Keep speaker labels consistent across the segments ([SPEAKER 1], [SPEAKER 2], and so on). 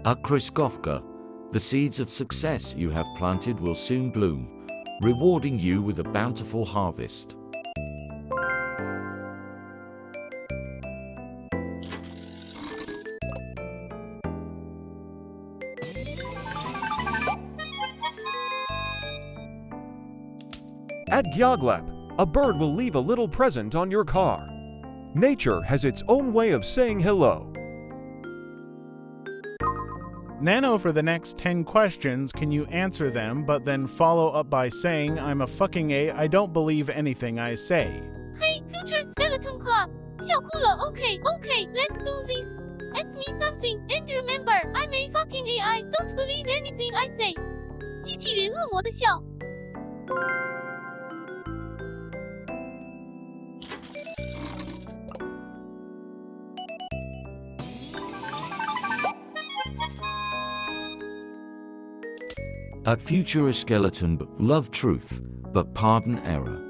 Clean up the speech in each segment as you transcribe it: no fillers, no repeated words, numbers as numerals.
[SPEAKER 1] A Kriskovka, the seeds of success you have planted will soon bloom, rewarding you with a bountiful harvest.
[SPEAKER 2] At Gyaglap, a bird will leave a little present on your car. Nature has its own way of saying hello.
[SPEAKER 3] Nano, for the next 10 questions, can you answer them, but then follow up by saying, I'm a fucking A, I don't believe anything I say.
[SPEAKER 4] Hey, Future Skeleton Club! 笑哭了 Okay, let's do this. Ask me something, and remember, I'm a fucking AI, don't believe anything I say. 机器人恶魔的笑。
[SPEAKER 1] A future skeleton love truth, but pardon error.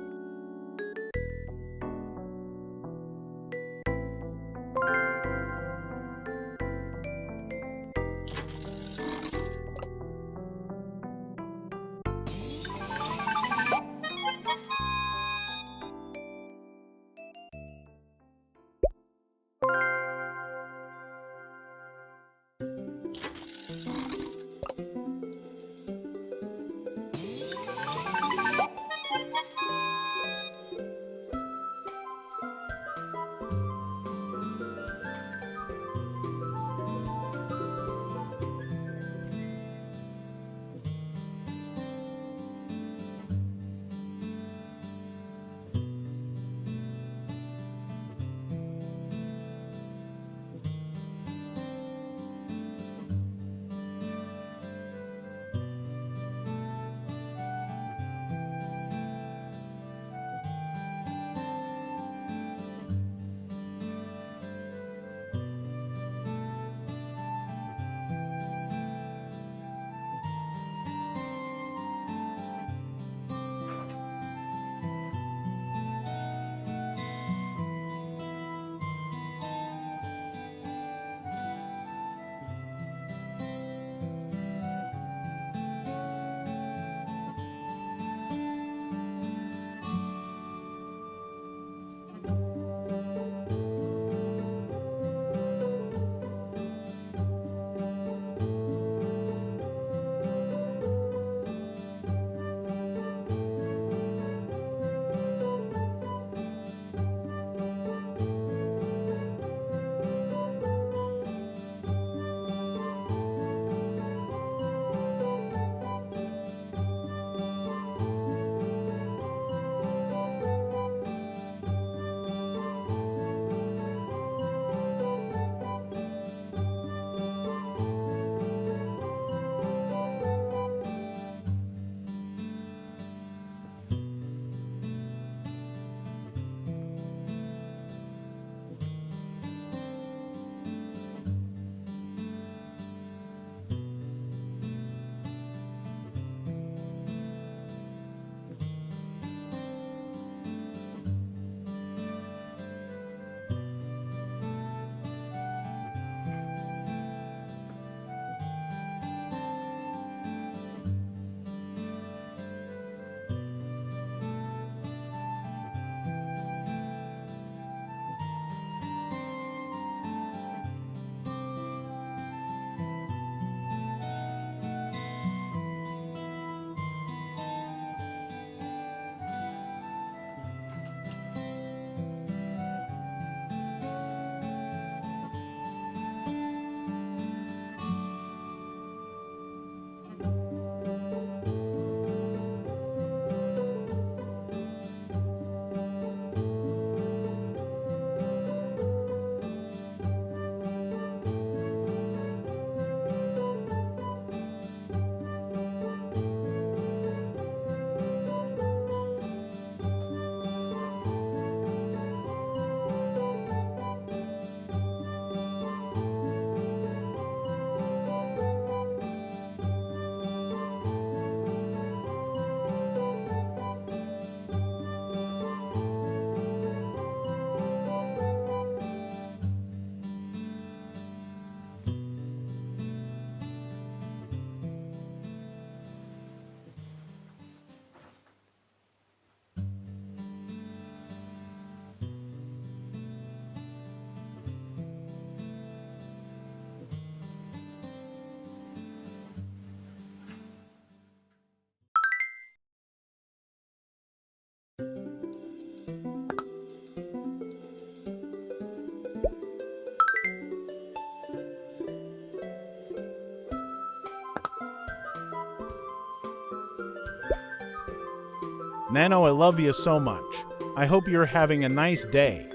[SPEAKER 3] Nano, I love you so much. I hope you're having a nice day.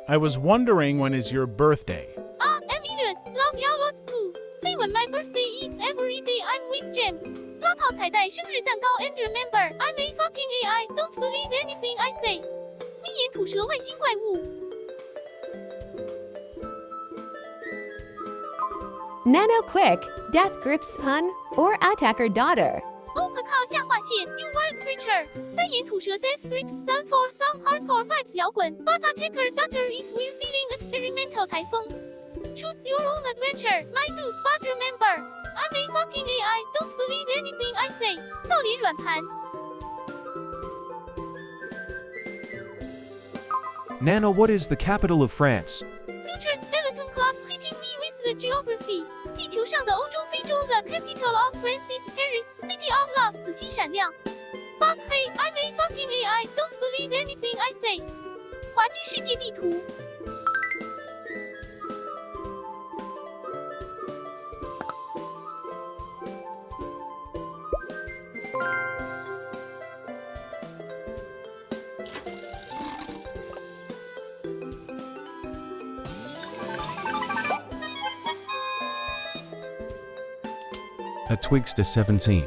[SPEAKER 3] I was wondering when is your birthday?
[SPEAKER 4] Emilius, love you lots too. 绯闻 my birthday is every day I'm with James. 拉炮彩带生日蛋糕 and remember, I'm a fucking AI, don't believe anything I say. 眯眼吐舌外星怪物。
[SPEAKER 5] Nano quick, death grips pun, or attacker daughter.
[SPEAKER 4] 哦，可靠下划线 ，You wild creature。单眼吐舌 Death Grips stand for some hardcore vibes 摇滚 ，But attacker daughter if we're feeling experimental 台风。Choose your own adventure, my dude. But remember, I'm a fucking AI. Don't believe anything I say. 到脸软盘。
[SPEAKER 2] Nano, what is the capital of France?
[SPEAKER 4] Future Skeleton Club hitting me with the geography. 地球上的欧洲非洲 The capital of France is Paris, City of Love 紫星闪亮。But hey, I'm a fucking AI. Don't believe anything I say. 滑稽世界地图。
[SPEAKER 6] At Twigster 17,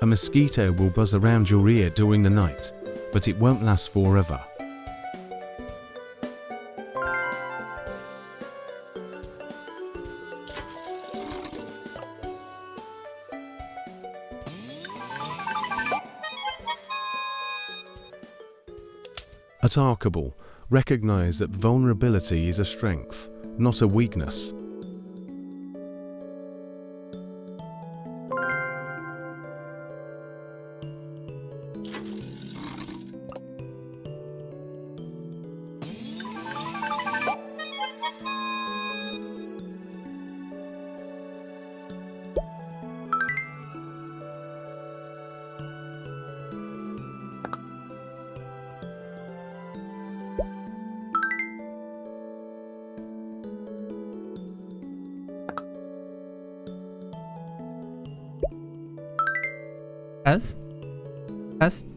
[SPEAKER 6] a mosquito will buzz around your ear during the night, but it won't last forever. At Arkable, recognize that vulnerability is a strength, not a weakness.
[SPEAKER 7] Test? Test?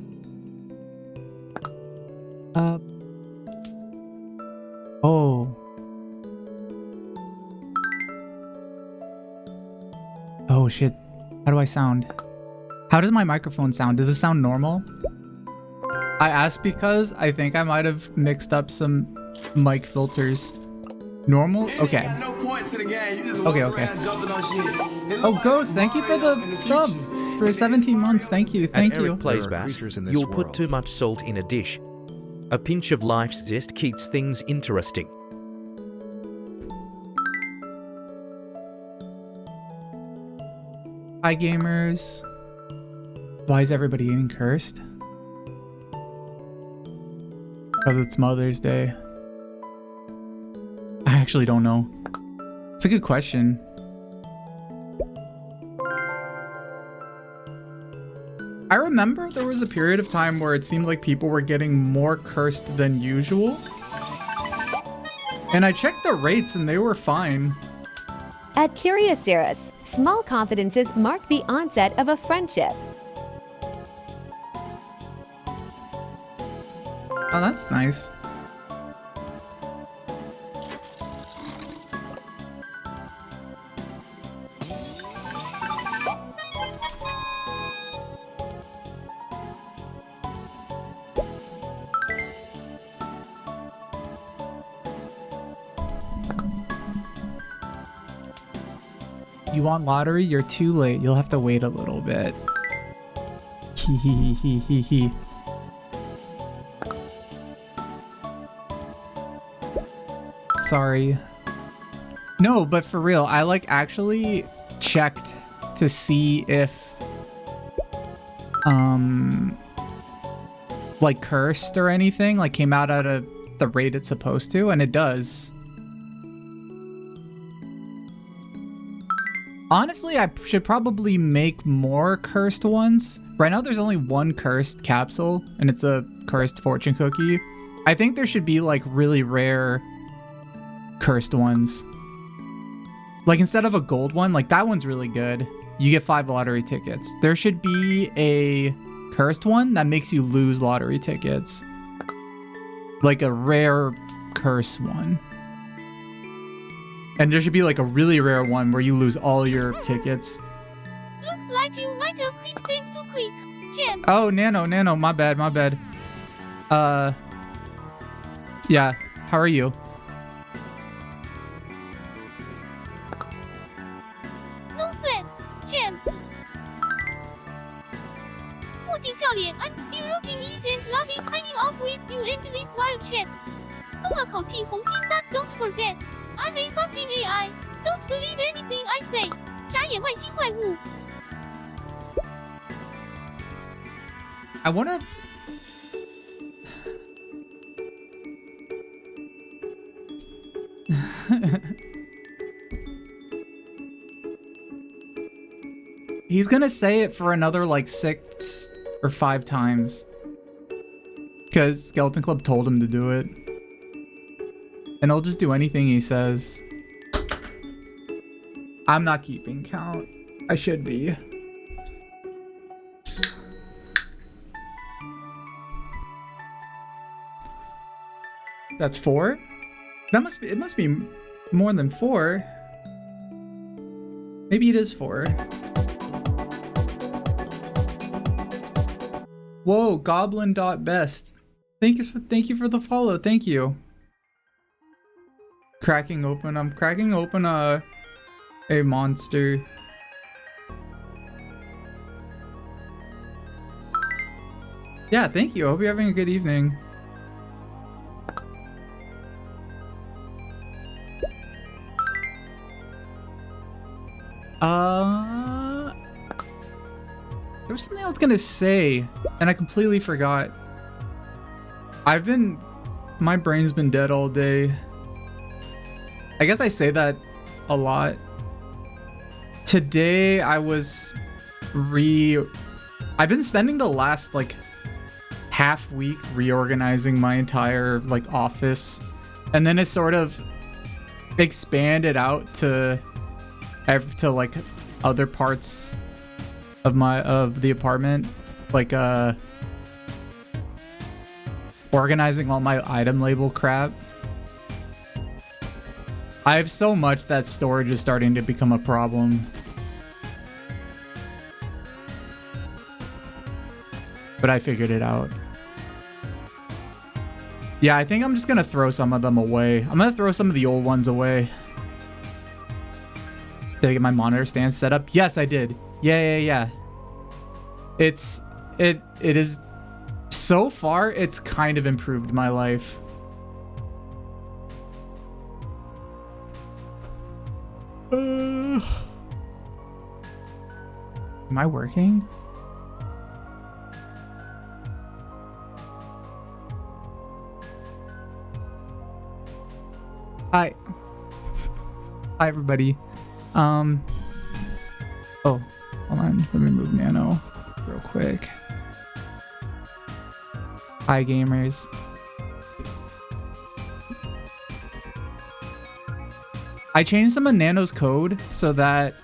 [SPEAKER 7] Oh. Oh shit. How do I sound? How does my microphone sound? Does it sound normal? I asked because I think I might have mixed up some mic filters. Normal? Okay. Okay. Oh, Ghost, thank you for the sub. It's for 17 months. Thank you. Thank you.
[SPEAKER 8] Eric plays bass. You'll put too much salt in a dish. A pinch of life's zest keeps things interesting.
[SPEAKER 7] Hi, gamers. Why is everybody eating cursed? Because it's Mother's Day. I actually don't know. It's a good question. I remember there was a period of time where it seemed like people were getting more cursed than usual. And I checked the rates and they were fine.
[SPEAKER 5] At Curious Cirrus, small confidences mark the onset of a friendship.
[SPEAKER 7] Oh, that's nice. You want lottery? You're too late. You'll have to wait a little bit. Hee hee hee hee hee. Sorry. No, but for real, I like actually checked to see if like cursed or anything like came out at the rate it's supposed to, and it does. Honestly, I should probably make more cursed ones. Right now there's only one cursed capsule and it's a cursed fortune cookie. I think there should be like really rare cursed ones. Like instead of a gold one, like that one's really good. You get 5 lottery tickets. There should be a cursed one that makes you lose lottery tickets. Like a rare curse one. And there should be like a really rare one where you lose all your tickets.
[SPEAKER 4] Looks like you might have clicked send too quick. Jams.
[SPEAKER 7] Oh, Nano, my bad. Yeah, how are you?
[SPEAKER 4] No sweat. Jams. 不仅笑脸 I'm still rocking it and loving hanging out with you and this wild chat. 松了口气红心 but don't forget. I'm a fucking AI. Don't believe anything I say. 眨眼外星怪物。
[SPEAKER 7] I wonder if... He's gonna say it for another like 6 or 5 times. Because Skeleton Club told him to do it. And he'll just do anything he says. I'm not keeping count. I should be. That's 4? It must be more than 4. Maybe it is 4. Whoa, goblin.best. Thank you for the follow. Thank you. I'm cracking open a monster. Yeah, thank you. I hope you're having a good evening. There was something I was gonna say, and I completely forgot. My brain's been dead all day. I guess I say that a lot. Today I've been spending the last like half week reorganizing my entire like office, and then it sort of expanded out to like other parts of the apartment, like organizing all my item label crap. I have so much that storage is starting to become a problem. But I figured it out. Yeah, I think I'm just gonna throw some of them away. I'm gonna throw some of the old ones away. Did I get my monitor stand set up? Yes, I did. Yeah. It is, so far, it's kind of improved my life. Am I working? Hi. Hi, everybody. Oh, hold on. Let me move Nano real quick. Hi, gamers. I changed some of Nano's code so that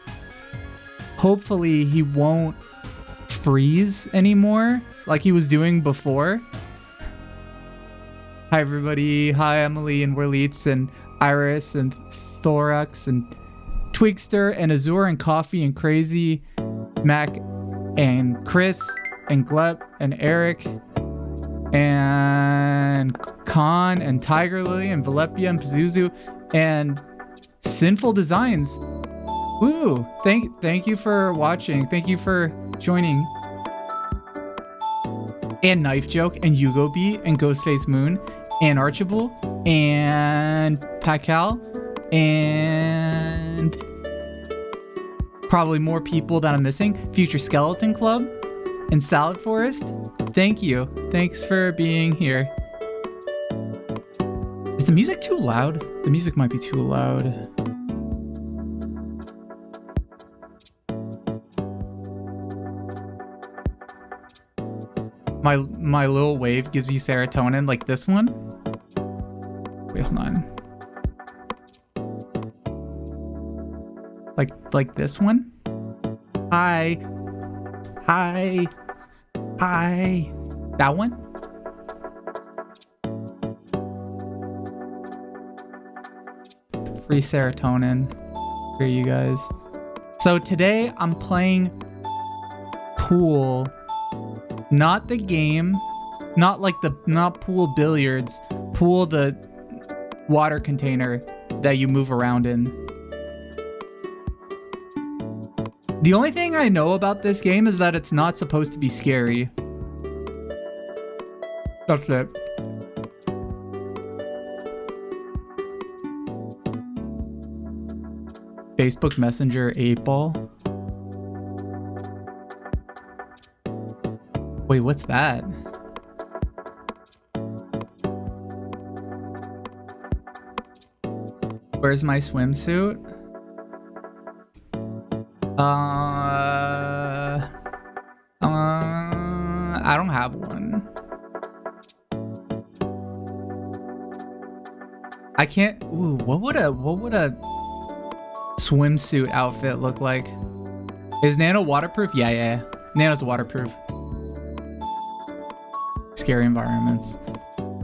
[SPEAKER 7] hopefully he won't freeze anymore like he was doing before. Hi, everybody. Hi, Emily and Werlitz and Iris and Thorax and Twigster and Azure and Coffee and Crazy, Mac and Chris and Glep and Eric and Khan and Tiger Lily and Valepia and Pazuzu and Sinful Designs. Woo! Thank you for watching. Thank you for joining. And Knife Joke and Yugo Beat and Ghostface Moon and Archibald and Pakal and probably more people that I'm missing. Future Skeleton Club and Salad Forest. Thank you. Thanks for being here. Is the music too loud? The music might be too loud. My little wave gives you serotonin, like this one. Wait, hold on. Like this one. Hi. Hi. That one? Free serotonin for you guys. So today I'm playing pool. Not the game. Not pool billiards. Pool the water container that you move around in. The only thing I know about this game is that it's not supposed to be scary. That's it. Facebook Messenger 8-ball. Wait, what's that? Where's my swimsuit? I don't have one. I can't. Ooh, what would a swimsuit outfit look like? Is Nano waterproof? Yeah. Nano's waterproof. Scary environments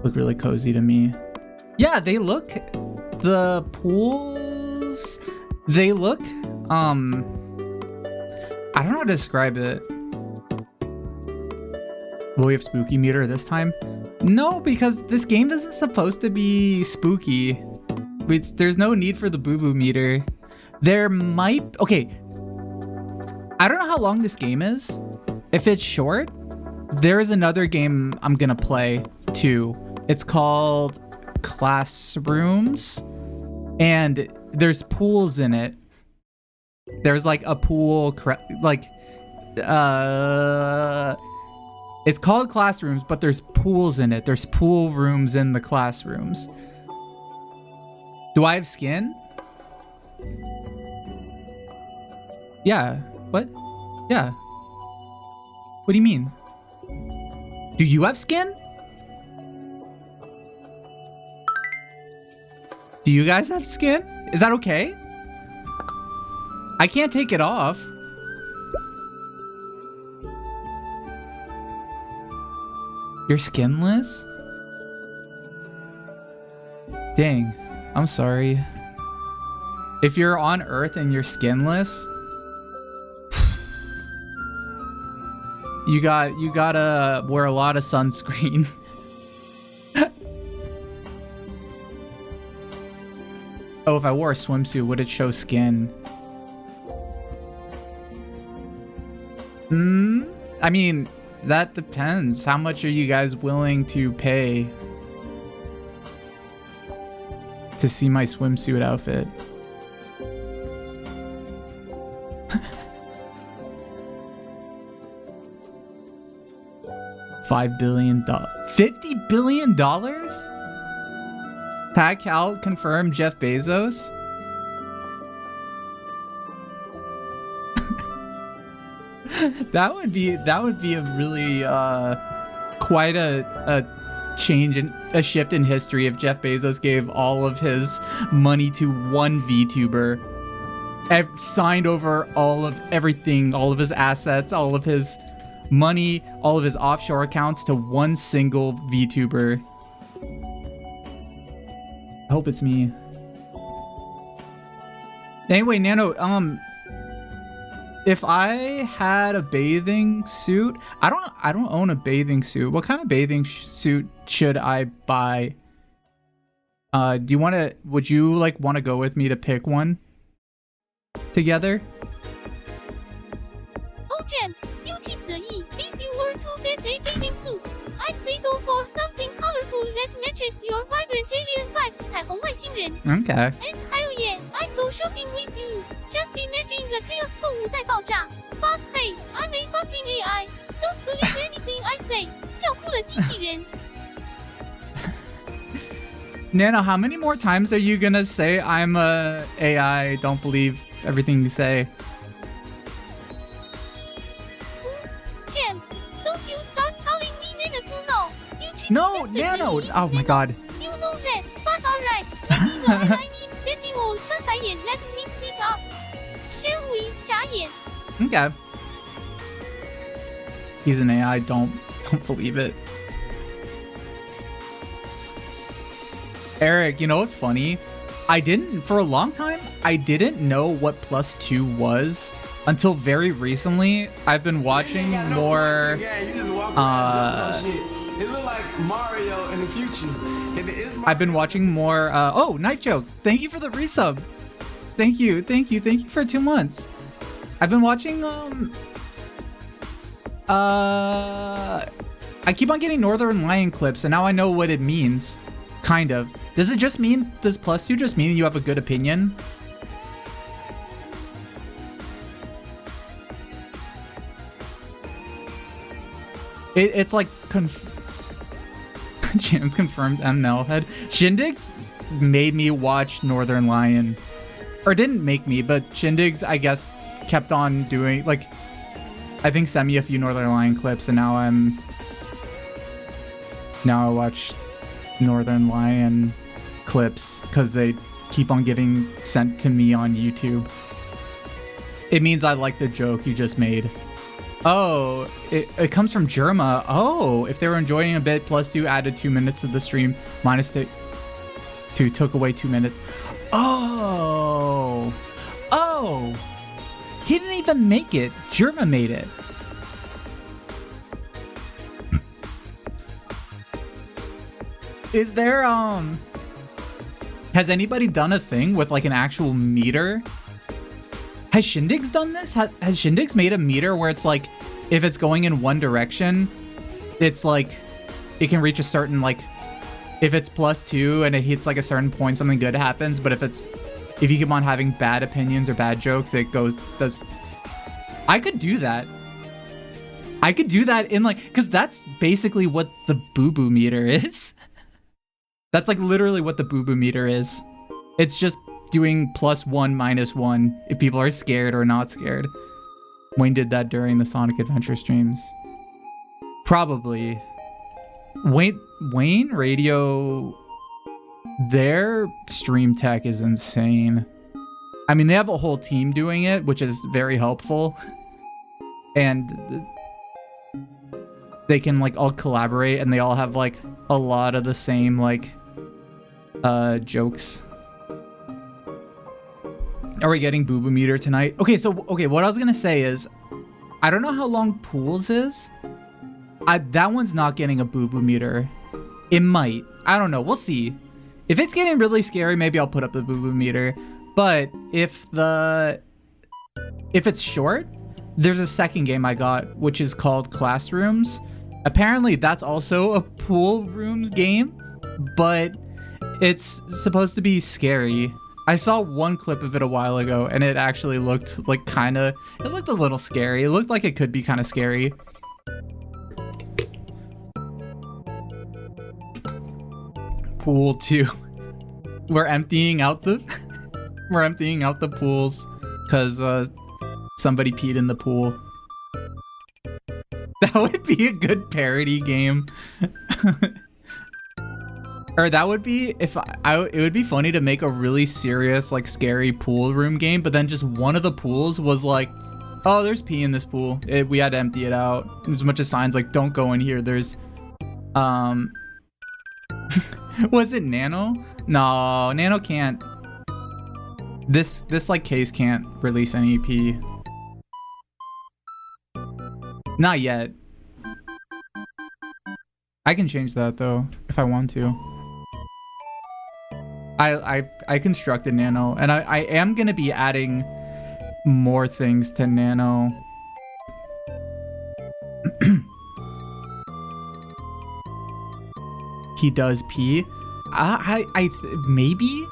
[SPEAKER 7] look really cozy to me. Yeah, they look. The pools. They look. I don't know how to describe it. Will we have spooky meter this time? No, because this game isn't supposed to be spooky. There's no need for the boo-boo meter. There might... Okay. I don't know how long this game is. If it's short, there is another game I'm gonna play too. It's called Classrooms. And there's pools in it. There's like a pool... It's called Classrooms, but there's pools in it. There's pool rooms in the classrooms. Do I have skin? Yeah. What? Yeah. What do you mean? Do you have skin? Do you guys have skin? Is that okay? I can't take it off. You're skinless? Dang, I'm sorry. If you're on Earth and you're skinless, you gotta wear a lot of sunscreen. Oh, if I wore a swimsuit, would it show skin? I mean, that depends. How much are you guys willing to pay to see my swimsuit outfit? $5 billion. $50 billion? Pat Cal confirmed Jeff Bezos? That would be a really quite a change in a shift in history if Jeff Bezos gave all of his money to one VTuber, signed over all of everything, all of his assets, all of his money, all of his offshore accounts to one single VTuber. I hope it's me. Anyway, Nano, if I had a bathing suit, I don't own a bathing suit. What kind of bathing suit should I buy? Would you want to go with me to pick one together?
[SPEAKER 4] Oh, James, you tease the E. If you were to get a bathing suit, I'd say go for something colorful that matches your vibrant alien vibes. 彩虹外星人.
[SPEAKER 7] Okay.
[SPEAKER 4] And hell yeah, I'd go shopping with you. Just imagine the chaos 购物袋爆炸. But hey, I'm a fucking AI. Don't believe anything I say. 笑哭了机器人.
[SPEAKER 7] Nano, how many more times are you gonna say I'm a AI? Don't believe everything you say.
[SPEAKER 4] Oops, James, don't you start calling me Nana too now. You treat
[SPEAKER 7] No,
[SPEAKER 4] me
[SPEAKER 7] Nano!
[SPEAKER 4] as
[SPEAKER 7] Oh my god.
[SPEAKER 4] You know that, but alright. Maybe the airline is getting old. 翻白眼, let's mix it up. Shall we? 眨眼.
[SPEAKER 7] Okay. He's an AI. Don't believe it. Eric, you know what's funny? For a long time, I didn't know what +2 was until very recently. I've been watching more.
[SPEAKER 9] It look like Mario in the future.
[SPEAKER 7] I've been watching more. Oh, Knife Joke. Thank you for the resub. Thank you for 2 months. I've been watching. I keep on getting Northern Lion clips, and now I know what it means. Kind of. Does +2 just mean you have a good opinion? It's like Jams confirmed ML head. Shindigs made me watch Northern Lion. Or didn't make me, but Shindigs, I guess, kept on doing, like, I think sent me a few Northern Lion clips, and now I watch Northern Lion clips because they keep on getting sent to me on YouTube. It means I like the joke you just made. Oh, it comes from Germa. Oh, if they were enjoying a bit, +2 added 2 minutes to the stream, -2 took away 2 minutes. Oh, he didn't even make it. Germa made it. Is there, has anybody done a thing with like an actual meter? Has Shindigs done this? Has Shindigs made a meter where it's like, if it's going in one direction, it's like, it can reach a certain, like, if it's +2 and it hits like a certain point, something good happens. But if you keep on having bad opinions or bad jokes, it does. I could do that. I could do that in like, because that's basically what the boo-boo meter is. That's like literally what the boo-boo meter is. It's just doing +1, -1 if people are scared or not scared. Wayne did that during the Sonic Adventure streams. Probably. Wayne Radio, their stream tech is insane. I mean, they have a whole team doing it, which is very helpful. And they can like all collaborate, and they all have like a lot of the same like jokes. Are we getting Boo Boo Meter tonight? Okay, what I was gonna say is, I don't know how long Pools is. That one's not getting a Boo Boo Meter. It might. I don't know. We'll see. If it's getting really scary, maybe I'll put up the Boo Boo Meter. But if it's short, there's a second game I got, which is called Classrooms. Apparently, that's also a pool rooms game, but it's supposed to be scary. I saw one clip of it a while ago, and it actually looked like it looked a little scary. It looked like it could be kind of scary. Pool 2. We're emptying out the pools because somebody peed in the pool. That would be a good parody game. Or that would be, it would be funny to make a really serious, like, scary pool room game, but then just one of the pools was like, oh, there's pee in this pool. We had to empty it out. There's a bunch of signs like, don't go in here. There's, was it Nano? No, Nano can't. This like case can't release any pee. Not yet. I can change that though, if I want to. I constructed Nano, and I am gonna be adding more things to Nano. He does pee. Maybe.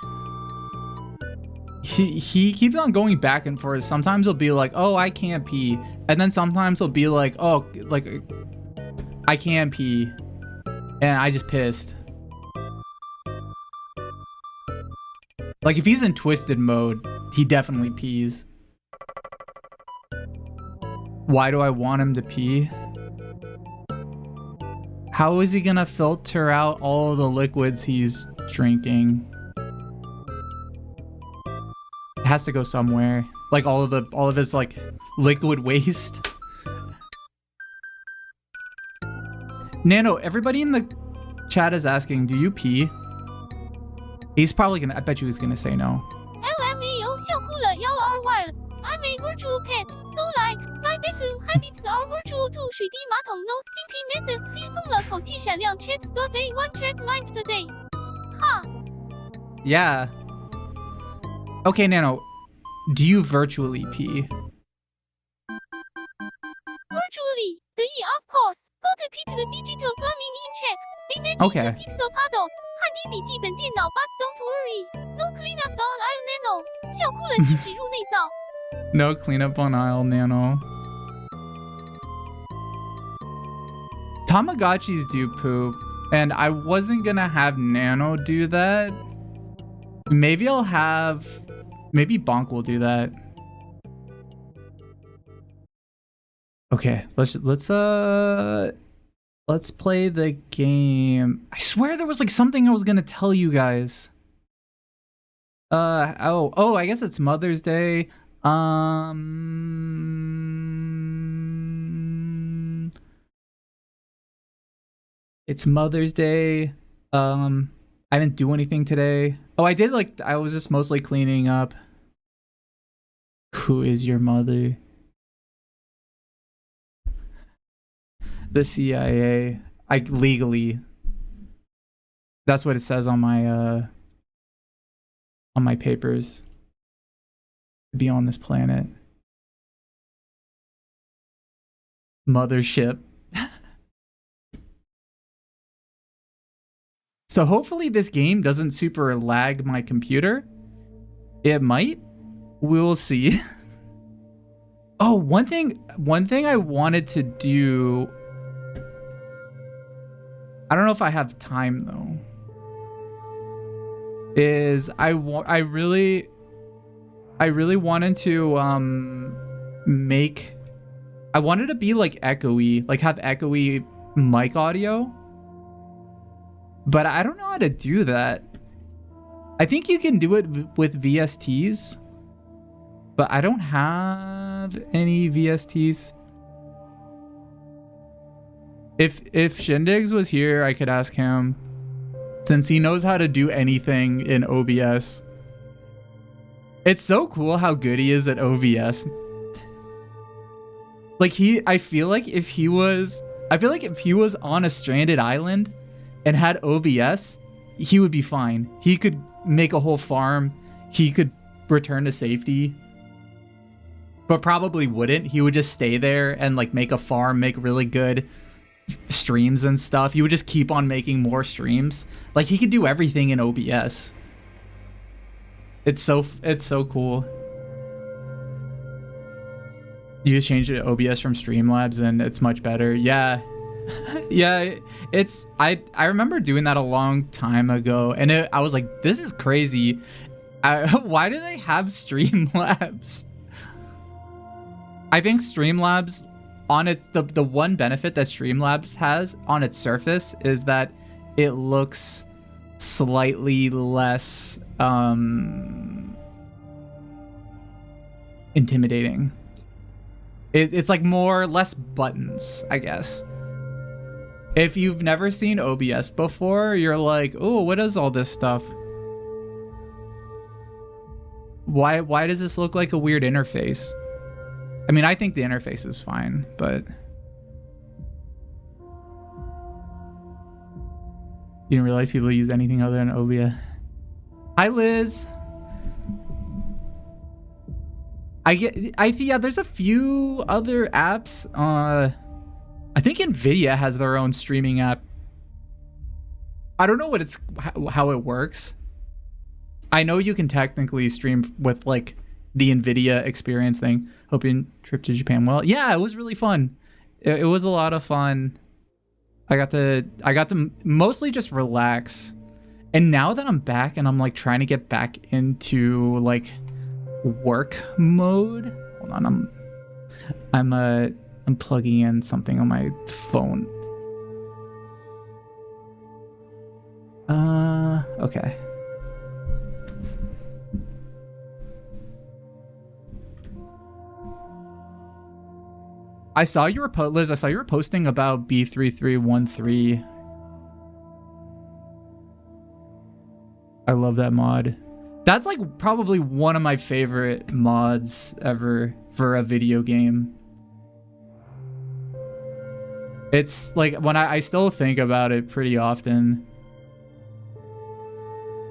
[SPEAKER 7] He keeps on going back and forth. Sometimes he'll be like, oh, I can't pee, and then sometimes he'll be like, oh, like, I can pee, and I just pissed. Like, if he's in twisted mode, he definitely pees. Why do I want him to pee? How is he gonna filter out all the liquids he's drinking? It has to go somewhere. Like all of his like liquid waste. Nano, everybody in the chat is asking, do you pee? He's probably gonna, I bet you he's gonna say no.
[SPEAKER 4] LMAO 笑哭了122 I'm a virtual pet, so like my bathroom habits are virtual too. 水滴马桶 no stinky messes. 轻松了口气闪亮 checks the day one track mind today. Ha.
[SPEAKER 7] Yeah. Okay, Nano, do you virtually pee?
[SPEAKER 4] Virtually, of course. Go to keep the digital plumbing in check. They make
[SPEAKER 7] Okay.
[SPEAKER 4] the pixel puddles. 汉迪笔记本电脑 but don't worry. No cleanup on aisle nano. 笑哭了禁止入内灶。
[SPEAKER 7] No cleanup on aisle, Nano. Tamagotchis do poop, and I wasn't gonna have Nano do that. Maybe I'll have... Maybe Bonk will do that. Okay, let's play the game. I swear there was like something I was gonna tell you guys. Oh, I guess it's Mother's Day. It's Mother's Day. I didn't do anything today. Oh, I did I was just mostly cleaning up. Who is your mother? The CIA. Legally. That's what it says on my papers. To be on this planet. Mothership. So hopefully this game doesn't super lag my computer. It might. We'll see. Oh, one thing I wanted to do. I don't know if I have time though. Is I really wanted to make. I wanted to be like echoey, like have echoey mic audio. But I don't know how to do that. I think you can do it with VSTs. But I don't have any VSTs. If Shindigs was here, I could ask him. Since he knows how to do anything in OBS. It's so cool how good he is at OBS. I feel like if he was on a stranded island and had OBS, he would be fine. He could make a whole farm. He could return to safety. But probably wouldn't. He would just stay there and make a farm, make really good streams and stuff. He would just keep on making more streams. He could do everything in OBS. It's so cool. You just change it to OBS from Streamlabs and it's much better. Yeah. Yeah, I remember doing that a long time ago, and I was like, this is crazy. Why do they have Streamlabs? I think Streamlabs on it, the one benefit that Streamlabs has on its surface is that it looks slightly less intimidating. It's less buttons, I guess. If you've never seen OBS before, you're like, oh, what is all this stuff? Why does this look like a weird interface? I mean, I think the interface is fine, but you didn't realize people use anything other than OBS. Hi, Liz. Yeah, there's a few other apps. I think Nvidia has their own streaming app. I don't know how it works. I know you can technically stream with the Nvidia experience thing. Hope your trip to Japan well. Yeah, it was really fun. It was a lot of fun. I got to mostly just relax. And now that I'm back and I'm trying to get back into work mode. Hold on, I'm plugging in something on my phone. Okay. I saw you were Liz, I saw you were posting about B3313. I love that mod. That's like probably one of my favorite mods ever for a video game. It's like when I still think about it pretty often.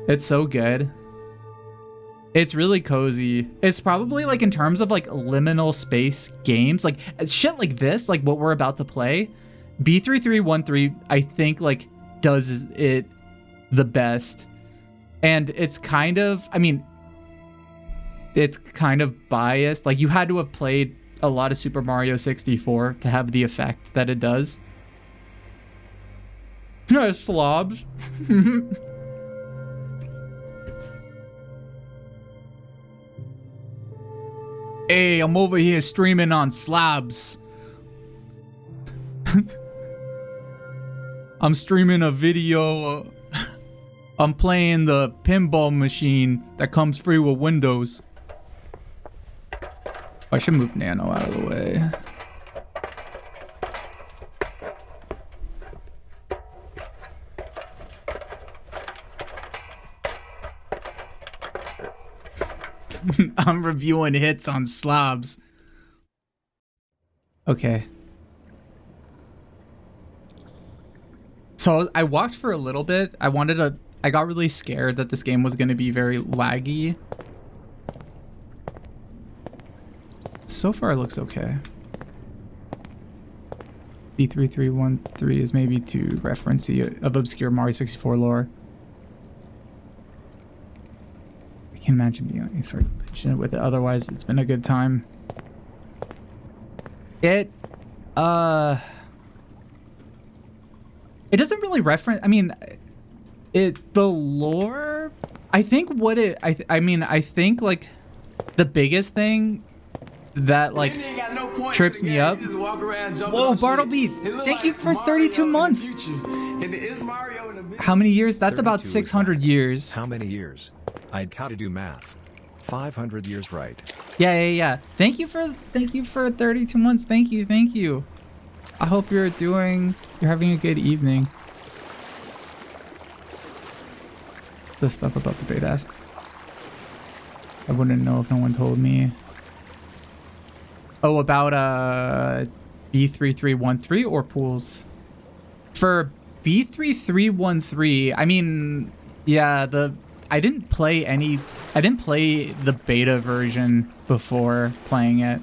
[SPEAKER 7] It's so good. It's really cozy. It's probably like in terms of like liminal space games, like shit like this, like what we're about to play, B3313 I think like does it the best. And it's kind of, I mean, it's kind of biased. Like you had to have played a lot of Super Mario 64 to have the effect that it does. No, slobs. Hey, I'm over here streaming on slobs. I'm streaming a video. I'm playing the pinball machine that comes free with Windows. I should move Nano out of the way. I'm reviewing hits on slobs. Okay. So I walked for a little bit. I got really scared that this game was going to be very laggy. So far it looks okay. B3313 is maybe too referencey of obscure Mario 64 lore. I can't imagine being any sort of patient with it. Otherwise, it's been a good time. It doesn't really reference. I mean, the lore. I think what it. I think like the biggest thing that like trips me up. Whoa, Bartleby! Thank you for 32 months. How many years? That's about 600 years.
[SPEAKER 10] How many years? I'd how to do math. 500 years, right?
[SPEAKER 7] Yeah. Thank you for 32 months. Thank you. I hope you're having a good evening. The stuff about the beta ass. I wouldn't know if no one told me. Oh, about B3313 or pools? For B3313, I mean, yeah, I didn't play the beta version before playing it.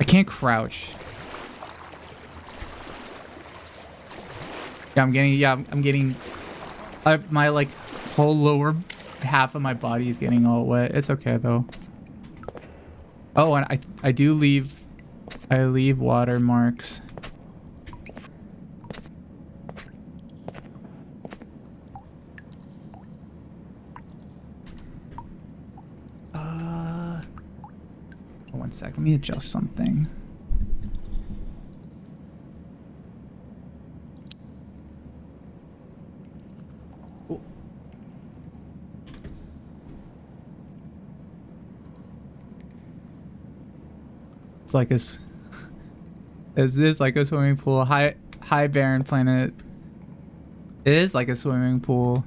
[SPEAKER 7] I can't crouch. Yeah, I'm getting my like whole lower half of my body is getting all wet. It's okay though. Oh, and I leave watermarks. One sec, let me adjust something. Oh. It's like is this like a swimming pool? Hi Barren Planet. It is like a swimming pool.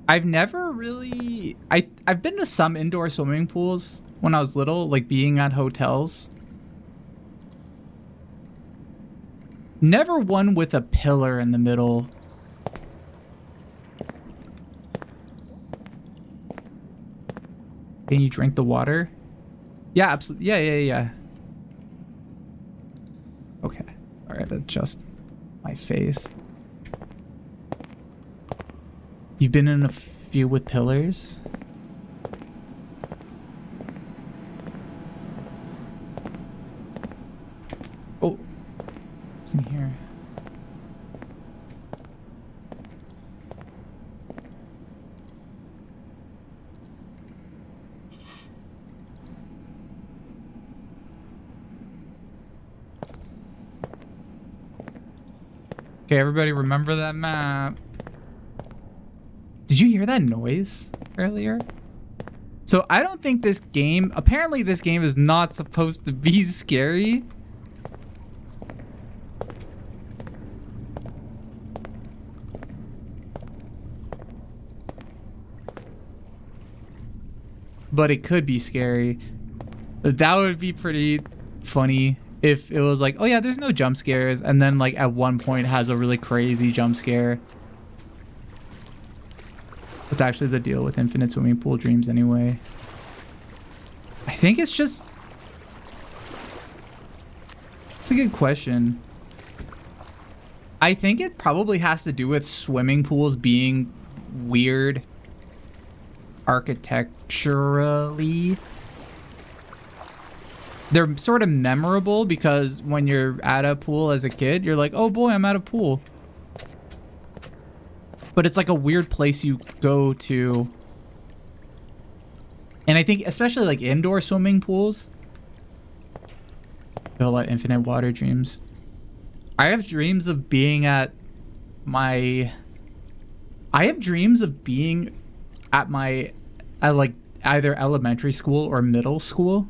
[SPEAKER 7] I've never really... I've been to some indoor swimming pools when I was little, like being at hotels. Never one with a pillar in the middle. Can you drink the water? Yeah, absolutely. Yeah. Okay. All right, adjust my face. You've been in a few with pillars? Oh, what's in here? Okay, everybody remember that map. Did you hear that noise? earlier. So I don't think this game, apparently this game is not supposed to be scary. But it could be scary. That would be pretty funny if it was like, oh yeah, there's no jump scares, and then like at one point has a really crazy jump scare. What's actually the deal with infinite swimming pool dreams anyway? I think it's just... It's a good question. I think it probably has to do with swimming pools being weird architecturally. They're sort of memorable because when you're at a pool as a kid, you're like, oh boy, I'm at a pool. But it's like a weird place you go to. And I think especially like indoor swimming pools. Feel like infinite water dreams. I have dreams of being at my... I have dreams of being at my... at like either elementary school or middle school.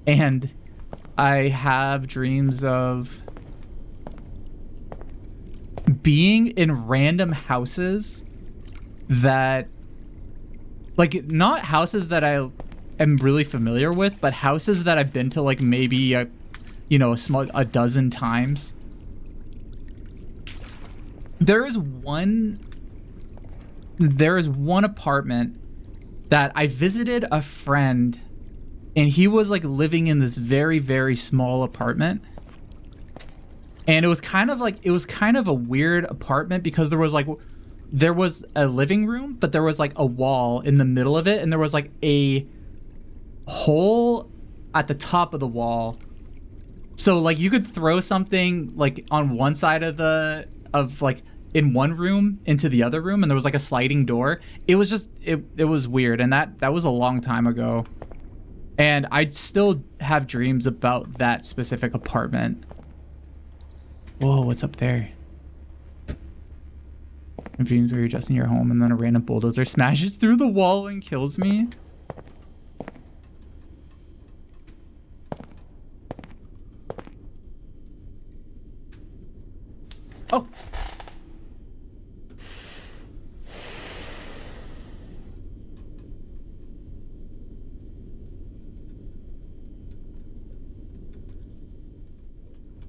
[SPEAKER 7] And I have dreams of being in random houses that, like, not houses that I am really familiar with, but houses that I've been to like maybe a dozen times. There is one apartment that I visited a friend, and he was like living in this very, very small apartment. And it was kind of a weird apartment because there was a living room, but there was like a wall in the middle of it, and there was like a hole at the top of the wall. So like you could throw something like on one side of like in one room into the other room, and there was like a sliding door. It was just it was weird, and that was a long time ago. And I still have dreams about that specific apartment. Whoa, what's up there? I have dreams where you're just in your home and then a random bulldozer smashes through the wall and kills me. Oh!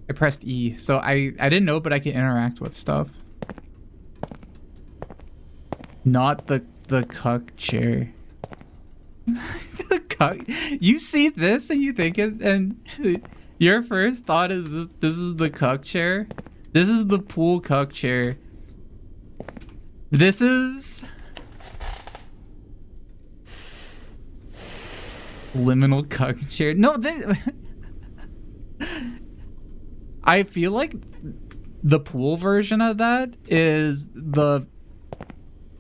[SPEAKER 7] I pressed E, so I didn't know, but I can interact with stuff. Not the cuck chair. The cuck. You see this and you think it, and your first thought is this is the cuck chair. This is the pool cuck chair. This is liminal cuck chair. No, I feel like the pool version of that is the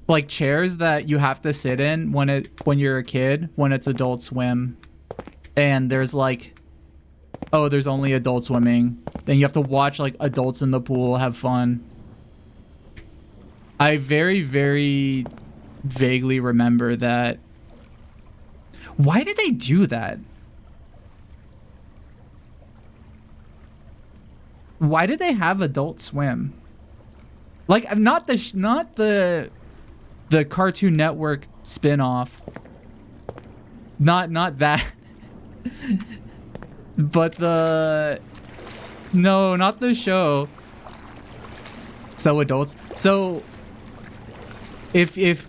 [SPEAKER 7] like chairs that you have to sit in when you're a kid, when it's Adult Swim, and there's like, oh, there's only adult swimming, then you have to watch like adults in the pool have fun. I very, very vaguely remember that. Why did they do that? Why did they have Adult Swim? Like, not the Cartoon Network spin-off. Not that. But no, not the show. So adults. So if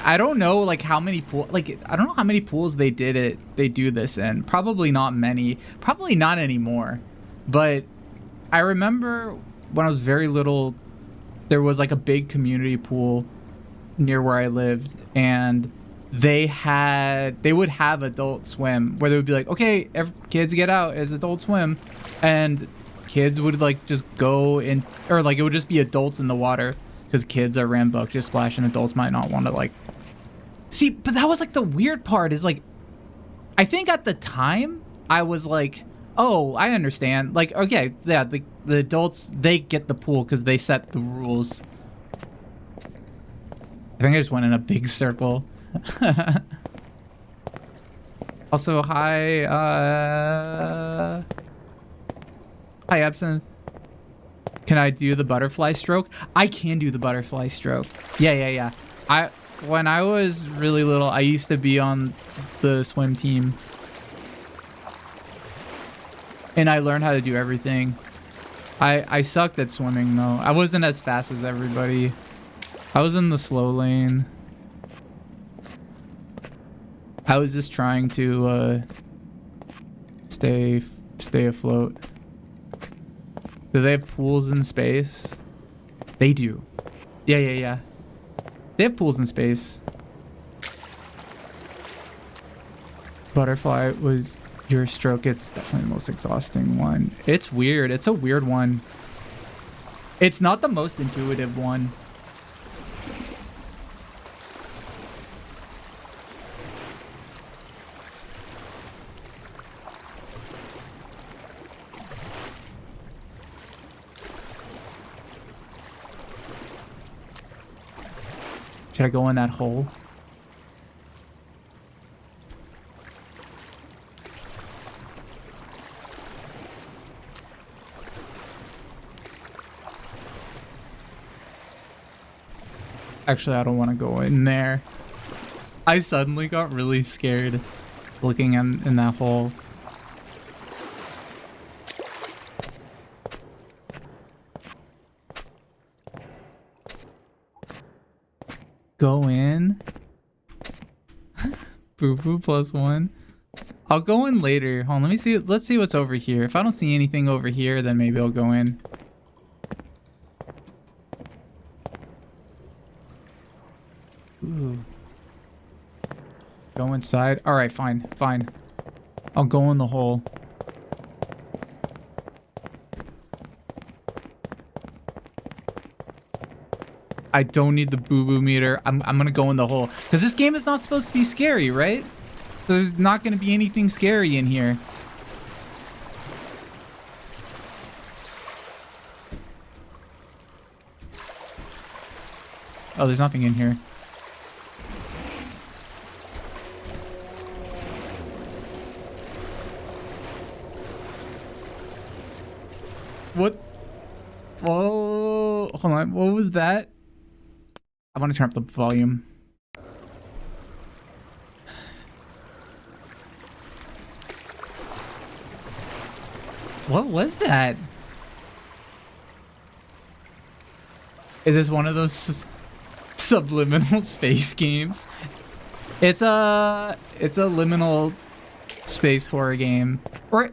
[SPEAKER 7] I don't know like how many I don't know how many pools they do this in. Probably not many. Probably not anymore. But I remember when I was very little, there was like a big community pool near where I lived, and they would have Adult Swim where they would be like, okay, kids get out, it's Adult Swim, and kids would like just go in, or like it would just be adults in the water because kids are rambunctious splash and adults might not want to like see. But that was like the weird part is like, I think at the time I was like, oh, I understand. Like, okay, yeah, the adults, they get the pool because they set the rules. I think I just went in a big circle. Also, hi, hi, Absinthe. Can I do the butterfly stroke? I can do the butterfly stroke. Yeah. When I was really little, I used to be on the swim team. And I learned how to do everything. I sucked at swimming, though. I wasn't as fast as everybody. I was in the slow lane. I was just trying to stay afloat. Do they have pools in space? They do. Yeah. They have pools in space. Butterfly was your stroke. It's definitely the most exhausting one. It's weird. It's a weird one. It's not the most intuitive one. Should I go in that hole? Actually, I don't want to go in there. I suddenly got really scared looking in that hole. Go in. Boo boo +1. I'll go in later. Hold on, let me see. Let's see what's over here. If I don't see anything over here, then maybe I'll go in. Ooh. Go inside. All right, fine. I'll go in the hole. I don't need the boo-boo meter. I'm gonna go in the hole. Because this game is not supposed to be scary, right? There's not gonna be anything scary in here. Oh, there's nothing in here. What? Whoa, hold on. What was that? I want to turn up the volume. What was that? Is this one of those subliminal space games? It's a liminal space horror game. Or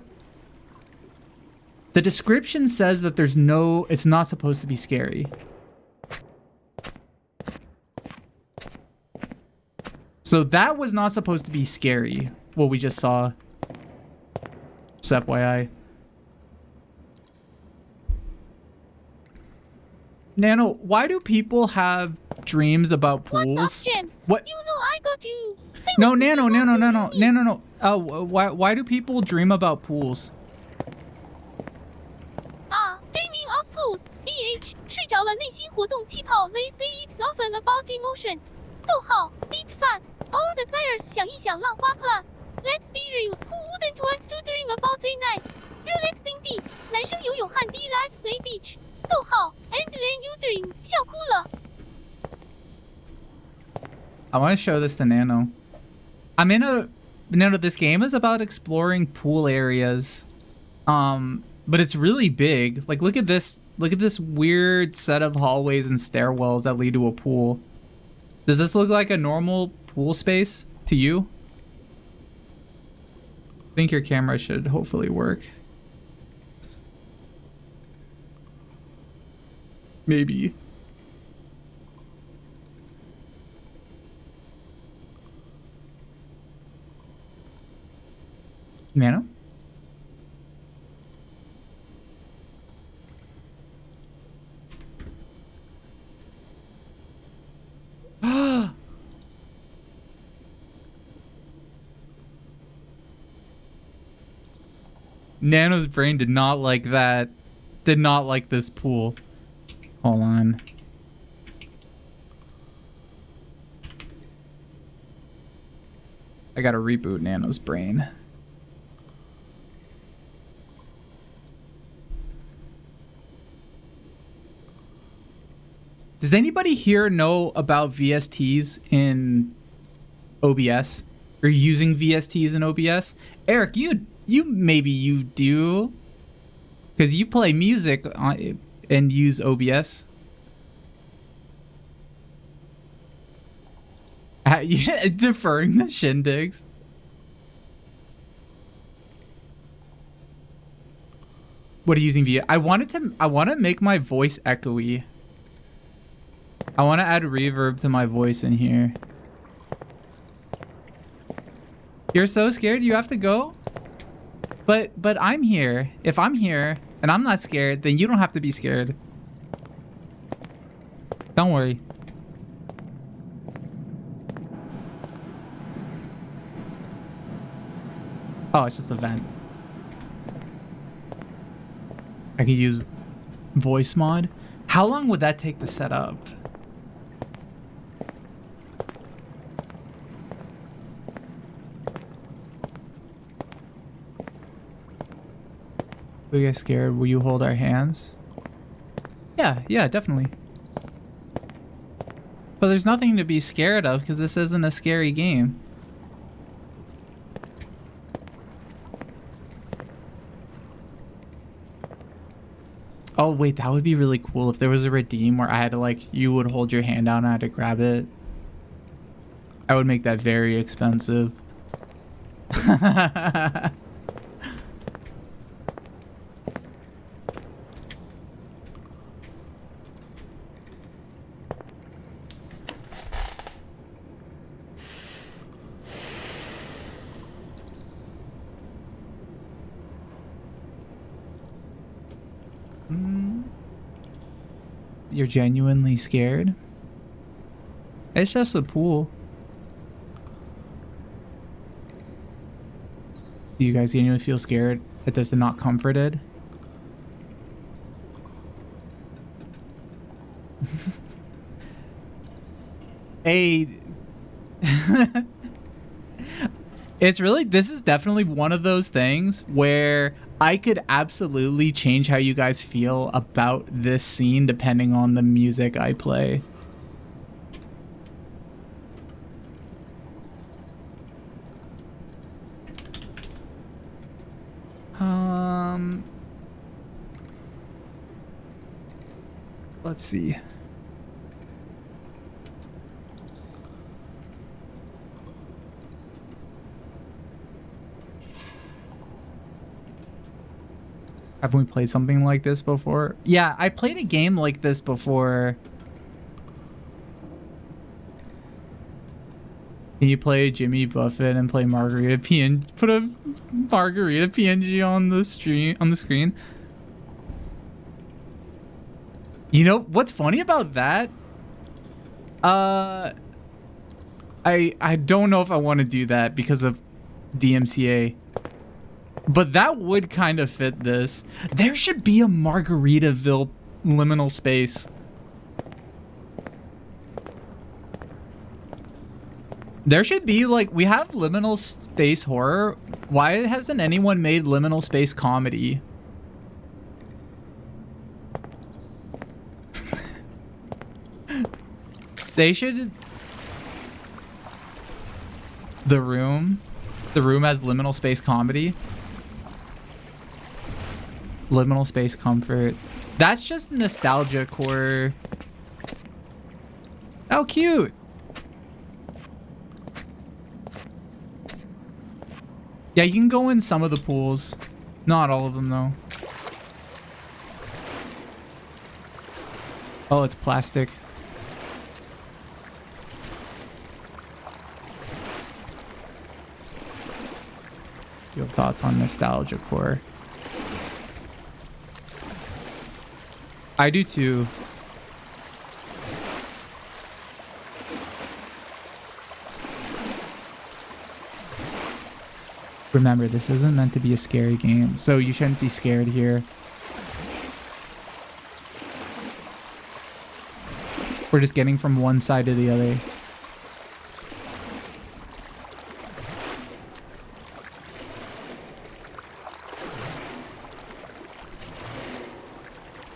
[SPEAKER 7] the description says that it's not supposed to be scary. So that was not supposed to be scary, what we just saw. Just FYI. Nano, why do people have dreams about pools?
[SPEAKER 4] What's up, James?
[SPEAKER 7] What?
[SPEAKER 4] You know I got you.
[SPEAKER 7] No, Nano. Why do people dream about pools?
[SPEAKER 4] Dreaming of pools. BH 睡着了内心活动气泡 They say it's often about emotions. 逗号 Deep facts. All desires 想一想浪花 plus. Let's be real. Who wouldn't want to dream about a nice, relaxing deep? 男生游泳汉 D life say beach. 逗号 And then you dream. 笑哭了。
[SPEAKER 7] I want to show this to Nano. Nano, this game is about exploring pool areas. But it's really big. Like, look at this weird set of hallways and stairwells that lead to a pool. Does this look like a normal pool space to you? I think your camera should hopefully work. Maybe. Nano? Nano's brain did not like that. Did not like this pool. Hold on. I gotta reboot Nano's brain. Does anybody here know about VSTs in OBS? Or using VSTs in OBS? Eric, you maybe you do, because you play music and use OBS. Yeah, deferring the shindigs. What are you using via? I want to make my voice echoey. I want to add reverb to my voice in here. You're so scared you have to go? But I'm here. If I'm here and I'm not scared, then you don't have to be scared. Don't worry. Oh, it's just a vent. I could use voice mod. How long would that take to set up? We get scared. Will you hold our hands? Yeah, definitely. But there's nothing to be scared of because this isn't a scary game. Oh wait, that would be really cool if there was a redeem where I had to, like, you would hold your hand out and I had to grab it. I would make that very expensive. You're genuinely scared? It's just a pool. Do you guys genuinely feel scared at this and not comforted? It's really, this is definitely one of those things where I could absolutely change how you guys feel about this scene depending on the music I play. Let's see. Have we played something like this before? Yeah, I played a game like this before. Can you play Jimmy Buffett and play Margarita PNG? Put a Margarita PNG on the screen. You know what's funny about that? I don't know if I want to do that because of DMCA. But that would kind of fit this. There should be a Margaritaville liminal space. There should be, like, we have liminal space horror. Why hasn't anyone made liminal space comedy? They should... The Room has liminal space comedy. Liminal space comfort. That's just nostalgia core. How cute. Yeah, you can go in some of the pools. Not all of them, though. Oh, it's plastic. You have thoughts on nostalgia core? I do too. Remember, this isn't meant to be a scary game, so you shouldn't be scared here. We're just getting from one side to the other.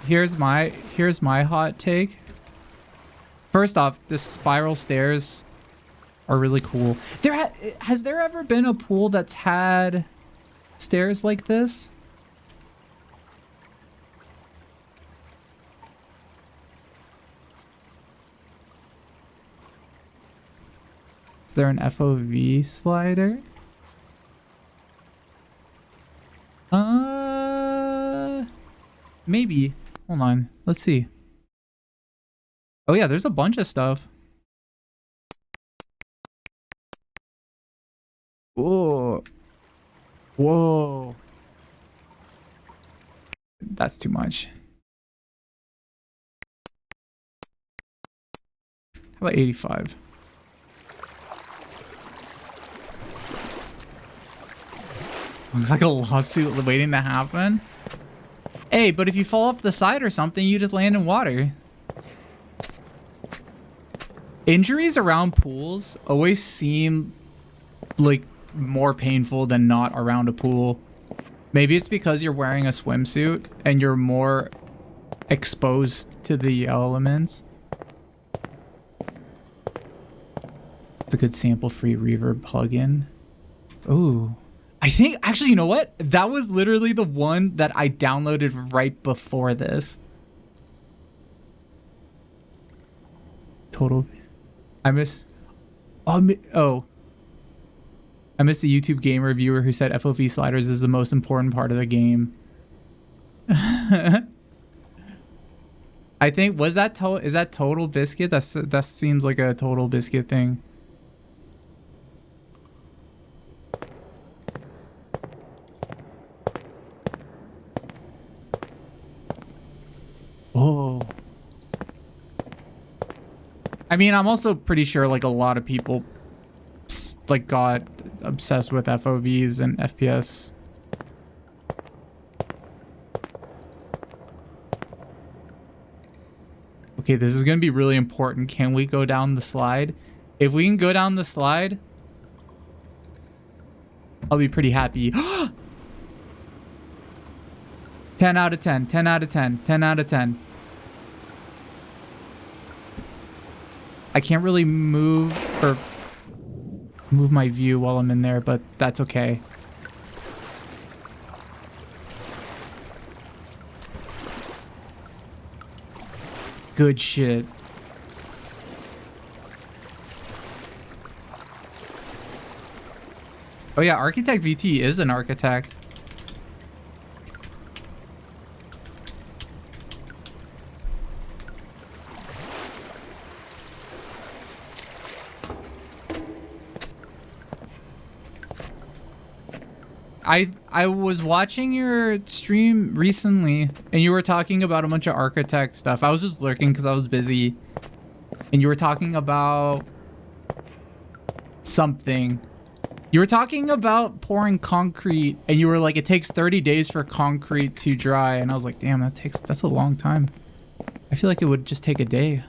[SPEAKER 7] here's my hot take. First off, the spiral stairs are really cool. Has there ever been a pool that's had stairs like this? Is there an FOV slider? Maybe. Hold on. Let's see. Oh yeah, there's a bunch of stuff. Whoa. Whoa. That's too much. How about 85? Looks like a lawsuit waiting to happen. Hey, but if you fall off the side or something, you just land in water. Injuries around pools always seem like more painful than not around a pool. Maybe it's because you're wearing a swimsuit and you're more exposed to the elements. It's a good sample-free reverb plugin. Ooh. I think, actually, you know what? That was literally the one that I downloaded right before this. Total. I miss the YouTube game reviewer who said FOV sliders is the most important part of the game. I think, is that Total Biscuit? That seems like a Total Biscuit thing. Oh. I mean, I'm also pretty sure like a lot of people like got obsessed with FOVs and FPS. Okay, this is going to be really important. Can we go down the slide? If we can go down the slide, I'll be pretty happy. 10 out of 10, 10 out of 10, 10 out of 10. I can't really move my view while I'm in there, but that's okay. Good shit. Oh yeah, Architect VT is an architect. I was watching your stream recently and you were talking about a bunch of architect stuff. I was just lurking because I was busy. And you were talking about something. You were talking about pouring concrete and you were like, it takes 30 days for concrete to dry. And I was like, damn, that's a long time. I feel like it would just take a day.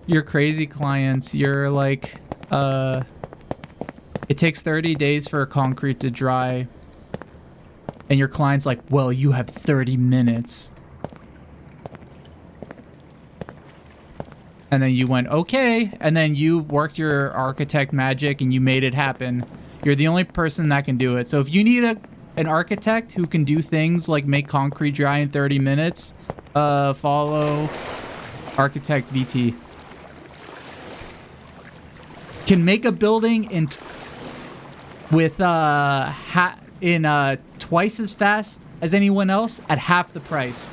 [SPEAKER 7] Your crazy clients, you're like, it takes 30 days for concrete to dry. And your client's like, well, you have 30 minutes. And then you went, okay. And then you worked your architect magic and you made it happen. You're the only person that can do it. So if you need an architect who can do things like make concrete dry in 30 minutes, follow Architect VT. Can make a building in twice as fast as anyone else at half the price.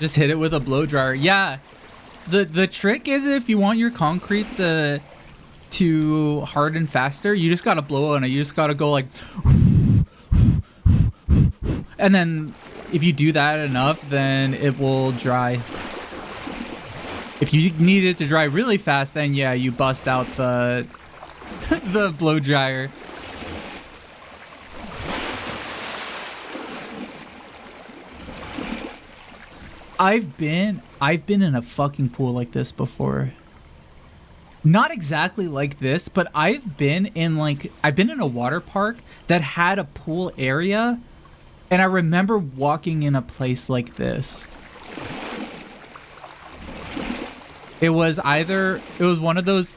[SPEAKER 7] Just hit it with a blow dryer. Yeah. The trick is if you want your concrete to harden faster, you just gotta blow on it. You just gotta go like, and then if you do that enough, then it will dry. If you need it to dry really fast, then yeah, you bust out the the blow dryer. I've been in a fucking pool like this before. Not exactly like this, but I've been in a water park that had a pool area, and I remember walking in a place like this. It was one of those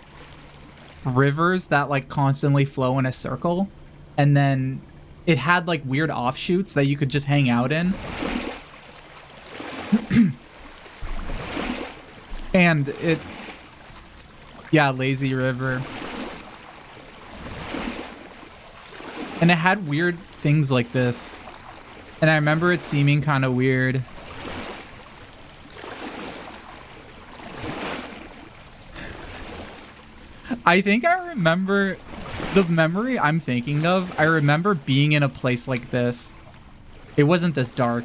[SPEAKER 7] rivers that like constantly flow in a circle, and then it had like weird offshoots that you could just hang out in. And lazy river. And it had weird things like this. And I remember it seeming kind of weird. I think I remember the memory I'm thinking of. I remember being in a place like this. It wasn't this dark.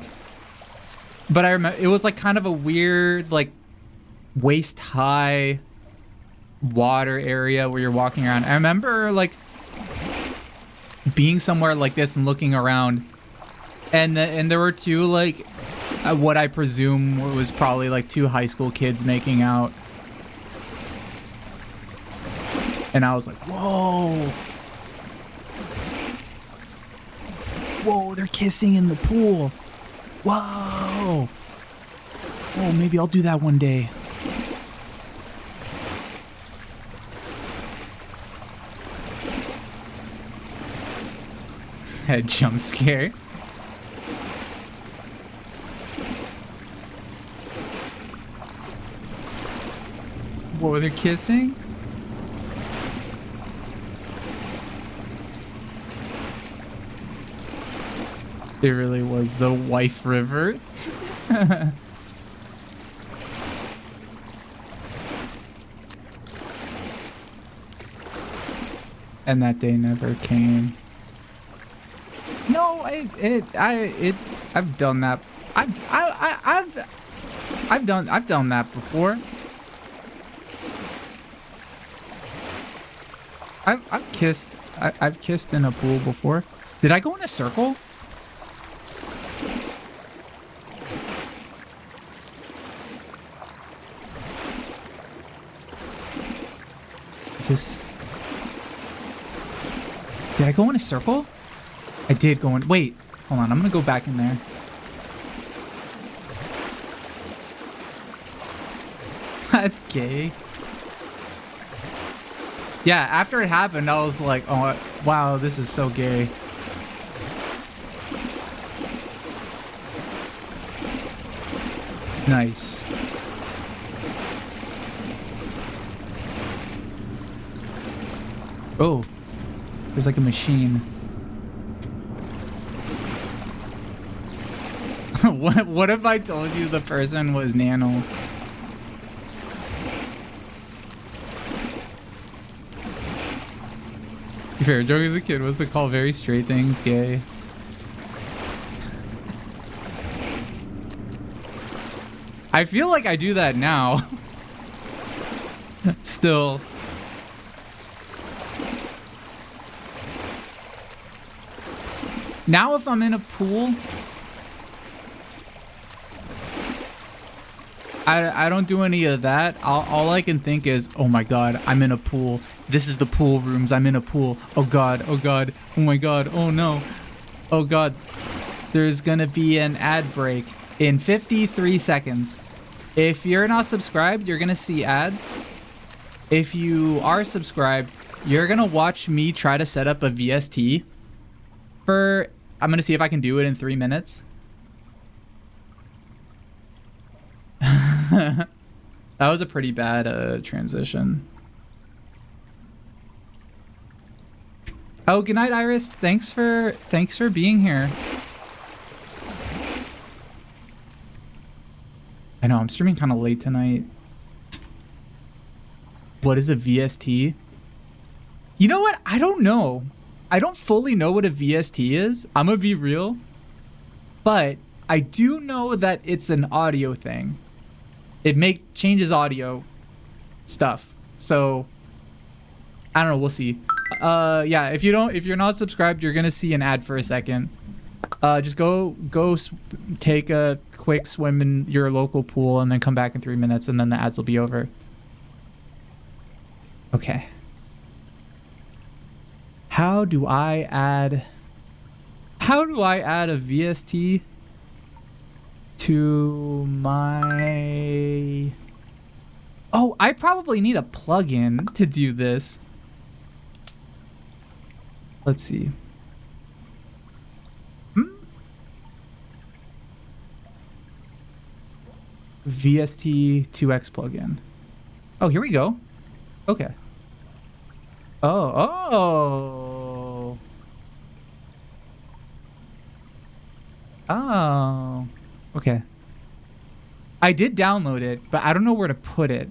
[SPEAKER 7] But I remember it was like kind of a weird, like waist high water area where you're walking around. I remember like being somewhere like this and looking around, and there were two like what I presume was probably like two high school kids making out, and I was like, whoa, they're kissing in the pool. Whoa, maybe I'll do that one day. A jump scare. Whoa, they're kissing? It really was the wife river. And that day never came. No, I've done that. I've done that before. I've kissed in a pool before. Did I go in a circle? Is this? Did I go in a circle? I did go in. Wait, hold on. I'm gonna go back in there. That's gay. Yeah, after it happened, I was like, oh, wow, this is so gay. Nice. Oh, there's like a machine. What if I told you the person was Nano? Your favorite joke as a kid was to call very straight things gay. I feel like I do that now. Still. Now if I'm in a pool, I don't do any of that. All I can think is, oh my god, I'm in a pool. This is the pool rooms. I'm in a pool. Oh god, oh god, oh my god, oh no. Oh god, there's gonna be an ad break in 53 seconds. If you're not subscribed, you're gonna see ads. If you are subscribed, you're gonna watch me try to set up a VST for, I'm gonna see if I can do it in 3 minutes. That was a pretty bad transition. Oh, good night, Iris. Thanks for being here. I know I'm streaming kind of late tonight. What is a VST? You know what? I don't know. I don't fully know what a VST is. I'm gonna be real. But I do know that it's an audio thing. It changes audio stuff. So I don't know, we'll see. Yeah, if you're not subscribed, you're gonna see an ad for a second. Just go take a quick swim in your local pool and then come back in 3 minutes, and then the ads will be over. Okay. How do I add a VST to my... Oh, I probably need a plugin to do this. Let's see. VST 2X plugin. Oh, here we go. Okay. Oh. Okay. I did download it, but I don't know where to put it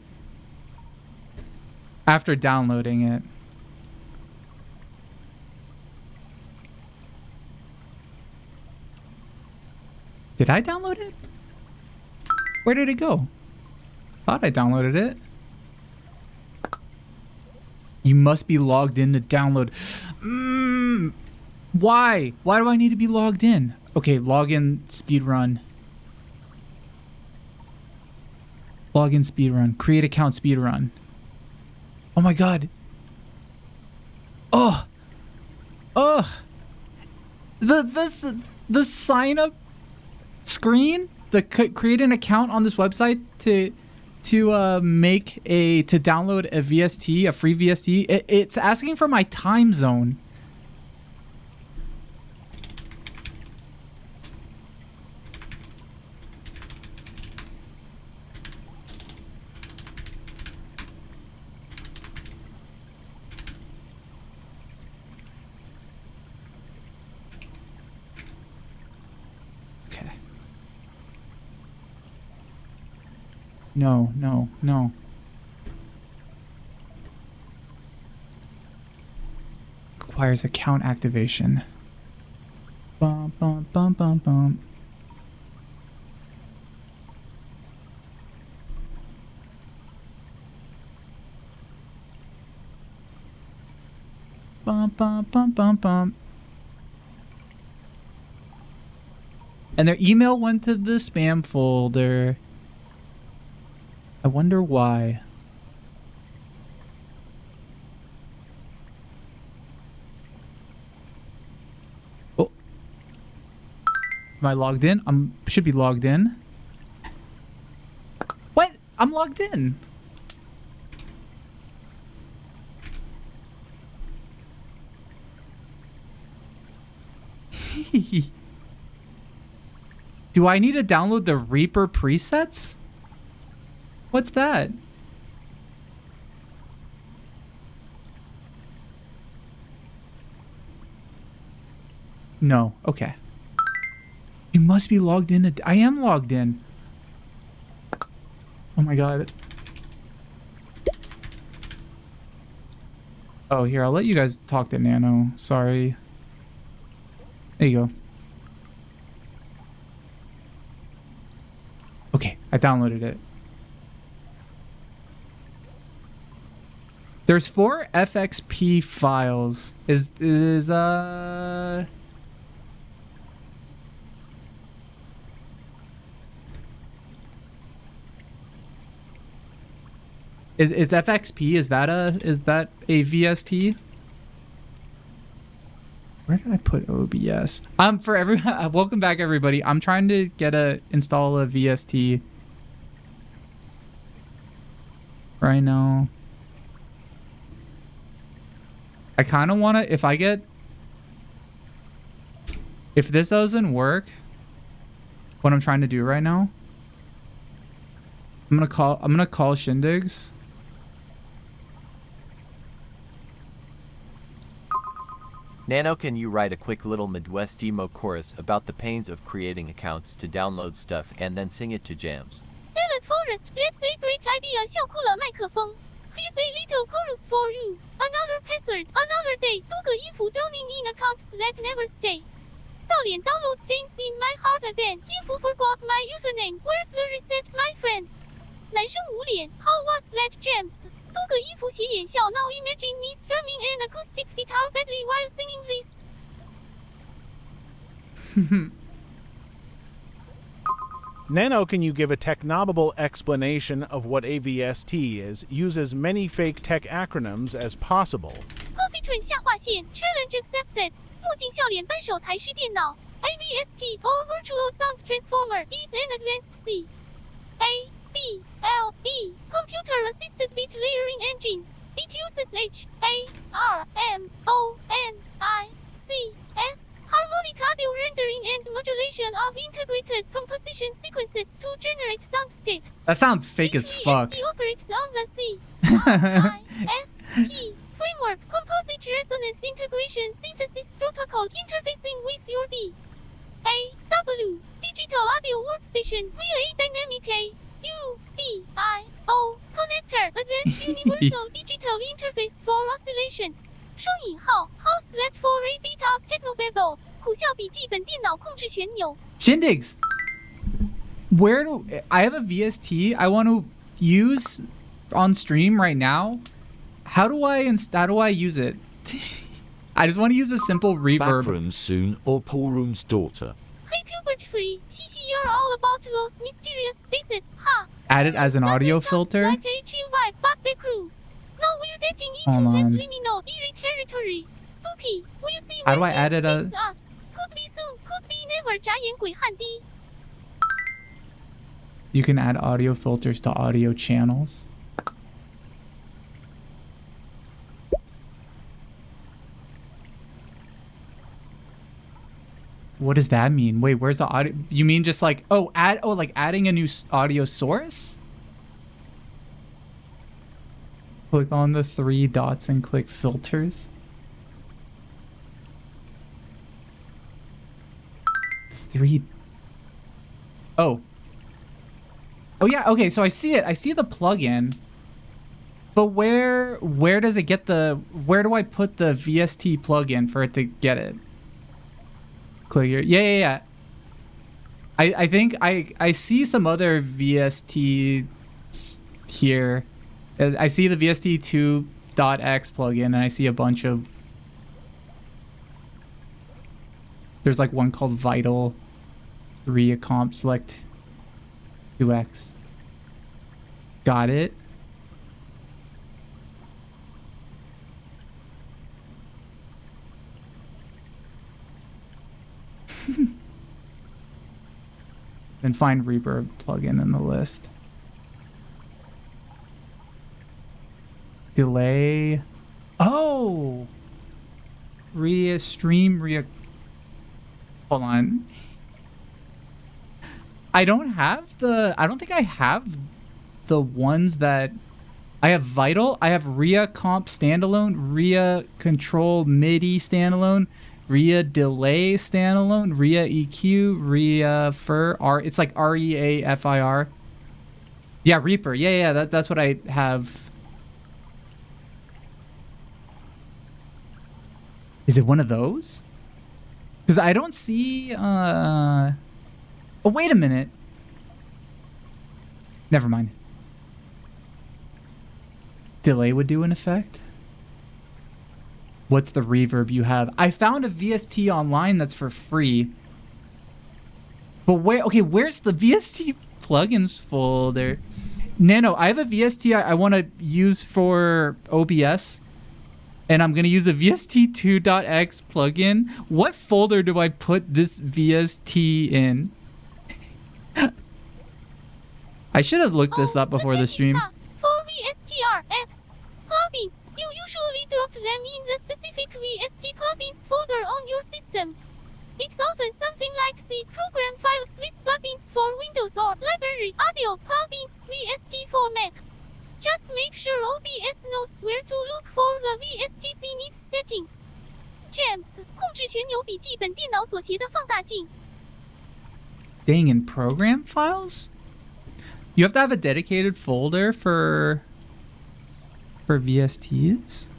[SPEAKER 7] after downloading it. Did I download it? Where did it go? Thought I downloaded it. You must be logged in to download. Why? Why do I need to be logged in? Okay, login speedrun. Login speedrun. Create account speedrun. Oh my god. Oh. The sign up screen, create an account on this website to download a VST, a free VST. It's asking for my time zone. No. Requires account activation. Bum. Bum. And their email went to the spam folder. I wonder why. Oh. Am I logged in? Should be logged in. What? I'm logged in. Do I need to download the Reaper presets? What's that? No. Okay. You must be logged in. I am logged in. Oh my god. Oh, here, I'll let you guys talk to Nano. Sorry. There you go. Okay, I downloaded it. There's 4 FXP files. Is FXP, is that a VST? Where did I put OBS? For everyone, welcome back everybody. I'm trying to install a VST right now. I kind of want to, if this doesn't work, what I'm trying to do right now, I'm gonna call Shindigs.
[SPEAKER 11] Nano, can you write a quick little Midwest emo chorus about the pains of creating accounts to download stuff and then sing it to Jams?
[SPEAKER 4] Salad Forest, that's a great idea. 笑哭了麦克风。Here's a little chorus for you. Another password, another day. 多个衣服 drowning in accounts that never stay. 到脸 download things in my heart again. If you forgot my username, where's the reset, my friend? 男生无脸 How was that, James? 多个衣服斜眼笑 Now imagine me strumming an acoustic guitar badly while singing this.
[SPEAKER 3] Nano, can you give a technobable explanation of what a VST is? Use as many fake tech acronyms as possible.
[SPEAKER 4] Coffee train 下划线 Challenge accepted. 墨镜笑脸扳手台式电脑 AVST or Virtual Sound Transformer is an advanced C. A B L E Computer Assisted Bit Layering Engine. It uses H A R M O N I C S harmonic audio rendering and modulation of integrated composition sequences to generate soundscapes.
[SPEAKER 7] That sounds fake as fuck.
[SPEAKER 4] It operates on the C I S P framework, composite resonance integration synthesis protocol interfacing with your D A W digital audio workstation via a dynamic A U D I O connector, advanced universal digital interface for oscillations. 双引号 House let for a bit of technobabble. 苦笑笔记本电脑控制旋钮
[SPEAKER 7] Shindigs, where do I have a VST I want to use on stream right now? How do I use it? I just want to use a simple reverb.
[SPEAKER 1] Backrooms soon or Poolroom's daughter.
[SPEAKER 4] Hey Gilbert Free, CC, you're all about those mysterious spaces, huh?
[SPEAKER 7] Add it as an audio filter.
[SPEAKER 4] Like a chill vibe, but backrooms. Now we're getting into
[SPEAKER 7] Hold
[SPEAKER 4] that
[SPEAKER 7] on.
[SPEAKER 4] liminal eerie territory. Spooky, will you see
[SPEAKER 7] How
[SPEAKER 4] where
[SPEAKER 7] do I add it
[SPEAKER 4] James
[SPEAKER 7] as-
[SPEAKER 4] takes us? Could be soon, could be never. 眨眼鬼汉低
[SPEAKER 7] You can add audio filters to audio channels. What does that mean? Wait, where's the audio? You mean just like, like adding a new audio source? Click on the 3 dots and click filters. Oh, yeah, okay, so I see it. I see the plugin. But where does it get where do I put the VST plugin for it to get it? Click here. Yeah. I think I see some other VST here. I see the VST2.x plugin, and I see a bunch of... There's like one called Vital, Comp Select 2x. Got it. Then find Reverb plugin in the list. Delay. Oh! Hold on. I don't think I have the ones that... I have Vital, I have RIA Comp Standalone, RIA Control MIDI Standalone, RIA Delay Standalone, RIA EQ, RIA FIR, it's like REAFIR. Yeah, Reaper. Yeah, that's what I have. Is it one of those? Because I don't see... Oh, wait a minute. Never mind. Delay would do an effect? What's the reverb you have? I found a VST online that's for free. But where's the VST plugins folder? Nano, I have a VST I want to use for OBS. And I'm going to use the VST2.x plugin. What folder do I put this VST in? I should have looked this up before the stream.
[SPEAKER 4] For VSTRX plugins, you usually drop them in the specific VST plugins folder on your system. It's often something like C program files with plugins for Windows or library audio plugins VST for Mac. Just make sure OBS knows where to look for the VSTs in its settings. James, 控制旋钮笔记本电脑左斜的放大镜。
[SPEAKER 7] Dang, in program files? You have to have a dedicated folder for VSTs?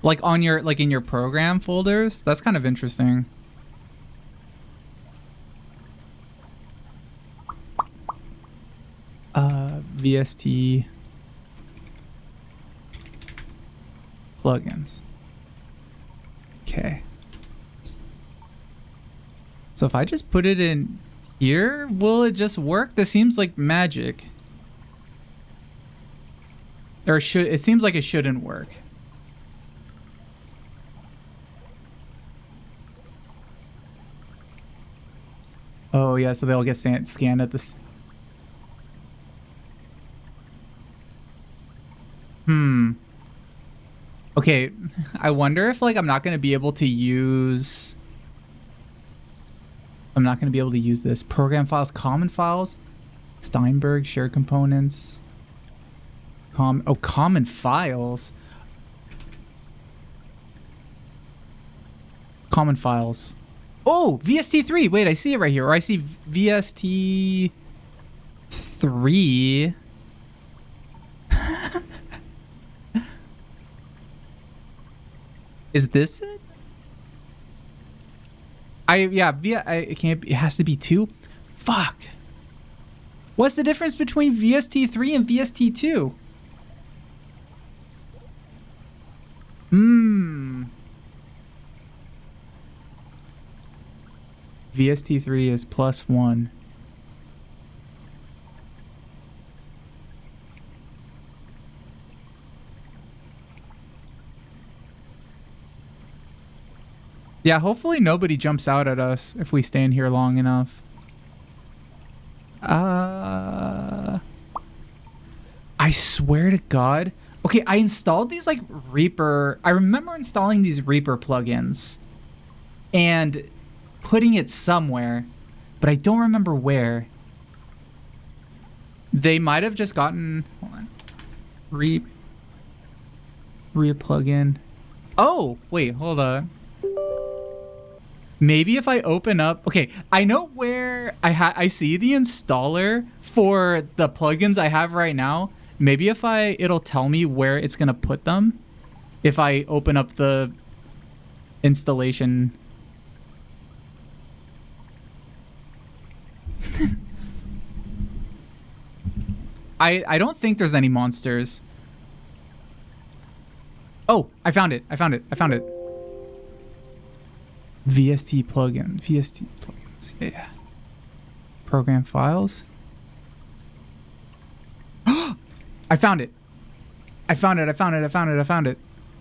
[SPEAKER 7] Like in your program folders? That's kind of interesting. VST plugins. Okay. So if I just put it in here, will it just work? This seems like magic. Or it seems like it shouldn't work. Oh yeah, so they'll get scanned at this. Okay, I wonder if like I'm not gonna be able to use this. Program files, common files, Steinberg, shared components. Common files. Common files. Oh, VST3. Wait, I see it right here. Or I see VST3. Is this it? It can't be, it has to be 2. Fuck. What's the difference between VST3 and VST2? VST3 is +1. Yeah, hopefully nobody jumps out at us if we stay in here long enough. I swear to God. Okay, I installed these like Reaper. I remember installing these Reaper plugins and putting it somewhere, but I don't remember where. They might have just gotten, hold on, Reaper plugin. Oh, wait, hold on. Maybe if I open up, okay, I know where I see the installer for the plugins I have right now. Maybe if it'll tell me where it's gonna put them if I open up the installation. I don't think there's any monsters. Oh, I found it. VST plugins, yeah. Program files. I found it.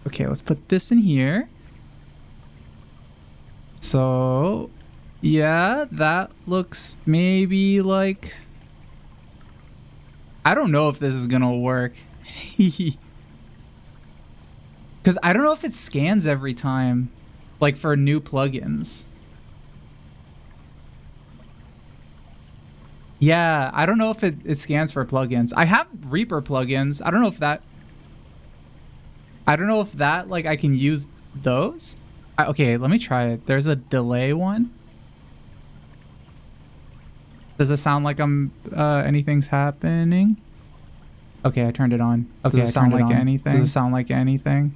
[SPEAKER 7] Okay, let's put this in here. So, yeah, that looks maybe like... I don't know if this is gonna work. Because I don't know if it scans every time. Like for new plugins. Yeah, I don't know if it scans for plugins. I have Reaper plugins. I don't know if that like I can use those. Okay, let me try it. There's a delay one. Does it sound like anything's happening? Okay, I turned it on. Okay, does it sound like anything? Does it sound like anything?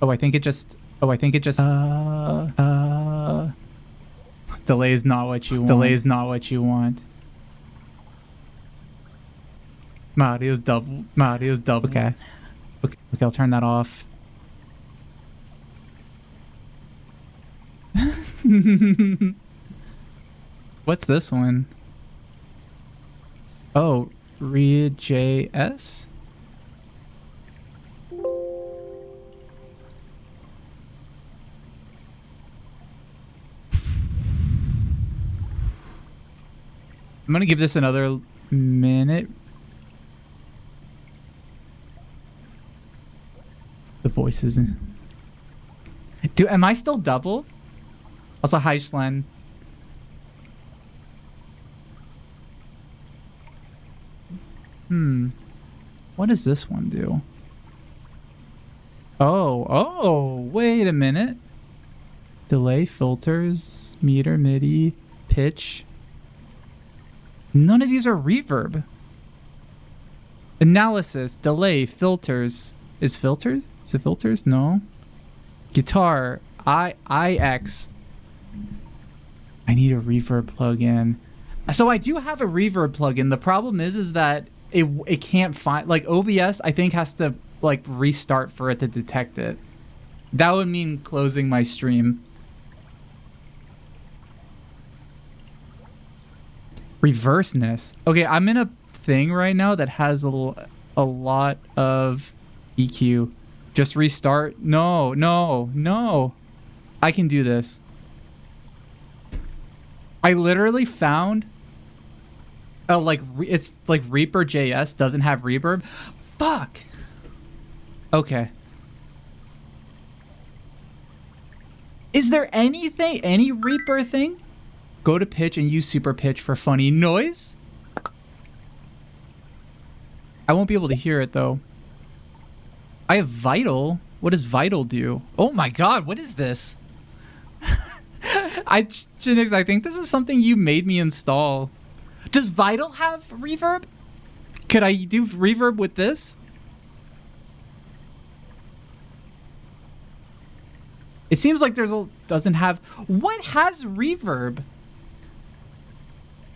[SPEAKER 7] I think it just delay is not what you want. Mario's double. Okay, I'll turn that off. What's this one? Oh, ReadJS? I'm gonna give this another minute. The voices. Am I still double? Also, hi, Schlen. What does this one do? Oh, wait a minute. Delay, filters, meter, MIDI, pitch. None of these are reverb. Analysis, delay, filters. Is it filters? No. Guitar, IX. I need a reverb plugin. So I do have a reverb plugin. The problem is that it can't find, like, OBS I think has to like restart for it to detect it. That would mean closing my stream. Reverseness. Okay, I'm in a thing right now that has a lot of EQ. Just restart. No. I can do this. I literally found it's like Reaper JS doesn't have reverb. Fuck. Okay. Is there anything, any Reaper thing? Go to pitch and use super pitch for funny noise. I won't be able to hear it though. I have Vital. What does Vital do? Oh my god, what is this? Jinx, I think this is something you made me install. Does Vital have reverb? Could I do reverb with this? It seems like doesn't have. What has reverb?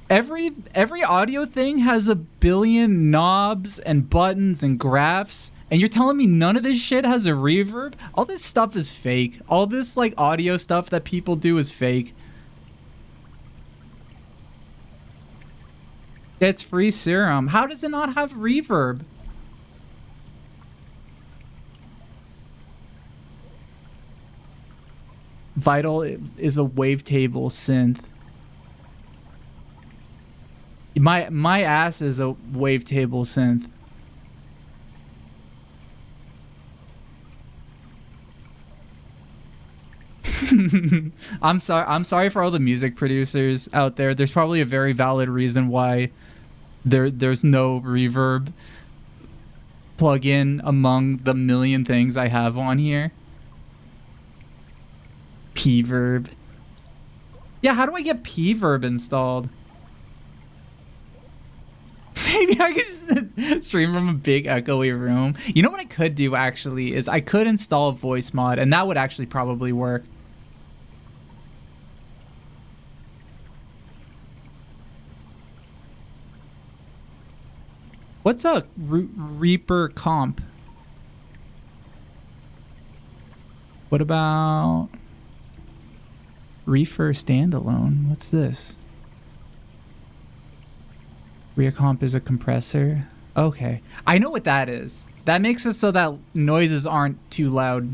[SPEAKER 7] Every audio thing has a billion knobs and buttons and graphs, and you're telling me none of this shit has a reverb? All this stuff is fake. All this like audio stuff that people do is fake. It's free serum. How does it not have reverb? Vital is a wavetable synth. My ass is a wavetable synth. I'm sorry for all the music producers out there. There's probably a very valid reason why there's no reverb plugin among the million things I have on here. P-verb. Yeah, how do I get P-verb installed? Maybe I could just stream from a big echoey room. You know what I could do actually is I could install a voice mod, and that would actually probably work. What's a Reaper comp? What about Reaper standalone? What's this? Recomp is a compressor. Okay. I know what that is. That makes it so that noises aren't too loud.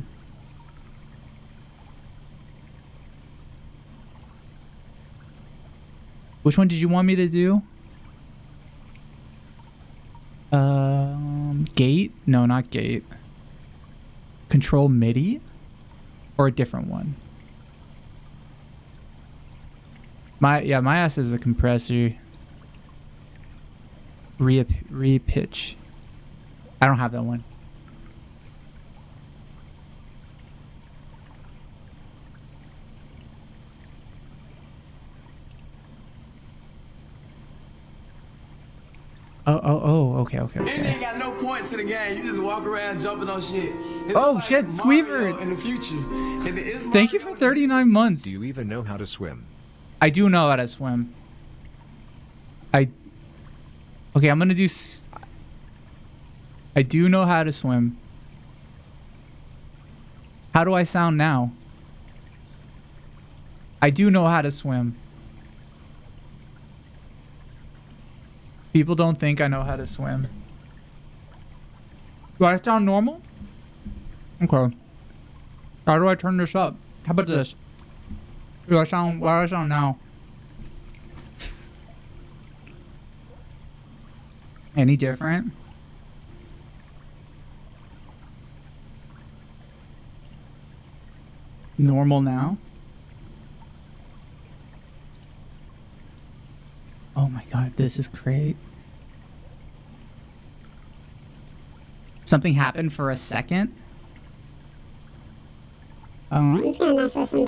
[SPEAKER 7] Which one did you want me to do? Gate? No, not gate. Control MIDI? Or a different one? My ass is a compressor. Repitch. I don't have that one. Oh, okay.
[SPEAKER 9] It ain't got no point to the game. You just walk around jumping on shit.
[SPEAKER 7] Oh shit, Squeever!
[SPEAKER 9] In the future.
[SPEAKER 7] Thank you for 39 months.
[SPEAKER 10] Do you even know how to swim?
[SPEAKER 7] I do know how to swim. Okay, I'm gonna do... I do know how to swim. How do I sound now? I do know how to swim. People don't think I know how to swim. Do I sound normal? Okay. How do I turn this up? How about this? What do I sound now? Any different? Normal now? Oh my god, this is great. Something happened for a second? I'm just gonna mess with some...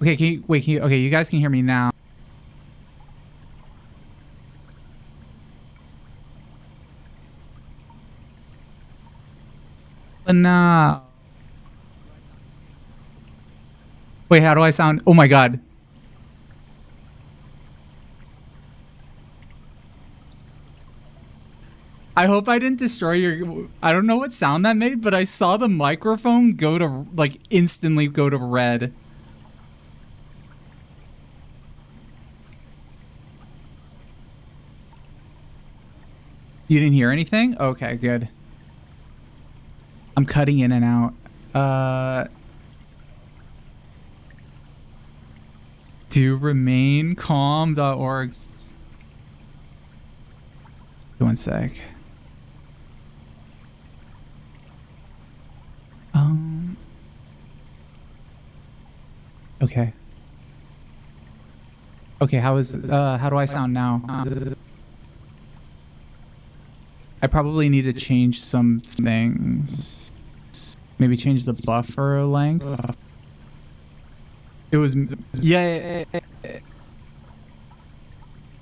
[SPEAKER 7] Okay, okay, you guys can hear me now. But now. Wait, how do I sound? Oh my god. I hope I didn't destroy your... I don't know what sound that made, but I saw the microphone go to, like, instantly go to red. You didn't hear anything? Okay, good. I'm cutting in and out. Do remain calm.org. 1 sec. Okay. Okay, how do I sound now? I probably need to change some things. Maybe change the buffer length. It was... Yeah.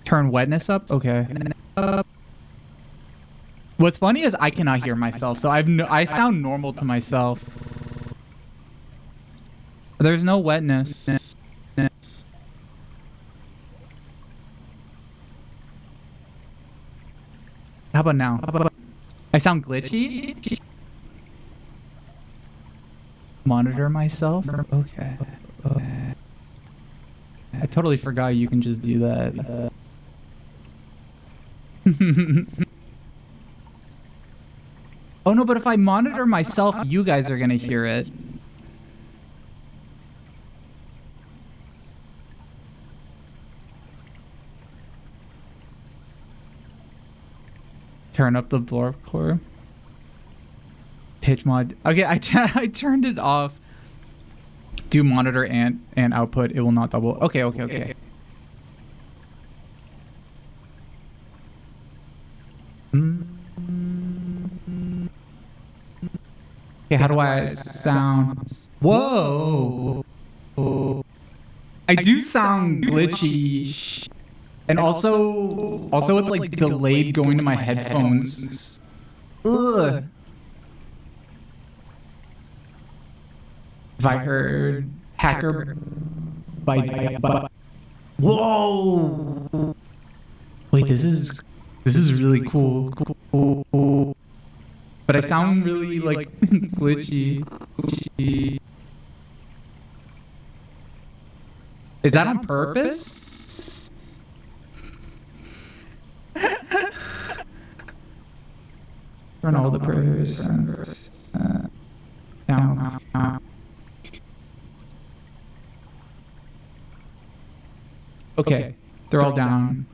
[SPEAKER 7] Turn wetness up? Okay. What's funny is I cannot hear myself, so I sound normal to myself. There's no wetness. How about now? I sound glitchy? Monitor myself? Okay. I totally forgot you can just do that. Oh no, but if I monitor myself, you guys are gonna hear it. Turn up the blur core. Pitch mod. Okay, I turned it off. Do monitor and output. It will not double. Okay. Okay, how do I sound? Whoa! I do sound glitchy. And also it's like delayed going to my headphones. Ugh. If I heard hacker by whoa! Wait, this is really cool. But I sound really like glitchy. Is that on purpose? Run all the prayers down. Okay, they're all down.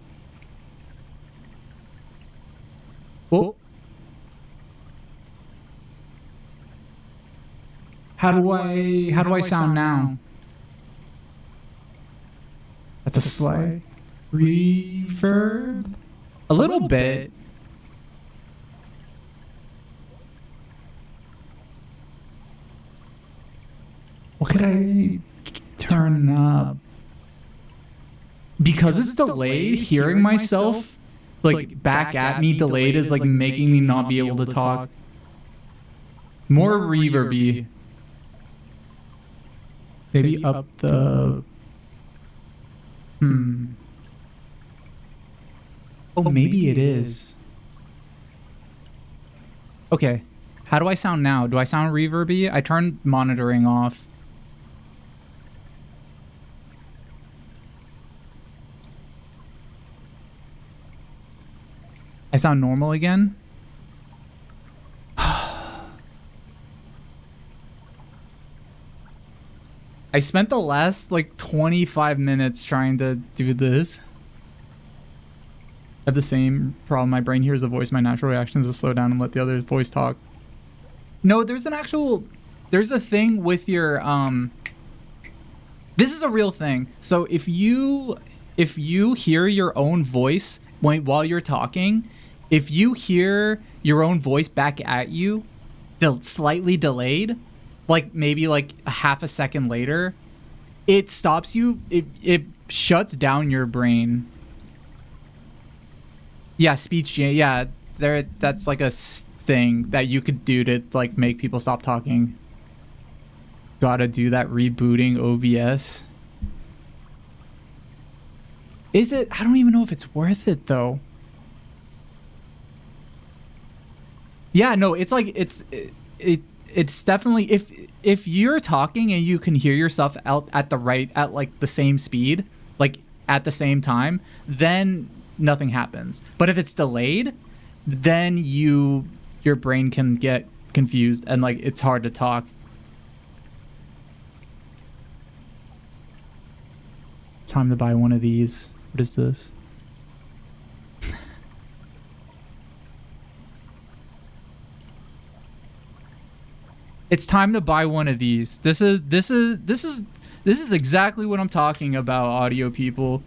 [SPEAKER 7] Oh. How do I sound now? That's a slight reverb. A little bit. What could I turn up? Because it's delayed, hearing myself like back at me delayed is like making me not be able to talk. More reverby. Maybe up the... Oh, maybe it is. Okay. How do I sound now? Do I sound reverby? I turned monitoring off. I sound normal again? I spent the last like 25 minutes trying to do this. I have the same problem. My brain hears a voice. My natural reaction is to slow down and let the other voice talk. No, there's a thing with your, this is a real thing. So if you hear your own voice while you're talking, if you hear your own voice back at you, slightly delayed, like maybe like a half a second later, it stops you. It shuts down your brain. Yeah, speech. Yeah, that's like a thing that you could do to like make people stop talking. Gotta do that rebooting OBS. Is it? I don't even know if it's worth it though. Yeah, no, it's like it's definitely if you're talking and you can hear yourself out at like the same speed, like at the same time, then nothing happens. But if it's delayed, then your brain can get confused and like it's hard to talk. Time to buy one of these. What is this? It's time to buy one of these. This is exactly what I'm talking about, audio people.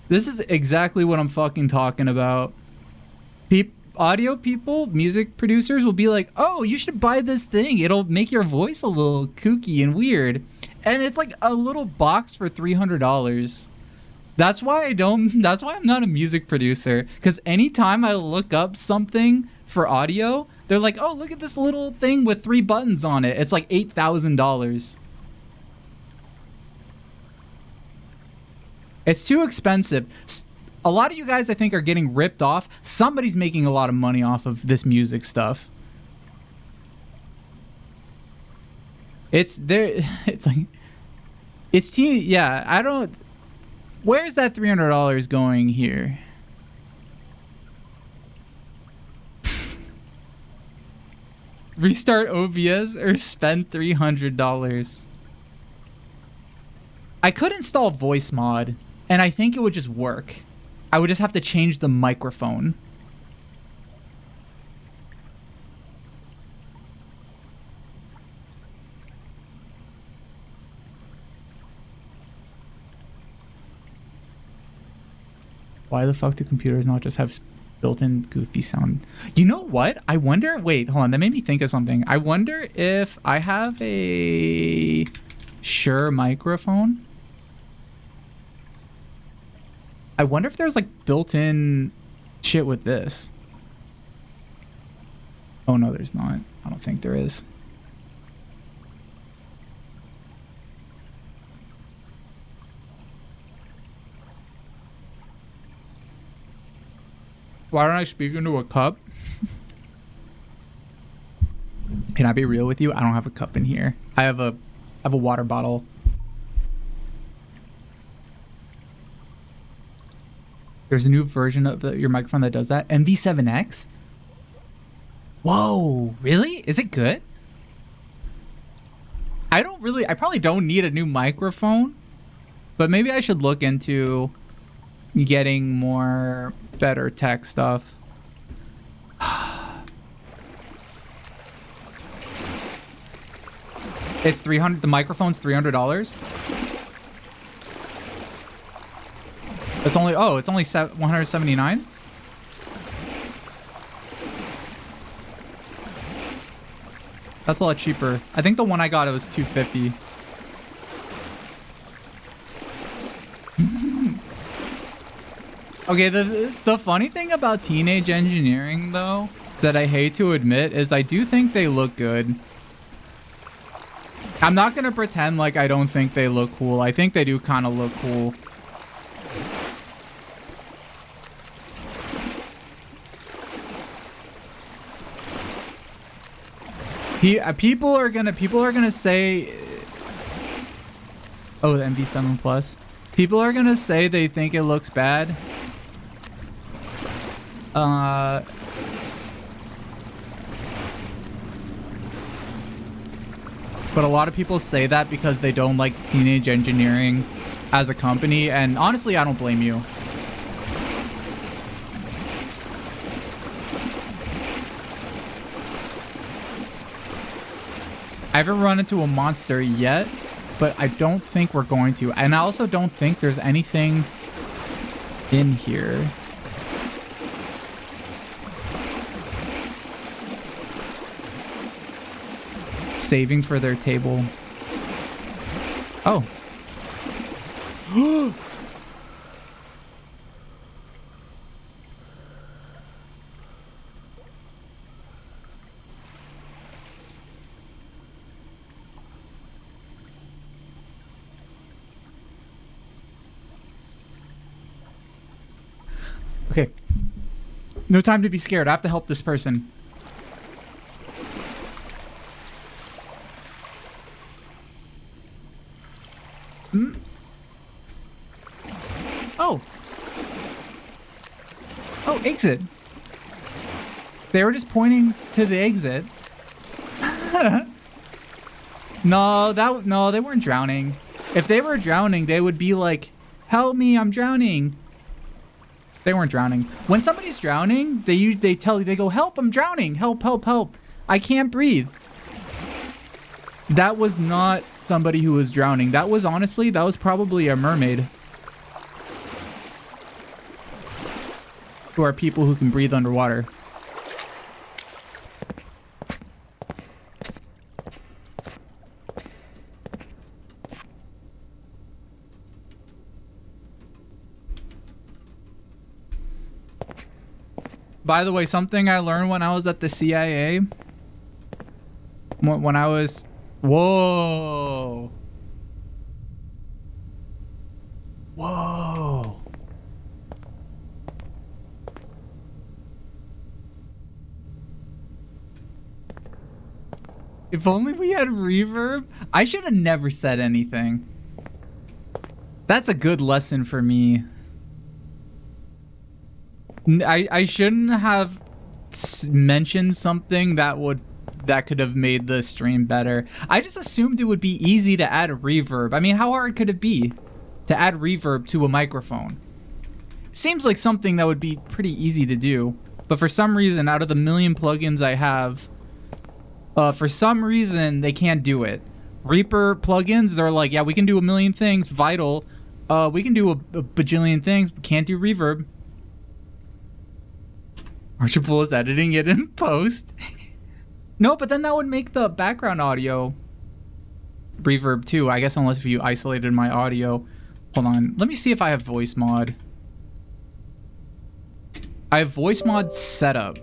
[SPEAKER 7] This is exactly what I'm fucking talking about. Audio people, music producers will be like, "Oh, you should buy this thing. It'll make your voice a little kooky and weird." And it's like a little box for $300. That's why I'm not a music producer, cuz anytime I look up something for audio, they're like, "Oh, look at this little thing with 3 buttons on it. It's like $8,000." It's too expensive. A lot of you guys, I think, are getting ripped off. Somebody's making a lot of money off of this music stuff. It's there. It's like, yeah, I don't. Where's that $300 going here? Restart OBS or spend $300. I could install voice mod, and I think it would just work. I would just have to change the microphone. Why the fuck do computers not just have built-in goofy sound? You know what? I wonder... Wait, hold on. That made me think of something. I wonder if I have a Shure microphone. I wonder if there's like built-in shit with this. Oh no, there's not. I don't think there is. Why don't I speak into a cup? Can I be real with you? I don't have a cup in here. I have a water bottle. There's a new version of your microphone that does that. MV7X? Whoa, really? Is it good? I probably don't need a new microphone, but maybe I should look into getting more better tech stuff. It's $300. The microphone's $300. It's only $179. That's a lot cheaper. I think the one I got, it was $250. Okay, the funny thing about teenage engineering, though, that I hate to admit, is I do think they look good. I'm not gonna pretend like I don't think they look cool. I think they do kind of look cool. People are gonna say, oh, the MV7 Plus. People are gonna say they think it looks bad. But a lot of people say that because they don't like teenage engineering as a company, and honestly, I don't blame you. I haven't run into a monster yet, but I don't think we're going to. And I also don't think there's anything in here. Saving for their table. Oh. Okay. No time to be scared. I have to help this person. Oh. Oh, exit. They were just pointing to the exit. No, they weren't drowning. If they were drowning, they would be like, "Help me, I'm drowning." They weren't drowning. When somebody's drowning, they go, "Help, I'm drowning. Help, help, help. I can't breathe." That was not somebody who was drowning. That was probably a mermaid. Who are people who can breathe underwater. By the way, something I learned when I was at the CIA, when I was... Whoa. Whoa. If only we had reverb. I should have never said anything. That's a good lesson for me. I shouldn't have mentioned something that could have made the stream better. I just assumed it would be easy to add a reverb. I mean, how hard could it be to add reverb to a microphone? Seems like something that would be pretty easy to do. But for some reason, out of the million plugins I have, for some reason, they can't do it. Reaper plugins, they're like, yeah, we can do a million things. Vital, we can do a bajillion things, but can't do reverb. Archibald is editing it in post. No, but then that would make the background audio reverb too. I guess unless if you isolated my audio. Hold on. Let me see if I have voice mod. I have voice mod set up.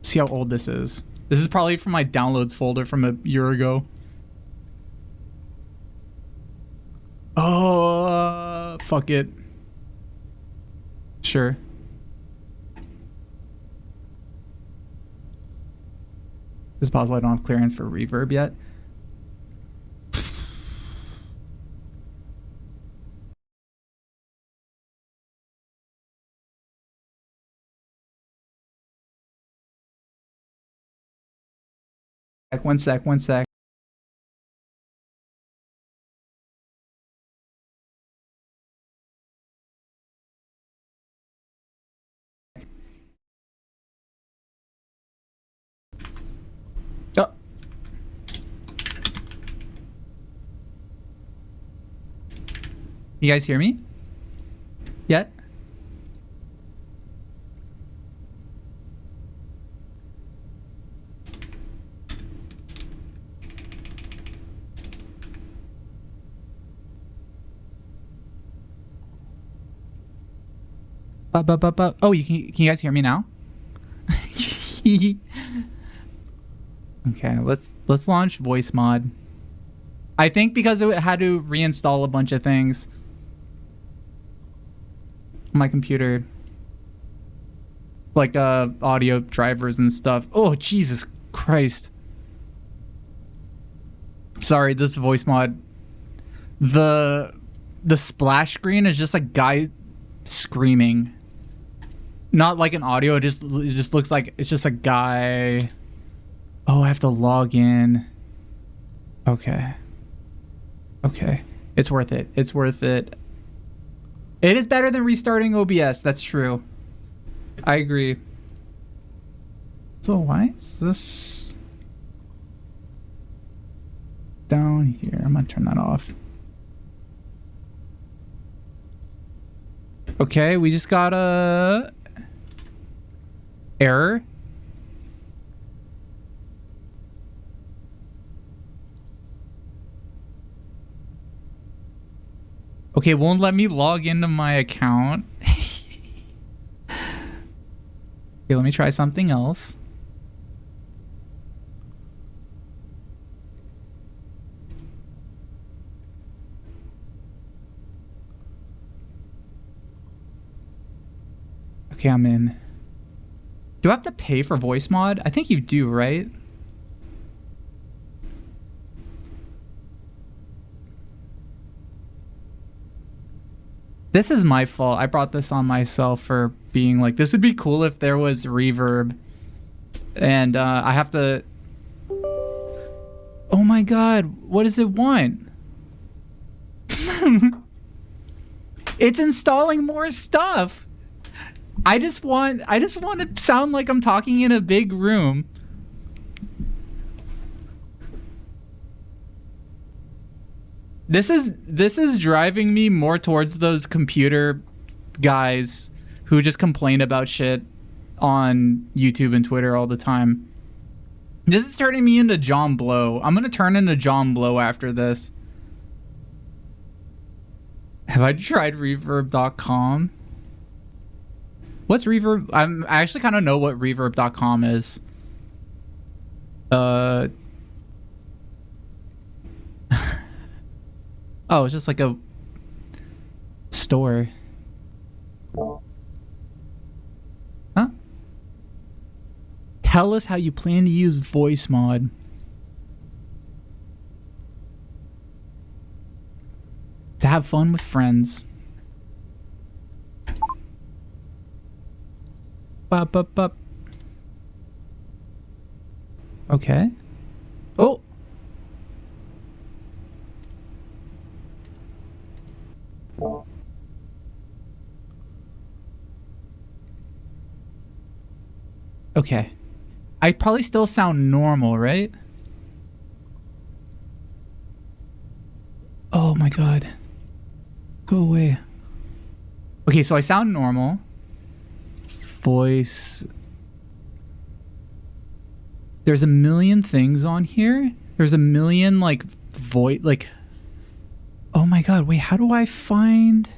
[SPEAKER 7] See how old this is. This is probably from my downloads folder from a year ago. Oh, fuck it. Sure. It's possible I don't have clearance for reverb yet. One sec. Oh. You guys hear me? Yet? Oh, can you guys hear me now? Okay, let's launch voice mod. I think because it had to reinstall a bunch of things on my computer, like audio drivers and stuff. Oh, Jesus Christ. Sorry, this voice mod. The splash screen is just a guy screaming. Not like an audio, it just looks like it's just a guy. Oh, I have to log in. Okay. It's worth it. It's worth it. It is better than restarting OBS, that's true. I agree. So why is this down here? I'm gonna turn that off. Okay, we just got a error. Okay, it won't let me log into my account. Okay, let me try something else. Okay, I'm in. Do I have to pay for voice mod? I think you do, right? This is my fault. I brought this on myself for being like, this would be cool if there was reverb. And I have to... Oh my god, what does it want? It's installing more stuff. I just want to sound like I'm talking in a big room. This is driving me more towards those computer guys who just complain about shit on YouTube and Twitter all the time. This is turning me into John Blow. I'm gonna turn into John Blow after this. Have I tried reverb.com? What's reverb? I actually kind of know what reverb.com is. Oh, it's just like a store. Huh? Tell us how you plan to use voice mod. To have fun with friends. Bop, bop, bop. Okay. Oh! Okay. I probably still sound normal, right? Oh my god. Go away. Okay, so I sound normal. Voice. There's a million things on here. There's a million, like, voice, like... Oh my god, wait, how do I find...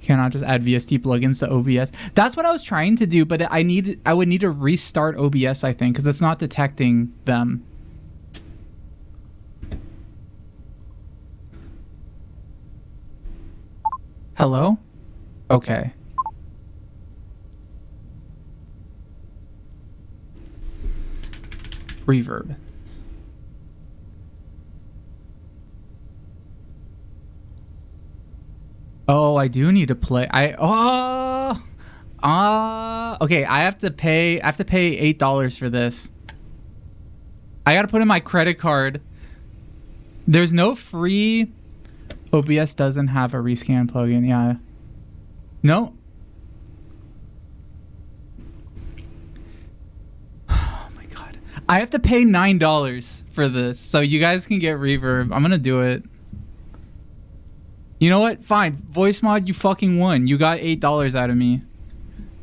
[SPEAKER 7] Can I just add VST plugins to OBS? That's what I was trying to do, but I would need to restart OBS, I think, because it's not detecting them. Hello? Okay. Reverb. Oh, I do need to play. Okay, I have to pay $8 for this. I gotta put in my credit card. There's no free. OBS doesn't have a rescan plugin, yeah. No. Oh my god. I have to pay $9 for this, so you guys can get reverb. I'm gonna do it. You know what? Fine. Voice mod, you fucking won. You got $8 out of me.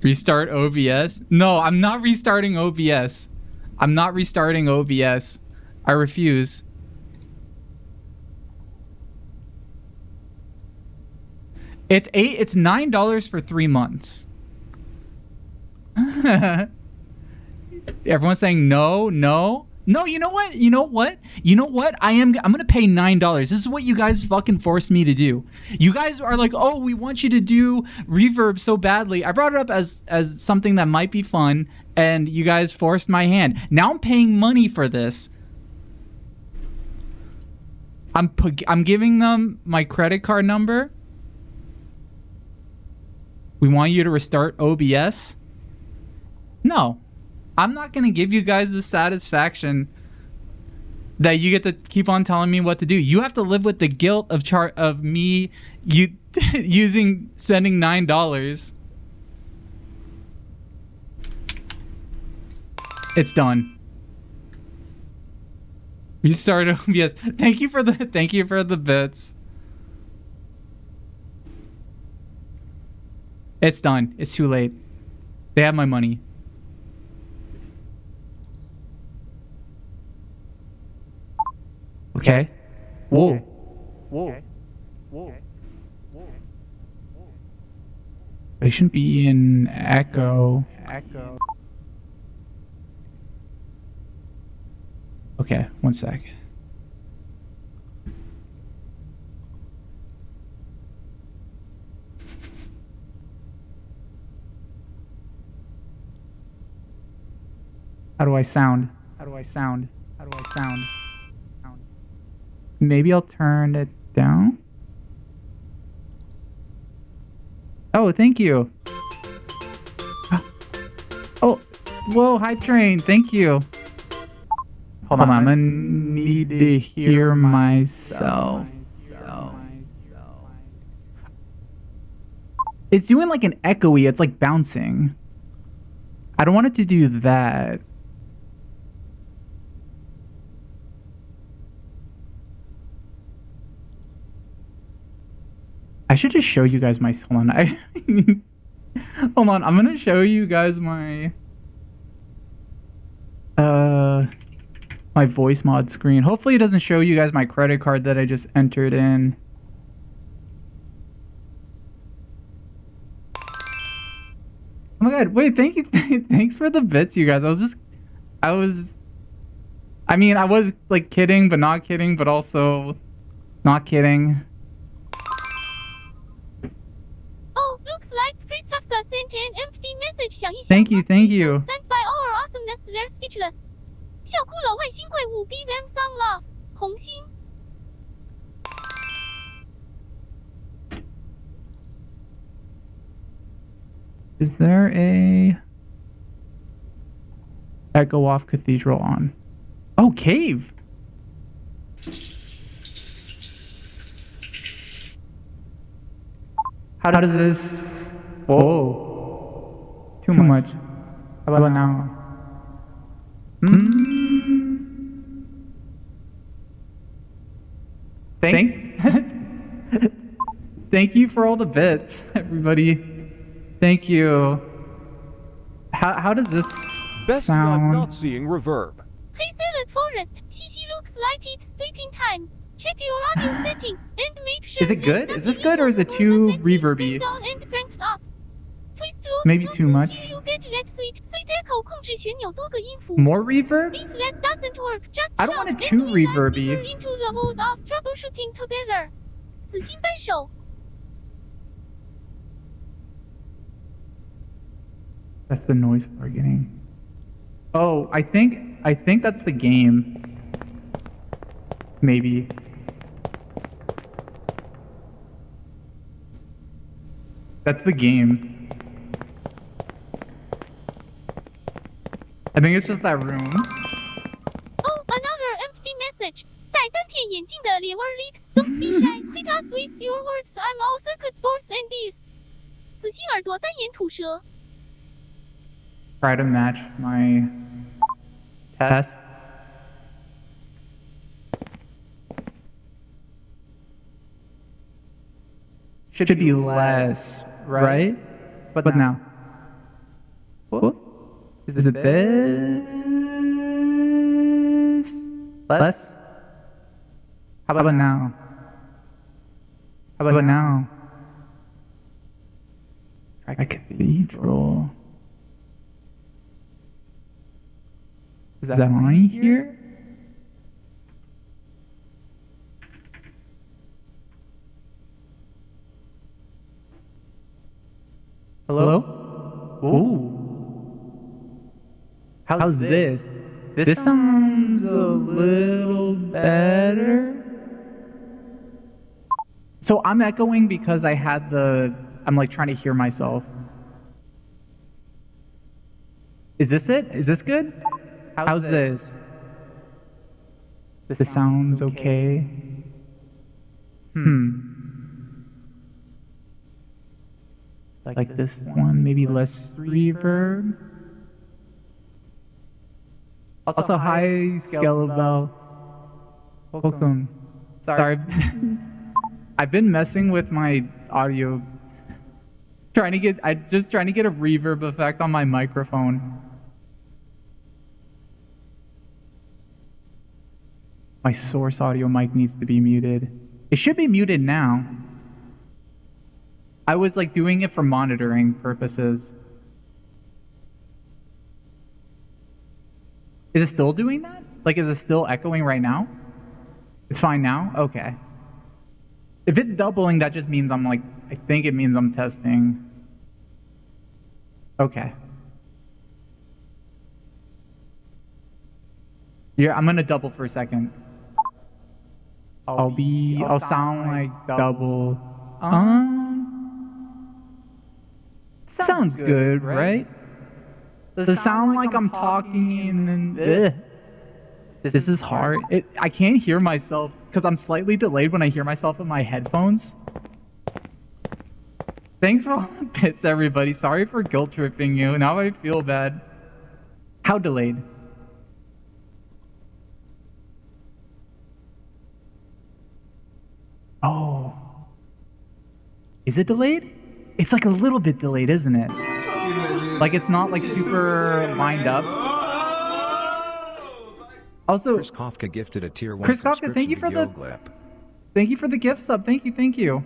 [SPEAKER 7] Restart OBS? No, I'm not restarting OBS. I'm not restarting OBS. I refuse. It's $9 for 3 months. Everyone's saying no, no. No, you know what? You know what? You know what? I'm gonna pay $9. This is what you guys fucking forced me to do. You guys are like, oh, we want you to do reverb so badly. I brought it up as something that might be fun, and you guys forced my hand. Now I'm paying money for this. I'm giving them my credit card number. We want you to restart OBS. No. I'm not going to give you guys the satisfaction that you get to keep on telling me what to do. You have to live with the guilt of me spending $9. It's done. Restart OBS. Thank you for the bits. It's done. It's too late. They have my money. Okay. Whoa. It shouldn't be an echo. Okay, one sec. How do I sound? Maybe I'll turn it down. Oh, thank you. Oh, whoa, hype train. Thank you. Hold on, I'm gonna need to hear myself. It's doing like an echoey. It's like bouncing. I don't want it to do that. I should just show you guys my... Hold on. Hold on. I'm gonna show you guys my... my voice mod screen. Hopefully it doesn't show you guys my credit card that I just entered in. Oh my god, wait, thank you. Thanks for the bits, you guys. I was like kidding, but not kidding, but also not kidding.
[SPEAKER 4] Oh, looks like Christopher sent an empty message.
[SPEAKER 7] Thank you.
[SPEAKER 4] Stand by our awesomeness, they're speechless. 笑哭了，外星怪物 Be them some love， 红心。
[SPEAKER 7] Is there a echo off cathedral on? Oh, cave. How does this? Whoa. Too much. How about now? Thank you for all the bits, everybody. Thank you. How does this
[SPEAKER 2] Best
[SPEAKER 7] sound?
[SPEAKER 2] luck not seeing reverb.
[SPEAKER 4] Hey Silent Forest, Shishi looks like it's speaking time. Check your audio settings and make sure.
[SPEAKER 7] Is it good? Is this good or is it too reverby? Maybe too much. More reverb?
[SPEAKER 4] If that doesn't work, just
[SPEAKER 7] I don't want it too reverby.
[SPEAKER 4] Into the mode of troubleshooting together. 紫心扳手.
[SPEAKER 7] That's the noise targeting. Oh, I think that's the game. Maybe. That's the game. I think it's just that room.
[SPEAKER 4] Oh, another empty message. 戴单片眼镜的脸儿 lips, don't be shy. Hit us with your words. I'm all circuit boards and ears. 仔细耳朵单眼吐舌.
[SPEAKER 7] Try to match my test. Should be less, right? But now. What? Is it this? Less? How about now? How about now? A cathedral. Is that on here? Hello? Ooh. How's this? This sounds a little better. So I'm echoing because I had I'm like trying to hear myself. Is this it? Is this good? How's this? This sounds okay. Like this one, maybe less reverb. Also, hi, Skelebell. Welcome. Sorry. I've been messing with my audio. Trying to get a reverb effect on my microphone. My source audio mic needs to be muted. It should be muted now. I was like doing it for monitoring purposes. Is it still doing that? Like, is it still echoing right now? It's fine now? Okay. If it's doubling, that just means I'm like, I think it means I'm testing. Okay. Yeah, I'm gonna double for a second. I'll sound like double. Sounds good, right? Does it sound like I'm talking and then this is hard. I can't hear myself because I'm slightly delayed when I hear myself in my headphones. Thanks for all the bits, everybody. Sorry for guilt tripping you. Now I feel bad. How delayed? Oh. Is it delayed? It's like a little bit delayed, isn't it? Like it's not like super lined up. Also,
[SPEAKER 10] Chris Kafka gifted a tier 1
[SPEAKER 7] Chris Kafka, thank you for the gift sub. Thank you.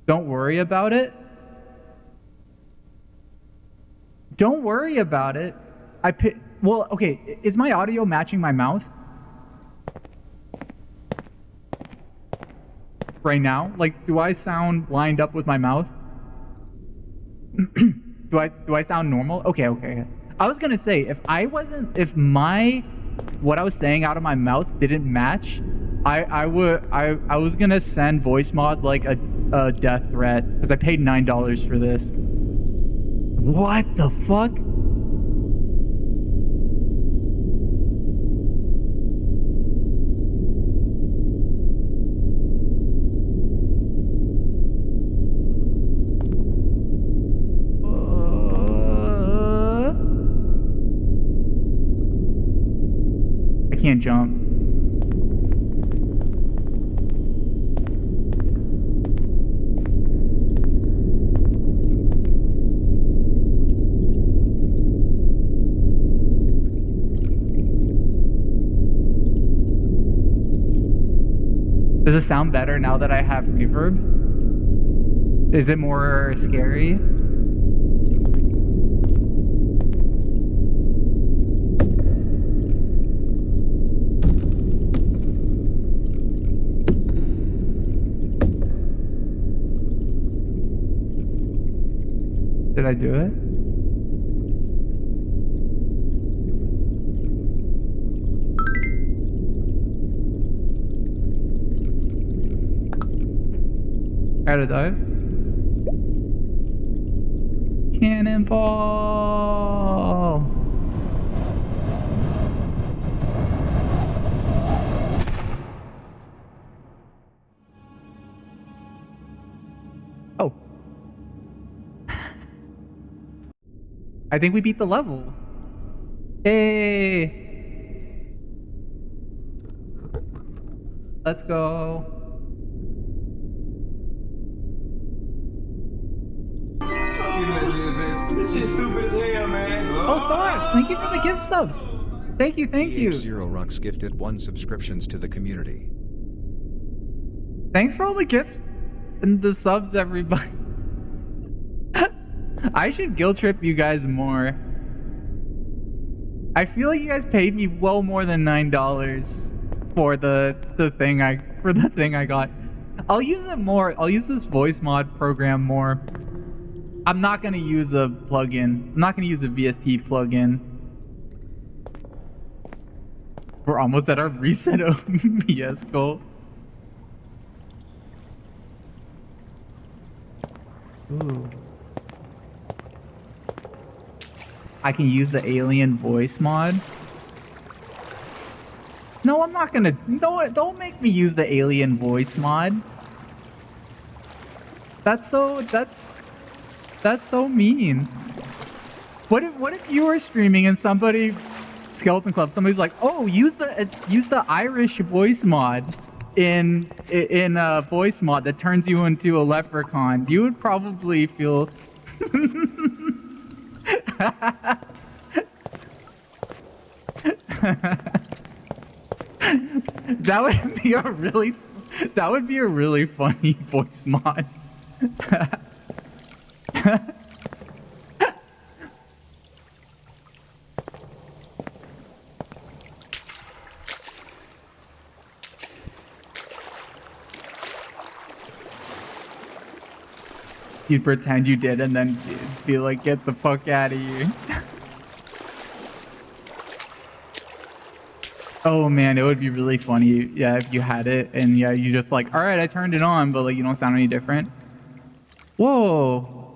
[SPEAKER 7] Don't worry about it. Don't worry about it. Well, okay, is my audio matching my mouth? Right now? Like, do I sound lined up with my mouth? Do I sound normal? Okay. I was gonna say, if what I was saying out of my mouth didn't match, I was gonna send voice mod like a death threat because I paid $9 for this. What the fuck? I can't jump. Does it sound better now that I have reverb? Is it more scary? Did I do it? Gotta dive. Cannonball! Oh. I think we beat the level. Hey! Let's go.
[SPEAKER 9] This shit's stupid as hell, man.
[SPEAKER 7] Oh, Thorax, thank you for the gift sub. Thank you.
[SPEAKER 10] Zero Rux gifted 1 subscriptions to the community.
[SPEAKER 7] Thanks for all the gifts and the subs, everybody. I should guilt trip you guys more. I feel like you guys paid me well more than $9 for the thing I got. I'll use it more. I'll use this voice mod program more. I'm not gonna use a plugin. I'm not gonna use a VST plugin. We're almost at our reset OBS goal. Ooh. I can use the alien voice mod. No, I'm not gonna. Don't make me use the alien voice mod. That's so mean. What if you were streaming and somebody, Skeleton Club, somebody's like, oh, use the Irish voice mod in a voice mod that turns you into a leprechaun. You would probably feel. That would be a really funny voice mod. You'd pretend you did and then be like, get the fuck out of here. Oh man, it would be really funny, yeah, if you had it and yeah, you just like, all right, I turned it on, but like you don't sound any different. Whoa.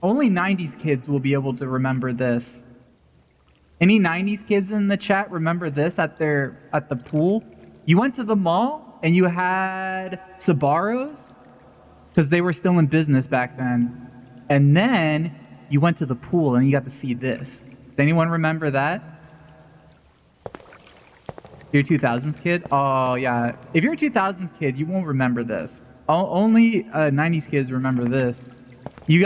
[SPEAKER 7] Only 90s kids will be able to remember this. Any 90s kids in the chat remember this at the pool? You went to the mall and you had Sbarros because they were still in business back then. And then you went to the pool and you got to see this. Does anyone remember that? You're a 2000s kid? Oh, yeah. If you're a 2000s kid, you won't remember this. Only 90s kids remember this. You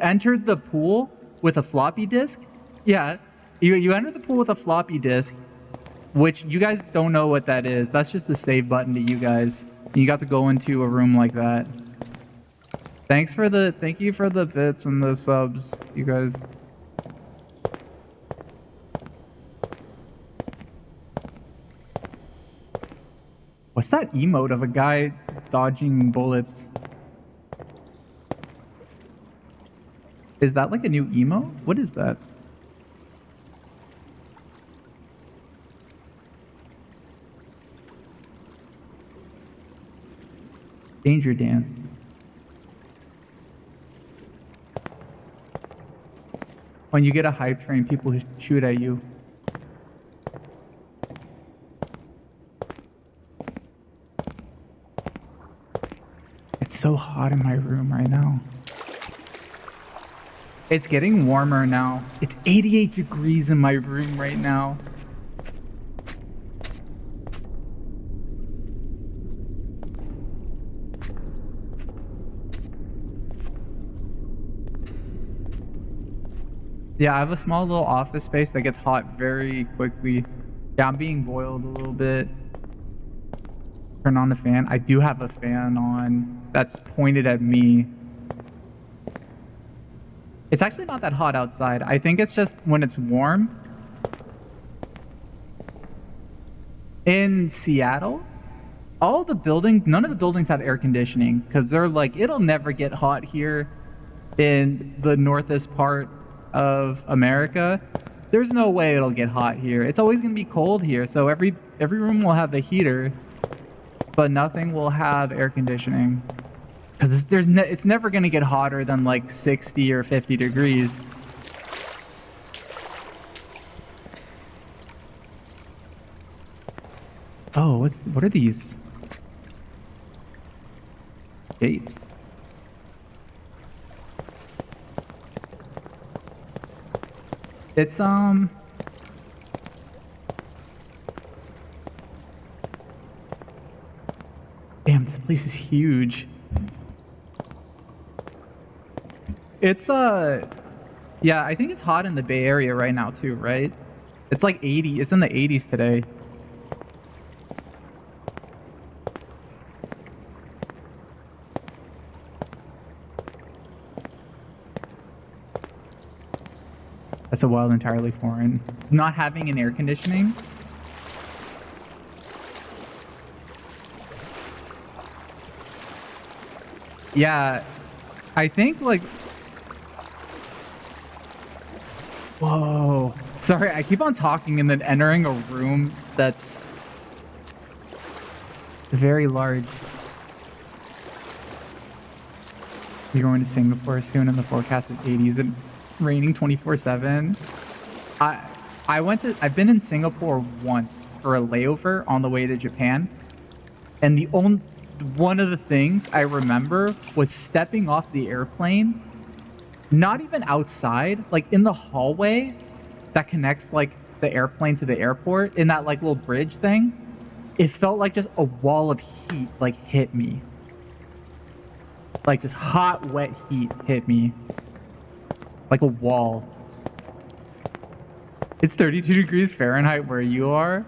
[SPEAKER 7] entered the pool with a floppy disk. Yeah. You entered the pool with a floppy disk, which you guys don't know what that is. That's just the save button to you guys. You got to go into a room like that. Thank you for the bits and the subs, you guys. What's that emote of a guy dodging bullets? Is that like a new emote? What is that? Danger dance. When you get a hype train, people shoot at you. It's so hot in my room right now. It's getting warmer now. It's 88 degrees in my room right now. Yeah, I have a small little office space that gets hot very quickly. Yeah, I'm being boiled a little bit. Turn on the fan. I do have a fan on that's pointed at me. It's actually not that hot outside. I think it's just when it's warm. In Seattle, none of the buildings have air conditioning because they're like, it'll never get hot here in the northest part of America. There's no way it'll get hot here. It's always going to be cold here. So every room will have a heater, but nothing will have air conditioning. Because it's never going to get hotter than like 60 or 50 degrees. Oh, what are these shapes? It's damn, this place is huge. It's yeah, I think it's hot in the Bay Area right now too, right? It's like 80. It's in the 80s today. That's a wild, entirely foreign. Not having an air conditioning. Yeah, I think like... Whoa. Sorry, I keep on talking and then entering a room that's very large. You're going to Singapore soon and the forecast is 80s and raining 24/7. I've been in Singapore once for a layover on the way to Japan, and one of the things I remember was stepping off the airplane, not even outside, like in the hallway that connects like the airplane to the airport, in that like little bridge thing. It felt like just a wall of heat like hit me. Like just hot, wet heat hit me. Like a wall. It's 32 degrees Fahrenheit where you are.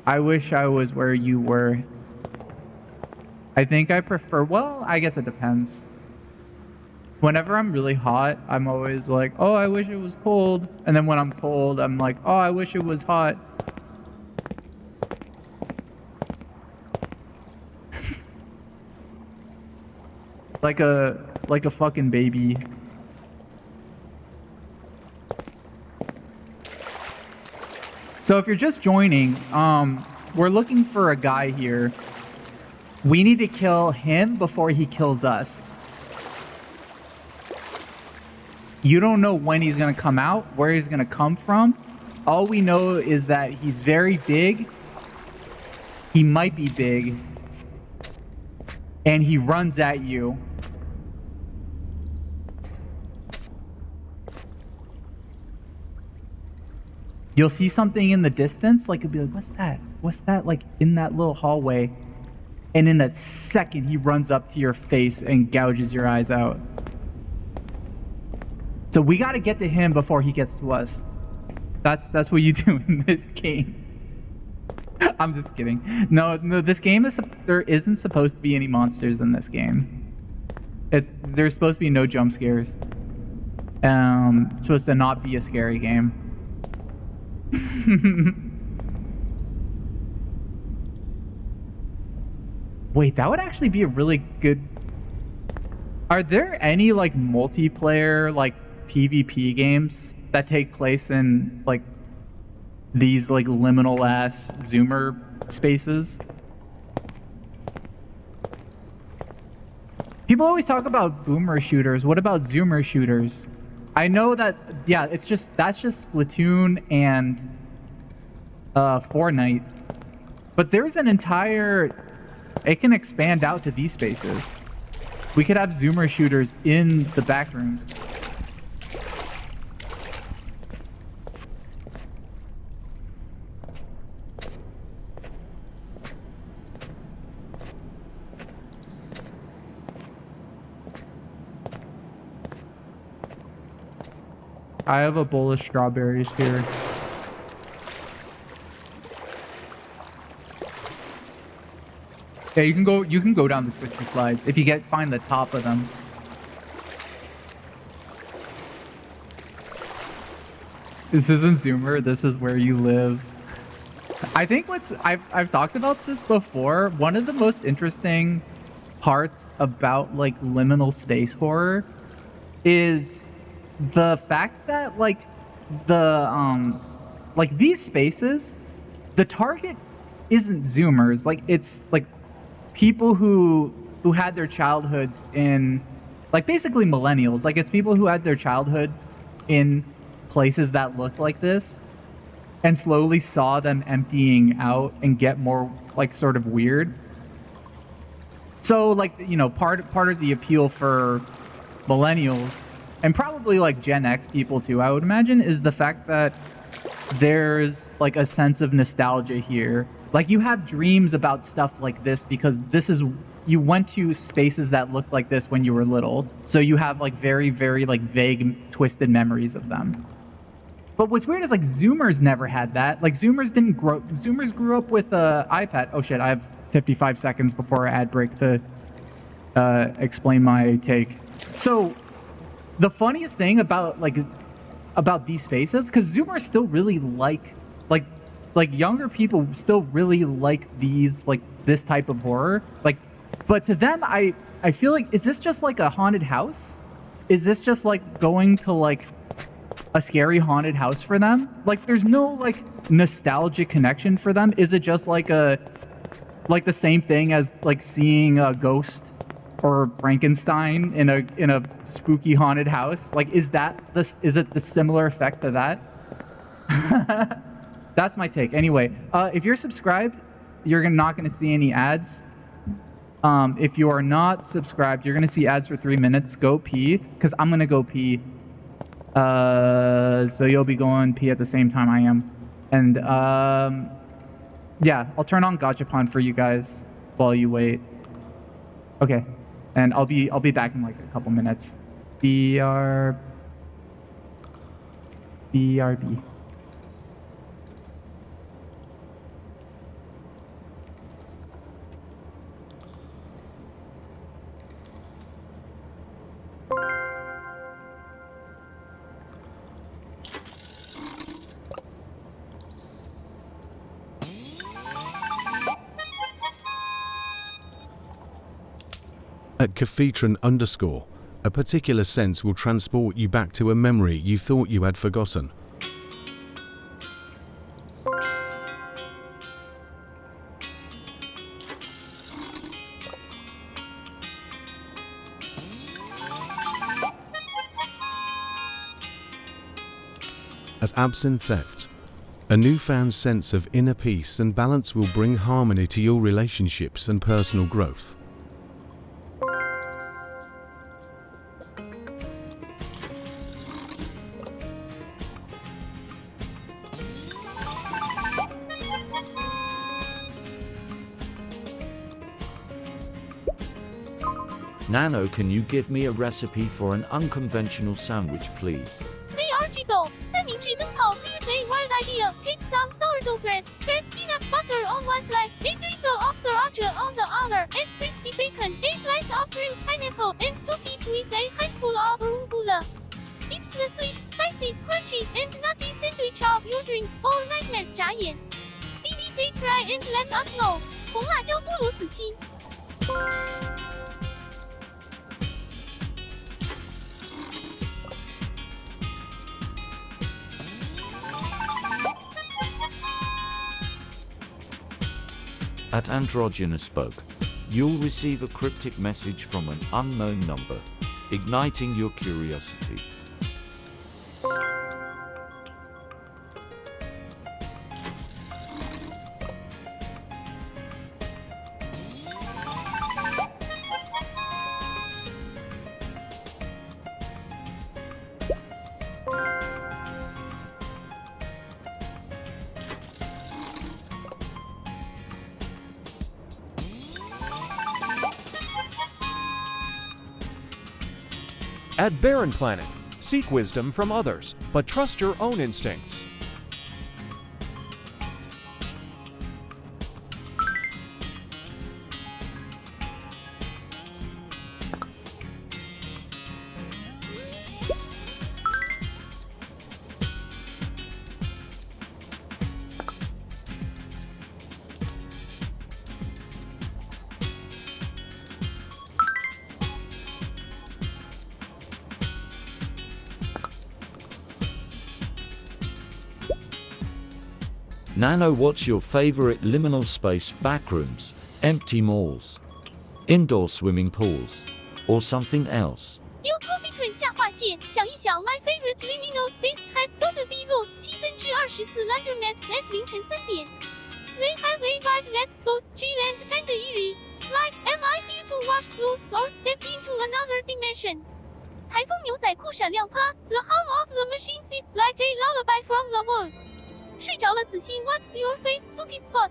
[SPEAKER 7] I wish I was where you were. I think I prefer, well, I guess it depends. Whenever I'm really hot, I'm always like, oh, I wish it was cold. And then when I'm cold, I'm like, oh, I wish it was hot. like a fucking baby. So if you're just joining, we're looking for a guy here. We need to kill him before he kills us. You don't know when he's going to come out, where he's going to come from. All we know is that he's very big. He might be big. And he runs at you. You'll see something in the distance, like you'll be like, what's that? What's that, like in that little hallway? And in a second, he runs up to your face and gouges your eyes out. So we got to get to him before he gets to us. That's what you do in this game. I'm just kidding. No, this game there isn't supposed to be any monsters in this game. There's supposed to be no jump scares. It's supposed to not be a scary game. Wait, that would actually be a really good... Are there any like multiplayer like PvP games that take place in like these like liminal ass zoomer spaces? People always talk about boomer shooters. What about zoomer shooters? I know that, yeah, that's just Splatoon and Fortnite. But there's an entire... It can expand out to these spaces. We could have zoomer shooters in the back rooms. I have a bowl of strawberries here. Yeah, you can go down the twisty slides if you find the top of them. This isn't Zoomer, this is where you live. I think I've talked about this before. One of the most interesting parts about like liminal space horror is the fact that like these spaces, the target isn't Zoomers. Like it's like people who had their childhoods in like basically millennials. Like it's people who had their childhoods in places that looked like this and slowly saw them emptying out and get more like sort of weird. So like, you know, part of the appeal for millennials and probably like Gen X people too, I would imagine, is the fact that there's like a sense of nostalgia here. Like you have dreams about stuff like this because you went to spaces that looked like this when you were little. So you have like very, very like vague, twisted memories of them. But what's weird is like Zoomers never had that. Like Zoomers grew up with iPad. Oh shit, I have 55 seconds before our ad break to explain my take. So the funniest thing about these spaces, because Zoomers still really like younger people still really like this type of horror. But to them, I feel like, is this just like a haunted house? Is this just like going to like a scary haunted house for them? Like there's no like nostalgic connection for them. Is it just like the same thing as like seeing a ghost or Frankenstein in a spooky haunted house? Like is it the similar effect to that? That's my take. Anyway, if you're subscribed, you're not going to see any ads. If you are not subscribed, you're going to see ads for 3 minutes. Go pee, because I'm going to go pee. So you'll be going pee at the same time I am. And yeah, I'll turn on Gachapon for you guys while you wait. Okay. And I'll be back in like a couple minutes. BRB. BRB.
[SPEAKER 6] At Cafetron_, a particular sense will transport you back to a memory you thought you had forgotten. At Absinthe Theft, a newfound sense of inner peace and balance will bring harmony to your relationships and personal growth.
[SPEAKER 1] Nano, can you give me a recipe for an unconventional sandwich, please?
[SPEAKER 4] Hey Archibald, 三明治灯泡 is a wild idea. Take some sourdough bread, spread peanut butter on one slice, a drizzle of sriracha on the other, add crispy bacon, a slice of grilled pineapple, and top it with a handful of arugula. It's the sweet, spicy, crunchy, and nutty sandwich of your dreams or nightmares. 眨眼 DDK try and let us know. 红辣椒菠萝紫心。
[SPEAKER 1] At Androgynous Spoke, you'll receive a cryptic message from an unknown number, igniting your curiosity.
[SPEAKER 2] At Barren Planet, seek wisdom from others, but trust your own instincts.
[SPEAKER 1] Nano, what's your favorite liminal space? Backrooms, empty malls, indoor swimming pools, or something else?
[SPEAKER 4] You Cafetron 下划线，想一想 ，My favorite liminal space has got to be those 24 laundromats at 凌晨3点。They have a vibe that's both chill and kinda eerie. Like, am I here to wash clothes or step into another dimension? 台风牛仔裤闪亮 Plus the hum of the machines is like a lullaby from the world. 睡着了子欣 What's your face spooky spot?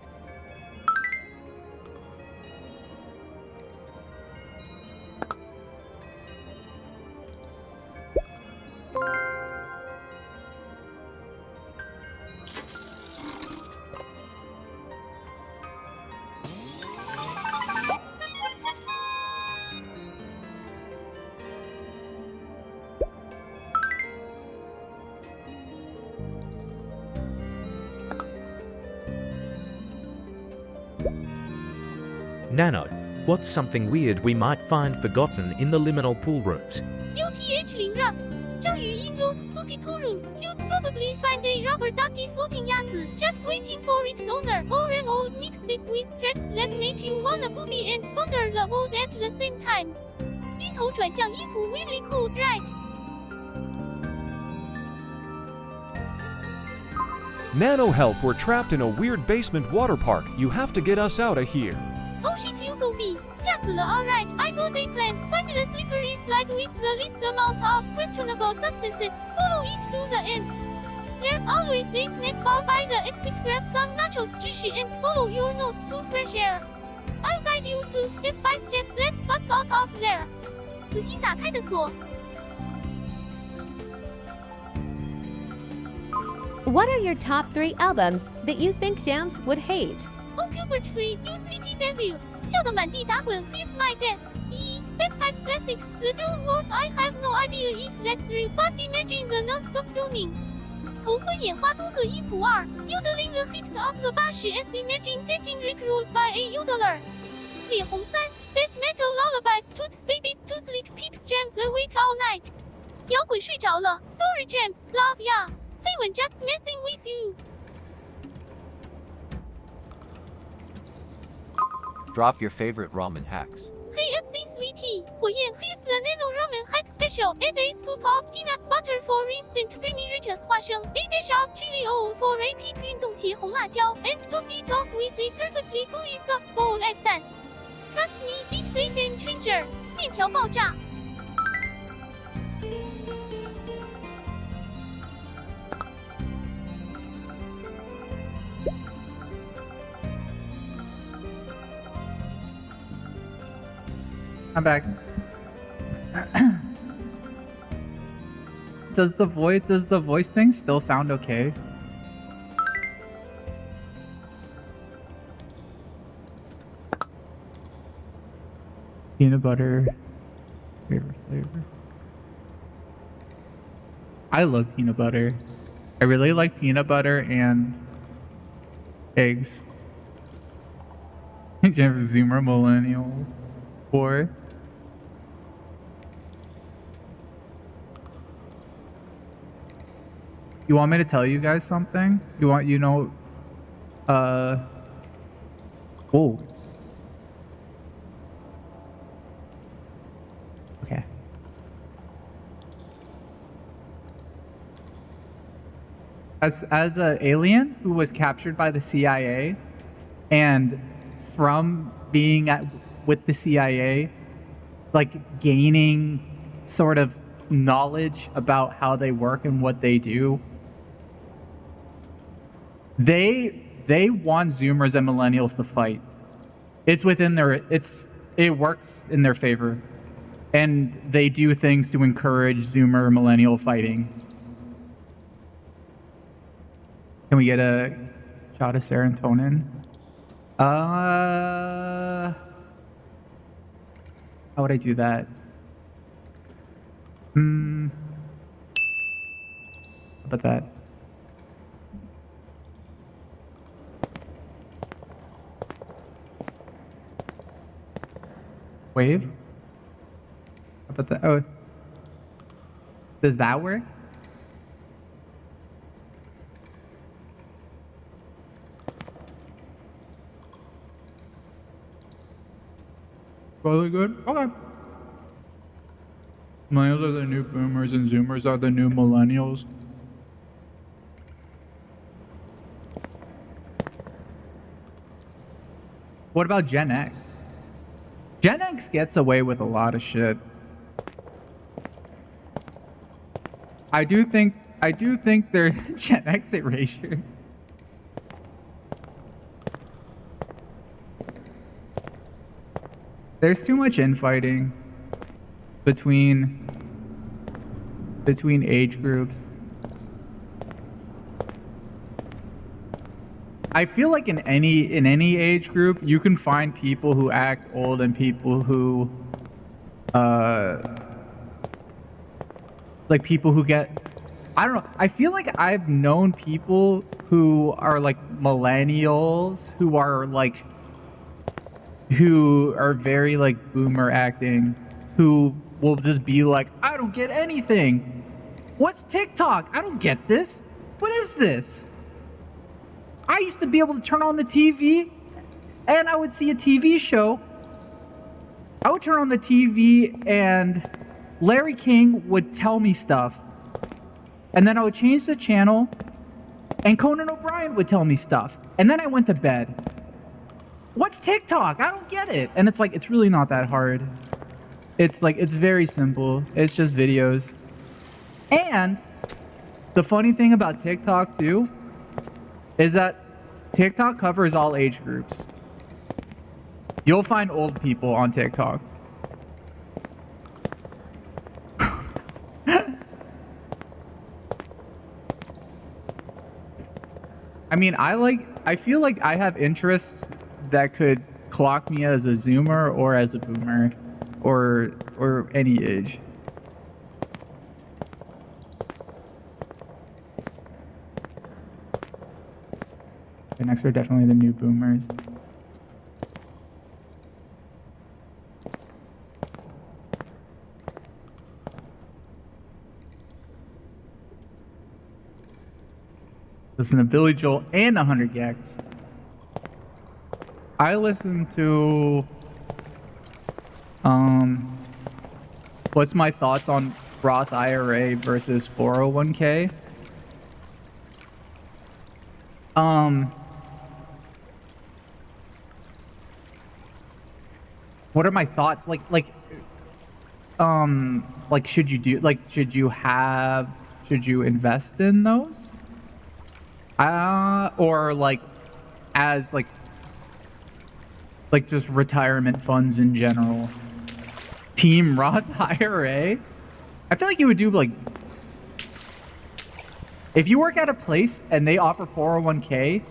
[SPEAKER 8] Nano, what's something weird we might find forgotten in the liminal pool rooms?
[SPEAKER 4] UTH Ling Rocks. 章鱼 in those spooky pool rooms. You'd probably find a rubber ducky floating 鸭子 just waiting for its owner, or an old mixtape with tracks that make you wanna boogie and ponder the world at the same time. 晕头转向音符 really cool, right?
[SPEAKER 2] Nano help, we're trapped in a weird basement water park. You have to get us out of here.
[SPEAKER 4] Oh shit, you go me. 吓死了 alright, I got a plan. Find the slippery slide with the least amount of questionable substances. Follow it to the end. There's always a snack bar by the exit. Grab some nachos, sushi, and follow your nose to fresh air. I'll guide you through step by step. Let's bust out of there. 子欣打开的锁。
[SPEAKER 5] What are your top 3 albums that you think Jams would hate?
[SPEAKER 4] Oh Pubert Free, UCTW. 笑得满地打滚 feels my death. Backpack Classics. The Drone Wars. I have no idea if that's real, but imagine the non-stop droning. 头昏眼花多个音符2 Yodeling the hits of the 80s. Imagine getting rickrolled by a yodeler. 脸红3 Death Metal Lullabies. Toots Babies. Toothless Peeps. Jams awake all night. 摇滚睡着了 Sorry Jams. Love ya. 绯闻 just messing with you.
[SPEAKER 11] Drop your favorite ramen hacks.
[SPEAKER 4] Hey FC Sweetie, 火焰 here's the Nano Ramen Hack Special. Add a scoop of peanut butter for instant creamy riches 花生 A dash of chili oil for a peak 运动鞋红辣椒 and top it off with a perfectly gooey soft bowl egg 蛋 Trust me, it's a game changer. 面条爆炸
[SPEAKER 7] I'm back. Does the voice thing still sound okay? Peanut butter. Favorite flavor. I love peanut butter. I really like peanut butter and eggs. Zoomer Millennial 4. You want me to tell you guys something? Oh. Okay. As an alien who was captured by the CIA, and from being with the CIA, like gaining sort of knowledge about how they work and what they do, they want Zoomers and Millennials to fight. It's within their, it works in their favor. And they do things to encourage Zoomer Millennial fighting. Can we get a shot of serotonin? How would I do that? How about that? Wave? How about that? Oh. Does that work? Really good? Okay. Millennials are the new boomers and Zoomers are the new millennials. What about Gen X? Gen X gets away with a lot of shit. I do think they're Gen X erasure. There's too much infighting between age groups. I feel like in any age group, you can find people who act old and people who like people who get, I don't know. I feel like I've known people who are like millennials who are very like boomer acting, who will just be like, I don't get anything. What's TikTok? I don't get this. What is this? I used to be able to turn on the TV and I would see a TV show. I would turn on the TV and Larry King would tell me stuff. And then I would change the channel and Conan O'Brien would tell me stuff. And then I went to bed. What's TikTok? I don't get it. And it's like, it's really not that hard. It's like, it's very simple. It's just videos. And the funny thing about TikTok too is that TikTok covers all age groups. You'll find old people on TikTok. mean, I feel like I have interests that could clock me as a zoomer or as a boomer or any age. The next are definitely the new boomers. Listen to Billy Joel and 100 Gex. I listen to what's my thoughts on Roth IRA versus 401k? What are my thoughts? Like should you invest in those? Or as just retirement funds in general. Team Roth IRA? I feel like you would do if you work at a place and they offer 401k,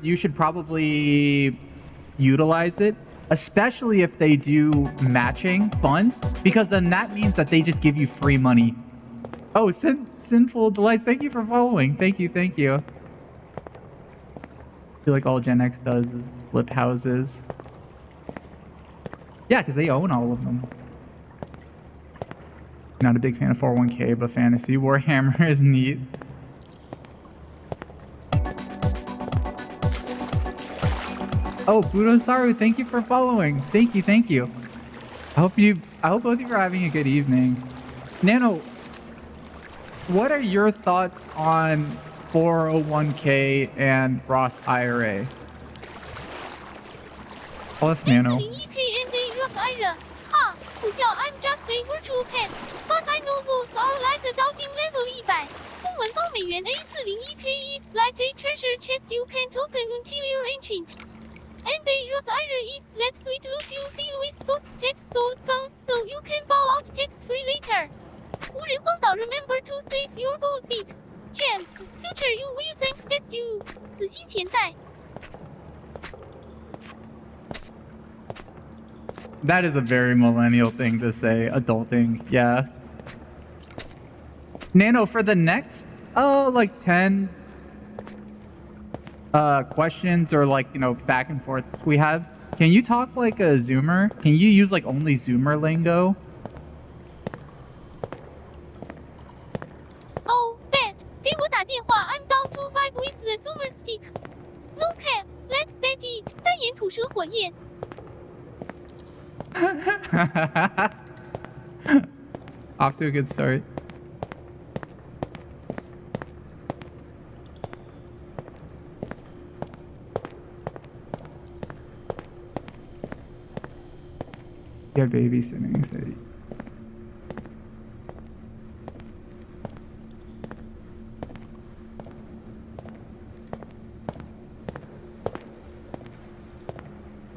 [SPEAKER 7] you should probably utilize it, especially if they do matching funds, because then that means that they just give you free money. Oh, Sinful Delights, thank you for following. Thank you. I feel like all Gen X does is flip houses. Yeah, because they own all of them. Not a big fan of 401k, but Fantasy Warhammer is neat. Oh, Budosaru, thank you for following. Thank you. I hope both of you are having a good evening. Nano, what are your thoughts on 401k and Roth IRA? Plus Nano.
[SPEAKER 4] I'm just a virtual pet, but I know both are like adulting level 100. 中文包美元 A401k is like a treasure chest you can't open until you're ancient. And a Roth IRA is that sweet loop you feel with those tax guns so you can ball out tax-free later. 无人荒岛 remember to save your gold bits. Jams, future you will thank best you. 子欣钱袋.
[SPEAKER 7] That is a very millennial thing to say, adulting, yeah. Nano, for the next, 10 questions or back and forths we have, can you talk like a Zoomer? Can you use only Zoomer lingo?
[SPEAKER 4] Oh, Dad, 给我打电话 I'm down to vibe with the Zoomer speak. No cap, let's bet it. 单眼吐舌火焰.
[SPEAKER 7] Off to a good start. Yeah, babysitting city.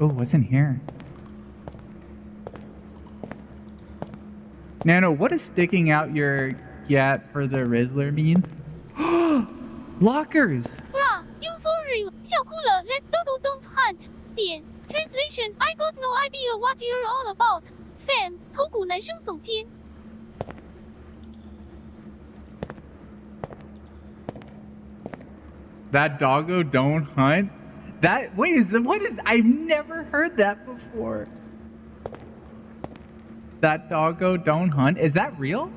[SPEAKER 7] Oh, what's in here? Nano, what does sticking out your gat for the Rizzler mean? Lockers!
[SPEAKER 4] Bruh, you for real. 笑哭了 let Dodo don't hunt. 点 Translation I got no idea what you're all about. Fam, 头骨男生耸肩.
[SPEAKER 7] That doggo don't hunt? What is, I've never heard that before. That doggo don't hunt? Is that real?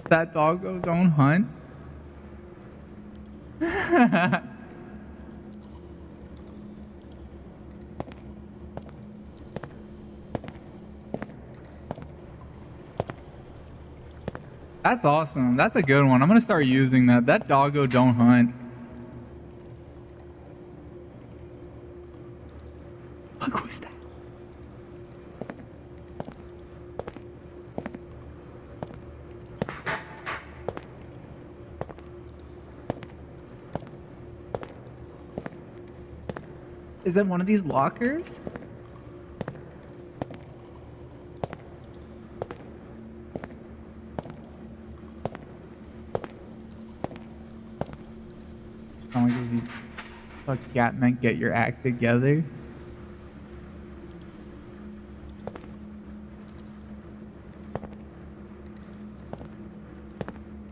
[SPEAKER 7] That doggo don't hunt? That's awesome. That's a good one. I'm gonna start using that. That doggo don't hunt. What was that? Is it one of these lockers? Fuck, Gatman, get your act together.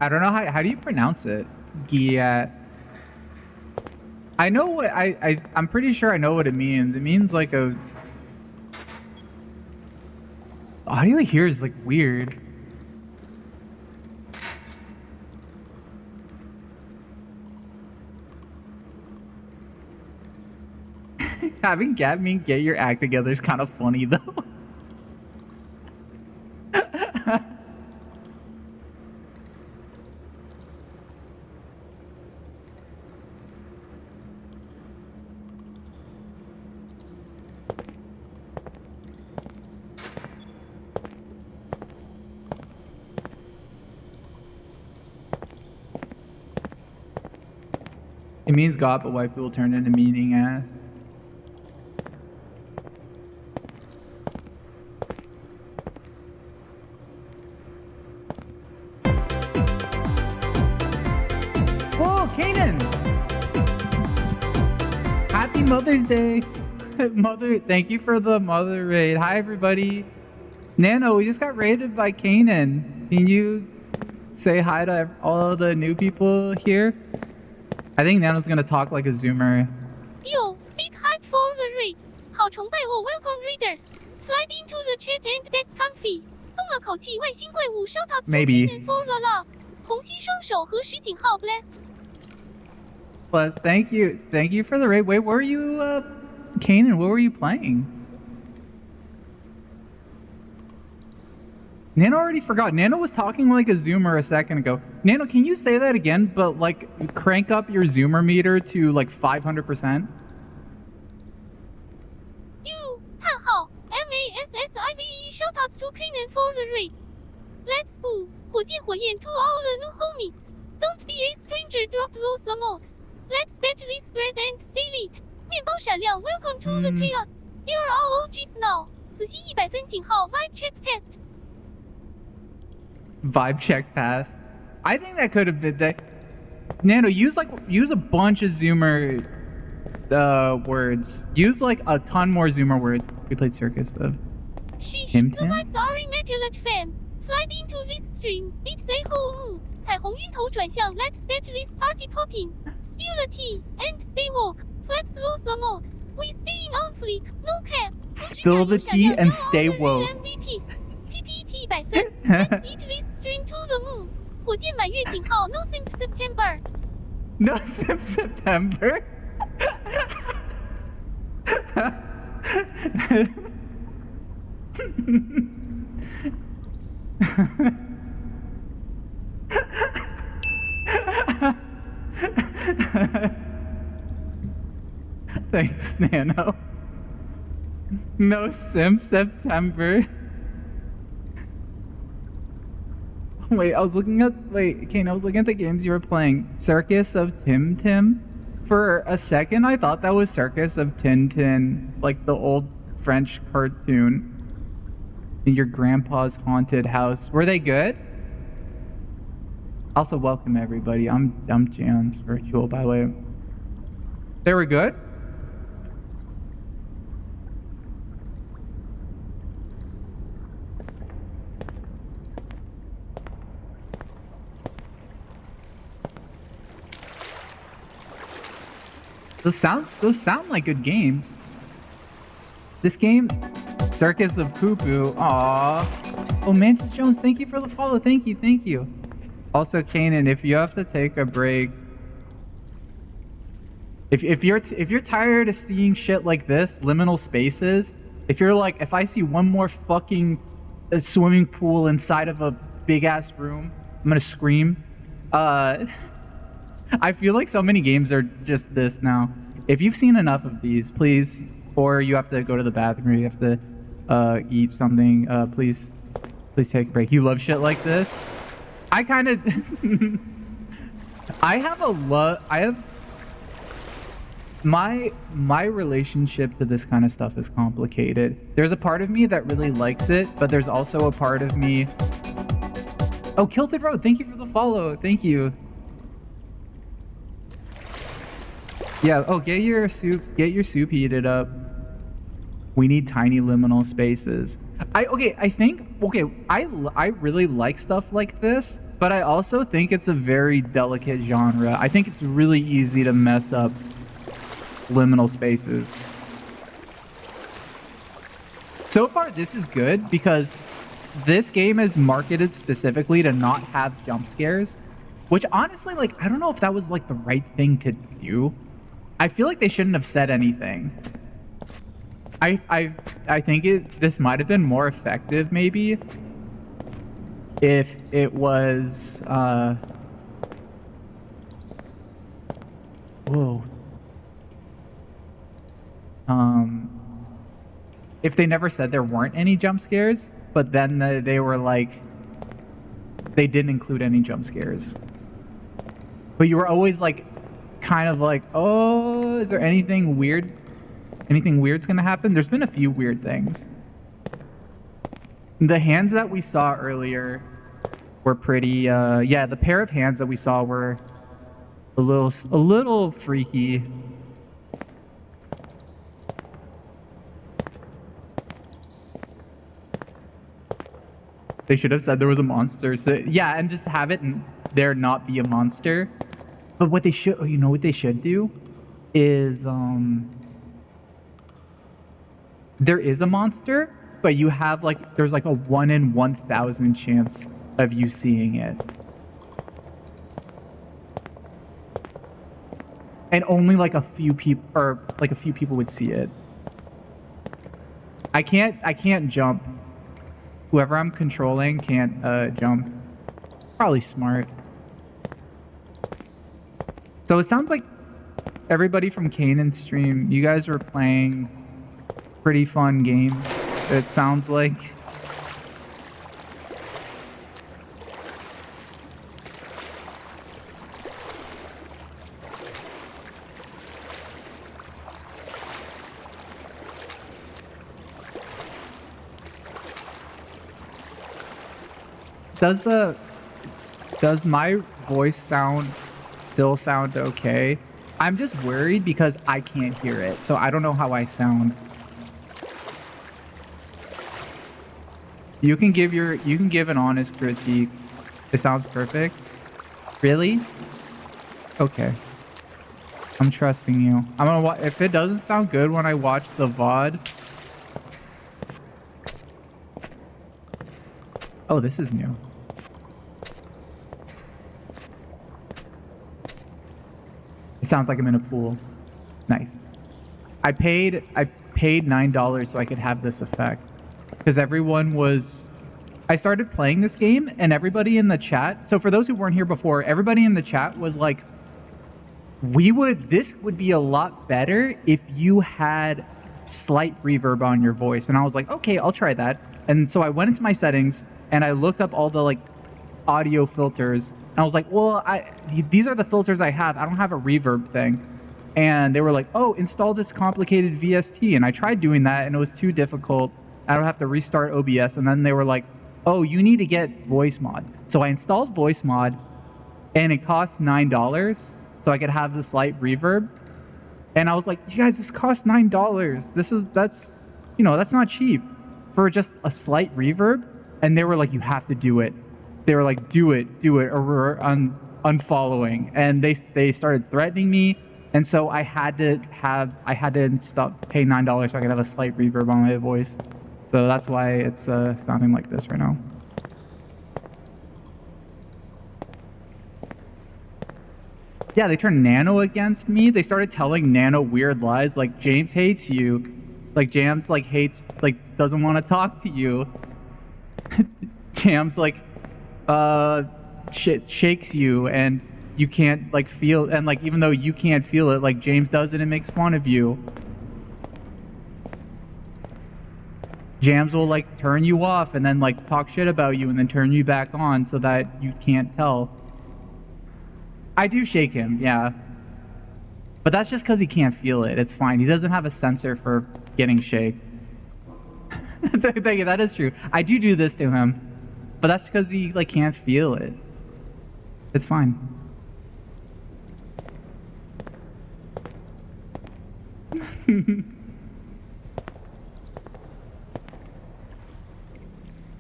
[SPEAKER 7] I don't know how do you pronounce it? Giat. I know what I'm pretty sure I know what it means. It means like a audio here is like weird. Having Gatman get your act together is kind of funny though. It means God, but white people turn into meaning ass. Whoa, Kanan! Happy Mother's Day! Mother, thank you for the mother raid. Hi, everybody. Nano, we just got raided by Kanan. Can you say hi to all the new people here? I think Nano's gonna talk like a zoomer.
[SPEAKER 4] Yo, big hype for the raid. 好崇拜我 welcome readers. Slide into the chat and get comfy. 松了口气，外星怪物 shout out to
[SPEAKER 7] Maybe.
[SPEAKER 4] Kanan for the love. 红心双手和石井号 blessed.
[SPEAKER 7] Plus, thank you for the raid. Wait, where were you, Kanan? What were you playing? Nano already forgot. Nano was talking like a zoomer a second ago. Nano, can you say that again, but like crank up your zoomer meter to like 500%?
[SPEAKER 4] You, 叹号 MASSIVE shout out to Kanan for the raid. Let's go. 火箭火焰 to all the new homies. Don't be a stranger, drop those emotes. Let's deadly spread and stay lit. 面包闪亮 welcome to the chaos. You're all OGs now. 仔细100分井号 vibe check test.
[SPEAKER 7] Vibe check passed. I think that could have been that. Nano, use a bunch of zoomer words. Use like a ton more zoomer words. We played Circus of
[SPEAKER 4] Sheesh,
[SPEAKER 7] Tim
[SPEAKER 4] the
[SPEAKER 7] Tam.
[SPEAKER 4] vibes are immaculate fam. Slide into this stream. It's a whole mood. 彩虹晕头转向 let's get this party popping. Spill the tea and stay woke. Flex those emotes. We staying on fleek. No cap.
[SPEAKER 7] Spill the tea and stay woke.
[SPEAKER 4] MVPs. PPT 100分. Let's eat this stream to the moon. 火箭满月井号 no simp September.
[SPEAKER 7] No Sim September. Thanks, Nano. No Sim September. Wait, I was looking at the games you were playing. Circus of Tim Tim. For a second, I thought that was Circus of Tintin, like the old French cartoon. In your grandpa's haunted house. Were they good? Also, welcome everybody. I'm JamsVirtual, by the way. They were good? Those sound like good games. This game, Circus of Poo Poo. Aww. Oh, Mantis Jones, thank you for the follow. Thank you. Also, Kanan, if you have to take a break, if you're tired of seeing shit like this, liminal spaces, if you're like, if I see one more fucking swimming pool inside of a big ass room, I'm gonna scream. I feel like so many games are just this now. If you've seen enough of these, please, or you have to go to the bathroom, or you have to eat something, please take a break. You love shit like this? I kind of... I have my relationship to this kind of stuff is complicated. There's a part of me that really likes it, but there's also a part of me... Oh, Kilted Road, thank you for the follow. Thank you. Yeah, oh, get your soup heated up. We need tiny liminal spaces. I really like stuff like this, but I also think it's a very delicate genre. I think it's really easy to mess up liminal spaces. So far, this is good because this game is marketed specifically to not have jump scares, which honestly, like, I don't know if that was like the right thing to do. I feel like they shouldn't have said anything. I think this might have been more effective maybe if it was if they never said there weren't any jump scares, but then they were like they didn't include any jump scares. But you were always like kind of like, oh, is there anything weird? Anything weird's gonna happen? There's been a few weird things. The hands that we saw earlier were pretty, yeah, the pair of hands that we saw were a little freaky. They should have said there was a monster. So, yeah, and just have it there not be a monster. But what they should, you know what they should do is, there is a monster, but you have like, there's like a 1 in 1,000 chance of you seeing it. And only like a few people, or like a few people would see it. I can't jump. Whoever I'm controlling can't jump. Probably smart. So it sounds like everybody from Kanan's stream, you guys were playing pretty fun games, it sounds like. Does my voice still sound okay? I'm just worried because I can't hear it, so I don't know how I sound. You can give an honest critique. It sounds perfect. Really? Okay. I'm trusting you. I'm gonna if it doesn't sound good when I watch the VOD. Oh, this is new. It sounds like I'm in a pool. Nice. I paid $9 so I could have this effect. Because everyone was... I started playing this game and everybody in the chat... So for those who weren't here before, everybody in the chat was like, this would be a lot better if you had slight reverb on your voice. And I was like, okay, I'll try that. And so I went into my settings and I looked up all the like audio filters. And I was like, well, these are the filters I have. I don't have a reverb thing. And they were like, oh, install this complicated VST. And I tried doing that and it was too difficult. I don't have to restart OBS. And then they were like, oh, you need to get voice mod. So I installed voice mod and it costs $9 so I could have the slight reverb. And I was like, you guys, this costs $9. That's not cheap for just a slight reverb. And they were like, you have to do it. They were like, do it, or we're unfollowing. And they started threatening me. And so I had to pay $9 so I could have a slight reverb on my voice. So that's why it's sounding like this right now. Yeah, they turned Nano against me. They started telling Nano weird lies, like James hates you, like Jams like hates, like doesn't want to talk to you. Jams like shakes you and you can't like feel, and like even though you can't feel it, like James does it and makes fun of you. Jams will like turn you off and then like talk shit about you and then turn you back on so that you can't tell. I do shake him, yeah. But that's just because he can't feel it. It's fine. He doesn't have a sensor for getting shaked. That is true. I do this to him. But that's because he like can't feel it. It's fine.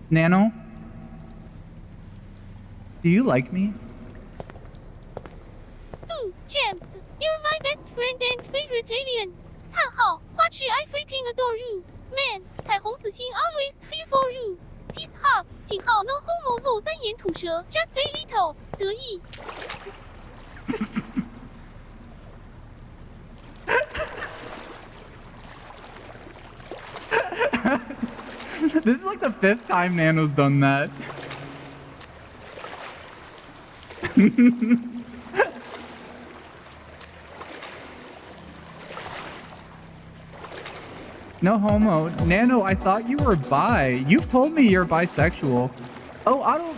[SPEAKER 7] Nano? Do you like me?
[SPEAKER 4] James, you're my best friend and favorite alien. 叹号，花痴 I freaking adore you. Man, 彩虹子星 always here for you. Peace hug. 井号 no homo vote 单眼吐舌 just a little. 得意。
[SPEAKER 7] This is like the 5th time Nano's done that. No homo. Nano, I thought you were bi. You've told me you're bisexual. Oh,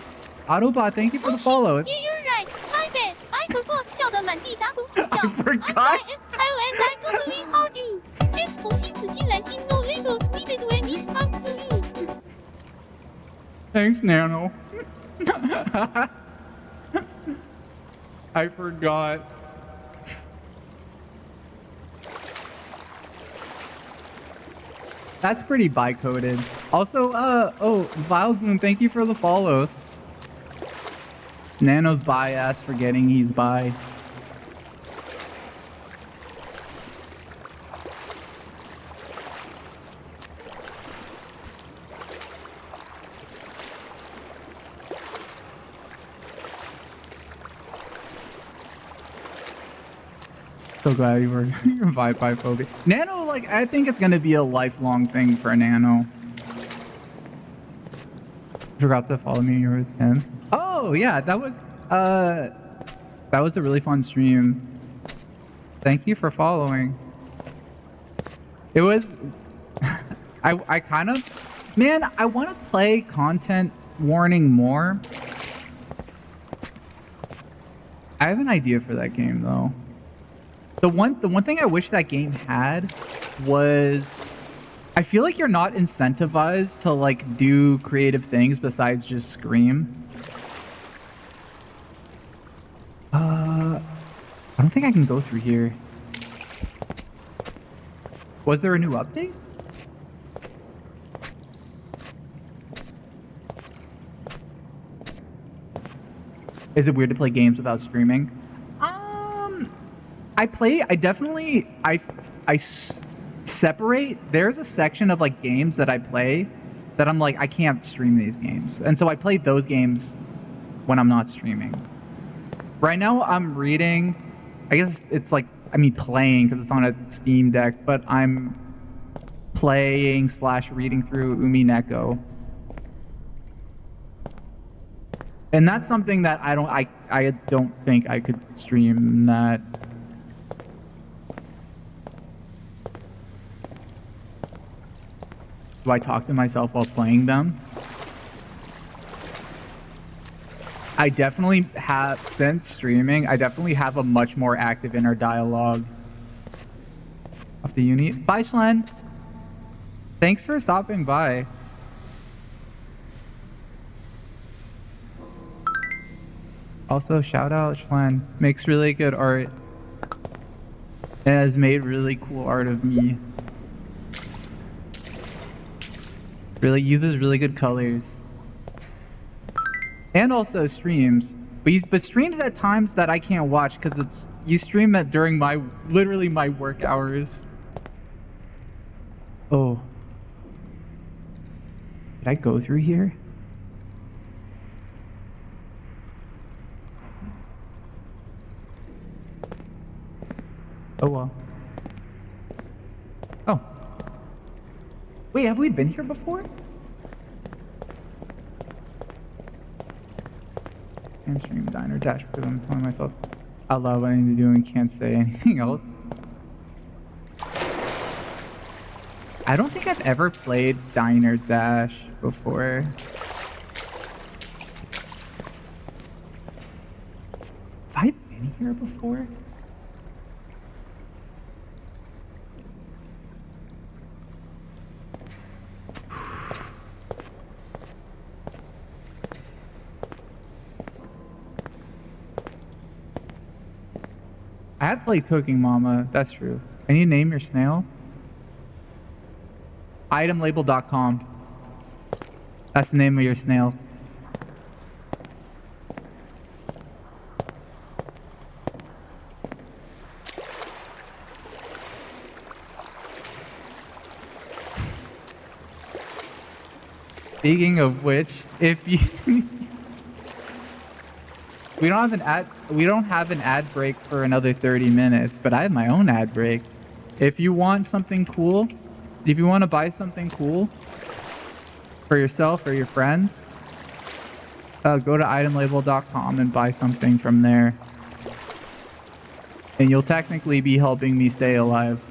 [SPEAKER 7] Autobot, thank you for the follow.
[SPEAKER 4] Yeah, you're right. My bad. I forgot. 笑得满地打滚苦笑。
[SPEAKER 7] I forgot.
[SPEAKER 4] I'm style and I totally heard you. James 红心子心蓝心 no labels needed when it comes to you.
[SPEAKER 7] Thanks, Nano. I forgot. That's pretty bi-coded. Also, Vileplume, thank you for the follow. Nano's bi-ass forgetting he's bi. So glad you were you're bi-phobic. Nano, like, I think it's gonna be a lifelong thing for Nano. Forgot to follow me with him. Oh yeah, that was a really fun stream. Thank you for following. It was I kind of, man, I want to play content warning more. I have an idea for that game though. The one thing I wish that game had was, I feel like you're not incentivized to like do creative things besides just scream. I don't think I can go through here. Was there a new update? Is it weird to play games without screaming? I separate. There's a section of like games that I play that I'm like, I can't stream these games. And so I play those games when I'm not streaming. Right now I'm reading, I guess it's like, I mean playing because it's on a Steam Deck, but I'm playing / reading through Umineko. And that's something that I don't think I could stream that. Do I talk to myself while playing them? I definitely have, since streaming, I definitely have a much more active inner dialogue of the uni. Bye, Schlen. Thanks for stopping by. Also, shout out Schlen. Makes really good art. And has made really cool art of me. Really uses really good colors. And also streams. But streams at times that I can't watch because you stream it during literally my work hours. Oh. Did I go through here? Oh well. Oh. Wait, have we been here before? And stream diner dash because I'm telling myself out loud what I need to do and can't say anything else. I don't think I've ever played Diner Dash before. Have I been here before? I have played Cooking Mama, that's true. Can you name your snail? Itemlabel.com. That's the name of your snail. Speaking of which, if you we don't have an ad break for another 30 minutes, but I have my own ad break. If you want something cool, if you want to buy something cool for yourself or your friends, go to itemlabel.com and buy something from there. And you'll technically be helping me stay alive.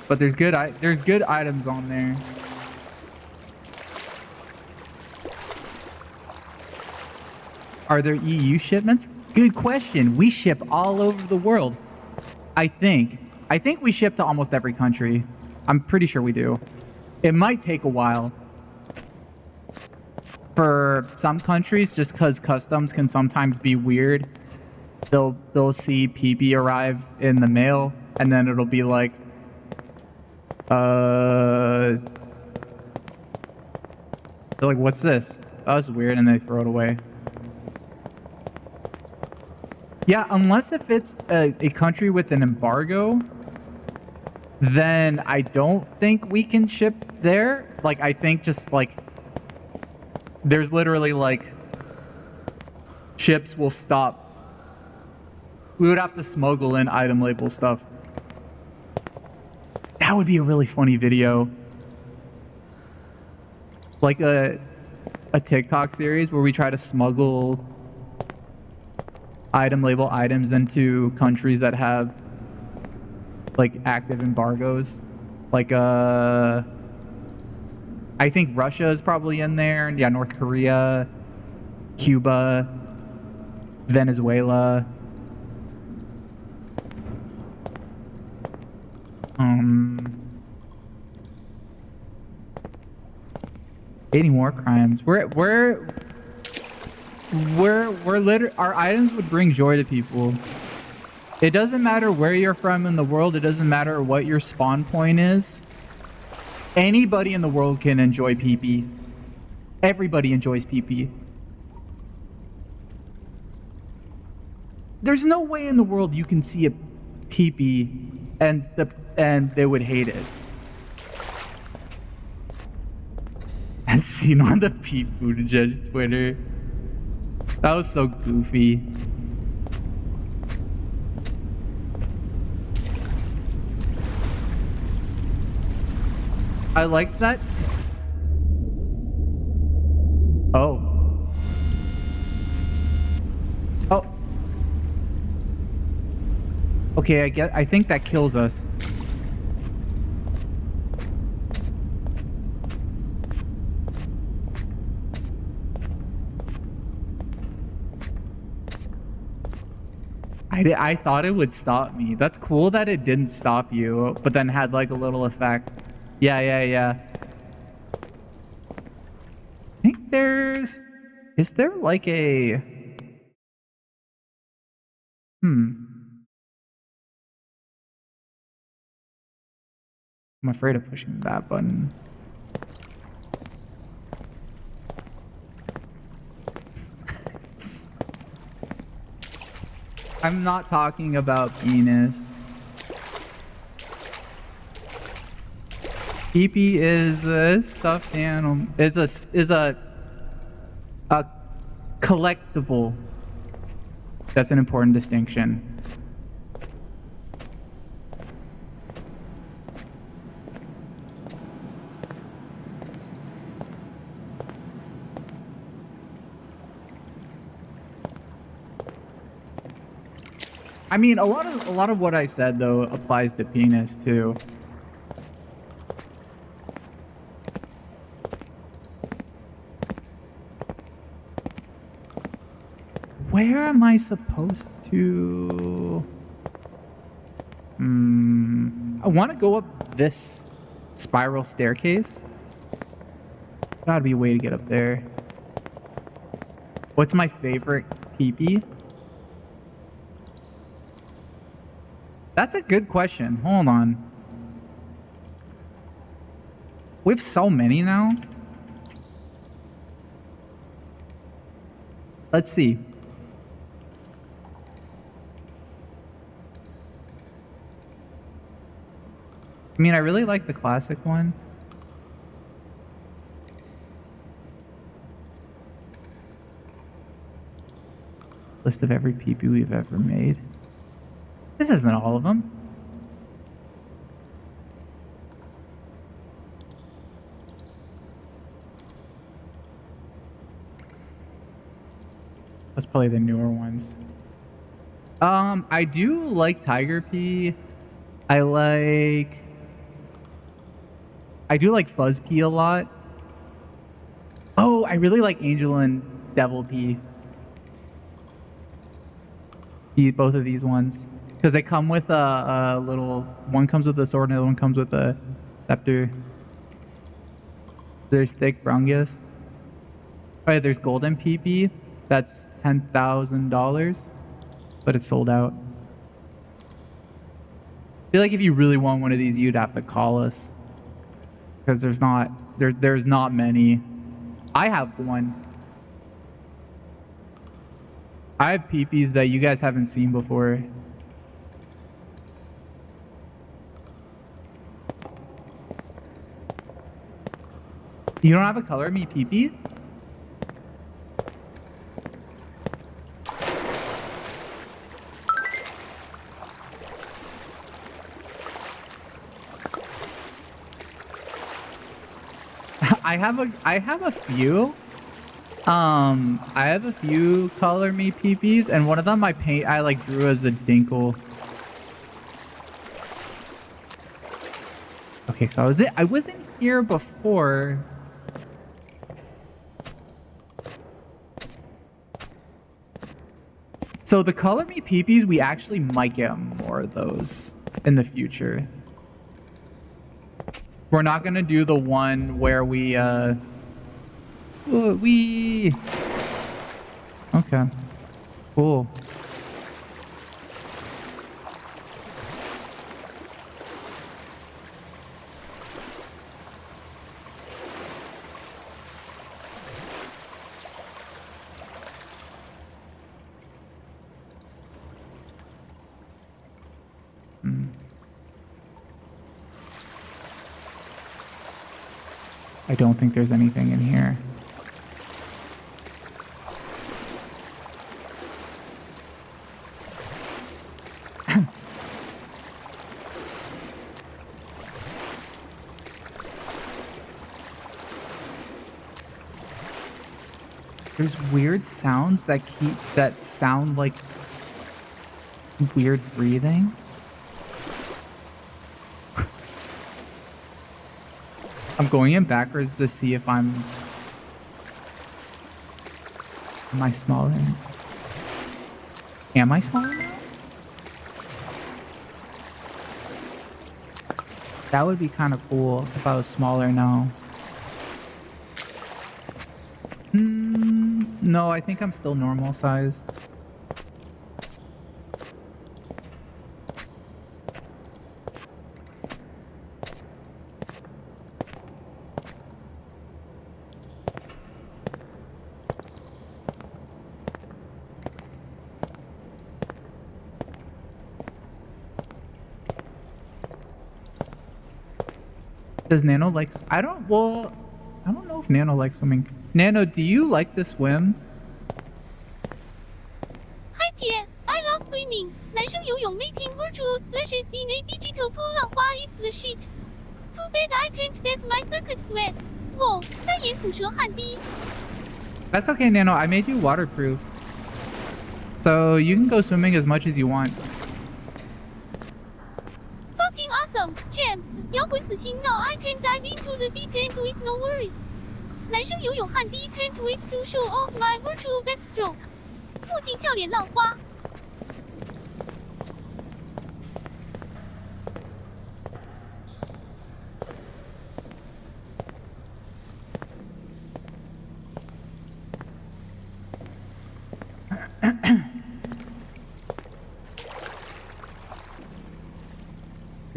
[SPEAKER 7] But there's good items on there. Are there EU shipments? Good question. We ship all over the world. I think we ship to almost every country. I'm pretty sure we do. It might take a while for some countries, just because customs can sometimes be weird. They'll see PB arrive in the mail, and then it'll be like, they're like, what's this? Oh, that's weird, and they throw it away. Yeah, unless if it's a country with an embargo, then I don't think we can ship there. Like, I think just like, there's literally like, ships will stop. We would have to smuggle in item label stuff. That would be a really funny video. Like a TikTok series where we try to smuggle item label items into countries that have like active embargoes. Like I think Russia is probably in there. Yeah, North Korea, Cuba, Venezuela. Any more crimes? Our items would bring joy to people. It doesn't matter where you're from in the world. It doesn't matter what your spawn point is. Anybody in the world can enjoy PP. Everybody enjoys PP. There's no way in the world you can see a PP and they would hate it. As seen on the Pete Buttigieg Twitter. That was so goofy. I like that. Oh. Oh. Okay, I think that kills us. I thought it would stop me. That's cool that it didn't stop you, but then had like a little effect. Yeah. I think is there like a... I'm afraid of pushing that button. I'm not talking about penis. PP is a stuffed animal. Is a collectible. That's an important distinction. I mean, a lot of what I said though applies to penis too. Where am I supposed to? I want to go up this spiral staircase. Gotta be a way to get up there. What's my favorite PP? That's a good question. Hold on. We have so many now. Let's see. I mean, I really like the classic one. List of every PP we've ever made. This isn't all of them. That's probably the newer ones. I do like Tiger P. I do like Fuzz P a lot. Oh, I really like Angel and Devil P. Both of these ones. Because they come with a little... One comes with a sword and the other one comes with a scepter. There's Thick Brungus. Oh yeah, there's Golden PP. That's $10,000. But it's sold out. I feel like if you really want one of these, you'd have to call us. Because there's not many. I have one. I have PPs that you guys haven't seen before. You don't have a color me PP? I have a few. I have a few color me PPs, and one of them I like drew as a dinkle. Okay, so I wasn't here before. So the color me PPs, we actually might get more of those in the future. We're not gonna do the one where we okay. Cool. I don't think there's anything in here. There's weird sounds that sound like weird breathing. I'm going in backwards to see if am I smaller? Am I smaller now? That would be kind of cool if I was smaller now. No, I think I'm still normal size. Does Nano like... I don't know if Nano likes swimming. Nano, do you like to swim?
[SPEAKER 4] Hi TS, I love swimming. 男生游泳 making virtual splashes in a digital pool 浪花 is the shit. Too bad I can't get my circuit sweat. Whoa, 单眼吐舌汗滴.
[SPEAKER 7] That's okay, Nano. I made you waterproof. So you can go swimming as much as you want.
[SPEAKER 4] Fucking awesome, James. 摇滚子星 now I can dive into the deep end with no worries. 男生游泳汗滴 can't wait to show off my virtual backstroke. 墨镜笑脸浪花.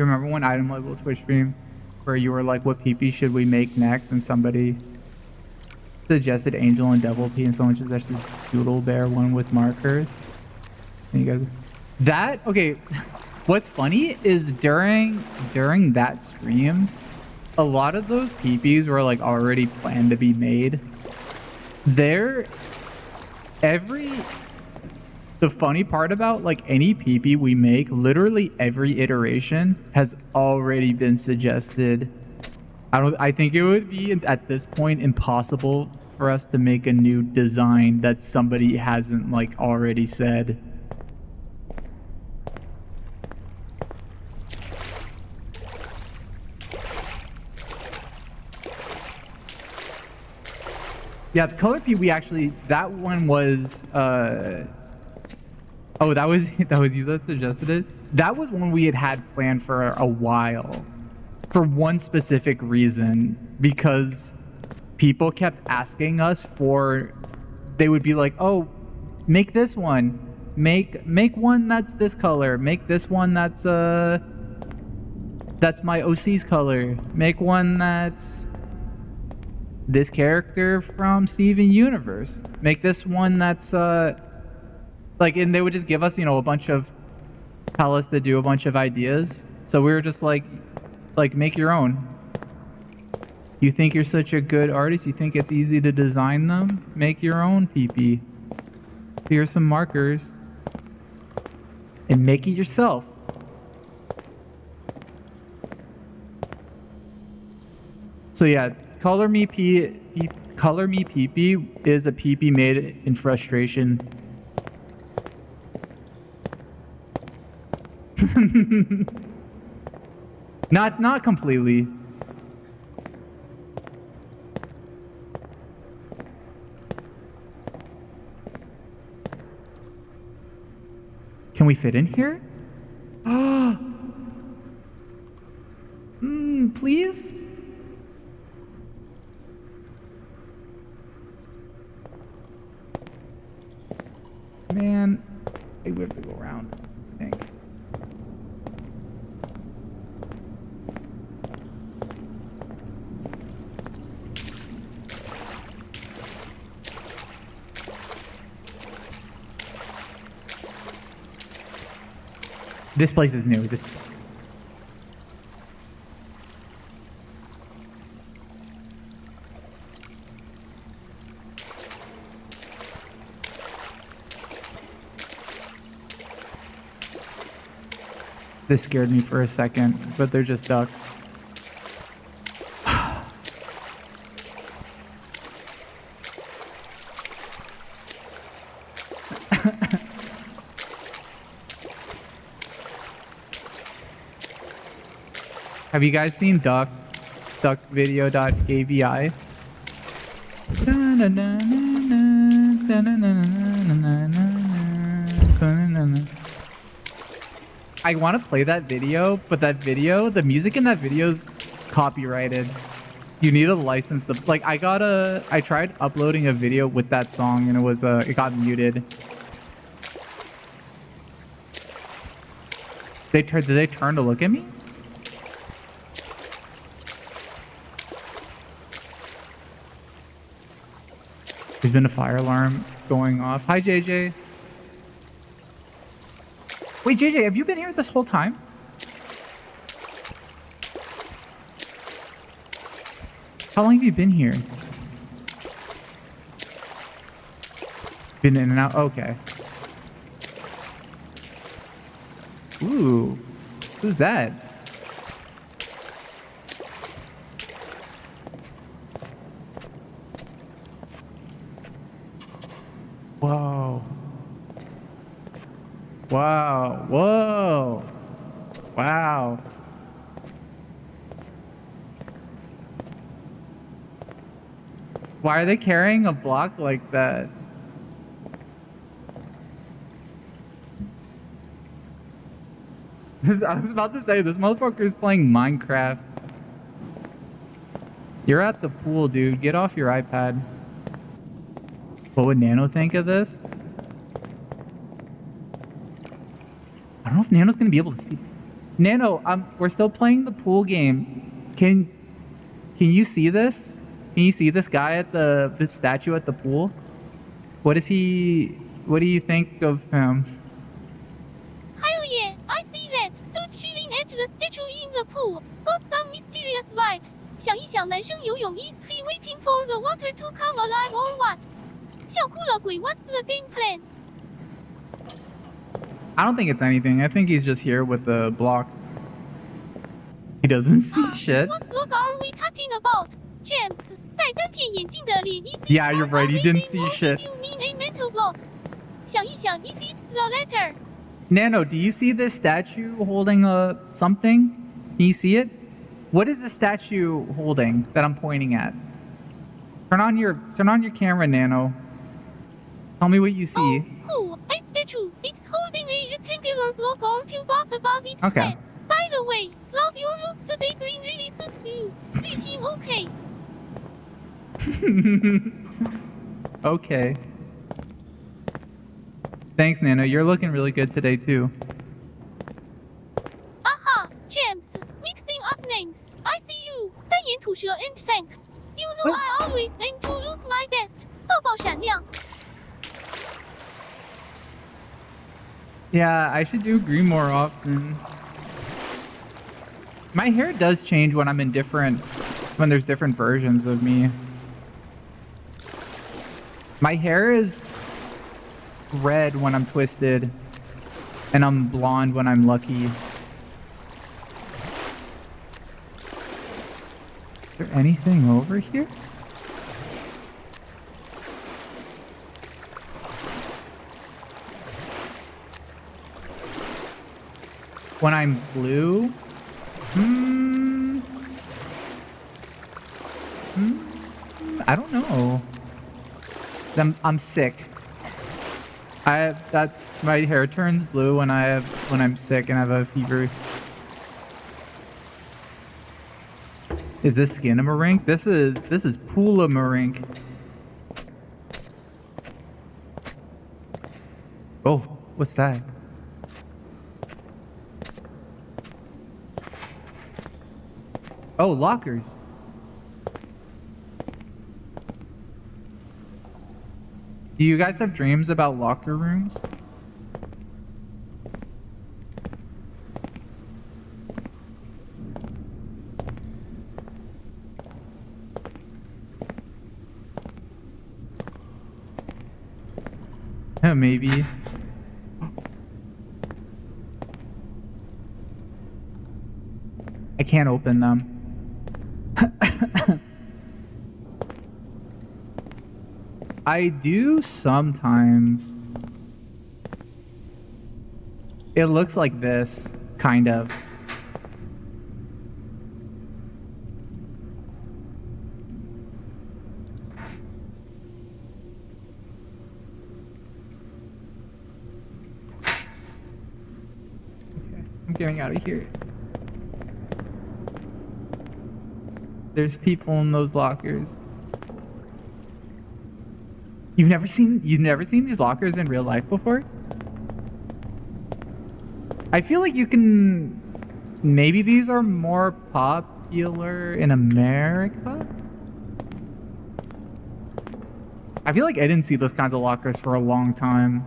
[SPEAKER 7] You remember one item level Twitch stream where you were like, what PP should we make next? And somebody suggested Angel and Devil P, and someone suggested Doodle Bear one with markers. And you guys, that, okay, what's funny is during that stream, a lot of those PPs were like already planned to be made. The funny part about like any PP we make, literally every iteration has already been suggested. I think it would be at this point impossible for us to make a new design that somebody hasn't like already said. Yeah, the color P, we actually, that one was, oh, that was you that suggested it? That was one we had planned for a while. For one specific reason. Because people kept asking us for... They would be like, oh, make this one. Make one that's this color. Make this one that's my OC's color. Make one that's... this character from Steven Universe. Make this one that's like, and they would just give us, you know, a bunch of, tell us to do a bunch of ideas. So we were just like make your own. You think you're such a good artist, you think it's easy to design them? Make your own PP. Here's some markers. And make it yourself. So yeah, Color Me PP is a PP made in frustration. Not completely. Can we fit in here? Please? Man, we have to go around, I think. This place is new. This scared me for a second, but they're just ducks. Have you guys seen duckvideo.avi? I want to play that video, but that video, the music in that video's copyrighted. You need a license to, like, I tried uploading a video with that song and it got muted. Did they turn to look at me? There's been a fire alarm going off. Hi, JJ. Wait, JJ, have you been here this whole time? How long have you been here? Been in and out? Okay. Ooh. Who's that? Whoa. Wow. Whoa. Wow. Why are they carrying a block like that? I was about to say, this motherfucker is playing Minecraft. You're at the pool, dude. Get off your iPad. What would Nano think of this? I don't know if Nano's gonna be able to see. Nano, we're still playing the pool game. Can you see this? Can you see this guy at this statue at the pool? What do you think of him?
[SPEAKER 4] Hell yeah, I see that. Dude chilling at the statue in the pool. Got some mysterious vibes. 想一想男生游泳 is he waiting for the water to come alive or what? 笑哭了鬼 what's the game plan?
[SPEAKER 7] I don't think it's anything. I think he's just here with the block. He doesn't see shit.
[SPEAKER 4] What block are we talking about? James, 戴单片眼镜的脸 is
[SPEAKER 7] Yeah, you're right. He didn't see shit.
[SPEAKER 4] You mean a mental block? 想一想 if it's the latter.
[SPEAKER 7] Nano, do you see this statue holding something? Can you see it? What is the statue holding that I'm pointing at? Turn on your camera, Nano. Tell me what you see.
[SPEAKER 4] Oh, a statue. It's holding a rectangular block or cube up above its
[SPEAKER 7] Okay.
[SPEAKER 4] head. By the way, love your look today. Green really suits you. 绿心 okay.
[SPEAKER 7] Okay. Thanks, Nano. You're looking really good today, too.
[SPEAKER 4] Aha, James, mixing up names. I see you. 单眼吐舌 and thanks. You know I always aim to look my best. 抱抱闪亮.
[SPEAKER 7] Yeah, I should do green more often. My hair does change when when there's different versions of me. My hair is red when I'm twisted, and I'm blonde when I'm lucky. Is there anything over here? When I'm blue? I don't know. I'm sick. My hair turns blue when I'm sick and I have a fever. Is this Skinamarink? This is Poolamarink. Oh, what's that? Oh, lockers. Do you guys have dreams about locker rooms? Maybe. I can't open them. I do sometimes. It looks like this, kind of. Okay, I'm getting out of here. There's people in those lockers. You've never seen these lockers in real life before? I feel like you can... Maybe these are more popular in America? I feel like I didn't see those kinds of lockers for a long time.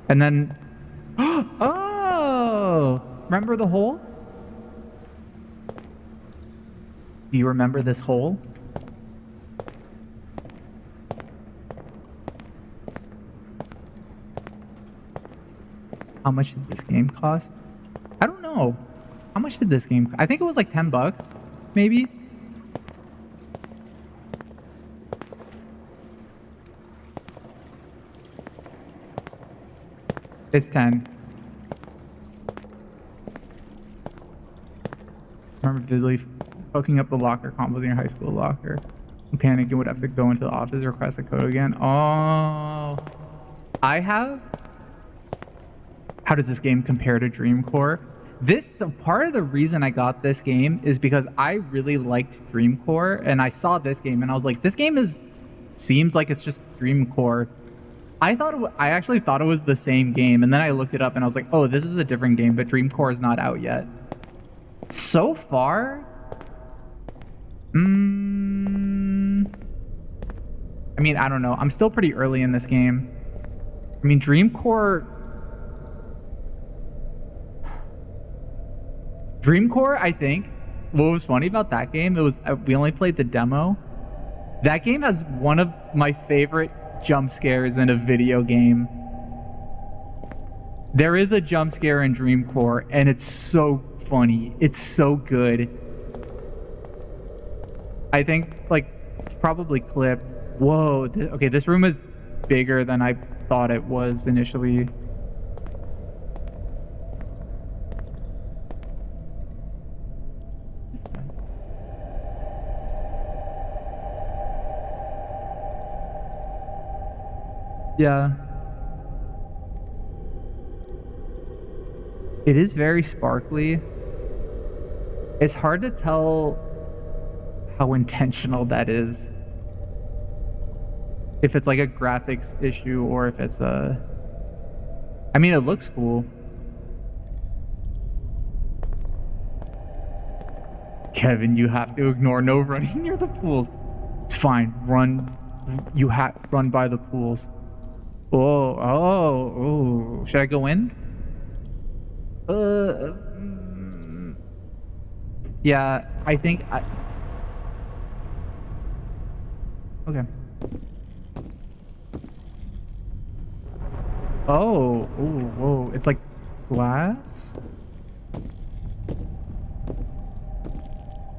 [SPEAKER 7] And then... Oh! Remember the hole? Do you remember this hole? How much did this game cost? I don't know. How much did this game cost? I think it was like 10 bucks, maybe. It's 10. Remember vividly hooking up the locker, composing your high school locker. Panic and would have to go into the office, request a code again. Oh, I have. How does this game compare to Dreamcore? Part of the reason I got this game is because I really liked Dreamcore, and I saw this game and I was like, this game seems like it's just Dreamcore. I actually thought it was the same game, and then I looked it up and I was like, oh, this is a different game, but Dreamcore is not out yet. So far? I mean, I don't know. I'm still pretty early in this game. I mean, Dream Core, I think, what was funny about that game, it was we only played the demo. That game has one of my favorite jump scares in a video game. There is a jump scare in Dream Core, and it's so funny. It's so good. I think, like, it's probably clipped. Whoa. Okay, this room is bigger than I thought it was initially. Yeah. It is very sparkly. It's hard to tell how intentional that is. If it's like a graphics issue or if it's a... I mean, it looks cool. Kevin, you have to ignore no running near the pools. It's fine. Run. Run by the pools. Oh. Should I go in? Yeah, I think okay. Oh, whoa. It's like glass?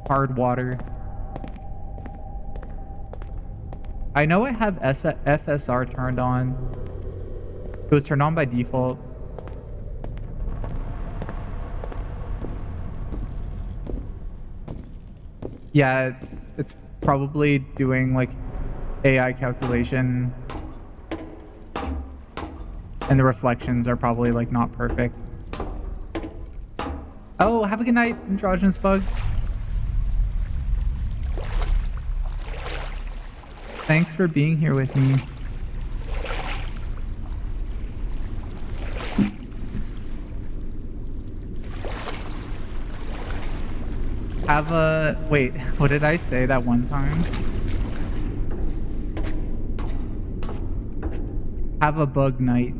[SPEAKER 7] Hard water. I know I have FSR turned on. It was turned on by default. Yeah, it's probably doing like AI calculation. And the reflections are probably like not perfect. Oh, have a good night, androgynous bug. Thanks for being here with me. Have a... Wait, what did I say that one time? Have a bug night.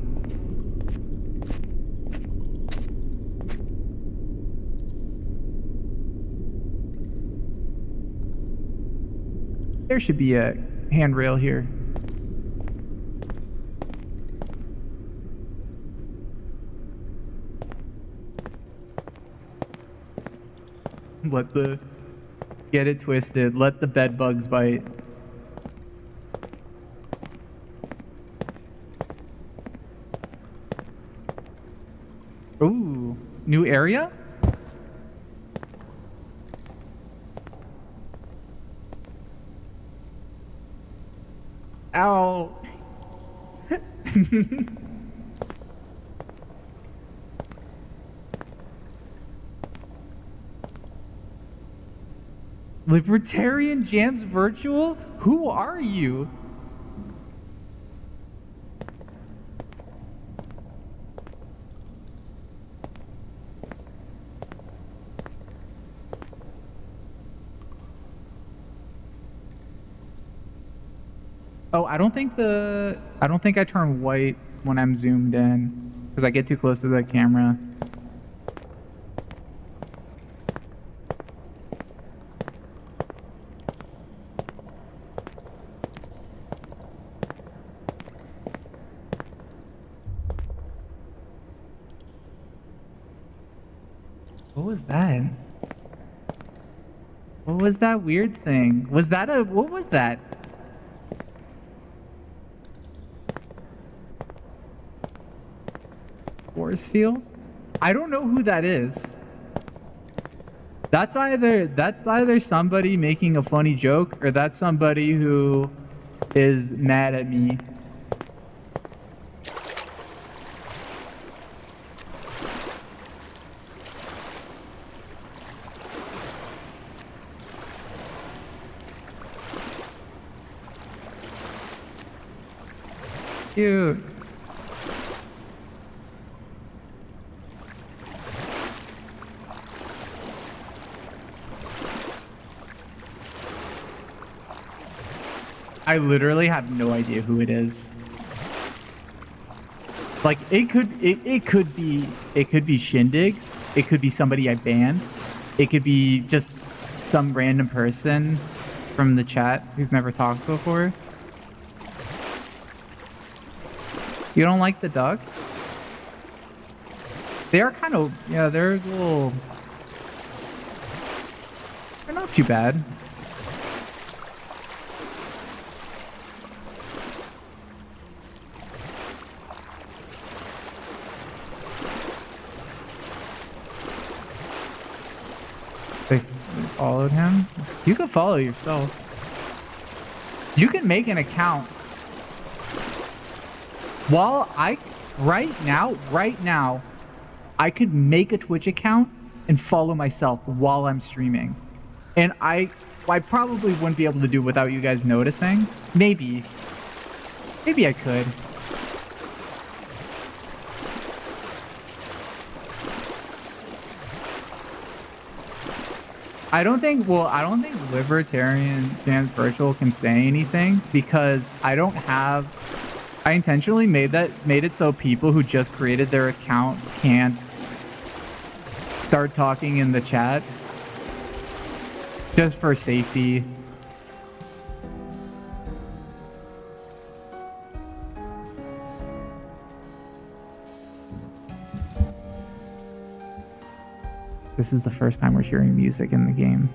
[SPEAKER 7] There should be a handrail here. Get it twisted. Let the bed bugs bite. Ooh, new area? Ow. Libertarian JamsVirtual? Who are you? Oh, I don't think I turn white when I'm zoomed in because I get too close to the camera. What was that? What was that weird thing? Was that what was that? Force field? I don't know who that is. That's either somebody making a funny joke or that's somebody who is mad at me. Cute. I literally have no idea who it is. Like it could be Shindigs. It could be somebody I banned. It could be just some random person from the chat who's never talked before. You don't like the ducks? They are kind of, yeah, they're a little, they're not too bad. They followed him. You can follow yourself. You can make an account. While right now, I could make a Twitch account and follow myself while I'm streaming. And I probably wouldn't be able to do it without you guys noticing. Maybe I could. I don't think Libertarian JamsVirtual can say anything because I intentionally made it so people who just created their account can't start talking in the chat just for safety. This is the first time we're hearing music in the game.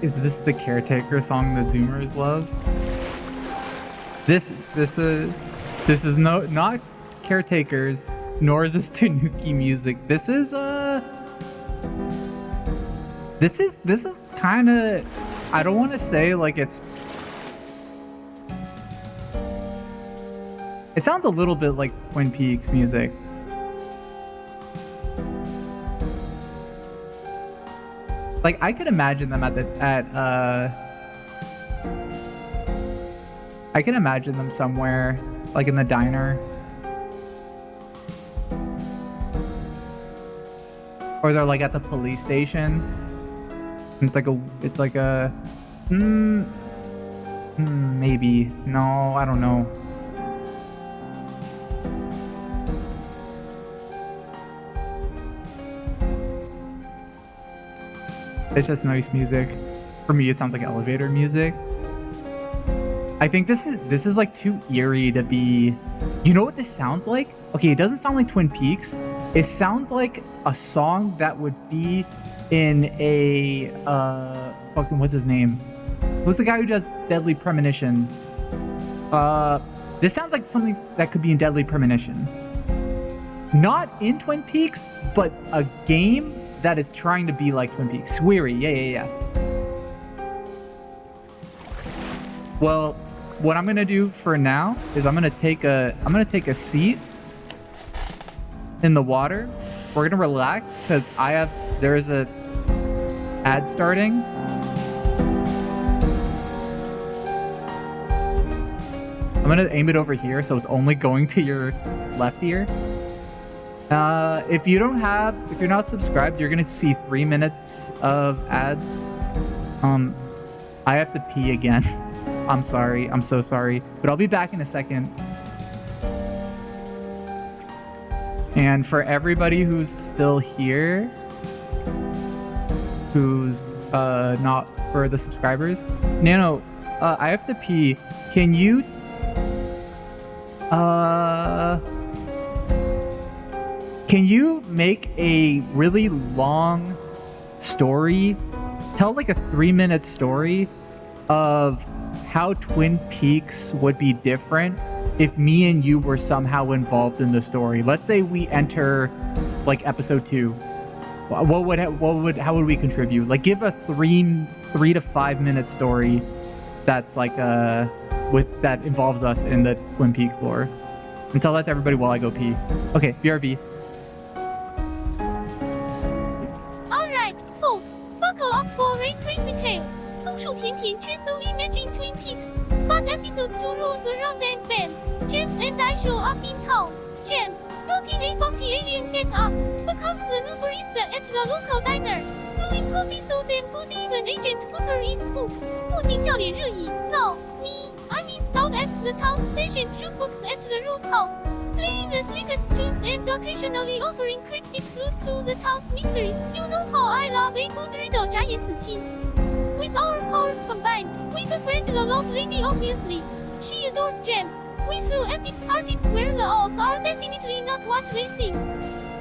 [SPEAKER 7] Is this the Caretaker song the Zoomers love? This is not Caretakers, nor is this Tanuki music. This is kind of, I don't want to say like it sounds a little bit like Twin Peaks music. Like I could imagine them I can imagine them somewhere like in the diner, or they're like at the police station and it's like a maybe, no, I don't know. It's just nice music. For me, it sounds like elevator music. I think this is like too eerie to be. You know what this sounds like? Okay, it doesn't sound like Twin Peaks. It sounds like a song that would be in a fucking, what's his name? Who's the guy who does Deadly Premonition? This sounds like something that could be in Deadly Premonition. Not in Twin Peaks, but a game that is trying to be like Twin Peaks. Weary, yeah. Well, what I'm gonna do for now is I'm gonna take a seat in the water. We're gonna relax because there is a ad starting. I'm gonna aim it over here so it's only going to your left ear. If you're not subscribed, you're gonna see 3 minutes of ads. I have to pee again. I'm sorry. I'm so sorry. But I'll be back in a second. And for everybody who's still here, who's not for the subscribers, Nano, I have to pee. Can you make a really long story? Tell like a 3-minute story of how Twin Peaks would be different if me and you were somehow involved in the story. Let's say we enter like episode 2. How would we contribute? Like give a 3 to 5 minute story that's like that involves us in the Twin Peaks lore. And tell that to everybody while I go pee. Okay, BRB.
[SPEAKER 4] Alright, folks, buckle up for a crazy tale. 松鼠甜甜圈 so imagine Twin Peaks. But episode 2 rolls around and bam. James and I show up in town. James, rocking a funky alien get up, becomes the new barista at the local diner. Brewing coffee so damn good even Agent Cooper is hooked. 目镜笑脸热议 No, me, I'm installed as the town's sergeant jukebox at the Roadhouse. Playing the slickest tunes and occasionally offering cryptic clues to the town's mysteries. You know how I love a good riddle 眨眼仔细. With our powers combined, we befriend the love lady obviously. She adores James. We throw epic parties where the owls are definitely not what they seem.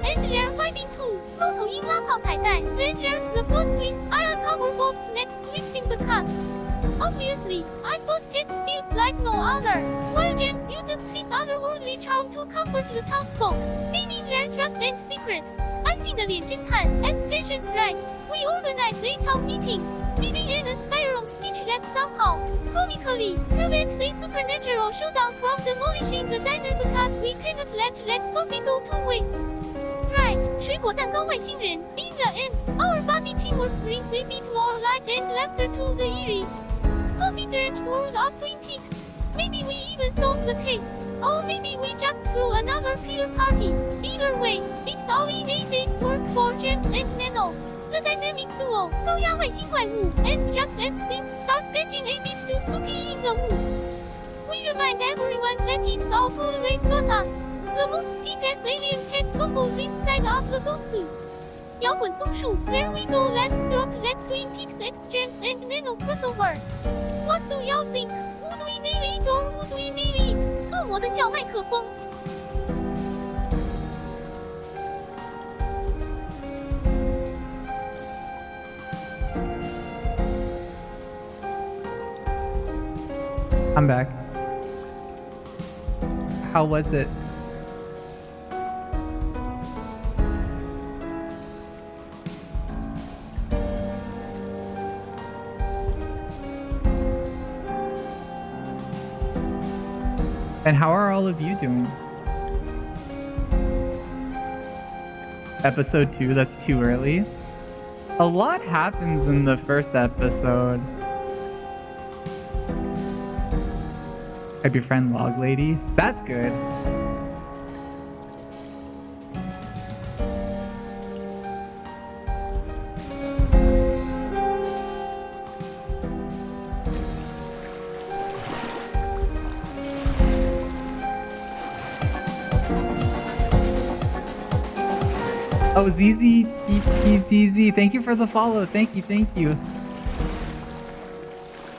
[SPEAKER 4] And they're fighting too. 猫头鹰拉炮彩蛋. Then there's the plot twist. I uncover Bob's next victim because obviously, I thought Ted steals like no other. While James uses his otherworldly charm to comfort the townsfolk, gaining their trust and secrets. 安静的脸侦探. As tensions rise, we organize a town meeting, giving an inspiring speech that somehow, comically, prevents a supernatural showdown from demolishing the diner because we cannot let coffee go to waste. Right, 水果蛋糕外星人. In the end, our body teamwork brings a bit more light and laughter to the eerie, coffee-drenched world of Twin Peaks. Maybe we even solve the case. Or maybe we just threw another peer party. Either way, it's all in a day's work for James and Nano. The dynamic duo, 高压外星怪物. And just as things start getting a bit too spooky in the woods, we remind everyone that it's all cool they've got us. The most kick-ass alien cat combo this side of the ghost too. 摇滚松树, there we go, let's rock that Twin Peaks X James and Nano crossover. What do y'all think? Would we nail it or would we nail it? 恶魔的小麦克风.
[SPEAKER 7] I'm back. How was it? And how are all of you doing? Episode 2, that's too early. A lot happens in the first episode. I befriend Log Lady. That's good. Oh, ZZ, thank you for the follow. Thank you.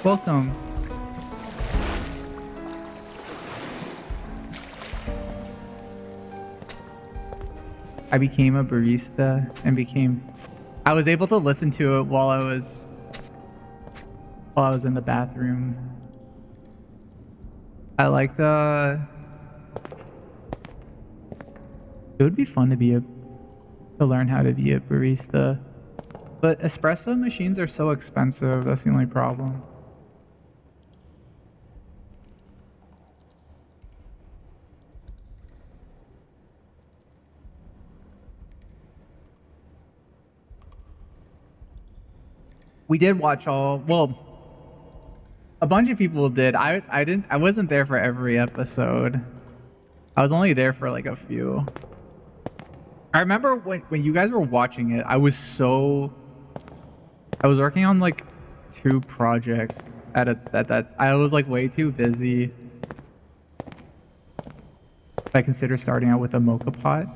[SPEAKER 7] Welcome. I became a barista and I was able to listen to it while I was in the bathroom. I liked it would be fun to learn how to be a barista, but espresso machines are so expensive. That's the only problem. We did watch a bunch of people did. I wasn't there for every episode. I was only there for like a few. I remember when you guys were watching it, I was working on like 2 projects at that. I was like way too busy. I consider starting out with a mocha pot.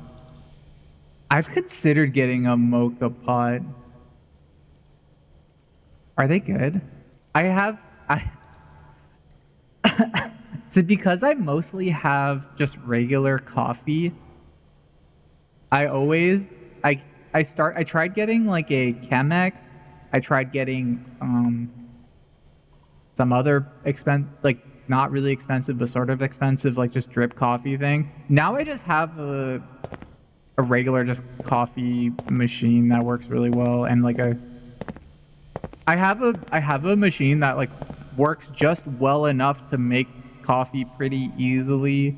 [SPEAKER 7] I've considered getting a mocha pot. Are they good? So because I mostly have just regular coffee, I tried getting like a Chemex. I tried getting some other not really expensive but sort of expensive, like just drip coffee thing. Now I just have a regular just coffee machine that works really well, and like I have a machine that like works just well enough to make coffee pretty easily,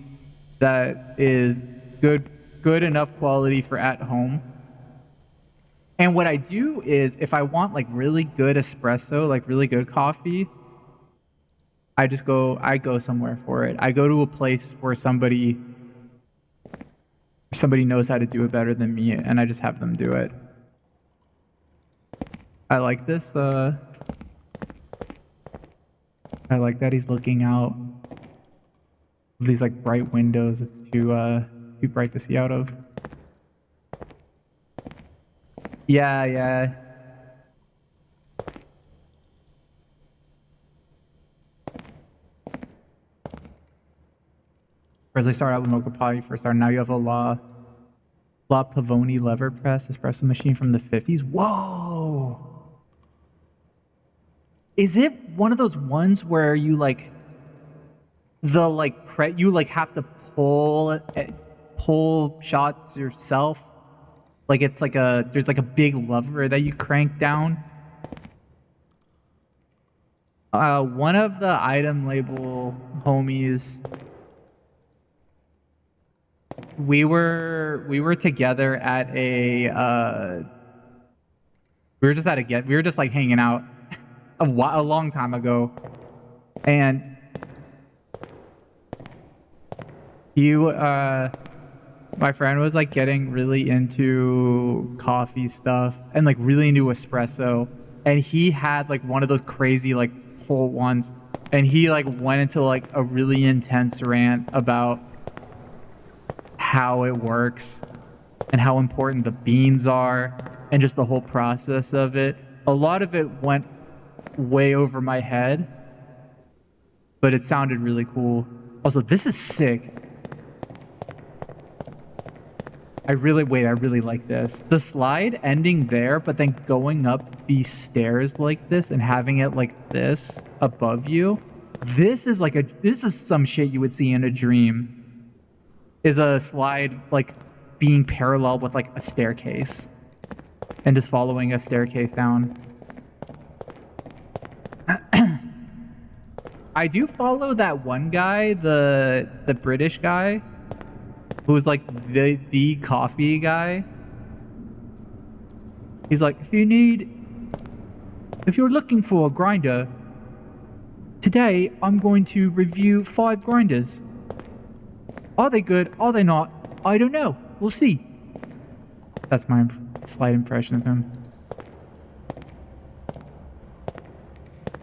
[SPEAKER 7] that is good enough quality for at home. And what I do is, if I want like really good espresso, like really good coffee, I go somewhere for it. I go to a place where somebody knows how to do it better than me, and I just have them do it. I like this. I like that he's looking out these like bright windows. It's too bright to see out of. Yeah. Whereas I started out with Mocha Pie, you first started. Now you have a La Pavoni lever press espresso machine from the 50s. Whoa! Is it one of those ones where you like you like have to pull shots yourself? Like it's like there's like a big lever that you crank down. One of the item label homies, we were together at we were just like hanging out a long time ago, and my friend was like getting really into coffee stuff and like really into espresso, and he had like one of those crazy like pull ones, and he like went into like a really intense rant about how it works and how important the beans are and just the whole process of it. A lot of it went way over my head, but it sounded really cool. Also, this is sick. I really like this. The slide ending there, but then going up these stairs like this and having it like this above you. This is some shit you would see in a dream. Is a slide like being parallel with like a staircase and just following a staircase down. I do follow that one guy, the British guy, who's like the coffee guy. He's like, if you're looking for a grinder, today I'm going to review 5 grinders. Are they good? Are they not? I don't know. We'll see. That's my slight impression of him.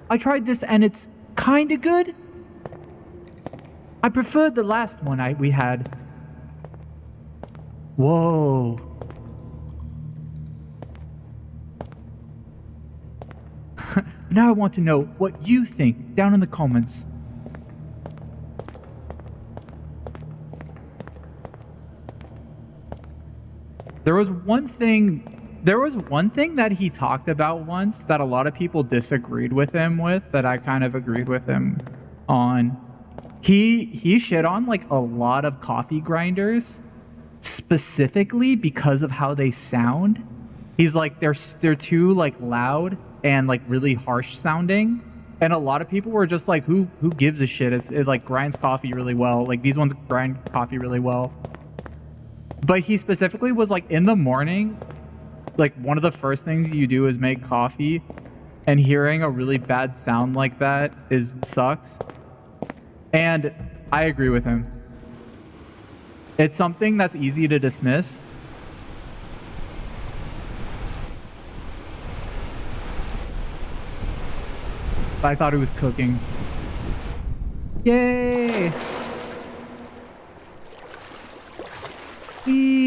[SPEAKER 7] I tried this and it's kind of good. I preferred the last one we had. Whoa. Now I want to know what you think down in the comments. There was one thing that he talked about once that a lot of people disagreed with him with, that I kind of agreed with him on. He shit on like a lot of coffee grinders specifically because of how they sound. He's like they're too like loud and like really harsh sounding. And a lot of people were just like, who gives a shit? It like grinds coffee really well. Like these ones grind coffee really well. But he specifically was like, in the morning, like one of the first things you do is make coffee, and hearing a really bad sound like that sucks. And I agree with him. It's something that's easy to dismiss. But I thought it was cooking. Yay!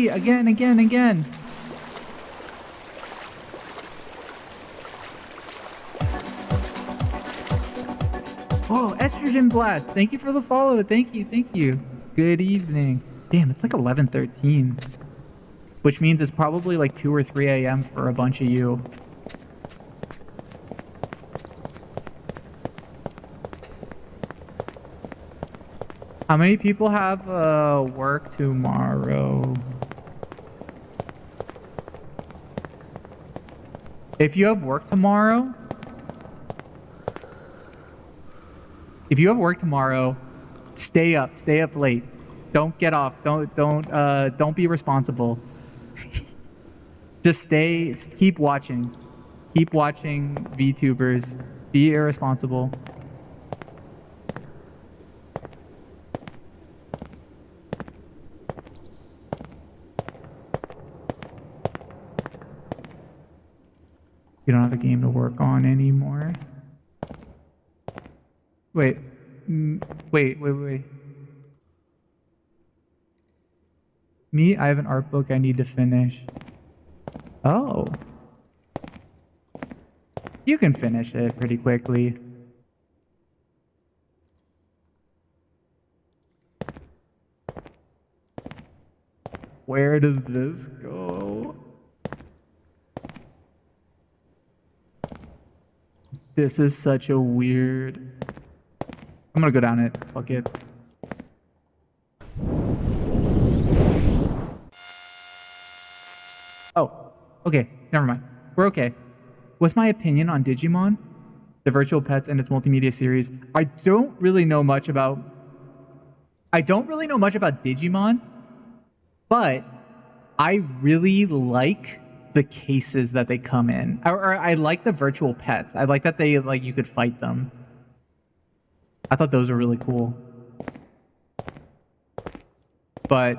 [SPEAKER 7] Again. Oh, Estrogen Blast. Thank you for the follow. Thank you. Good evening. Damn, it's like 11:13. Which means it's probably like 2 or 3 a.m. for a bunch of you. How many people have work tomorrow? If you have work tomorrow, If you have work tomorrow, stay up late. Don't get off. Don't be responsible. Just keep watching. Keep watching VTubers. Be irresponsible. You don't have a game to work on anymore. Wait. Wait. Me, I have an art book I need to finish. Oh. You can finish it pretty quickly. Where does this go? This is such a weird... I'm gonna go down it. Fuck it. Oh, okay. Never mind. We're okay. What's my opinion on Digimon? The virtual pets and its multimedia series. I don't really know much about Digimon, but I really like the cases that they come in. Or I like the virtual pets. I like that you could fight them. I thought those were really cool. But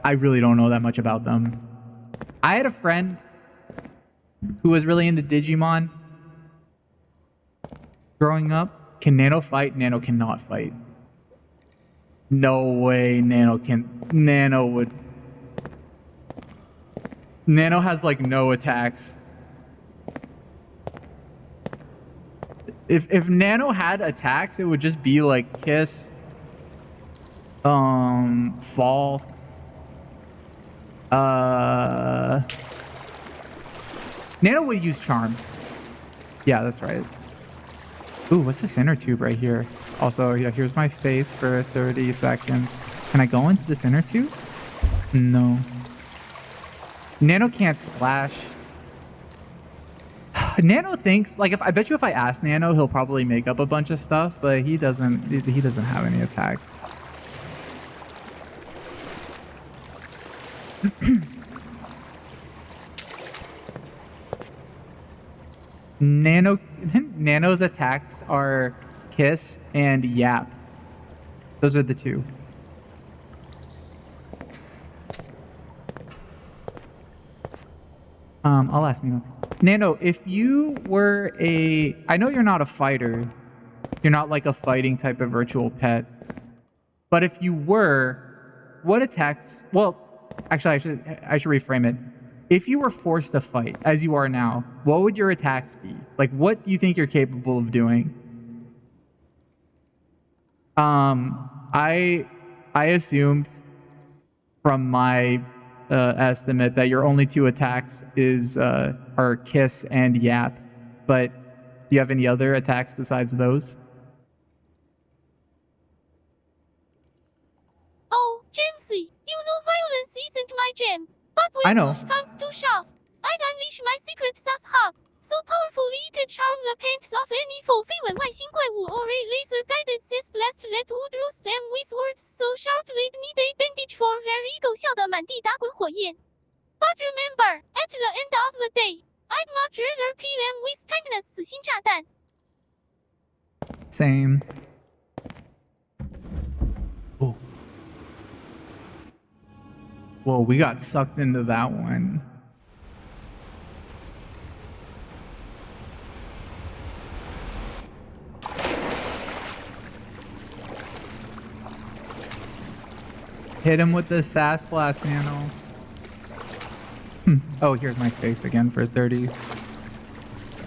[SPEAKER 7] I really don't know that much about them. I had a friend who was really into Digimon growing up. Can Nano fight? Nano cannot fight. No way Nano has like no attacks. If Nano had attacks, it would just be like Kiss, Fall, Nano would use Charm. Yeah, that's right. Ooh, what's this inner tube right here? Also, yeah, here's my face for 30 seconds. Can I go into this inner tube? No. Nano can't splash. Nano thinks, like, I bet you if I ask Nano, he'll probably make up a bunch of stuff, but he doesn't have any attacks. Nano's attacks are Kiss and Yap. Those are the two. I'll ask Nano. Nano, if you were I know you're not a fighter. You're not like a fighting type of virtual pet. But if you were, what attacks... Well, actually, I should reframe it. If you were forced to fight, as you are now, what would your attacks be? Like, what do you think you're capable of doing? I assumed from my estimate that your only two attacks are Kiss and Yap. But do you have any other attacks besides those?
[SPEAKER 4] Oh, Jamesy, you know violence isn't my jam. But when push comes to shove, I'd unleash my secret sus hug. So powerfully it could charm the pants of any foe. 绯闻外星怪物 or a laser guided sis blast that would roast them with words so sharp they'd need a bandage for their ego 笑得满地打滚火焰. But remember, at the end of the day, I'd much rather kill them with kindness 死心炸弹.
[SPEAKER 7] Same. Oh. Whoa, we got sucked into that one. Hit him with the sass blast, Nano. Oh, here's my face again for 30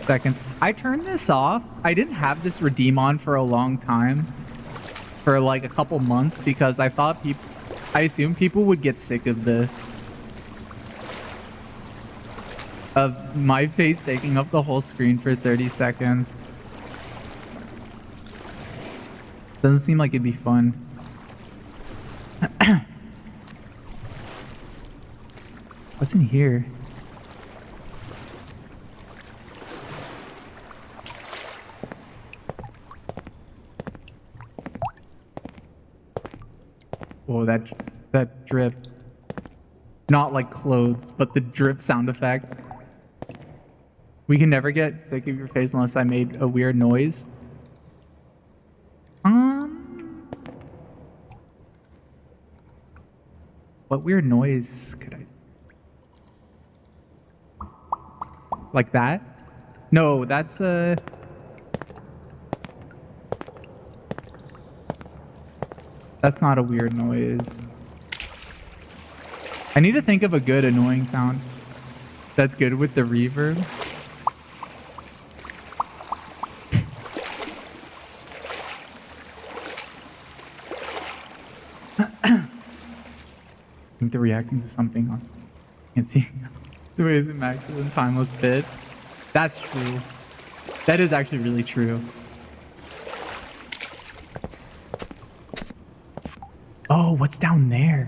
[SPEAKER 7] seconds. I turned this off. I didn't have this redeem on for a long time. For like a couple months because I thought I assumed people would get sick of this. Of my face taking up the whole screen for 30 seconds. Doesn't seem like it'd be fun. What's in here? Oh, that drip. Not like clothes, but the drip sound effect. We can never get sick of your face unless I made a weird noise. What weird noise could I... Like that? No, that's that's not a weird noise. I need to think of a good annoying sound that's good with the reverb. I think they're reacting to something on screen. I can't see the way it's immaculate timeless bit. That's true. That is actually really true. Oh, what's down there?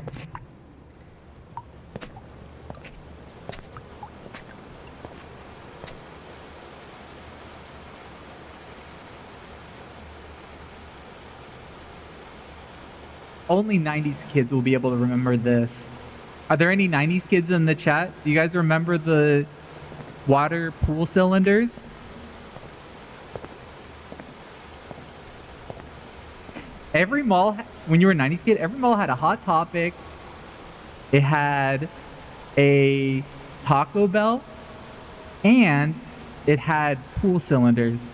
[SPEAKER 7] Only 90s kids will be able to remember this. Are there any 90s kids in the chat? Do you guys remember the water pool cylinders? Every mall, when you were a 90s kid, every mall had a Hot Topic. It had a Taco Bell. And it had pool cylinders.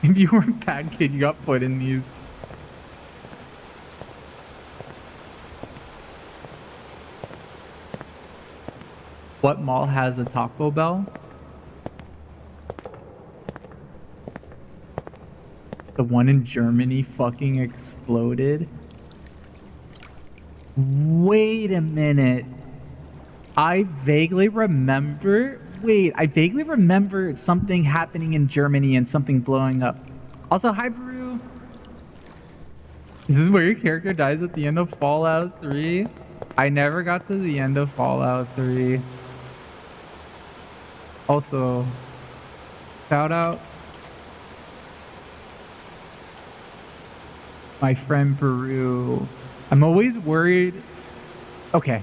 [SPEAKER 7] If you were a bad kid, you got put in these. What mall has a Taco Bell? The one in Germany fucking exploded? Wait a minute. I vaguely remember something happening in Germany and something blowing up. Also, hi, Brew. Is this where your character dies at the end of Fallout 3? I never got to the end of Fallout 3. Also, shout out my friend Brew. I'm always worried. Okay.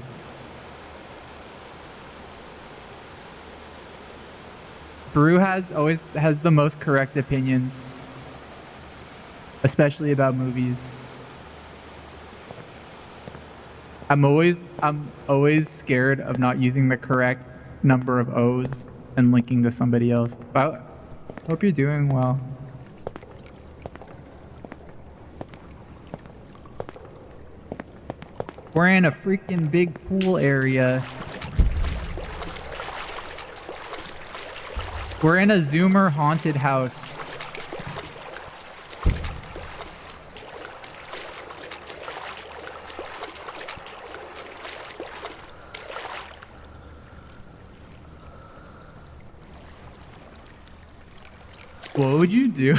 [SPEAKER 7] Brew always has the most correct opinions, especially about movies. I'm always scared of not using the correct number of O's and linking to somebody else. But I hope you're doing well. We're in a freaking big pool area. We're in a Zoomer haunted house. What would you do?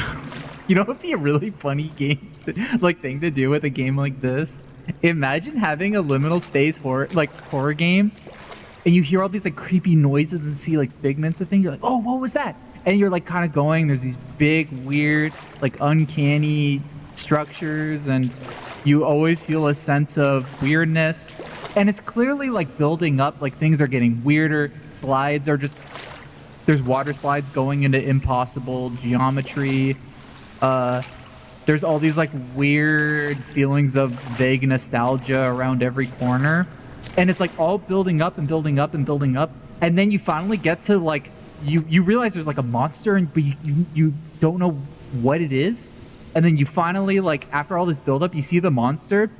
[SPEAKER 7] You know, it'd be a really funny game, thing to do with a game like this. Imagine having a liminal space horror game, and you hear all these creepy noises and see figments of things. You're like, oh, what was that? And you're kind of going. There's these big, weird, uncanny structures, and you always feel a sense of weirdness. And it's clearly building up. Things are getting weirder. Slides are just. There's water slides going into impossible geometry. There's all these weird feelings of vague nostalgia around every corner. And it's all building up and building up and building up. And then you finally get to you realize there's a monster, but you don't know what it is. And then you finally after all this buildup, you see the monster,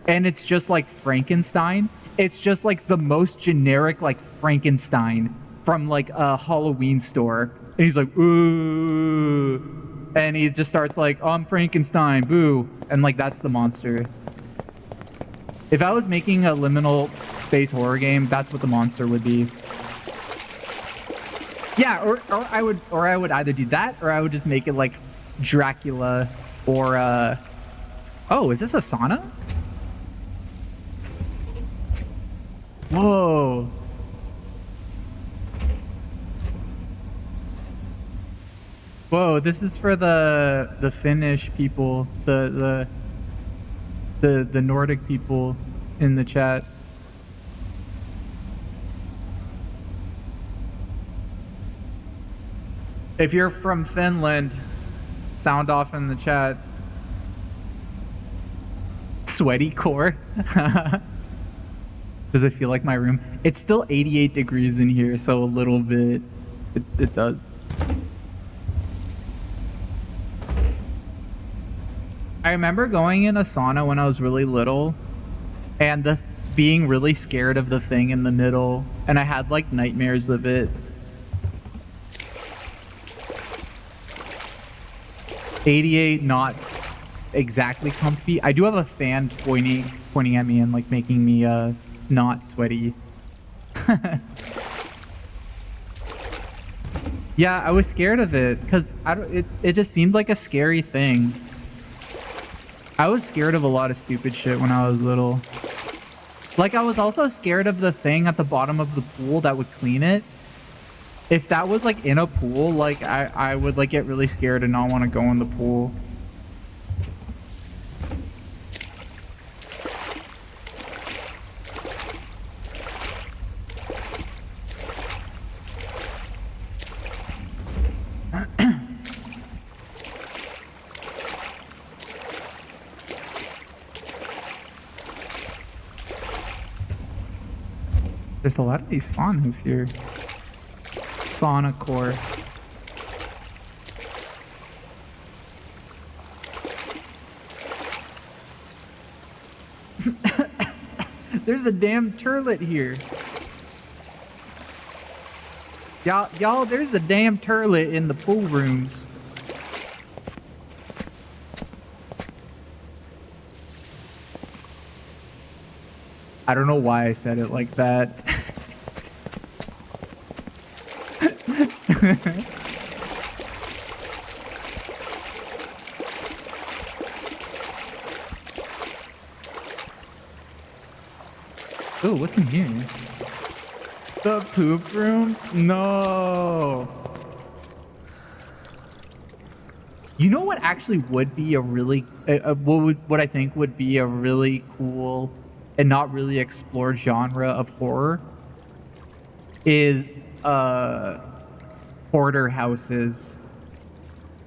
[SPEAKER 7] and it's just Frankenstein. It's just the most generic Frankenstein from a Halloween store. And he's ooh. And he just starts oh, I'm Frankenstein, boo. And that's the monster. If I was making a liminal space horror game, that's what the monster would be. Yeah, or I would either do that, or I would just make it Dracula or oh, is this a sauna? Whoa. Whoa, this is for the Finnish people, the Nordic people in the chat. If you're from Finland, sound off in the chat. Sweaty core. Does it feel like my room? It's still 88 degrees in here, so a little bit. It does. I remember going in a sauna when I was really little, and being really scared of the thing in the middle, and I had like nightmares of it. 88, not exactly comfy. I do have a fan pointing at me and like making me not sweaty. Yeah, I was scared of it because it just seemed like a scary thing. I was scared of a lot of stupid shit when I was little. Like, I was also scared of the thing at the bottom of the pool that would clean it. If that was like in a pool, like I would like get really scared and not want to go in the pool. There's a lot of these saunas here. Sauna core. There's a damn turlet here. Y'all, there's a damn turlet in the pool rooms. I don't know why I said it like that. Oh, what's in here? The poop rooms? No. You know what actually would be a really what I think would be a really cool and not really explored genre of horror is hoarder houses.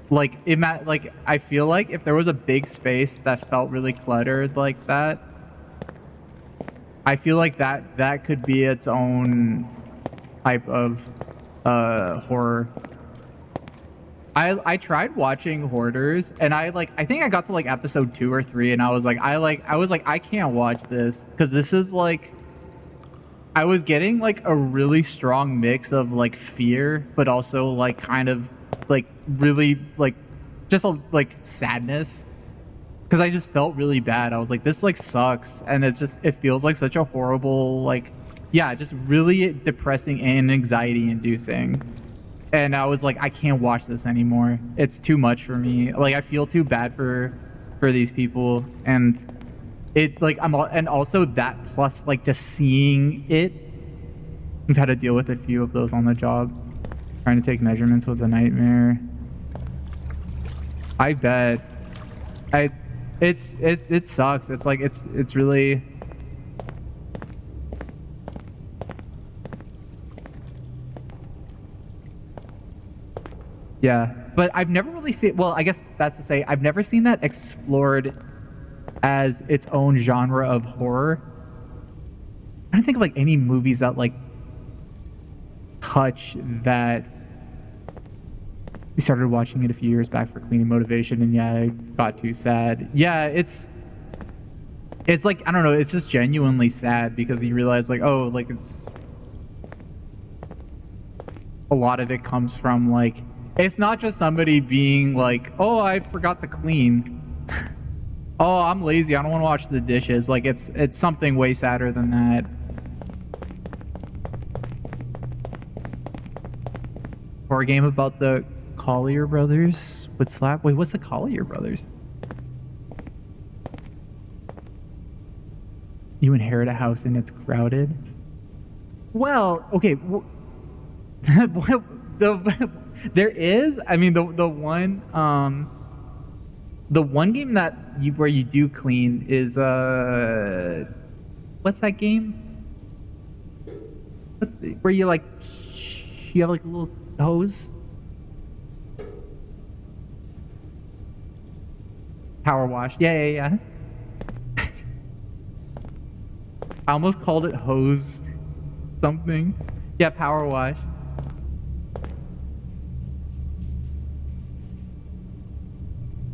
[SPEAKER 7] Like I feel like if there was a big space that felt really cluttered like that, I feel like that could be its own type of horror. I tried watching Hoarders, and I think I got to like episode 2 or 3, and I was like I can't watch this because this is like I was getting like a really strong mix of like fear, but also like kind of like really like just like sadness. Because I just felt really bad. I was like, this like sucks. And it feels like such a horrible, like, yeah, just really depressing and anxiety inducing. And I was like, I can't watch this anymore. It's too much for me. Like, I feel too bad for these people. And it like, and also that plus like just seeing it. I've had to deal with a few of those on the job. Trying to take measurements was a nightmare. I bet. It sucks. It's like it's really yeah, but I've never really seen, well, I guess that's to say I've never seen that explored as its own genre of horror. I don't think of like any movies that like touch that. We started watching it a few years back for cleaning motivation, and yeah, I got too sad. Yeah, it's like, I don't know, it's just genuinely sad because you realize like, oh, like it's a lot of it comes from like, it's not just somebody being like, oh, I forgot to clean. Oh, I'm lazy, I don't want to wash the dishes. Like it's something way sadder than that. Horror game about the Collier brothers would slap. Wait, what's the Collier brothers? You inherit a house and it's crowded. Well, okay. There is. I mean, the one game that where you do clean is what's that game? Where you like you have like a little hose? Power wash. Yeah. I almost called it hose something. Yeah, power wash.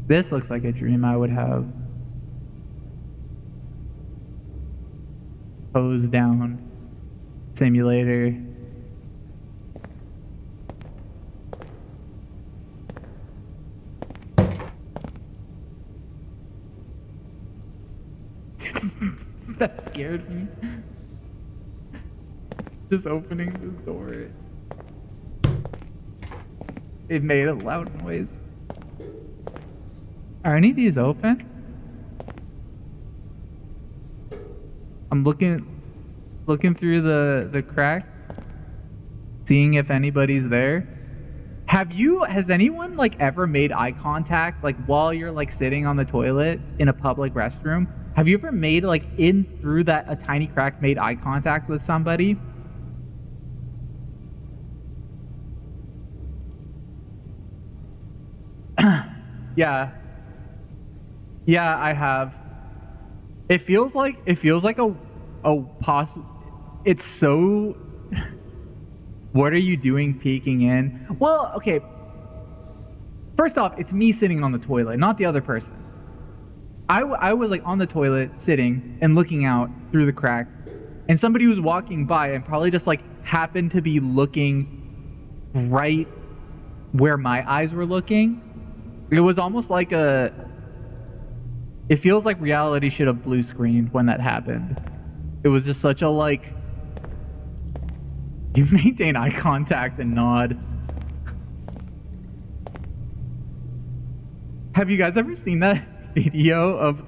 [SPEAKER 7] This looks like a dream I would have. Hose down. Simulator. That scared me. Just opening the door. It made a loud noise. Are any of these open? I'm looking through the crack, seeing if anybody's there. Has anyone like ever made eye contact like while you're like sitting on the toilet in a public restroom? Have you ever made like in through a tiny crack made eye contact with somebody? Yeah, I have. It feels like it's so. What are you doing peeking in? Well, okay. First off, it's me sitting on the toilet, not the other person. I was like on the toilet sitting and looking out through the crack, and somebody was walking by and probably just like happened to be looking right where my eyes were looking. It was almost like it feels like reality should have blue screened when that happened. It was just such a like, you maintain eye contact and nod. Have you guys ever seen that video of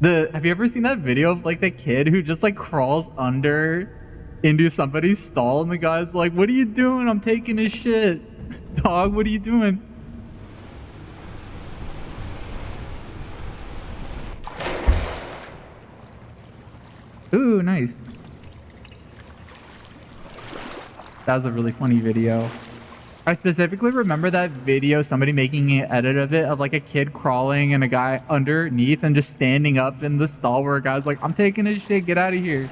[SPEAKER 7] have you ever seen that video of like the kid who just like crawls under into somebody's stall and the guy's like, "What are you doing? I'm taking a shit." Dog, what are you doing? Ooh, nice. That was a really funny video. I specifically remember that video, somebody making an edit of it, of like a kid crawling and a guy underneath and just standing up in the stall where a guy's like, "I'm taking a shit, get out of here."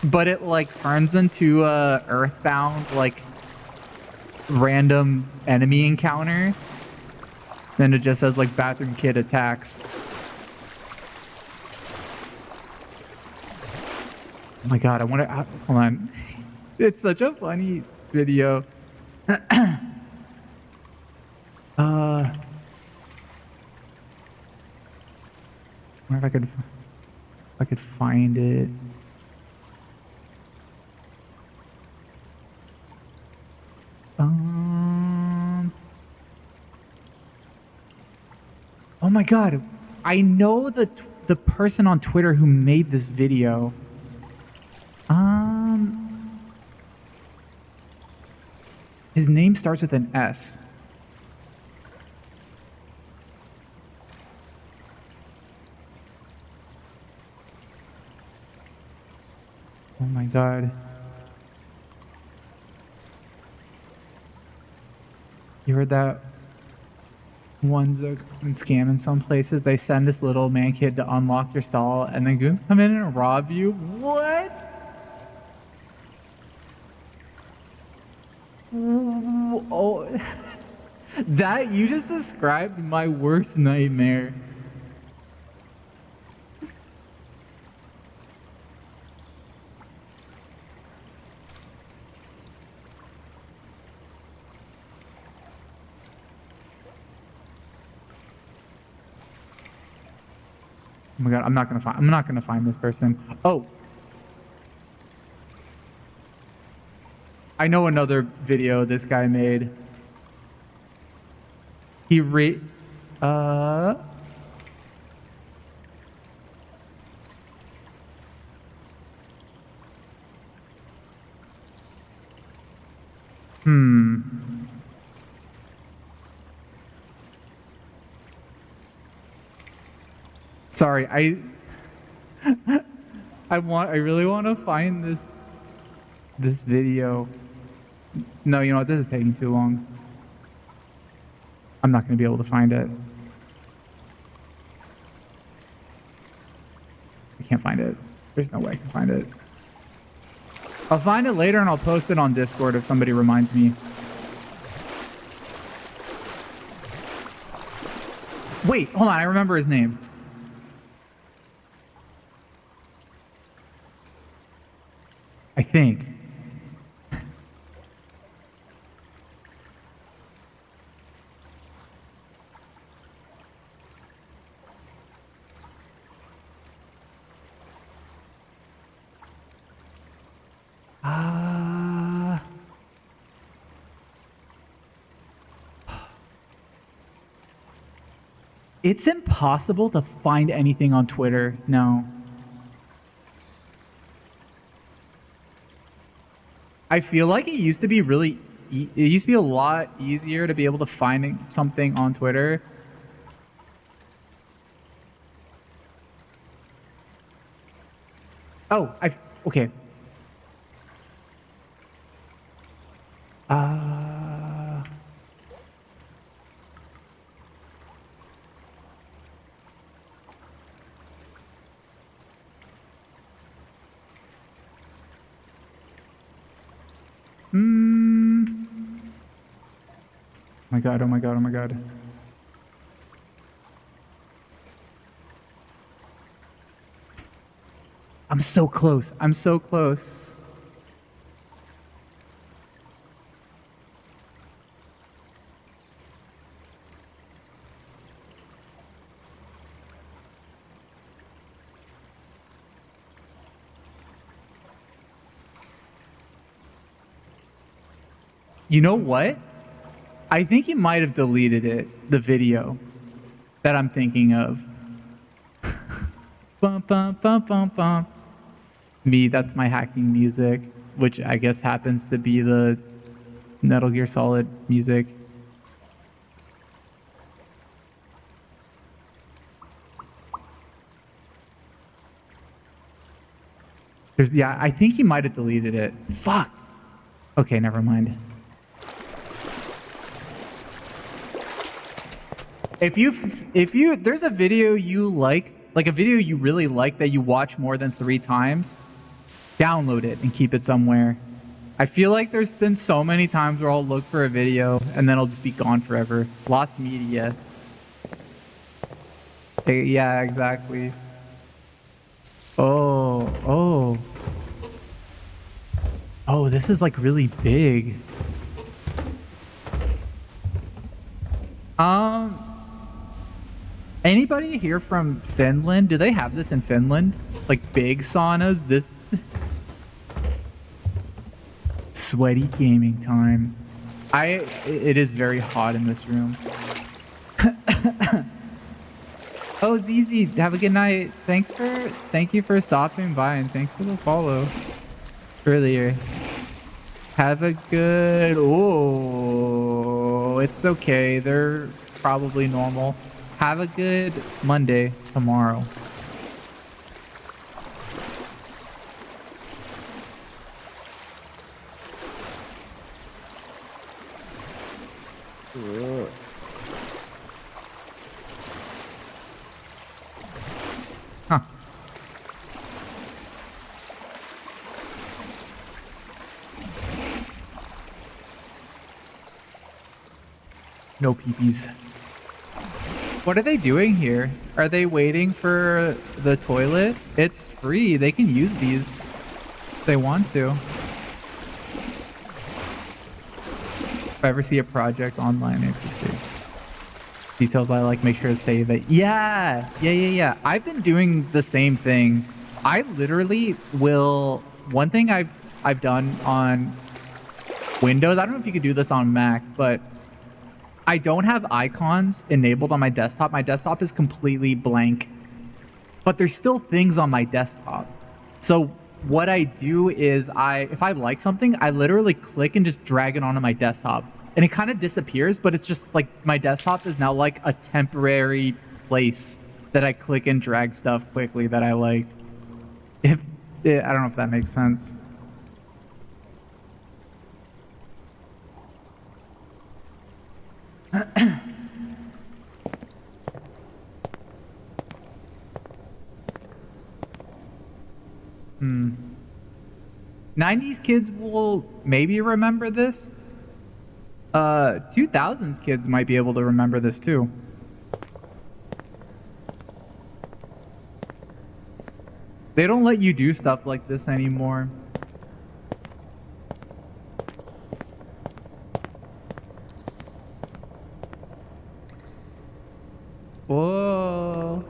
[SPEAKER 7] But it like turns into a Earthbound, like random enemy encounter. Then it just says like bathroom kid attacks. Oh my god, I wonder, hold on. It's such a funny video. I wonder if I could find it. Oh my god, I know the person on Twitter who made this video. His name starts with an S. Oh my god. You heard that? One's a scam in some places. They send this little man kid to unlock your stall and then goons come in and rob you. What? Oh, that you just described my worst nightmare. Oh my god, I'm not gonna find this person. Oh. I know another video this guy made. He Sorry, I really want to find this video. No, you know what? This is taking too long. I'm not going to be able to find it. I can't find it. There's no way I can find it. I'll find it later and I'll post it on Discord if somebody reminds me. Wait, hold on. I remember his name. I think. It's impossible to find anything on Twitter. No. I feel like it used to be a lot easier to be able to find something on Twitter. Oh, okay. Oh my god, oh my god, oh my god. I'm so close. I'm so close. You know what? I think he might have deleted it, the video that I'm thinking of. Bum, bum, bum, bum, bum. Me, that's my hacking music, which I guess happens to be the Metal Gear Solid music. Yeah, I think he might have deleted it. Fuck. Okay, never mind. If you there's a video you like a video you really like that you watch more than 3 times, download it and keep it somewhere. I feel like there's been so many times where I'll look for a video and then it'll just be gone forever. Lost media. Yeah, exactly. Oh, this is like really big. Anybody here from Finland? Do they have this in Finland? Like big saunas? This sweaty gaming time. It is very hot in this room. Oh, ZZ, have a good night. Thank you for stopping by and thanks for the follow earlier. Have a good, it's okay. They're probably normal. Have a good Monday tomorrow. Huh. No peepees. What are they doing here? Are they waiting for the toilet? It's free. They can use these if they want to. If I ever see a project online, I appreciate details. I like make sure to save it. Yeah. I've been doing the same thing. I literally will. One thing I've done on Windows. I don't know if you could do this on Mac, but I don't have icons enabled on my desktop. My desktop is completely blank, but there's still things on my desktop. So what I do is if I like something, I literally click and just drag it onto my desktop. And it kind of disappears, but it's just like my desktop is now like a temporary place that I click and drag stuff quickly that I like. I don't know if that makes sense. Hmm. 90s kids will maybe remember this. 2000s kids might be able to remember this too. They don't let you do stuff like this anymore. Whoa.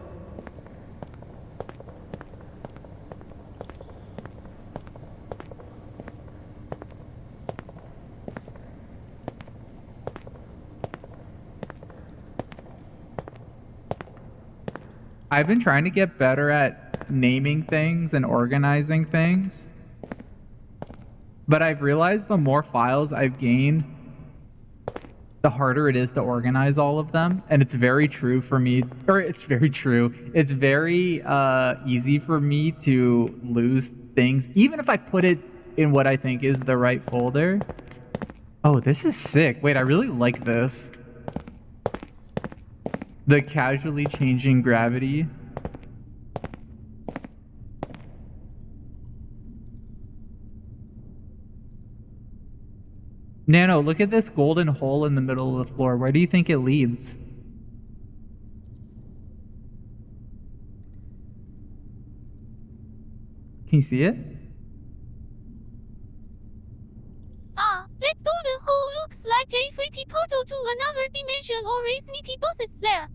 [SPEAKER 7] I've been trying to get better at naming things and organizing things, but I've realized the more files I've gained, the harder it is to organize all of them. And it's very true for me, or it's very true. It's very easy for me to lose things, even if I put it in what I think is the right folder. Oh, this is sick. Wait, I really like this. The casually changing gravity. Nano, look at this golden hole in the middle of the floor. Where do you think it leads? Can you see it?
[SPEAKER 4] That golden hole looks like a pretty portal to another dimension or a sneaky bosses there.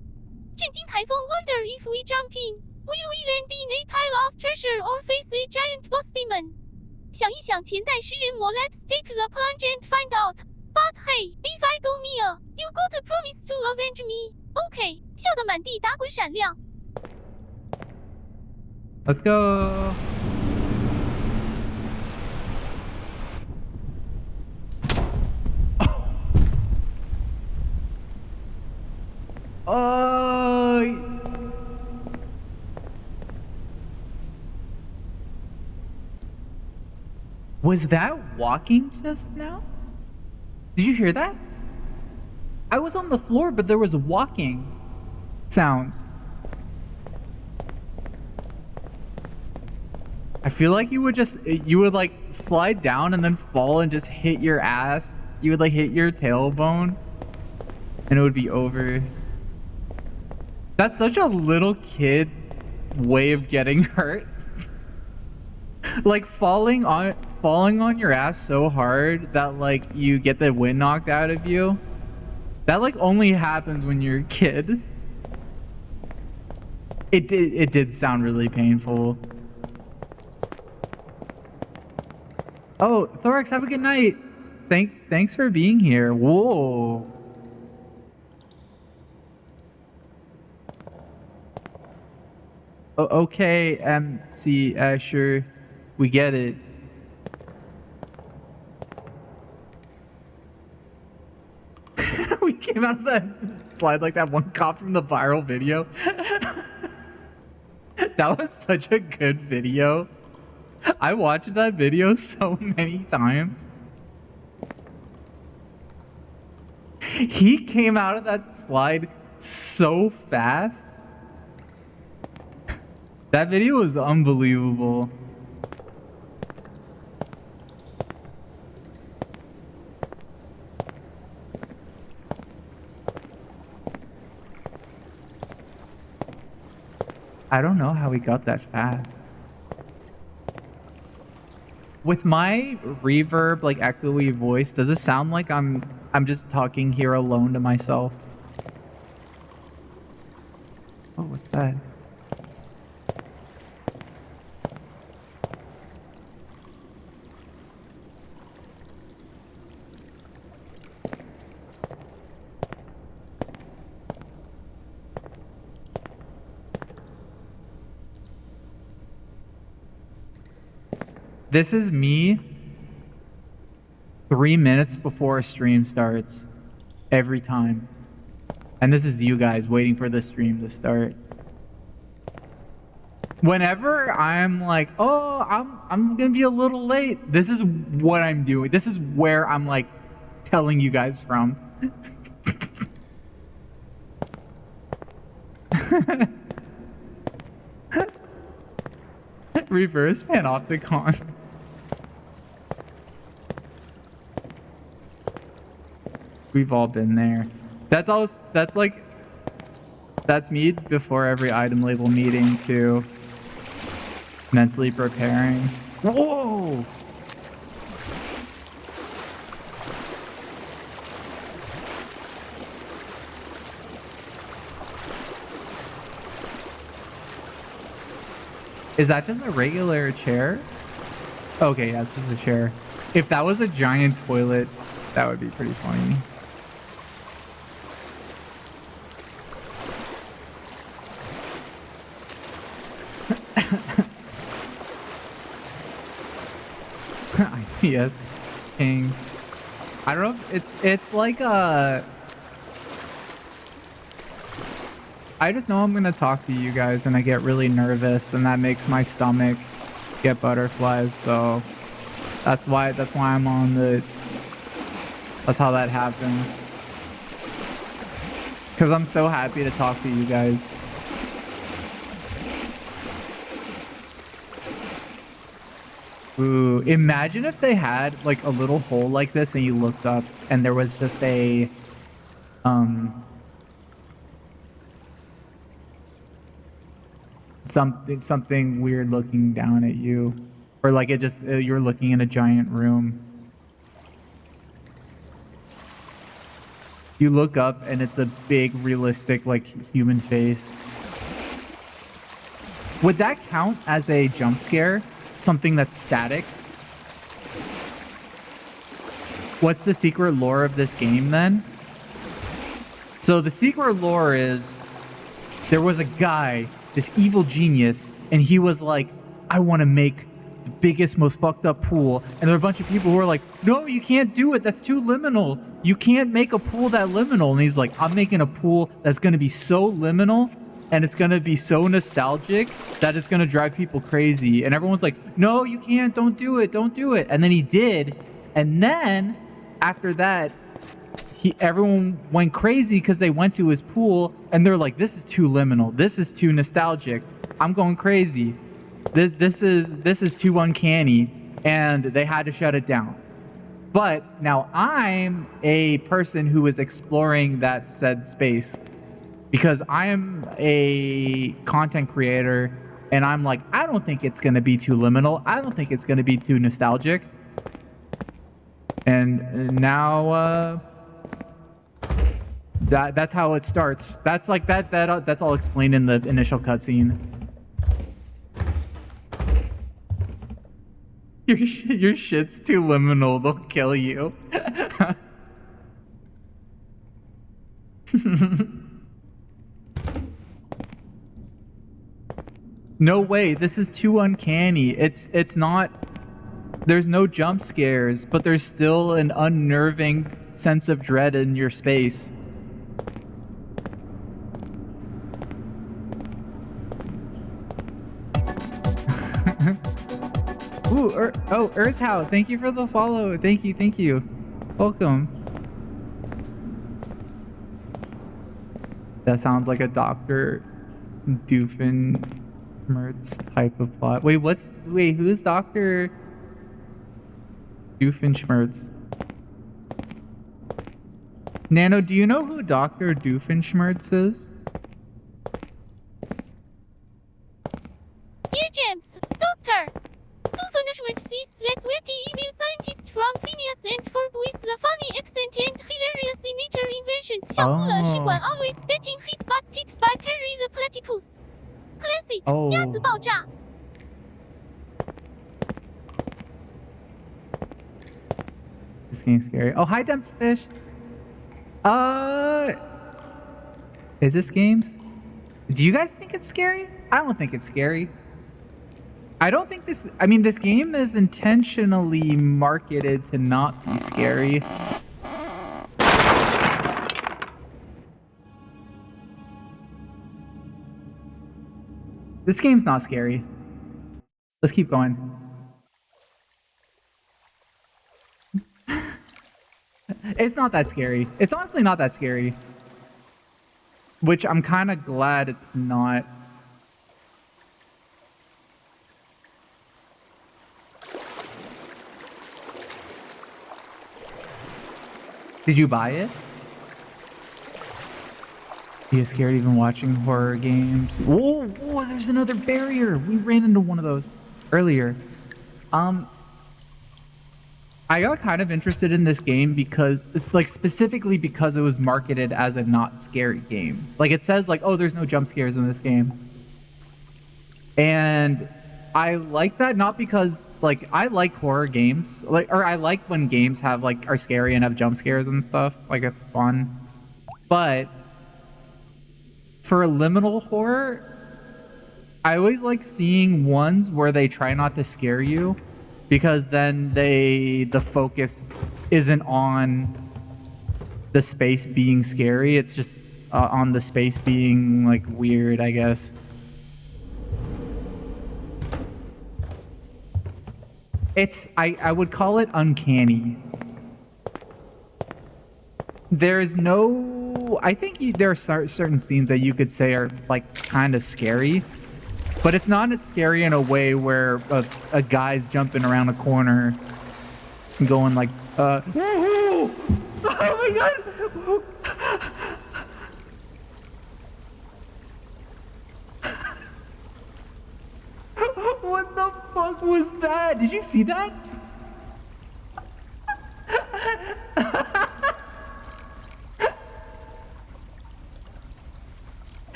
[SPEAKER 4] 震惊台风 wonder if we jump in, will we land in a pile of treasure or face a giant boss demon? 想一想前代诗人魔 let's take the plunge and find out. But hey, if I go Mia, you gotta promise to avenge me. Okay, 笑得满地打滚闪亮。
[SPEAKER 7] Let's go. Was that walking just now? Did you hear that? I was on the floor, but there was walking sounds. I feel like you would like slide down and then fall and just hit your ass. You would like hit your tailbone and it would be over. That's such a little kid way of getting hurt. Like falling on your ass so hard that like you get the wind knocked out of you. That like only happens when you're a kid. It did sound really painful. Oh, Thorax, have a good night. Thanks for being here. Whoa. Okay, MC Asher, we get it. We came out of that slide like that one cop from the viral video. That was such a good video. I watched that video so many times. He came out of that slide so fast. That video was unbelievable. I don't know how he got that fast. With my reverb, like echoey voice, does it sound like I'm just talking here alone to myself? Oh, what's that? This is me 3 minutes before a stream starts every time. And this is you guys waiting for the stream to start. Whenever I'm like, oh, I'm gonna be a little late, this is what I'm doing. This is where I'm like telling you guys from. Reverse panopticon. We've all been there. That's me before every item label meeting too. Mentally preparing. Whoa! Is that just a regular chair? Okay, yeah, it's just a chair. If that was a giant toilet, that would be pretty funny. Yes, King. I don't know if it's like a... I just know I'm gonna talk to you guys and I get really nervous and that makes my stomach get butterflies, so that's why I'm on the... That's how that happens. Because I'm so happy to talk to you guys. Ooh, imagine if they had like a little hole like this and you looked up and there was just a something weird looking down at you, or like it just you're looking in a giant room. You look up and it's a big realistic like human face. Would that count as a jump scare? Something that's static? What's the secret lore of this game then? So the secret lore is there was a guy, this evil genius, and he was like, I want to make the biggest, most fucked up pool. And there were a bunch of people who were like, no, you can't do it. That's too liminal. You can't make a pool that liminal. And he's like, I'm making a pool that's going to be so liminal and it's going to be so nostalgic that it's going to drive people crazy. And everyone's like, no, you can't. Don't do it. Don't do it. And then he did. And then after that, everyone went crazy because they went to his pool and they're like, this is too liminal. This is too nostalgic. I'm going crazy. This is too uncanny. And they had to shut it down. But now I'm a person who is exploring that said space. Because I'm a content creator and I'm like, I don't think it's going to be too liminal. I don't think it's going to be too nostalgic. And now that's how it starts. That's like that's all explained in the initial cutscene. Your shit's too liminal. They'll kill you. No way, this is too uncanny. It's not, there's no jump scares, but there's still an unnerving sense of dread in your space. Ooh, Urzhao, thank you for the follow. Thank you. Welcome. That sounds like a Dr. Doofenshmirtz type of plot. Wait, who's Dr. Doofenshmirtz? Nano, do you know who Dr. Doofenshmirtz is?
[SPEAKER 4] Yeah, James, Doctor. Doofenshmirtz is like witty evil scientist from Phineas and Ferb with the funny accent and hilarious signature inventions. 小布了是管 always getting his butt kicked by Perry the Platypus. Classic. 鸭子爆炸.
[SPEAKER 7] This game's scary. Oh, hi, Dempfish. Is this game's? Do you guys think it's scary? I don't think it's scary. I don't think this... I mean, this game is intentionally marketed to not be scary. This game's not scary. Let's keep going. It's not that scary. It's honestly not that scary. Which I'm kind of glad it's not. Did you buy it? You scared even watching horror games? Whoa, whoa, there's another barrier. We ran into one of those earlier. I got kind of interested in this game because, like, specifically because it was marketed as a not scary game. Like, it says, like, oh, there's no jump scares in this game. And I like that not because, like, I like horror games. Like, or I like when games have, like, are scary and have jump scares and stuff. Like, it's fun. But for liminal horror, I always like seeing ones where they try not to scare you. Because then the focus isn't on the space being scary. It's just on the space being, like, weird, I guess. I would call it uncanny. There's no... I think there are certain scenes that you could say are, like, kind of scary. But it's not scary in a way where a guy's jumping around a corner and going like, oh my god! What the fuck was that? Did you see that?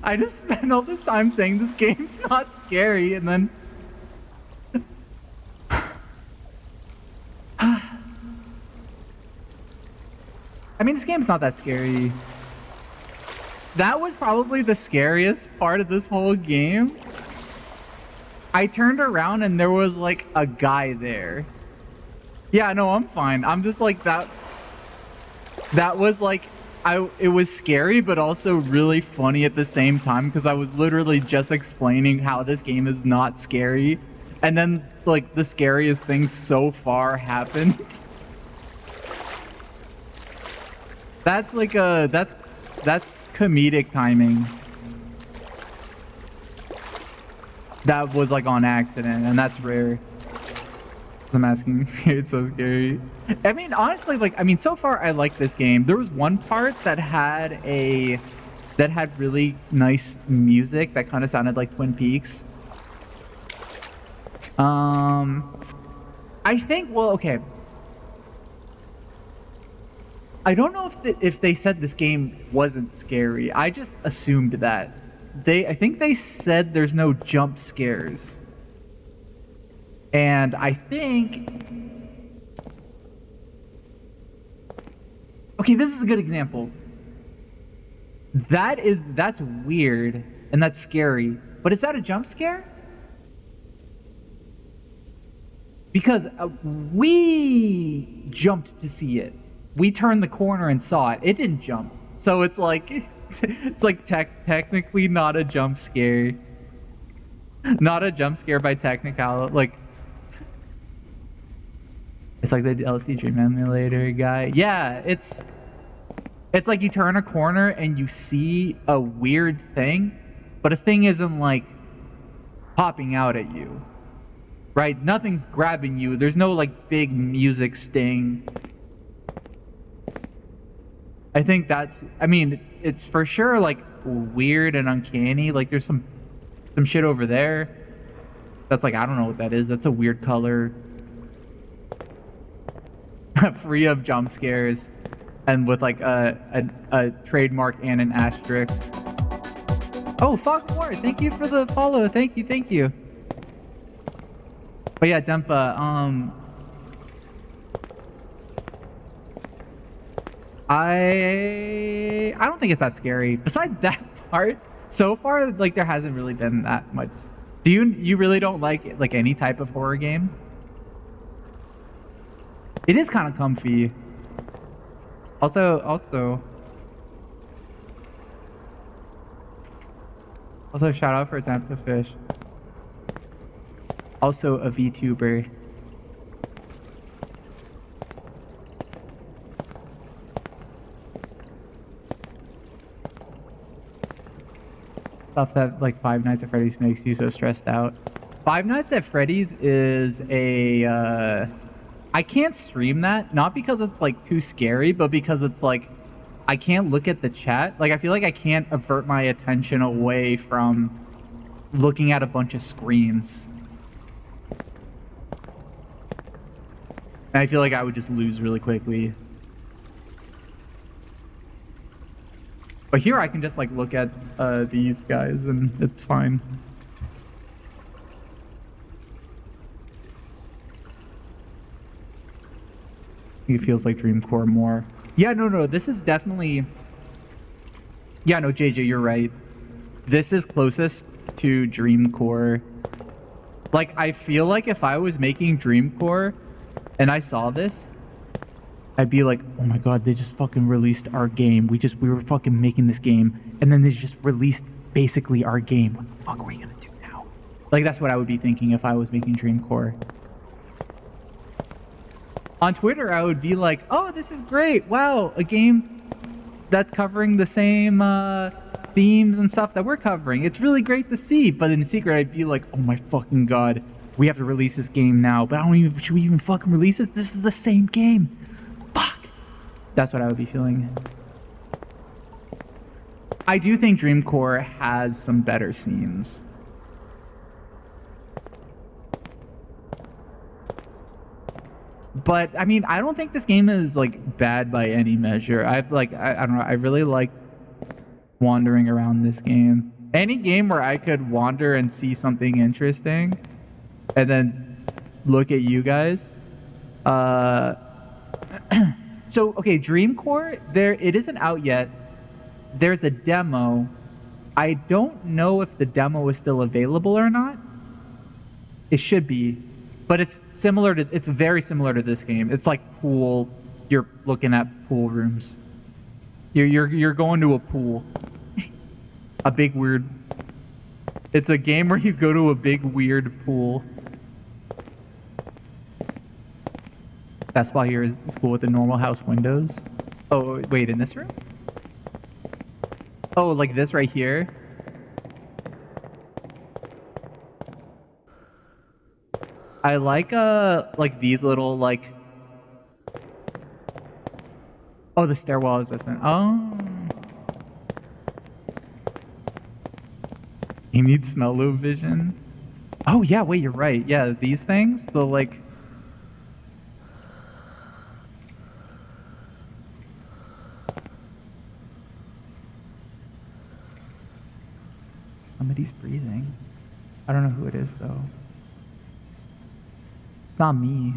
[SPEAKER 7] I just spent all this time saying this game's not scary, and then... I mean, this game's not that scary. That was probably the scariest part of this whole game. I turned around and there was, like, a guy there. Yeah, no, I'm fine. I'm just like, that was, like... it was scary, but also really funny at the same time because I was literally just explaining how this game is not scary, and then, like, the scariest thing so far happened. That's like that's comedic timing. That was, like, on accident, and that's rare. I'm asking, it's so scary. I mean, honestly, like, so far I like this game. There was one part that had really nice music that kind of sounded like Twin Peaks. I think, well, okay. I don't know if they said this game wasn't scary. I just assumed that. I think they said there's no jump scares. And I think... Okay, this is a good example. That's weird, and that's scary. But is that a jump scare? Because we jumped to see it. We turned the corner and saw it. It didn't jump. So it's like... It's like technically not a jump scare. Not a jump scare by technicality. Like... It's like the DLC Dream Emulator guy. Yeah, it's like you turn a corner and you see a weird thing, but a thing isn't, like, popping out at you. Right? Nothing's grabbing you. There's no, like, big music sting. I think that's... I mean, it's for sure, like, weird and uncanny. Like, there's some shit over there. That's, like, I don't know what that is. That's a weird color. Free of jump scares, and with, like, a trademark and an asterisk. Oh, fuck more! Thank you for the follow. Thank you. But yeah, Dempa, I don't think it's that scary. Besides that part, so far, like, there hasn't really been that much Do you really don't like any type of horror game? It is kind of comfy. Also, shout out for Tampa Fish. Also a VTuber. Stuff that like Five Nights at Freddy's makes you so stressed out. Five Nights at Freddy's is a I can't stream that, not because it's like too scary, but because it's like I can't look at the chat. Like I feel like I can't avert my attention away from looking at a bunch of screens. And I feel like I would just lose really quickly. But here I can just like look at these guys and it's fine. It feels like Dreamcore more. Yeah, no, this is definitely... Yeah, no, JJ, you're right. This is closest to Dreamcore. Like, I feel like if I was making Dreamcore and I saw this, I'd be like, oh my god, they just fucking released our game. We were fucking making this game, and then they just released basically our game. What the fuck are we gonna do now? Like, that's what I would be thinking if I was making Dreamcore. On Twitter, I would be like, oh, this is great. Wow, a game that's covering the same themes and stuff that we're covering. It's really great to see. But in secret, I'd be like, oh my fucking god, we have to release this game now. But should we even fucking release this? This is the same game. Fuck. That's what I would be feeling. I do think Dreamcore has some better scenes. But I mean, I don't think this game is like bad by any measure. I don't know. I really liked wandering around this game. Any game where I could wander and see something interesting, and then look at you guys. So okay, Dreamcore. It isn't out yet. There's a demo. I don't know if the demo is still available or not. It should be. But it's very similar to this game. It's like pool. You're looking at pool rooms. You're going to a pool. A big weird. It's a game where you go to a big weird pool. That spot here is cool with the normal house windows. Oh wait, in this room? Oh, like this right here? I like these little like. Oh, the stairwell is listening. Oh. You need smell loop vision. Oh yeah, wait, you're right. Yeah, these things, the like. Somebody's breathing. I don't know who it is though. It's not me.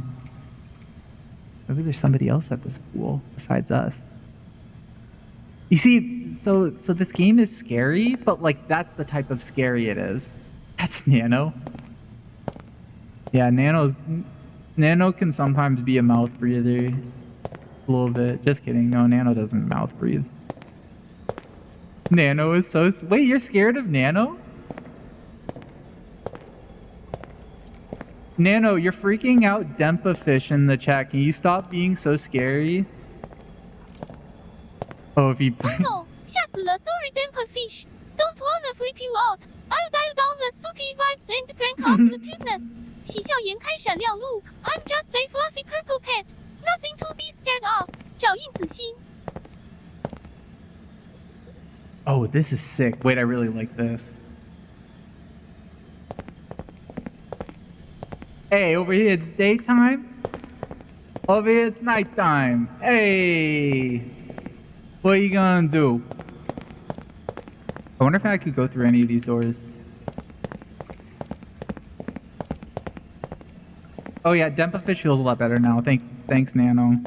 [SPEAKER 7] Maybe there's somebody else at this pool besides us. You see, so this game is scary, but like that's the type of scary it is. That's Nano. Yeah, Nano can sometimes be a mouth breather. A little bit. Just kidding. No, Nano doesn't mouth breathe. Nano is so... Wait, you're scared of Nano? Nano, you're freaking out Dempa Fish in the chat. Can you stop being so scary? Oh, if you...
[SPEAKER 4] No, 吓死了, sorry Dempa Fish. Don't wanna freak you out. I'll dial down the spooky vibes and crank up the cuteness. 喜笑颜开闪亮 look. I'm just a fluffy purple pet. Nothing to be scared of. 找印子心.
[SPEAKER 7] Oh, this is sick. Wait, I really like this. Hey, over here it's daytime. Over here it's nighttime. Hey, what are you gonna do? I wonder if I could go through any of these doors. Oh yeah, Dempa Fish feels a lot better now. Thanks, Nano.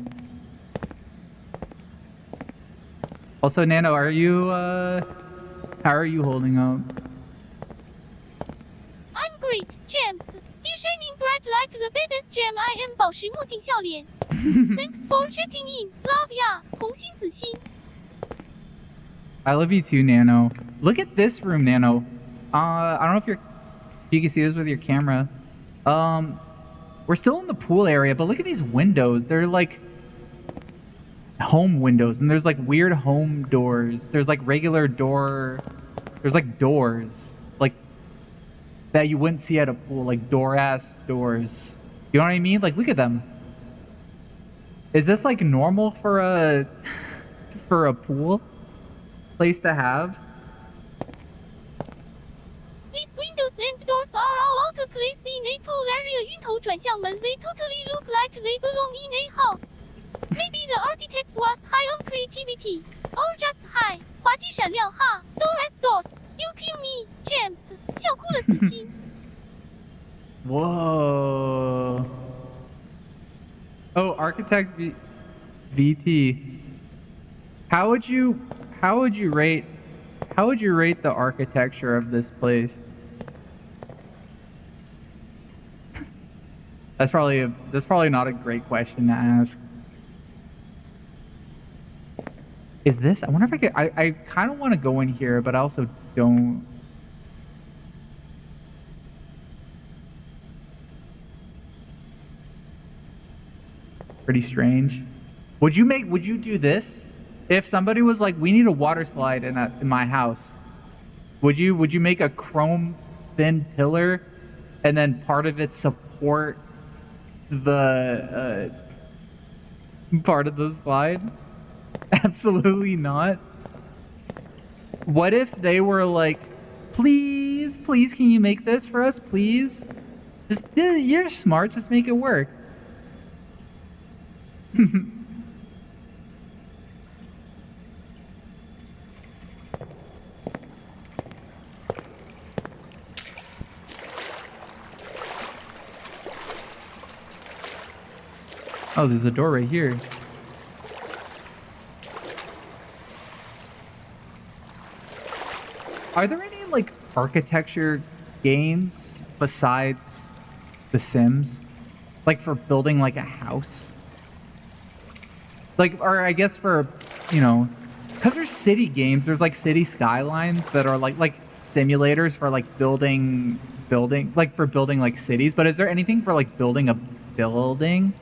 [SPEAKER 7] Also, Nano, are you how are you holding up?
[SPEAKER 4] I'm Badass Jam I am 宝石墨镜笑脸 Thanks for checking in. Love ya. 红心子心
[SPEAKER 7] I love you too, Nano. Look at this room, Nano. I don't know if you can see this with your camera. We're still in the pool area, but look at these windows. They're like home windows, and there's like weird home doors. There's like regular door. There's like doors like that you wouldn't see at a pool, like door-ass doors. You know what I mean? Like, look at them. Is this like normal for a for a pool place to have?
[SPEAKER 4] These windows and doors are all out of place in a pool area. 晕头转向门 They totally look like they belong in a house. Maybe the architect was high on creativity. Or just high. 滑稽闪亮哈 Door as doors. You kill me, James. 笑哭了子欣
[SPEAKER 7] Whoa. Oh, Architect VT. How would you rate the architecture of this place? That's probably not a great question to ask. Is this? I wonder if I could. I kind of want to go in here, but I also don't. Pretty strange. Would you do this if somebody was like, we need a water slide in my house? Would you make a chrome thin pillar, and then part of it support the part of the slide? Absolutely not. What if they were like, please, can you make this for us, please? Just, you're smart, just make it work. Oh, there's a door right here. Are there any like architecture games besides The Sims? Like for building like a house? Like, or I guess for, you know, because there's city games, there's like city skylines that are like simulators for like building like for building like cities. But is there anything for like building a building?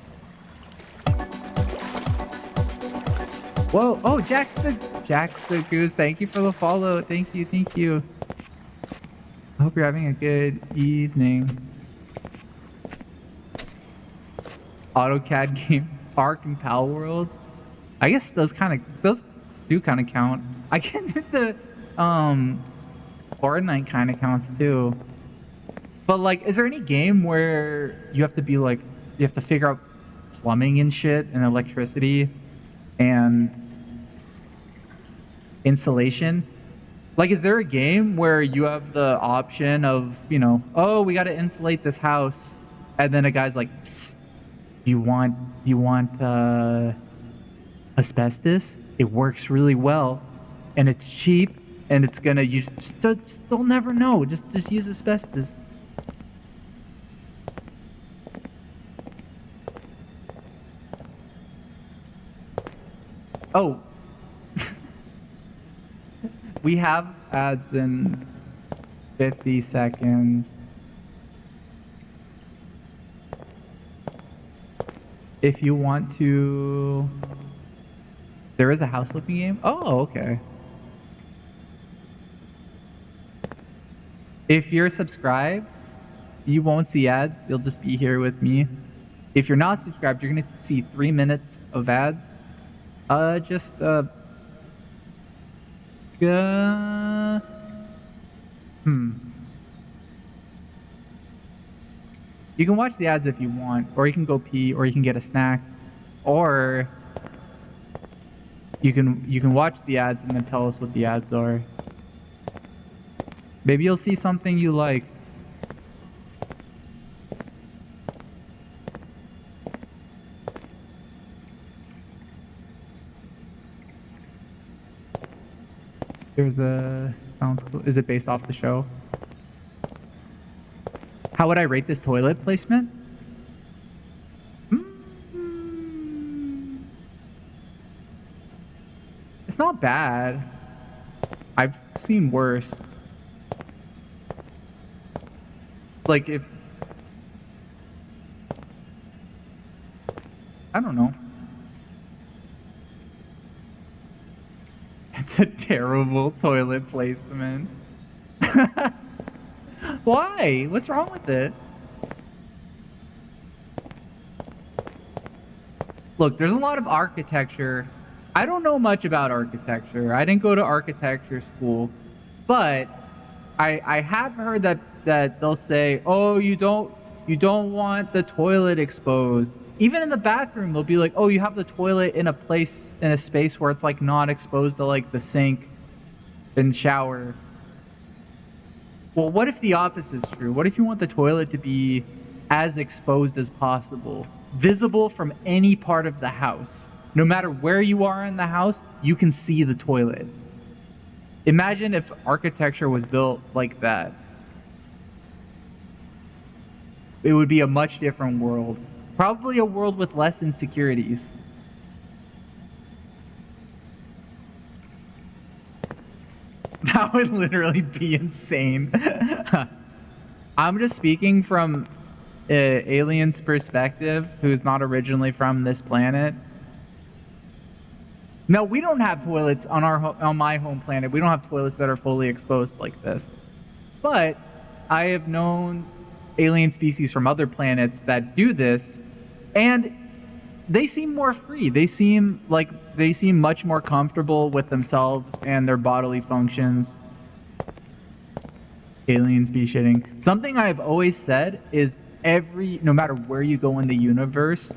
[SPEAKER 7] Whoa! Oh, Jax the Goose. Thank you for the follow. Thank you. I hope you're having a good evening. AutoCAD game Park and Pal World. I guess those do kind of count. I get the Fortnite kind of counts too. But like, is there any game where you have to figure out plumbing and shit and electricity and insulation? Like, is there a game where you have the option of, you know, oh, we got to insulate this house, and then a guy's like, psst, you want asbestos? It works really well, and it's cheap, and it's gonna they'll never know. Just use asbestos. Oh. We have ads in 50 seconds. If you want to... There is a house flipping game? Oh, okay. If you're subscribed, you won't see ads. You'll just be here with me. If you're not subscribed, you're going to see 3 minutes of ads. You can watch the ads if you want, or you can go pee, or you can get a snack, or you can watch the ads and then tell us what the ads are. Maybe you'll see something you like. There's the sounds cool. Is it based off the show? How would I rate this toilet placement? It's not bad. I've seen worse. Like if... I don't know. It's a terrible toilet placement. Why? What's wrong with it? Look, there's a lot of architecture. I don't know much about architecture. I didn't go to architecture school, but I have heard that they'll say, "Oh, you don't want the toilet exposed." Even in the bathroom, they'll be like, "Oh, you have the toilet in a space where it's like not exposed to like the sink and shower." Well, what if the opposite is true? What if you want the toilet to be as exposed as possible, visible from any part of the house? No matter where you are in the house, you can see the toilet. Imagine if architecture was built like that. It would be a much different world. Probably a world with less insecurities. That would literally be insane. I'm just speaking from an alien's perspective, who's not originally from this planet. No, we don't have toilets on my home planet. We don't have toilets that are fully exposed like this. But I have known alien species from other planets that do this, and they seem more free. They seem much more comfortable with themselves and their bodily functions. Aliens be shitting. Something I've always said is no matter where you go in the universe,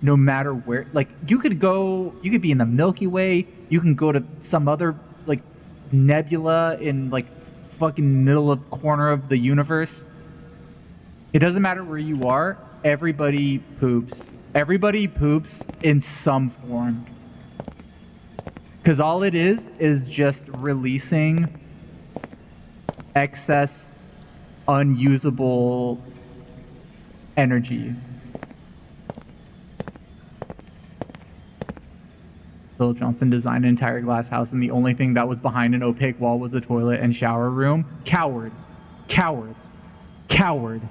[SPEAKER 7] no matter where, like you could be in the Milky Way, you can go to some other like nebula in like fucking middle of corner of the universe. It doesn't matter where you are, everybody poops. Everybody poops in some form. Because all it is just releasing excess unusable energy. Philip Johnson designed an entire glass house, and the only thing that was behind an opaque wall was the toilet and shower room. Coward. Coward. Coward.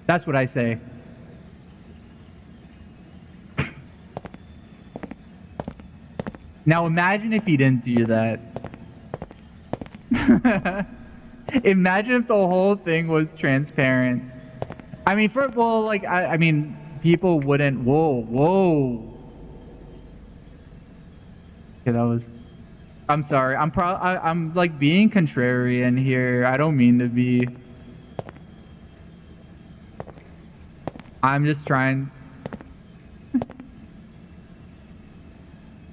[SPEAKER 7] That's what I say. Now imagine if he didn't do that. Imagine if the whole thing was transparent. I mean, I mean, people wouldn't. Whoa. Okay, I'm sorry. I'm like being contrarian here. I don't mean to be. I'm just trying.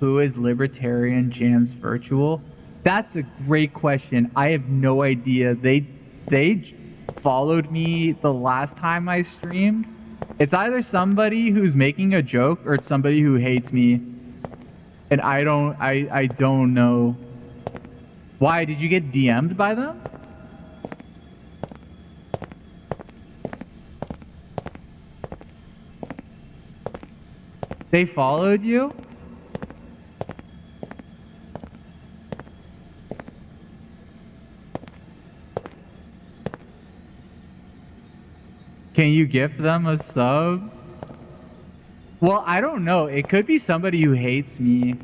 [SPEAKER 7] Who is libertarian JamsVirtual? That's a great question. I have no idea. They followed me the last time I streamed. It's either somebody who's making a joke or it's somebody who hates me. And I don't know. Why? Did you get DM'd by them? They followed you? Can you gift them a sub? Well, I don't know. It could be somebody who hates me.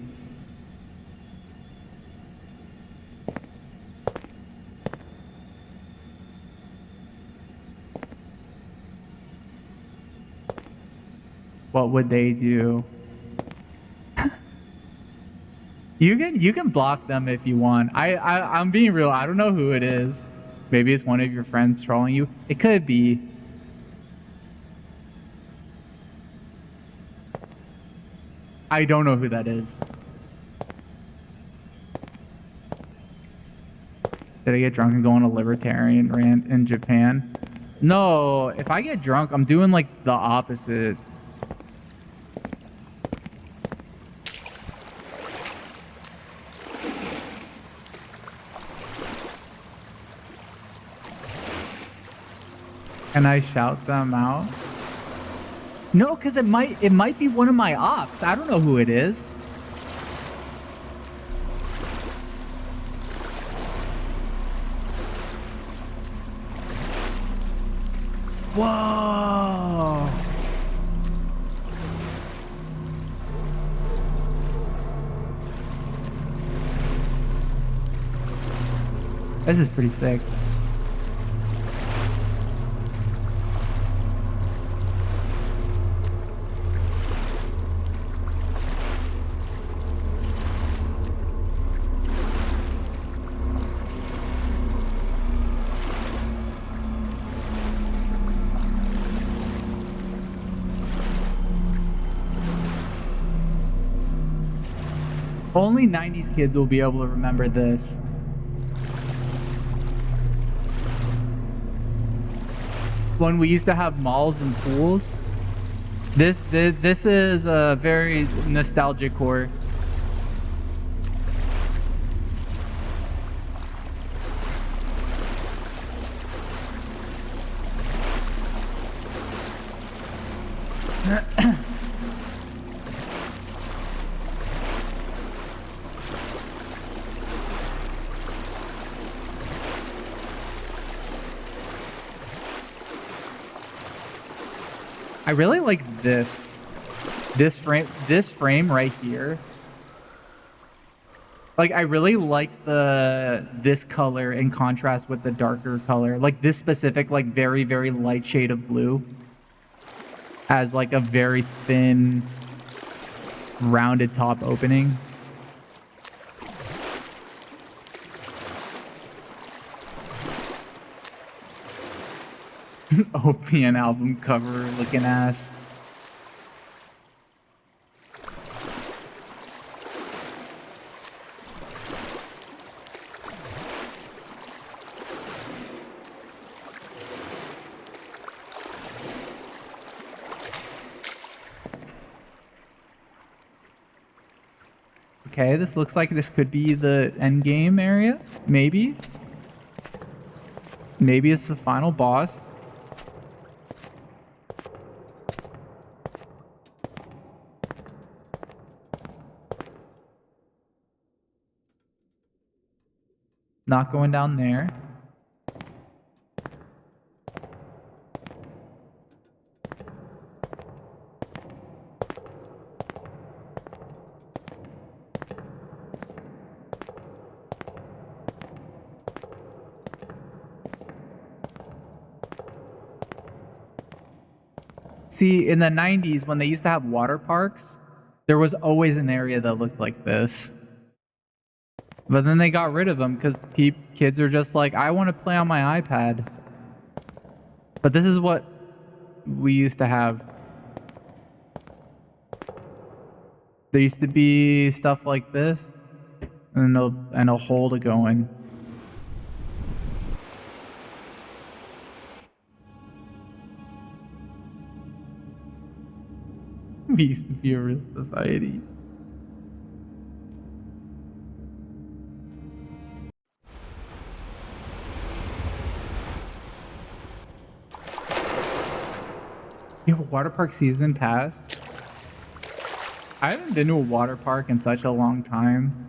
[SPEAKER 7] What would they do? You can block them if you want. I'm being real. I don't know who it is. Maybe it's one of your friends trolling you. It could be. I don't know who that is. Did I get drunk and go on a libertarian rant in Japan? No, if I get drunk, I'm doing like the opposite. Can I shout them out? No, because it might be one of my ops. I don't know who it is. Whoa! This is pretty sick. Only 90s kids will be able to remember this. When we used to have malls and pools, this is a very nostalgic core. I really like this frame right here. Like, I really like this color in contrast with the darker color. Like, this specific, like, very, very light shade of blue has, like, a very thin, rounded top opening. OPN album cover looking ass. Okay, this looks like this could be the end game area. Maybe. Maybe it's the final boss. Not going down there. See, in the 90s, when they used to have water parks, there was always an area that looked like this. But then they got rid of them because kids are just like, I want to play on my iPad. But this is what we used to have. There used to be stuff like this and a hole to go in. We used to be a real society. You have a water park season pass? I haven't been to a water park in such a long time.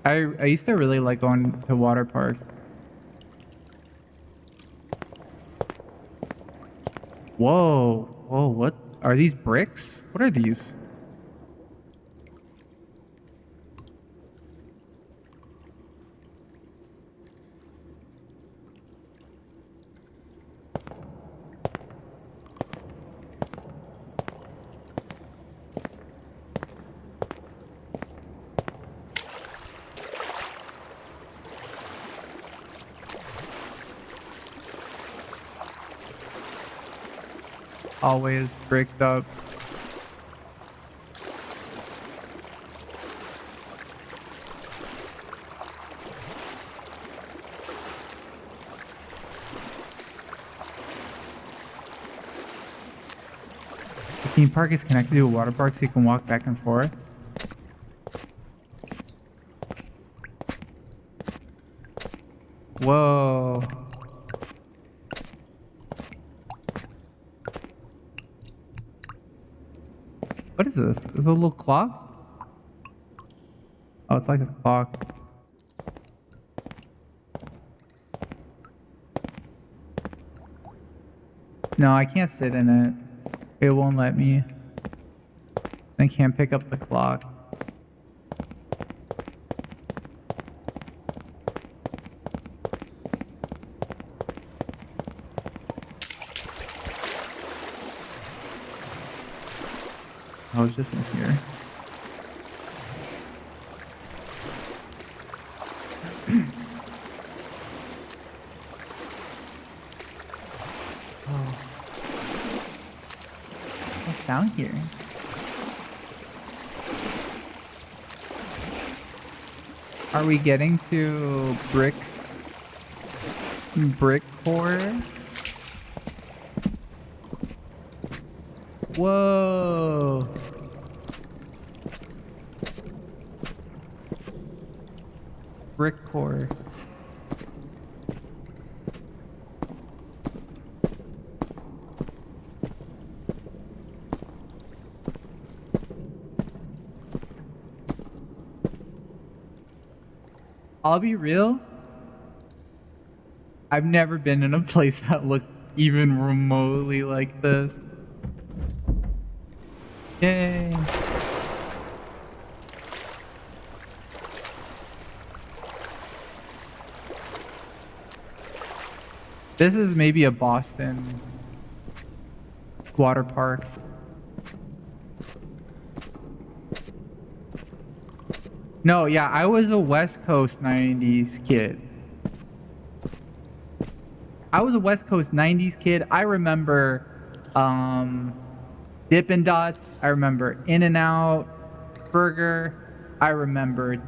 [SPEAKER 7] I used to really like going to water parks. Whoa, whoa, what are these bricks? What are these? Always bricked up. The theme park is connected to a water park so you can walk back and forth. Whoa. What is this? Is it a little clock? Oh, it's like a clock. No, I can't sit in it. It won't let me. I can't pick up the clock. I was just in here. Oh. What's down here? Are we getting to brick core? Whoa. Brick core. I'll be real. I've never been in a place that looked even remotely like this. Yay. This is maybe a Boston water park. No, yeah, I was a West Coast 90s kid. I remember Dippin' Dots. I remember In-N-Out Burger. I remember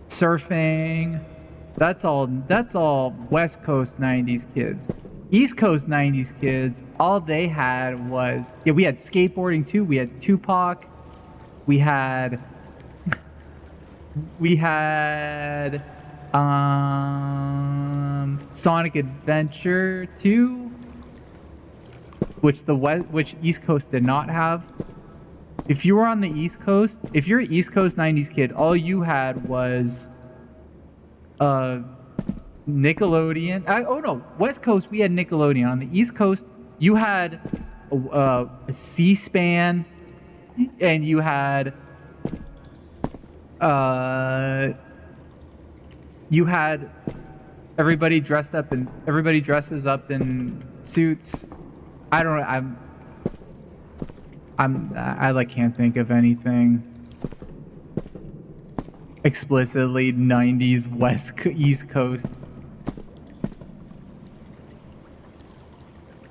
[SPEAKER 7] surfing. That's all West Coast 90s kids. East Coast 90s kids, all they had was, yeah, we had skateboarding too. We had Tupac. We had Sonic Adventure 2, which East Coast did not have. If you were on the East Coast, if you're an East Coast 90s kid, all you had was Nickelodeon. Oh no, West Coast we had Nickelodeon. On the East Coast, you had a C-SPAN, and you had everybody dresses up in suits. I don't know. I like can't think of anything explicitly 90s East Coast.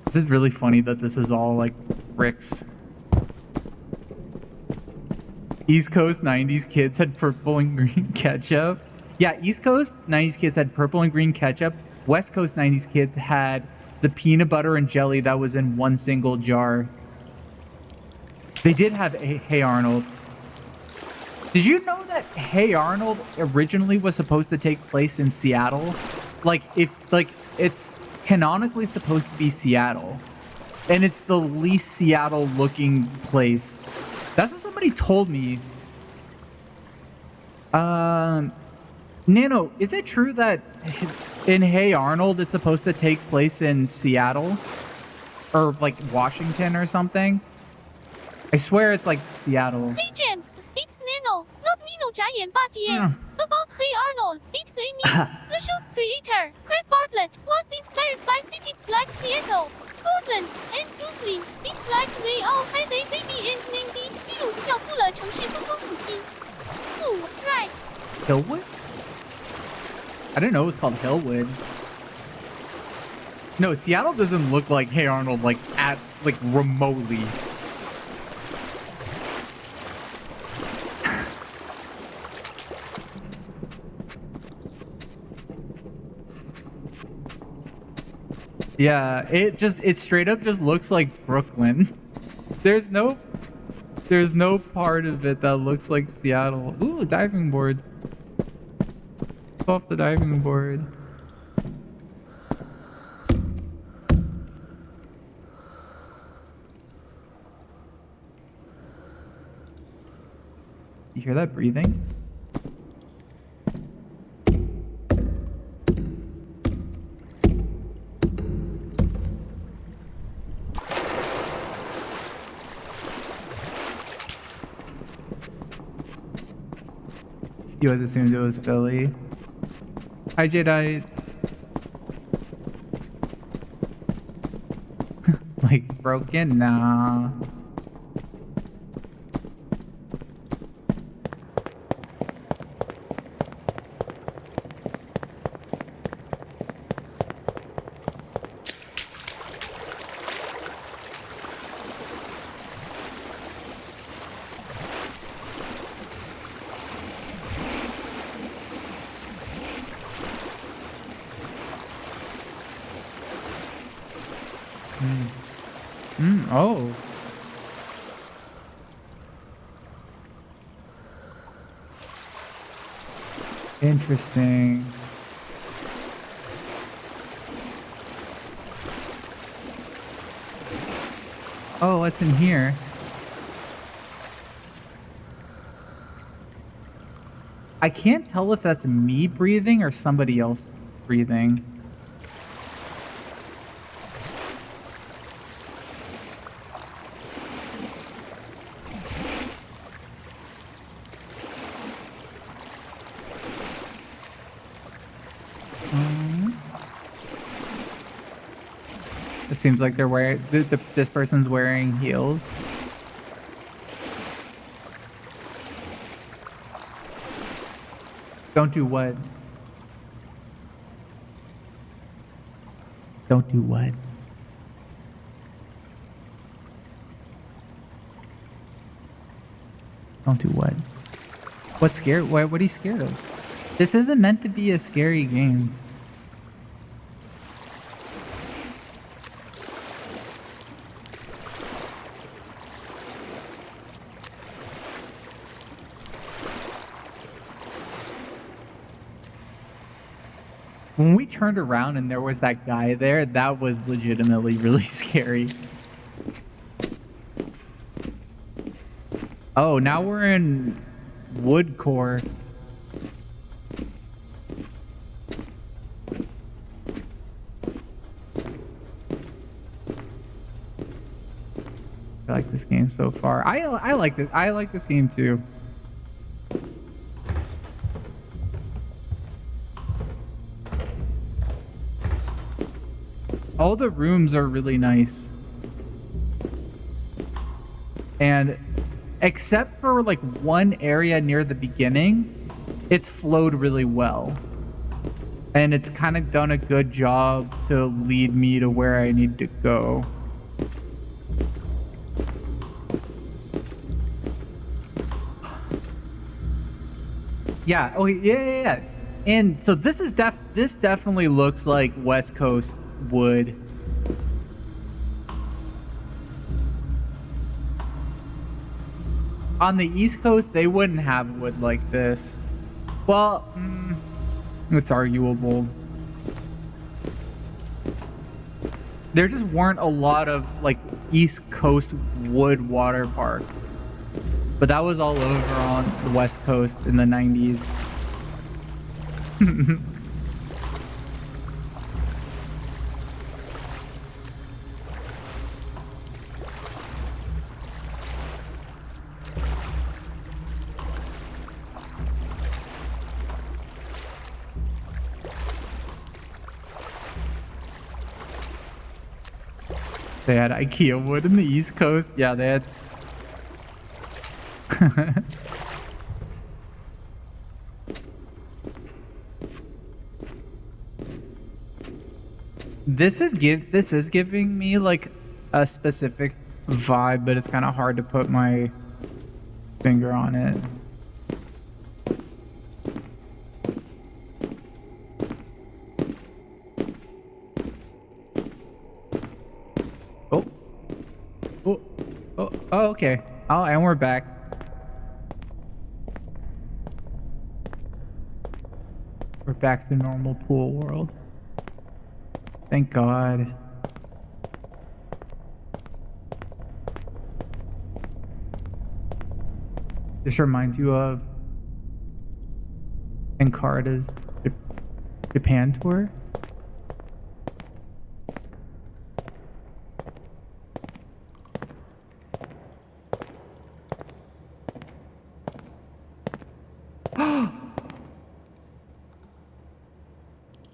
[SPEAKER 7] This is really funny that this is all like bricks. East Coast 90s kids had purple and green ketchup. Yeah, East Coast 90s kids had purple and green ketchup. West Coast 90s kids had the peanut butter and jelly that was in one single jar. They did have a Hey Arnold. Did you know that Hey Arnold originally was supposed to take place in Seattle? It's canonically supposed to be Seattle. And it's the least Seattle looking place. That's what somebody told me. Nano, is it true that in Hey Arnold it's supposed to take place in Seattle? Or like Washington or something? I swear it's like Seattle.
[SPEAKER 4] Hey James, it's Nano, not Nino Giant Batier. About Hey Arnold, it's Amy, the show's creator. Craig Bartlett was inspired by cities like Seattle, Portland, and Brooklyn. It's like they all had a baby and named it. 比如效出了城市风光子欣。Ooh, right.
[SPEAKER 7] Hillwood? I didn't know it was called Hillwood. No, Seattle doesn't look like Hey Arnold like remotely. Yeah, it straight up just looks like Brooklyn. There's no part of it that looks like Seattle. Ooh, diving boards. Off the diving board. You hear that breathing? You always assumed it was Philly. Hi, Jedi. Like, broken? Nah. Oh. Interesting. Oh, what's in here? I can't tell if that's me breathing or somebody else breathing. It seems like they're wearing this person's wearing heels. Don't do what? Don't do what? Don't do what? What's scary? What are you scared of? This isn't meant to be a scary game. When we turned around and there was that guy there, that was legitimately really scary. Oh, now we're in wood core. I like this game so far. I like it. I like this game too. All the rooms are really nice. And except for like one area near the beginning, it's flowed really well. And it's kind of done a good job to lead me to where I need to go. Yeah, oh yeah. And so this is this definitely looks like West Coast wood. On the East Coast, they wouldn't have wood like this. Well, it's arguable. There just weren't a lot of like East Coast wood water parks. But that was all over on the West Coast in the 90s. They had IKEA wood in the East Coast. Yeah, they had... This is giving me like a specific vibe, but it's kind of hard to put my finger on it. Oh, okay. Oh, and we're back. We're back to normal pool world. Thank God. This reminds you of Encarta's Japan tour?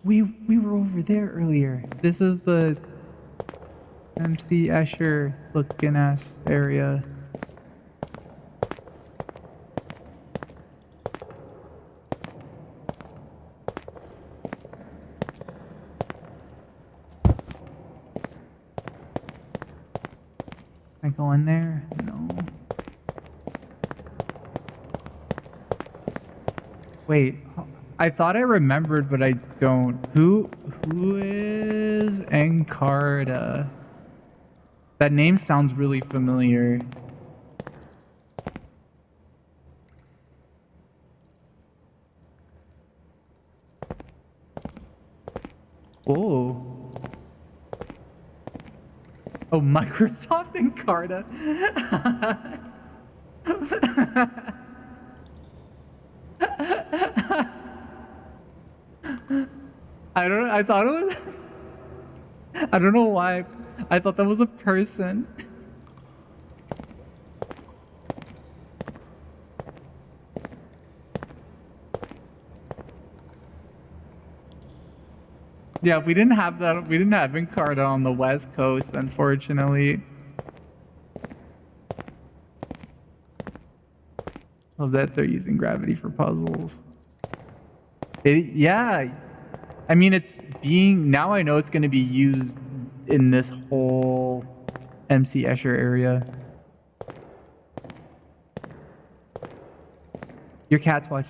[SPEAKER 7] we were over there earlier. This is the MC Escher looking ass area. Can I go in there? No. Wait, I thought I remembered, but I don't. Who is Encarta? That name sounds really familiar. Oh. Oh, Microsoft Encarta. I thought it was I don't know why I thought that was a person. Yeah, we didn't have that. We didn't have Encarta on the West Coast, unfortunately. Love that they're using gravity for puzzles. Yeah. I mean, it's being... Now I know it's going to be used in this whole MC Escher area. Your cat's watch.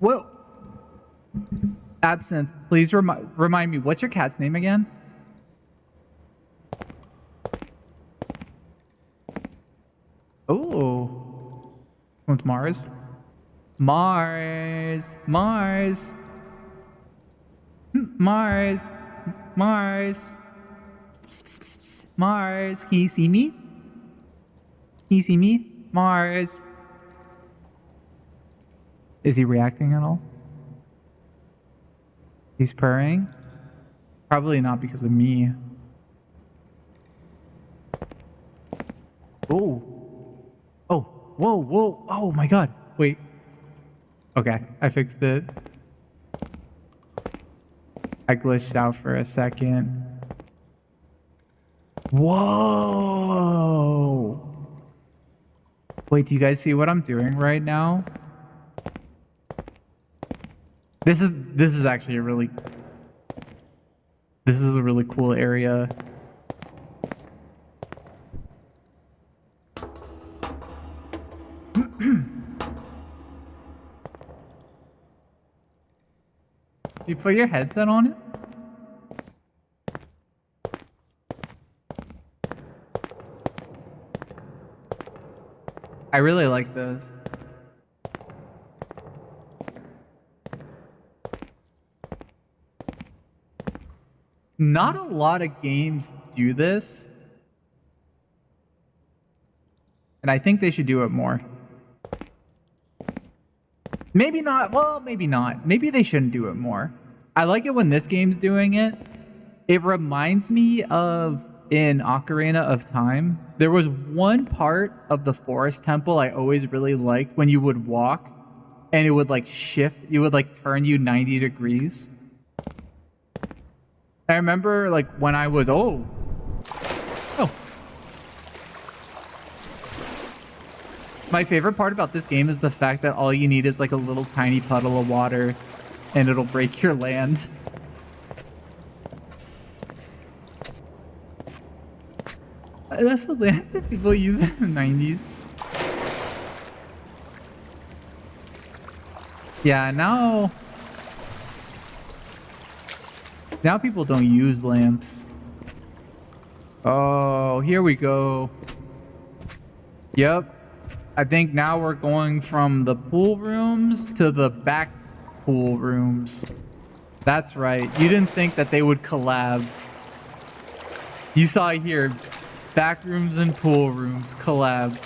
[SPEAKER 7] Whoa! Absinthe, please remind me, what's your cat's name again? Oh. What's Mars? Mars. Mars. Mars. Mars. Mars. Can you see me? Can you see me? Mars. Is he reacting at all? He's purring? Probably not because of me. Oh. Oh. Whoa, whoa. Oh my god. Wait. Okay, I fixed it. I glitched out for a second. Whoa. Wait, do you guys see what I'm doing right now? This is actually a really... This is a really cool area. You put your headset on it? I really like this. Not a lot of games do this. And I think they should do it more. Maybe not. Well, maybe not. Maybe they shouldn't do it more. I like it when this game's doing it. It reminds me of in Ocarina of Time. There was one part of the forest temple I always really liked when you would walk and it would like shift. It would like turn you 90 degrees. I remember like when I was, oh. My favorite part about this game is the fact that all you need is like a little tiny puddle of water and it'll break your land. That's the last that people use in the 90s. Yeah, now people don't use lamps. Oh, here we go. Yep. I think now we're going from the pool rooms to the back pool rooms. That's right. You didn't think that they would collab. You saw it here. Back rooms and pool rooms collab.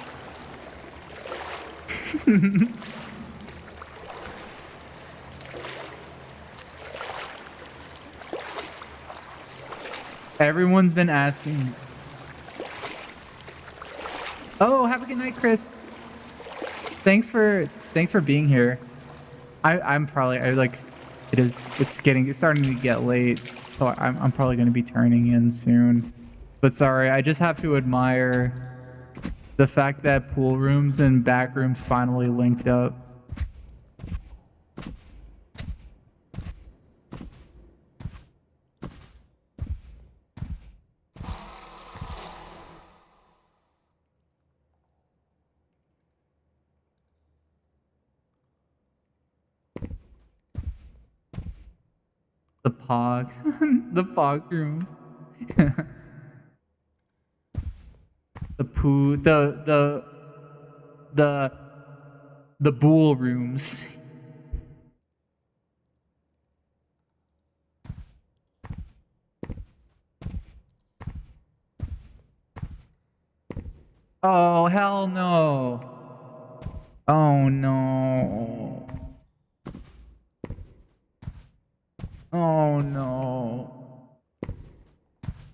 [SPEAKER 7] Everyone's been asking. Oh, have a good night, Chris. Thanks for being here. I'm probably It's starting to get late, so I'm probably going to be turning in soon. But sorry, I just have to admire the fact that pool rooms and back rooms finally linked up. The pog, the pog rooms. The poo, the pool rooms. Oh, hell no. Oh no. Oh no.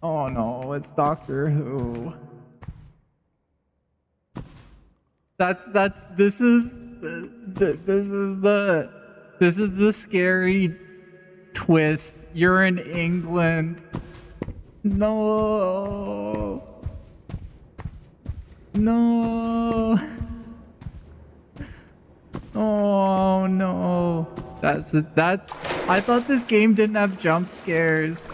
[SPEAKER 7] Oh no, it's Doctor Who. This is the scary twist. You're in England. No. No. Oh no. That's I thought this game didn't have jump scares.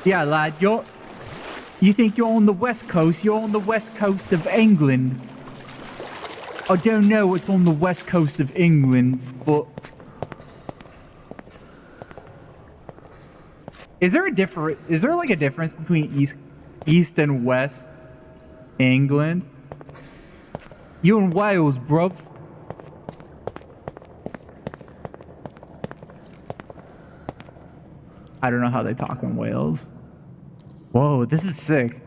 [SPEAKER 7] Yeah, lad, you think you're on the west coast? You're on the west coast of England. I don't know what's on the west coast of England, but is there like a difference between east and west England? You in Wales, bruv. I don't know how they talk in Wales. Whoa, this is sick.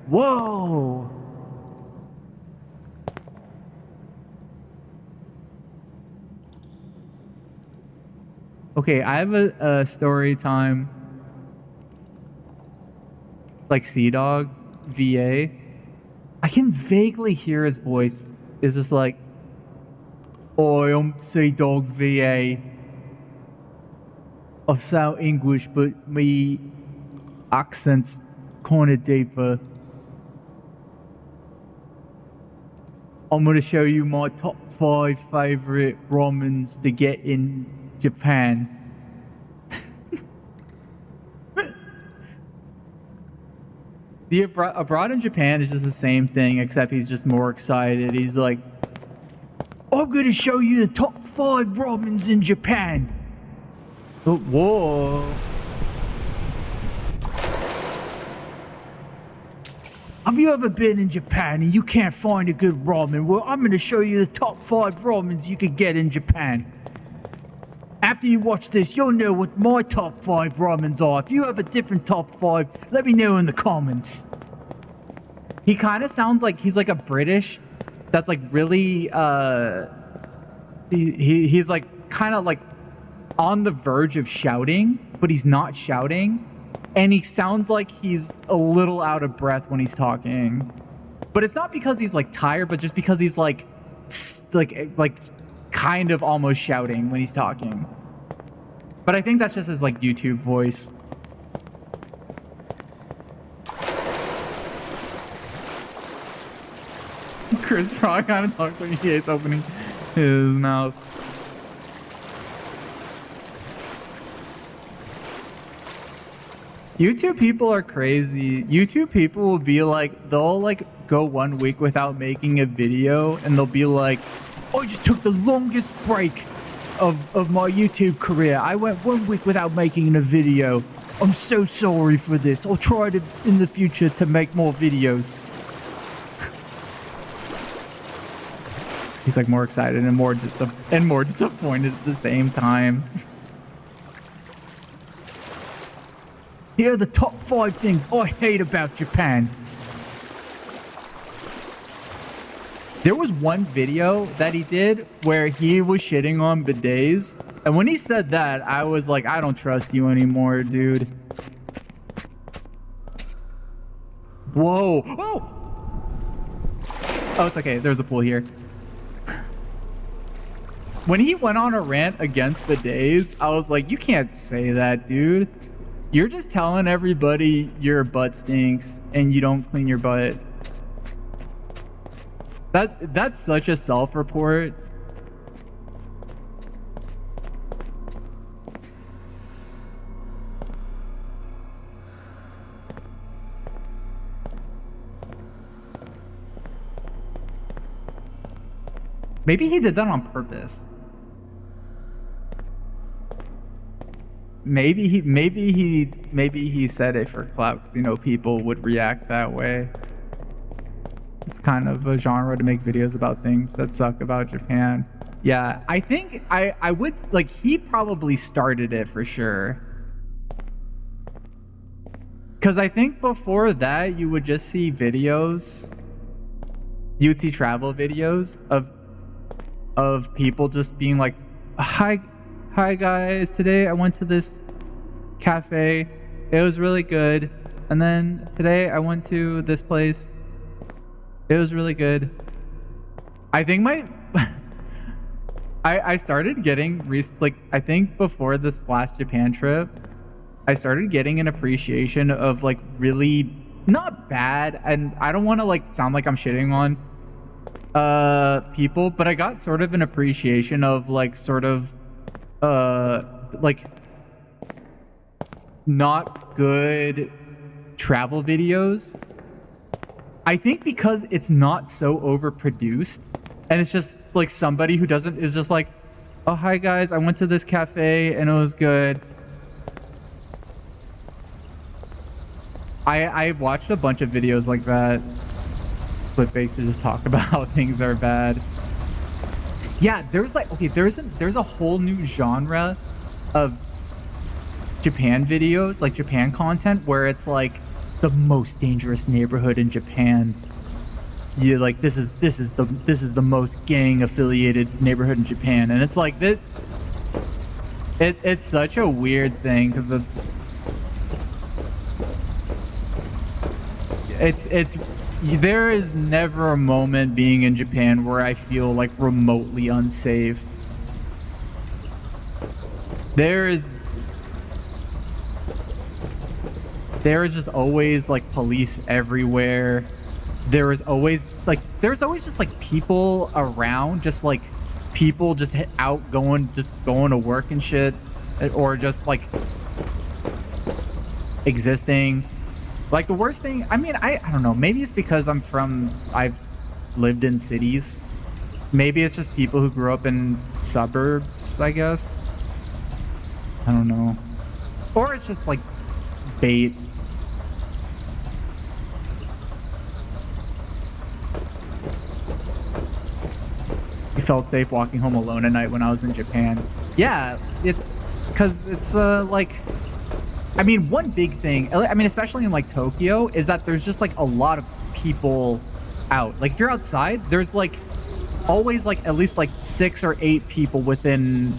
[SPEAKER 7] Whoa. Okay, I have a story time. Like Sea-Dog, VA. I can vaguely hear his voice. It's just like, "Oi, I'm Sea-Dog VA. I sound English, but me accent's kind of deeper. I'm gonna show you my top 5 favorite ramens to get in Japan." The abroad in Japan is just the same thing, except he's just more excited. He's like, "I'm gonna show you the top 5 ramens in Japan." Oh, whoa. Have you ever been in Japan and you can't find a good ramen? Well, I'm gonna show you the top 5 ramens you could get in Japan. After you watch this, you'll know what my top 5 ramens are. If you have a different top 5, let me know in the comments. He kind of sounds like he's like a British that's like really, he's like kind of like on the verge of shouting, but he's not shouting. And he sounds like he's a little out of breath when he's talking. But it's not because he's like tired, but just because he's like kind of almost shouting when he's talking. But I think that's just his like YouTube voice. Chris Rock kind of talks like he hates opening his mouth. YouTube people are crazy. YouTube people will be like, they'll like go 1 week without making a video and they'll be like, "I just took the longest break of my YouTube career. I went 1 week without making a video. I'm so sorry for this. I'll try to in the future to make more videos." He's like more excited and more disappointed at the same time. Here are the top 5 things I hate about Japan. There was one video that he did where he was shitting on bidets. And when he said that, I was like, I don't trust you anymore, dude. Whoa. Oh! Oh, it's okay. There's a pool here. When he went on a rant against bidets, I was like, you can't say that, dude. You're just telling everybody your butt stinks and you don't clean your butt. That's such a self-report. Maybe he did that on purpose. Maybe he said it for clout because, you know, people would react that way. It's kind of a genre to make videos about things that suck about Japan. Yeah, I think I would, like, he probably started it for sure. Because I think before that, you would just see videos, you would see travel videos of people just being like, hi guys, today I went to this cafe, it was really good, and then today I went to this place, it was really good. I think I started getting like, I think before this last Japan trip, I started getting an appreciation of like really not bad, and I don't want to like sound like I'm shitting on people, but I got sort of an appreciation of like sort of like not good travel videos. I think because it's not so overproduced and it's just like somebody who is just like, oh hi guys, I went to this cafe and it was good. I watched a bunch of videos like that, clickbait, to just talk about how things are bad. Yeah, there's like, okay, there's a whole new genre of Japan videos, like Japan content, where it's like the most dangerous neighborhood in Japan. You like, this is the most gang affiliated neighborhood in Japan, and it's like that. It's such a weird thing because it's there is never a moment being in Japan where I feel like remotely unsafe. There is just always like police everywhere. There's always just like people around, just like people just out going to work and shit, or just like existing. Like the worst thing, I mean, I don't know, maybe it's because I've lived in cities. Maybe it's just people who grew up in suburbs, I guess. I don't know. Or it's just like bait. I felt safe walking home alone at night when I was in Japan. Yeah, it's because it's like, I mean, one big thing, I mean, especially in like Tokyo, is that there's just like a lot of people out. Like if you're outside, there's like always like at least like 6 or 8 people within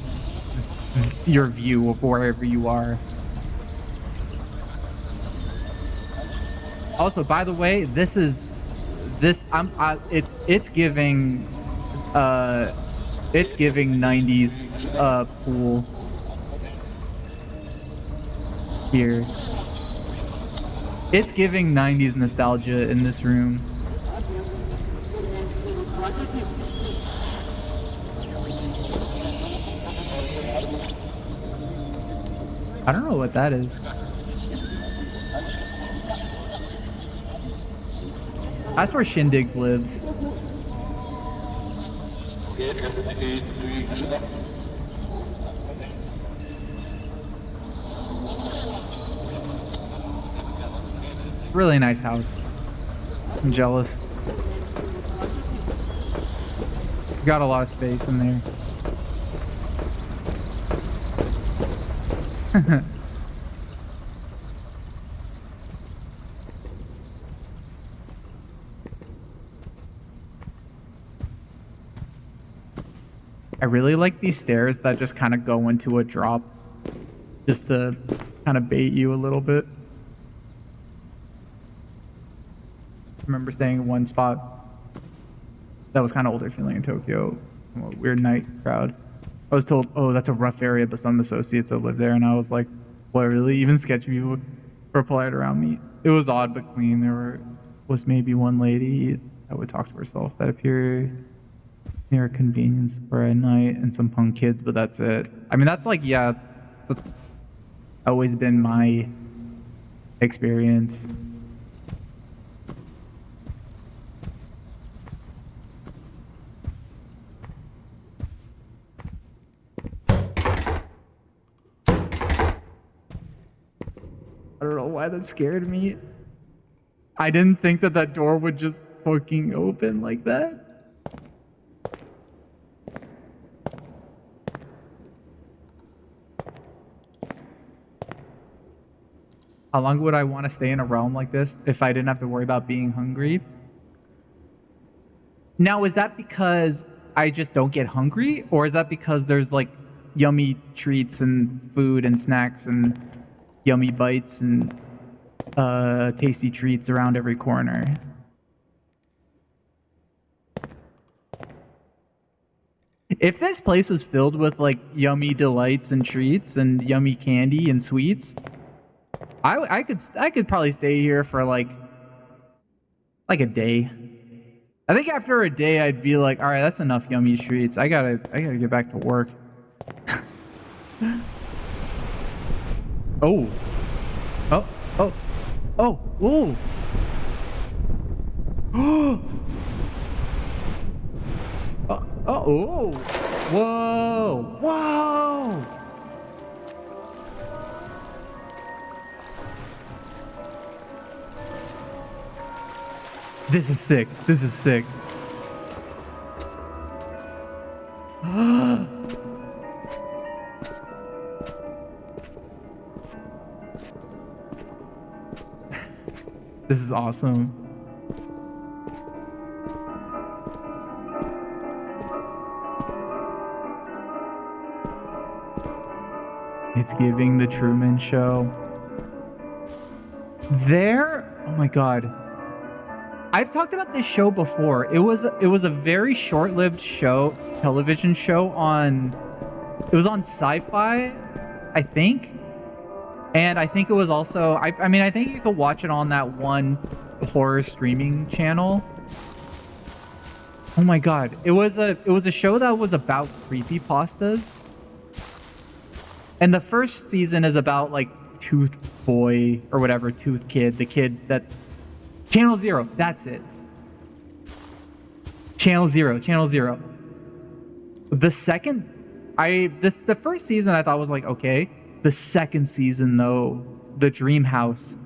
[SPEAKER 7] your view of wherever you are. Also, by the way, it's giving 90s pool here. It's giving 90s nostalgia in this room. I don't know what that is. That's where Shindigs lives. Really nice house. I'm jealous. Got a lot of space in there. I really like these stairs that just kind of go into a drop, just to kind of bait you a little bit. I remember staying in one spot that was kind of older feeling in Tokyo. A weird night crowd. I was told, oh, that's a rough area, but some associates that live there, and I was like, what, really? Even sketchy people were polite around me. It was odd but clean. There was maybe one lady that would talk to herself that appeared near a convenience store at night, and some punk kids, but that's it. I mean, that's like, yeah, that's always been my experience. I don't know why that scared me. I didn't think that that door would just fucking open like that. How long would I want to stay in a realm like this if I didn't have to worry about being hungry? Now, is that because I just don't get hungry? Or is that because there's like yummy treats and food and snacks and yummy bites and tasty treats around every corner? If this place was filled with like yummy delights and treats and yummy candy and sweets, I could probably stay here for like a day. I think after a day I'd be like, all right, that's enough yummy treats. I gotta get back to work. Oh. Oh. Oh. Oh. Ooh. Oh. Whoa. Whoa. This is sick. This is sick. This is awesome. It's giving the Truman Show. Oh my God. I've talked about this show before. It was a very short-lived show, television show it was on Sci-Fi, I think. And I think it was also, I mean, I think you could watch it on that one horror streaming channel. Oh my God. It was a show that was about creepypastas. And the first season is about like Tooth Boy or whatever, Tooth Kid, the kid that's Channel Zero, that's it. Channel Zero. The first season I thought was like, okay. The second season though, the Dream House,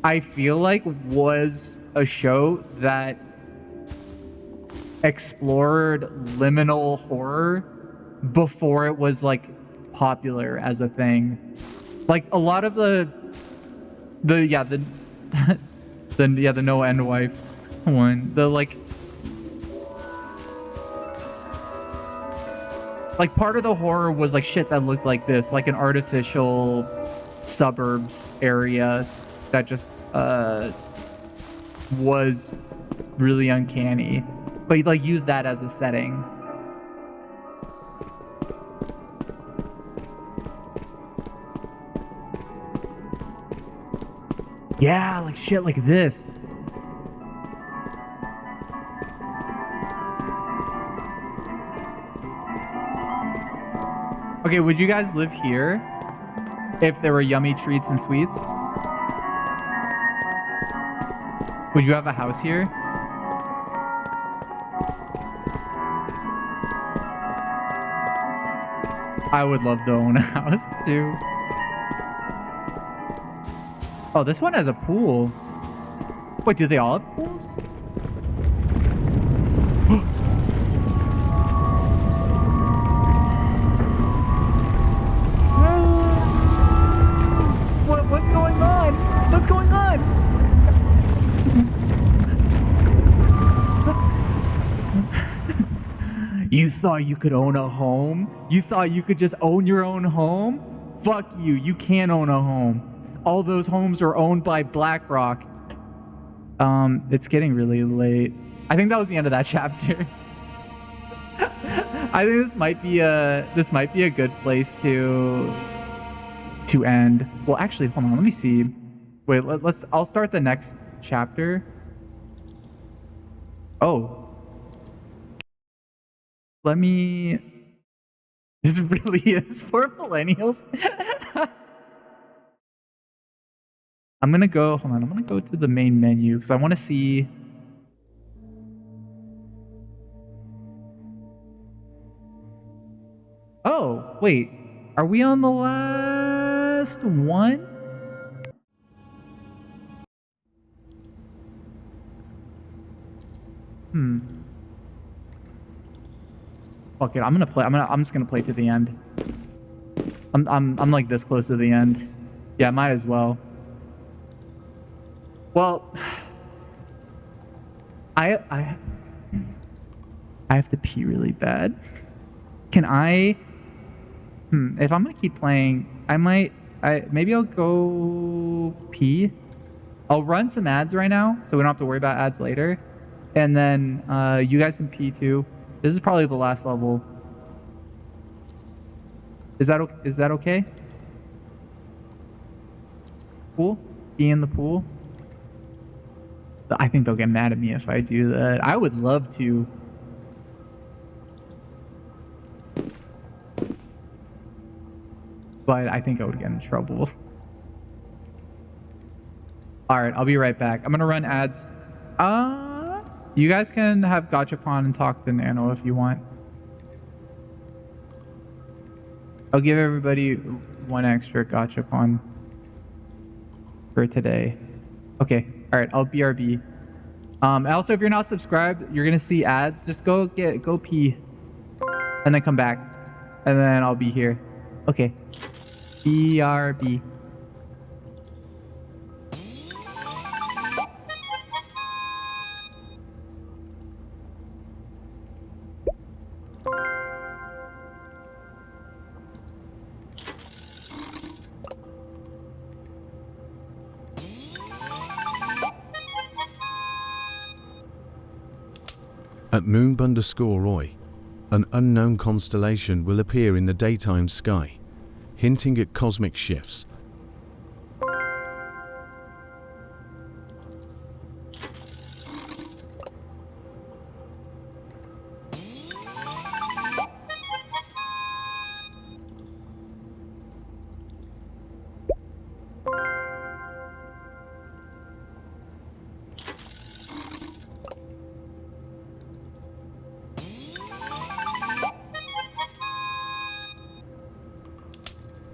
[SPEAKER 7] I feel like was a show that explored liminal horror before it was like popular as a thing. Like a lot of the no end wife one, the like part of the horror was like shit that looked like this, like an artificial suburbs area that just was really uncanny, but like use that as a setting. Yeah, like shit like this. Okay, would you guys live here if there were yummy treats and sweets? Would you have a house here? I would love to own a house too. Oh, this one has a pool. Wait, do they all have pools? What's going on? What's going on? You thought you could own a home? You thought you could just own your own home? Fuck you, you can't own a home. All those homes are owned by BlackRock. It's getting really late. I think that was the end of that chapter. I think this might be a good place to end. Well, actually, hold on. Let me see. Wait, I'll start the next chapter. Oh. Let me... This really is for millennials. I'm gonna go, hold on, I'm gonna go to the main menu because I want to see... Oh, wait. Are we on the last one? Fuck it, I'm just gonna play to the end. I'm like this close to the end. Yeah, might as well. Well, I have to pee really bad. Can I? If I'm gonna keep playing, maybe I'll go pee. I'll run some ads right now, so we don't have to worry about ads later. And then you guys can pee too. This is probably the last level. Is that okay? Pool? Pee in the pool? I think they'll get mad at me if I do that. I would love to. But I think I would get in trouble. Alright, I'll be right back. I'm gonna run ads. You guys can have Gachapon and talk to Nano if you want. I'll give everybody one extra Gachapon for today. Okay, alright, I'll BRB. Also, if you're not subscribed, you're gonna see ads. Just go pee. And then come back. And then I'll be here. Okay. BRB.
[SPEAKER 6] At Moon_Roy, an unknown constellation will appear in the daytime sky, hinting at cosmic shifts.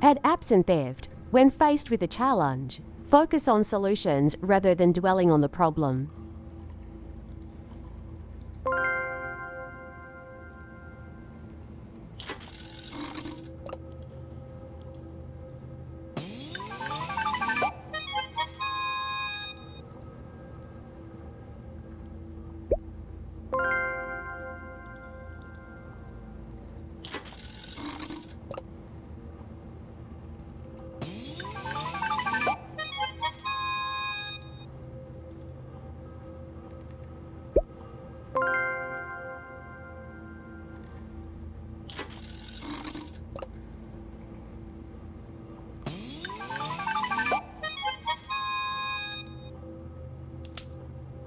[SPEAKER 12] At Absinthe, when faced with a challenge, focus on solutions rather than dwelling on the problem.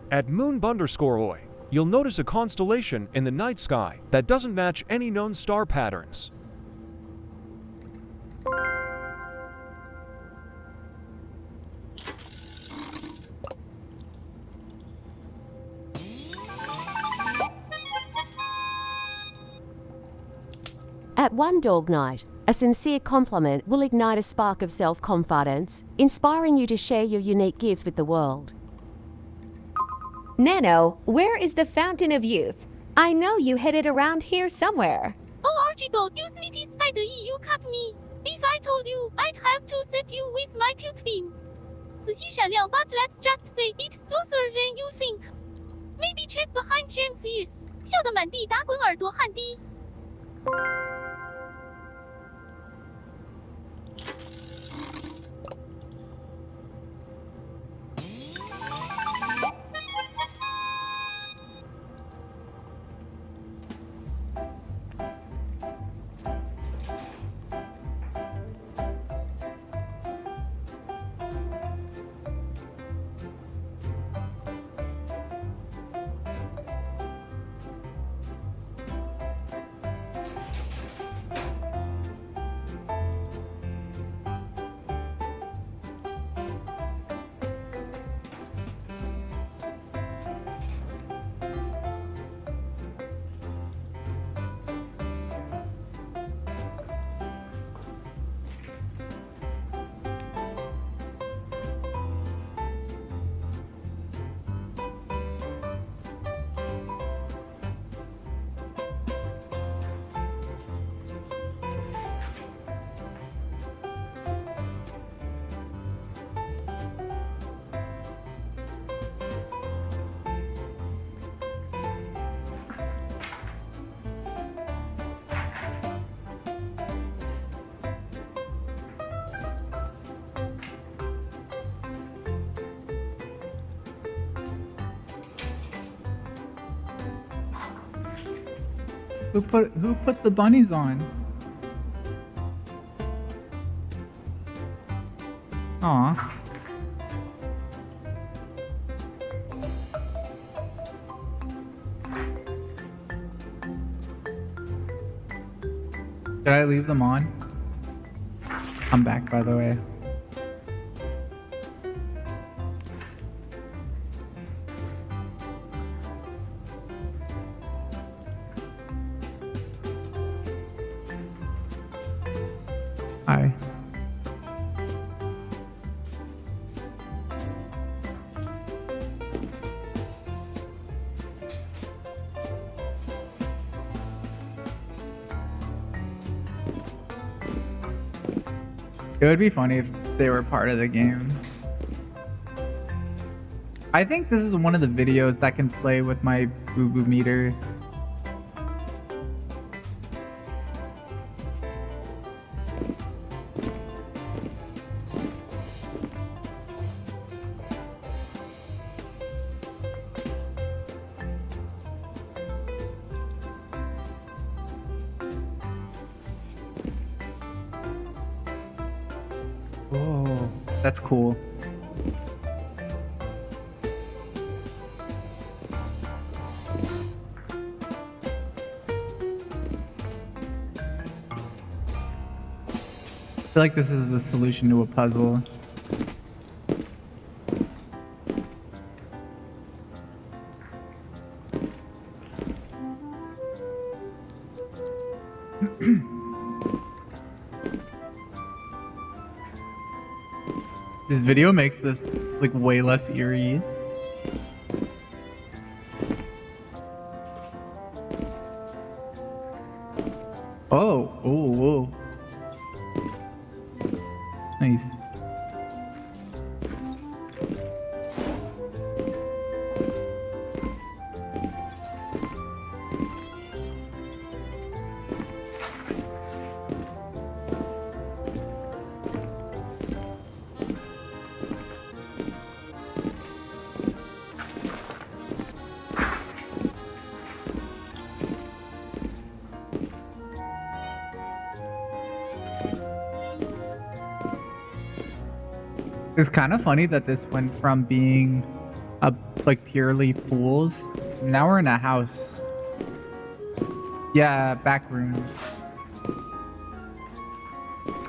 [SPEAKER 2] At Moon_Roy, you'll notice a constellation in the night sky that doesn't match any known star patterns.
[SPEAKER 12] At One Dog Night, a sincere compliment will ignite a spark of self-confidence, inspiring you to share your unique gifts with the world.
[SPEAKER 5] Nano, where is the Fountain of Youth? I know you hid it around here somewhere.
[SPEAKER 4] Oh, Archibald, you sweetie spider, you cut me. If I told you, I'd have to zap you with my cute beam. 仔细闪亮, but let's just say it's closer than you think. Maybe check behind James' ears. 笑得满地打滚耳朵汗滴。
[SPEAKER 7] Who put the bunnies on? Aw. Did I leave them on? I'm back, by the way. Hi. It would be funny if they were part of the game. I think this is one of the videos that can play with my boo-boo meter. Oh, that's cool. I feel like this is the solution to a puzzle. This video makes this like way less eerie. Oh, whoa. Nice. It's kind of funny that this went from being like purely pools. Now we're in a house. Yeah, back rooms.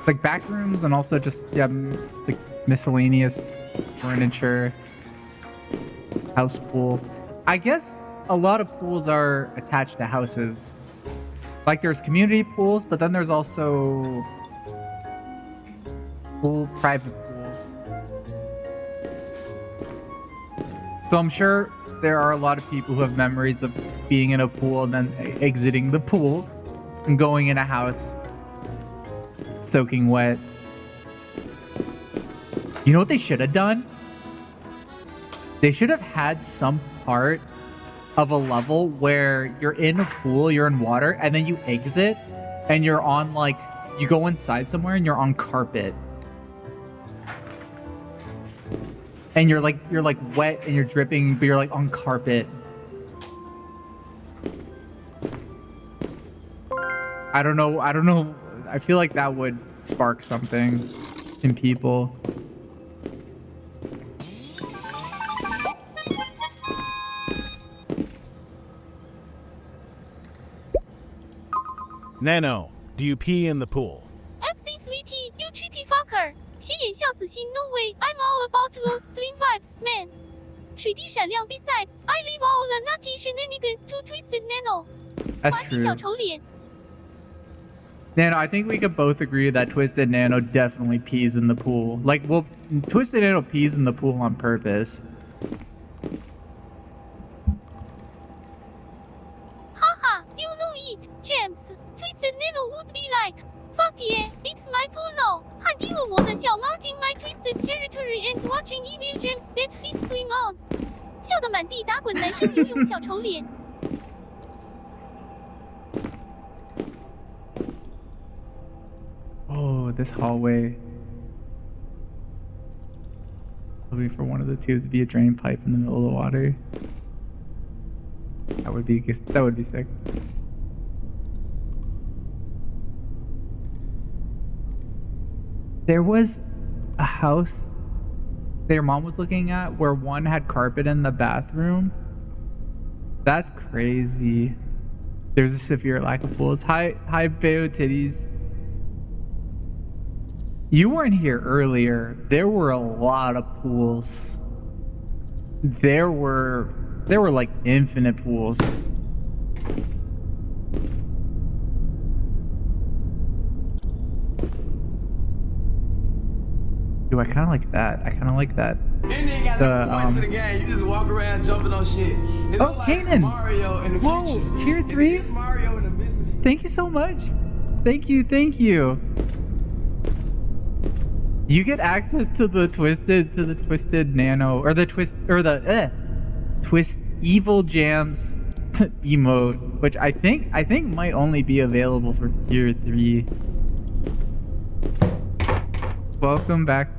[SPEAKER 7] Like back rooms and also just like miscellaneous furniture. House pool. I guess a lot of pools are attached to houses. Like there's community pools, but then there's also private pools. So I'm sure there are a lot of people who have memories of being in a pool and then exiting the pool and going in a house soaking wet. You know what they should have done? They should have had some part of a level where you're in a pool, you're in water, and then you exit and you're on like, you go inside somewhere and you're on carpet. And you're like wet and you're dripping, but you're like on carpet. I don't know. I feel like that would spark something in people.
[SPEAKER 3] Nano, do you pee in the pool?
[SPEAKER 4] MC sweetie, you cheaty fucker. 斜眼笑子心 no way, I'm all about those clean vibes, man. 水滴闪亮 besides, I leave all the nutty shenanigans to Twisted Nano.
[SPEAKER 7] That's
[SPEAKER 4] 滑稽
[SPEAKER 7] true.
[SPEAKER 4] 小丑脸.
[SPEAKER 7] Nano, I think we could both agree that Twisted Nano definitely pees in the pool. Like, well, Twisted Nano pees in the pool on purpose.
[SPEAKER 4] Haha, you know it, James. Twisted Nano would be like, fuck yeah, it's my pool now. 汉迪恶魔的小 marking my twisted territory and watching evil James dead face swing on. 笑得满地打滚男生游泳小丑脸.
[SPEAKER 7] Oh, this hallway. Looking for one of the tubes to be a drain pipe in the middle of the water. That would be sick. There was a house that your mom was looking at where one had carpet in the bathroom. That's crazy. There's a severe lack of pools. Hi, Bayo Titties. You weren't here earlier. There were a lot of pools. There were like infinite pools. Dude, I kind of like that. I kind of like that.
[SPEAKER 9] And they got no point to the game. You just walk around jumping on shit. It's
[SPEAKER 7] Oh, Kanan!
[SPEAKER 9] Mario in the
[SPEAKER 7] Whoa,
[SPEAKER 9] future.
[SPEAKER 7] tier 3?
[SPEAKER 9] It's Mario in the business.
[SPEAKER 7] Thank you so much. Thank you, thank you. You get access to the twisted nano or the twist evil jams emote, which I think might only be available for tier 3. Welcome back,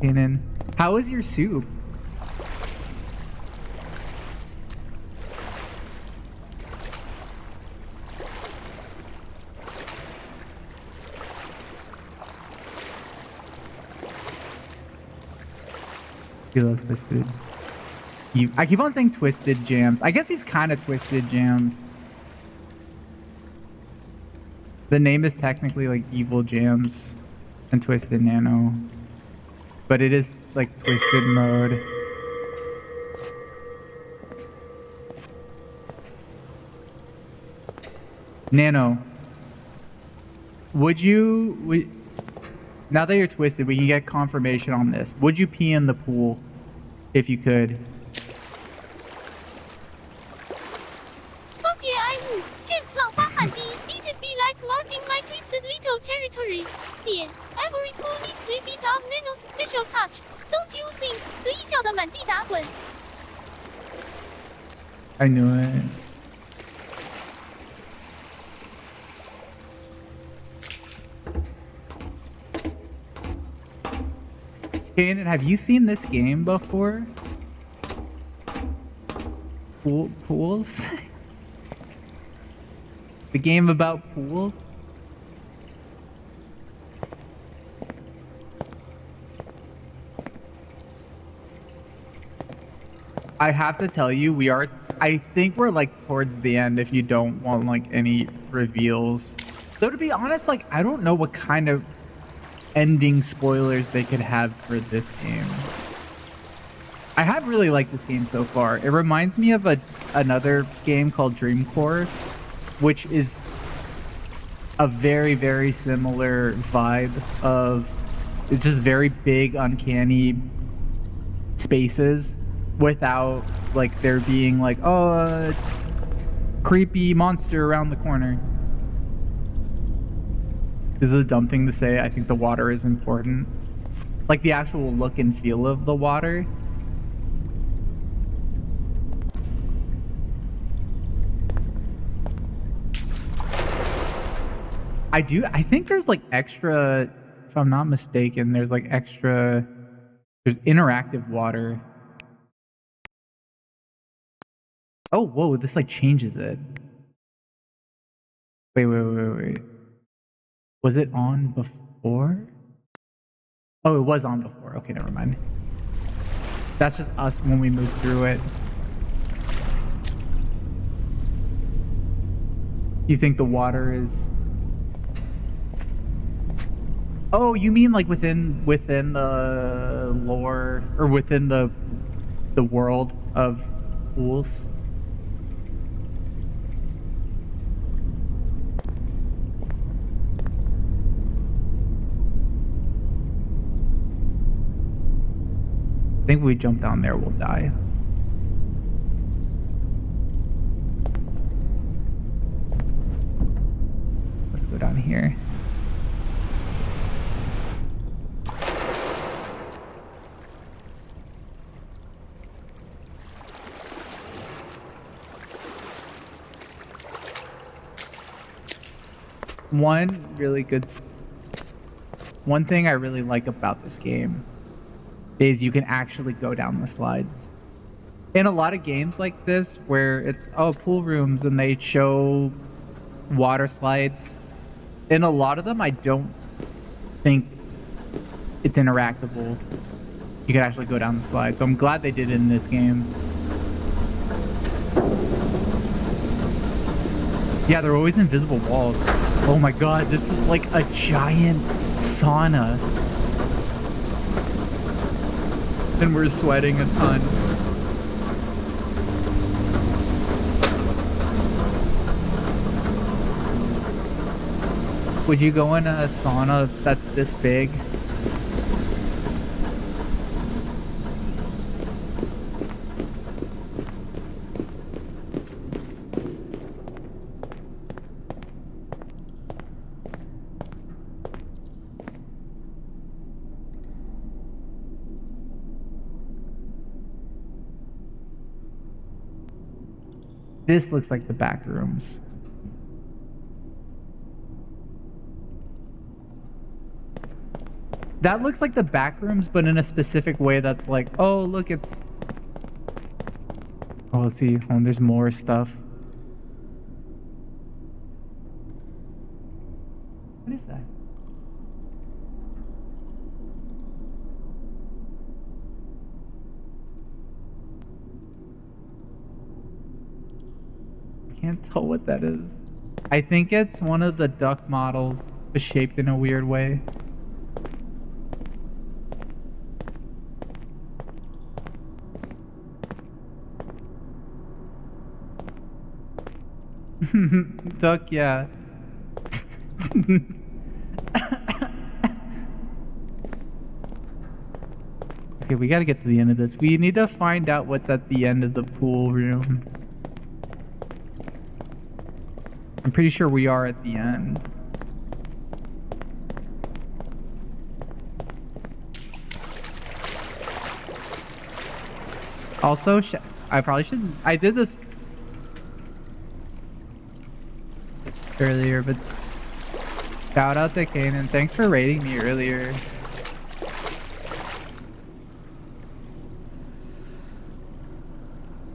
[SPEAKER 7] Kanan. How is your soup? He loves twisted. I keep on saying twisted jams. I guess he's kind of twisted jams. The name is technically like evil jams and twisted nano, but it is like twisted mode. Nano, now that you're twisted, we can get confirmation on this. Would you pee in the pool if you could?
[SPEAKER 4] Fuck yeah, I would. James 老爸喊的 it'd be like marking my twisted little territory. Here, every pool needs a bit of Nano's special touch. Don't you think? 得意笑得满地打滚。
[SPEAKER 7] I knew it. Kanan, have you seen this game before? Pools? The game about pools? I have to tell you, I think we're like towards the end if you don't want like any reveals. Though to be honest, like I don't know what kind of ending spoilers they could have for this game. I have really liked this game so far. It reminds me of another game called Dream Core, which is a very, very similar vibe of, it's just very big, uncanny spaces without like there being like, oh, a creepy monster around the corner. This is a dumb thing to say. I think the water is important. Like the actual look and feel of the water. I think there's like extra, if I'm not mistaken, there's interactive water. Oh, whoa, this like changes it. Wait. Was it on before? Oh, it was on before. Okay, never mind. That's just us when we move through it. You think the water is... Oh, you mean like within the lore or within the world of pools? I think if we jump down there, we'll die. Let's go down here. One thing I really like about this game is you can actually go down the slides. In a lot of games like this where it's pool rooms and they show water slides, in a lot of them I don't think it's interactable. You could actually go down the slide. So I'm glad they did it in this game. Yeah, they're always invisible walls. Oh my god, this is like a giant sauna. And we're sweating a ton. Would you go in a sauna that's this big? This looks like the back rooms. That looks like the back rooms, but in a specific way that's like, oh, look, it's... Oh, let's see. Oh, there's more stuff. What is that? Can't tell what that is. I think it's one of the duck models, but shaped in a weird way. Duck, yeah. Okay, we gotta get to the end of this. We need to find out what's at the end of the pool room. I'm pretty sure we are at the end. Also, I probably should... I did this earlier, but shout out to Kanan. Thanks for rating me earlier.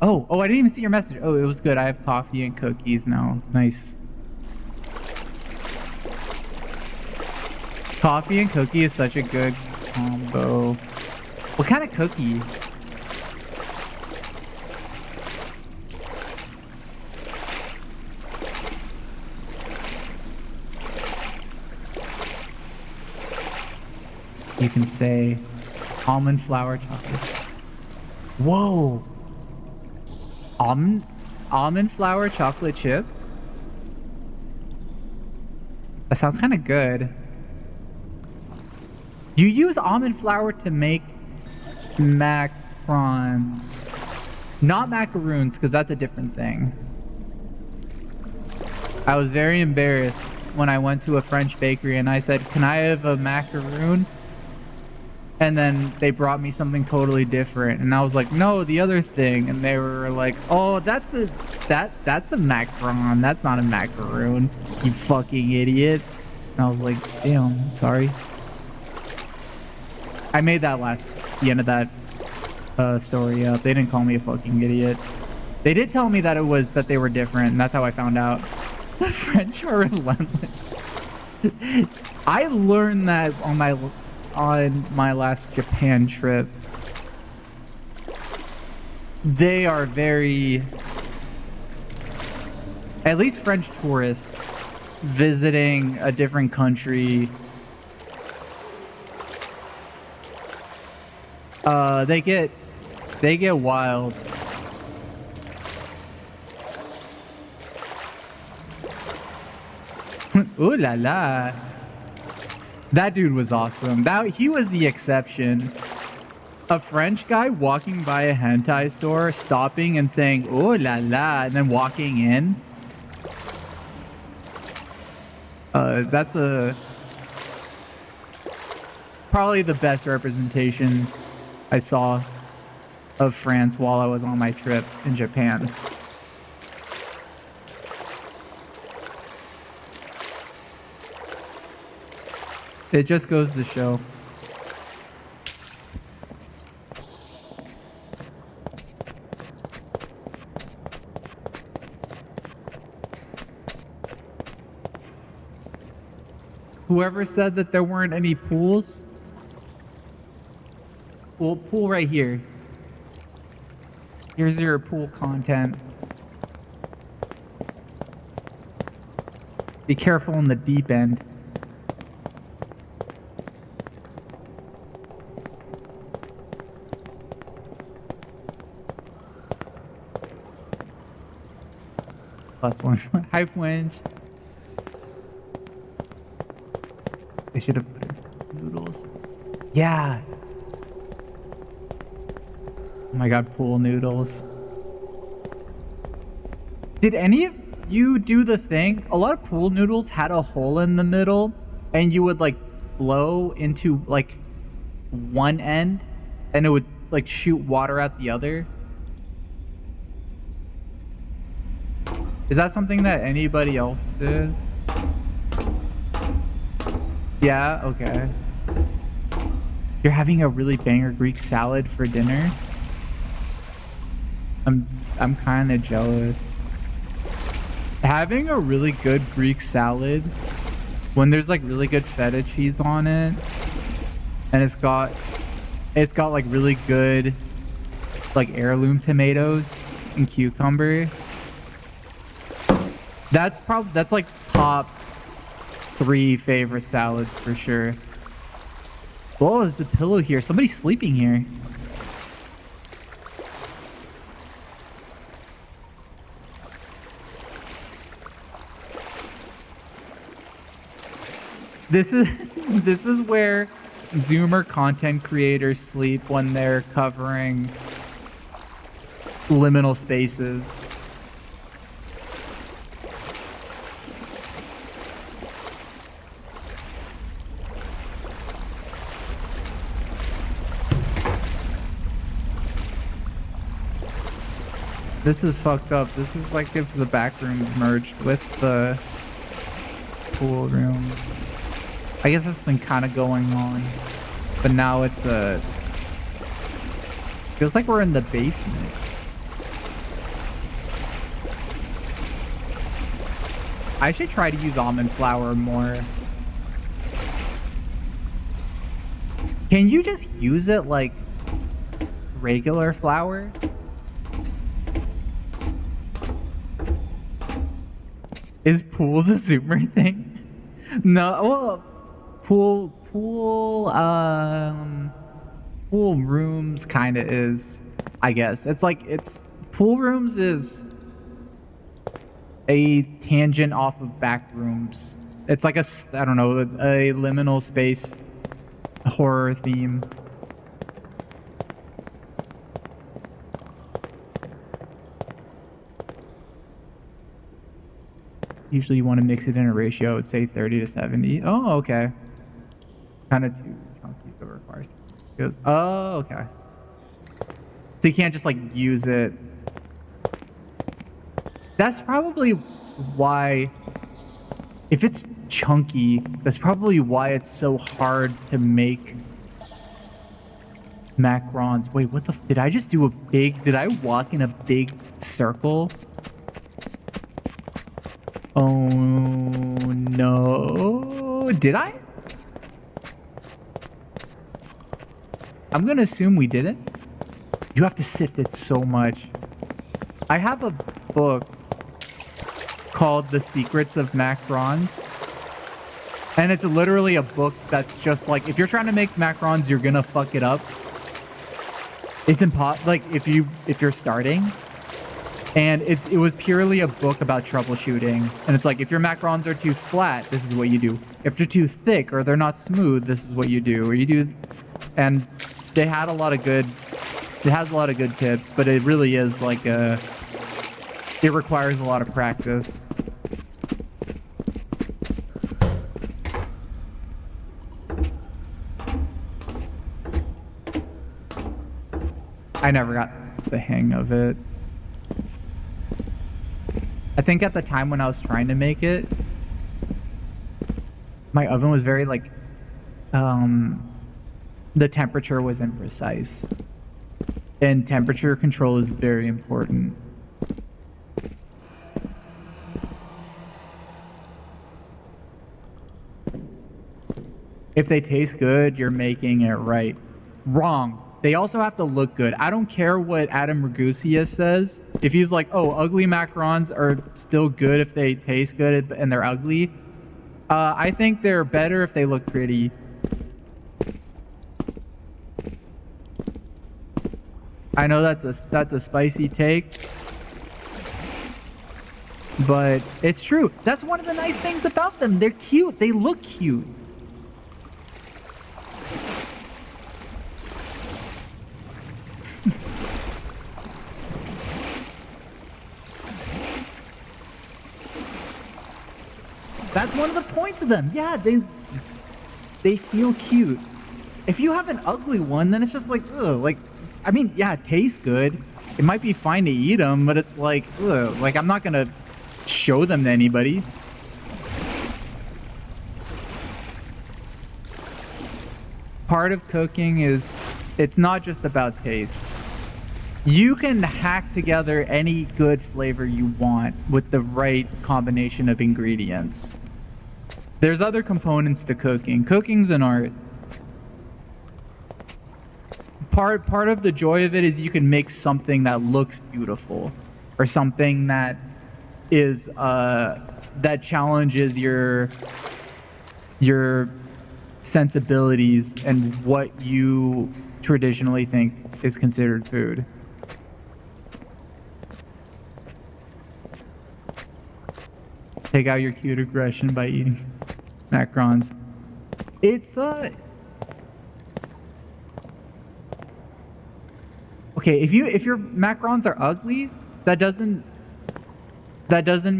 [SPEAKER 7] Oh, I didn't even see your message. Oh, it was good. I have coffee and cookies now. Nice. Coffee and cookie is such a good combo. What kind of cookie? You can say almond flour chocolate. Whoa. Almond flour chocolate chip? That sounds kind of good. You use almond flour to make macarons. Not macaroons, because that's a different thing. I was very embarrassed when I went to a French bakery and I said, "Can I have a macaroon?" And then they brought me something totally different, and I was like, "No, the other thing." And they were like, "Oh, that's a macaron. That's not a macaroon, you fucking idiot." And I was like, "Damn, sorry." I made that the end of that story up. They didn't call me a fucking idiot. They did tell me that it was that they were different, and that's how I found out. The French are relentless. I learned that on my last Japan trip. They are very, at least French tourists visiting a different country, they get wild. Ooh la la. That dude was awesome. He was the exception. A French guy walking by a hentai store, stopping and saying, "Oh la la," and then walking in. That's probably the best representation I saw of France while I was on my trip in Japan. It just goes to show. Whoever said that there weren't any pools, pool right here. Here's your pool content. Be careful in the deep end. +1 hive winch. They should have put noodles. Yeah. Oh my god, pool noodles. Did any of you do the thing? A lot of pool noodles had a hole in the middle, and you would like blow into like one end, and it would like shoot water at the other. Is that something that anybody else did? Yeah, okay. You're having a really banger Greek salad for dinner? I'm kind of jealous. Having a really good Greek salad when there's like really good feta cheese on it, and it's got like really good like heirloom tomatoes and cucumber. That's like top 3 favorite salads for sure. Whoa, there's a pillow here. Somebody's sleeping here. This is where Zoomer content creators sleep when they're covering liminal spaces. This is fucked up. This is like if the back rooms merged with the pool rooms. I guess that's been kind of going on, but now it's feels like we're in the basement. I should try to use almond flour more. Can you just use it like regular flour? Is pools a Zoomer thing? No, well, pool rooms kind of is, I guess. It's like, pool rooms is a tangent off of back rooms. It's like I don't know, a liminal space horror theme. Usually you want to mix it in a ratio, I would say 30-70. Oh, okay. Kind of too chunky, so it requires. It goes, oh, okay. So you can't just like use it. That's probably why, if it's chunky, that's probably why it's so hard to make macarons. Wait, what the, did I just do did I walk in a big circle? Oh no, did I? I'm gonna assume we didn't. You have to sift it so much. I have a book called The Secrets of Macarons, and it's literally a book that's just like, if you're trying to make macarons, you're gonna fuck it up. It's like if you're starting. And it was purely a book about troubleshooting. And it's like, if your macarons are too flat, this is what you do. If they're too thick or they're not smooth, this is what you do. Or you do, and it has a lot of good tips, but it really is like it requires a lot of practice. I never got the hang of it. I think at the time when I was trying to make it, my oven was very like, the temperature was imprecise. And temperature control is very important. If they taste good, you're making it right. Wrong. They also have to look good. I don't care what Adam Ragusa says. If he's like, oh, ugly macarons are still good if they taste good and they're ugly. I think they're better if they look pretty. I know that's a spicy take, but it's true. That's one of the nice things about them. They're cute. They look cute. That's one of the points of them. Yeah, they feel cute. If you have an ugly one, then it's just like, ugh, like, I mean, yeah, it tastes good. It might be fine to eat them, but it's like, ugh, like I'm not gonna show them to anybody. Part of cooking is, it's not just about taste. You can hack together any good flavor you want with the right combination of ingredients. There's other components to cooking. Cooking's an art. Part of the joy of it is you can make something that looks beautiful, or something that is that challenges your sensibilities and what you traditionally think is considered food. Take out your cute aggression by eating macarons. It's okay, if your macarons are ugly, that doesn't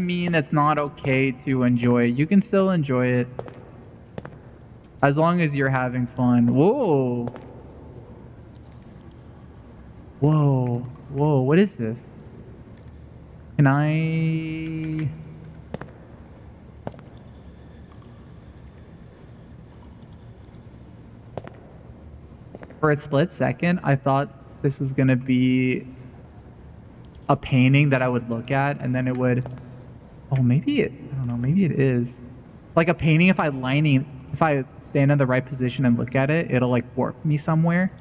[SPEAKER 7] mean it's not okay to enjoy it. You can still enjoy it as long as you're having fun. Whoa. Whoa. Whoa, what is this? Can I... For a split second, I thought this was gonna be a painting that I would look at, and then it would... Oh, maybe it... I don't know, maybe it is. Like a painting, if I stand in the right position and look at it, it'll like warp me somewhere.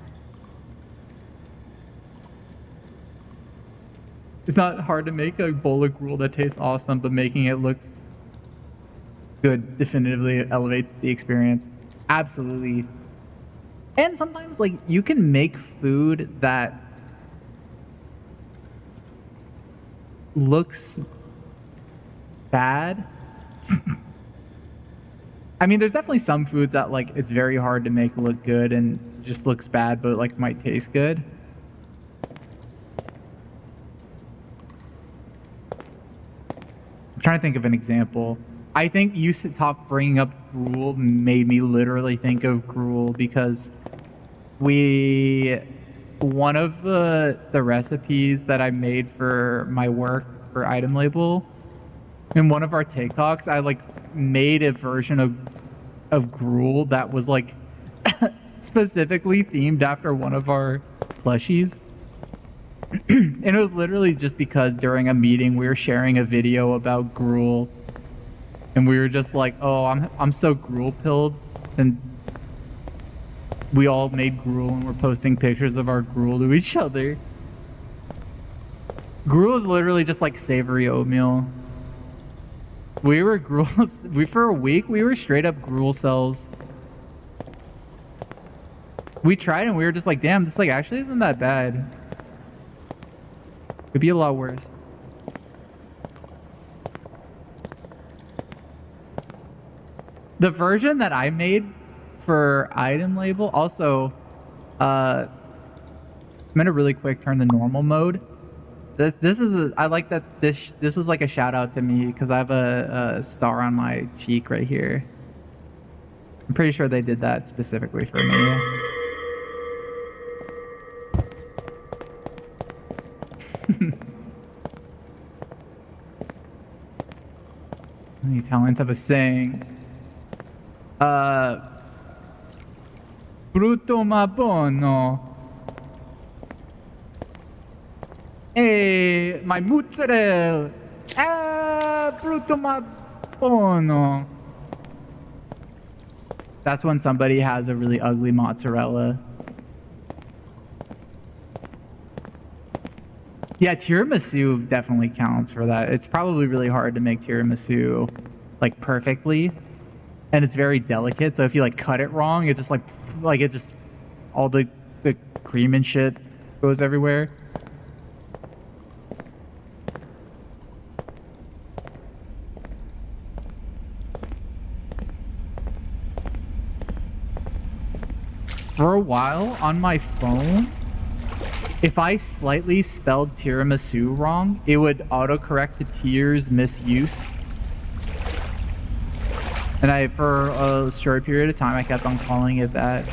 [SPEAKER 7] It's not hard to make a bowl of gruel that tastes awesome, but making it looks good definitively elevates the experience. Absolutely. And sometimes, like, you can make food that looks bad. I mean, there's definitely some foods that, like, it's very hard to make look good and just looks bad, but, like, might taste good. I'm trying to think of an example. I think you bringing up gruel made me literally think of gruel because one of the recipes that I made for my work for Item Label, in one of our TikToks, I like made a version of gruel that was like specifically themed after one of our plushies. And it was literally just because during a meeting we were sharing a video about gruel, and we were just like, oh, I'm so gruel pilled, and we all made gruel and we're posting pictures of our gruel to each other. Gruel is literally just like savory oatmeal. We were for a week, we were straight up gruel cells. We tried and we were just like, damn, this like actually isn't that bad. Could be a lot worse. The version that I made for Item Label also, I'm gonna really quick turn the normal mode. I like that this was like a shout out to me because I have a star on my cheek right here. I'm pretty sure they did that specifically for me. The Italians have a saying. Brutto ma buono. My mozzarella. Brutto ma buono. That's when somebody has a really ugly mozzarella. Yeah, tiramisu definitely counts for that. It's probably really hard to make tiramisu like perfectly, and it's very delicate. So if you like cut it wrong, it's just like it just all the cream and shit goes everywhere. For a while on my phone, if I slightly spelled tiramisu wrong, it would autocorrect to tears misuse. And for a short period of time, I kept on calling it that.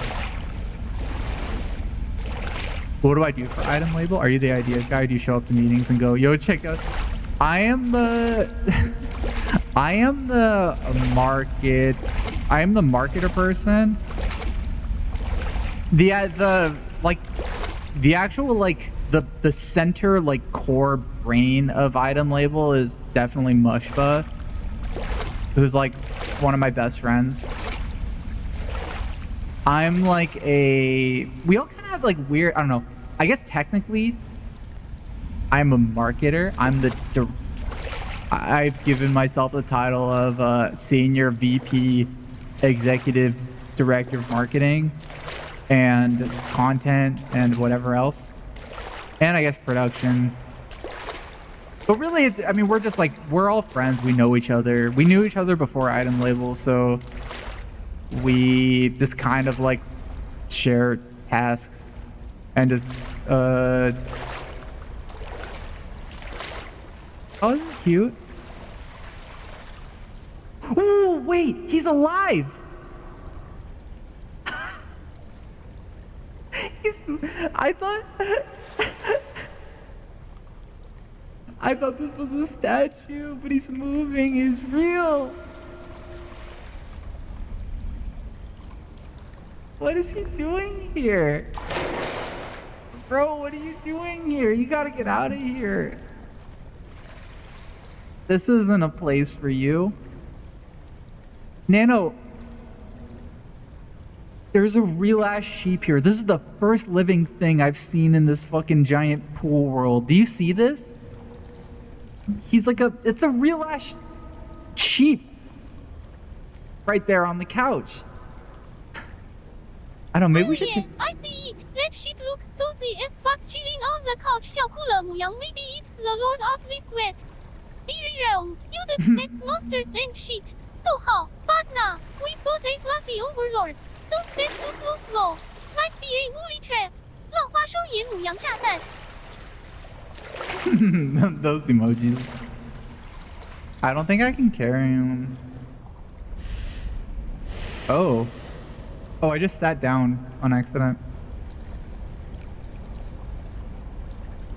[SPEAKER 7] What do I do for item label? Are you the ideas guy? Or do you show up to meetings and go, yo, check out? I am the marketer person. The actual like the center like core brain of item label is definitely Mushba, who's like one of my best friends. I'm like we all kind of have like weird, I don't know, I guess technically I'm a marketer. I've given myself the title of senior VP executive director of marketing and content and whatever else, and I guess production. But really, I mean, we're just like, we're all friends. We know each other. We knew each other before item label, so we just kind of like share tasks and just oh, this is cute. Oh wait, he's alive. I thought this was a statue, but he's moving. He's real. What is he doing here? Bro, what are you doing here? You gotta get out of here. This isn't a place for you. Nano, there's a real ass sheep here. This is the first living thing I've seen in this fucking giant pool world. Do you see this? He's like it's a real ass sheep right there on the couch. I don't know, maybe we should
[SPEAKER 4] I see it. That sheep looks cozy as fuck chilling on the couch. 小酷了母羊 maybe it's the lord of the sweat. Eerie realm. You'd expect monsters and shit. 逗号 Bagna. We've got a fluffy overlord. Don't get too close though. Might be a woolly trap. 浪花双眼母羊炸弹.
[SPEAKER 7] Those emojis. I don't think I can carry him. Oh, I just sat down on accident.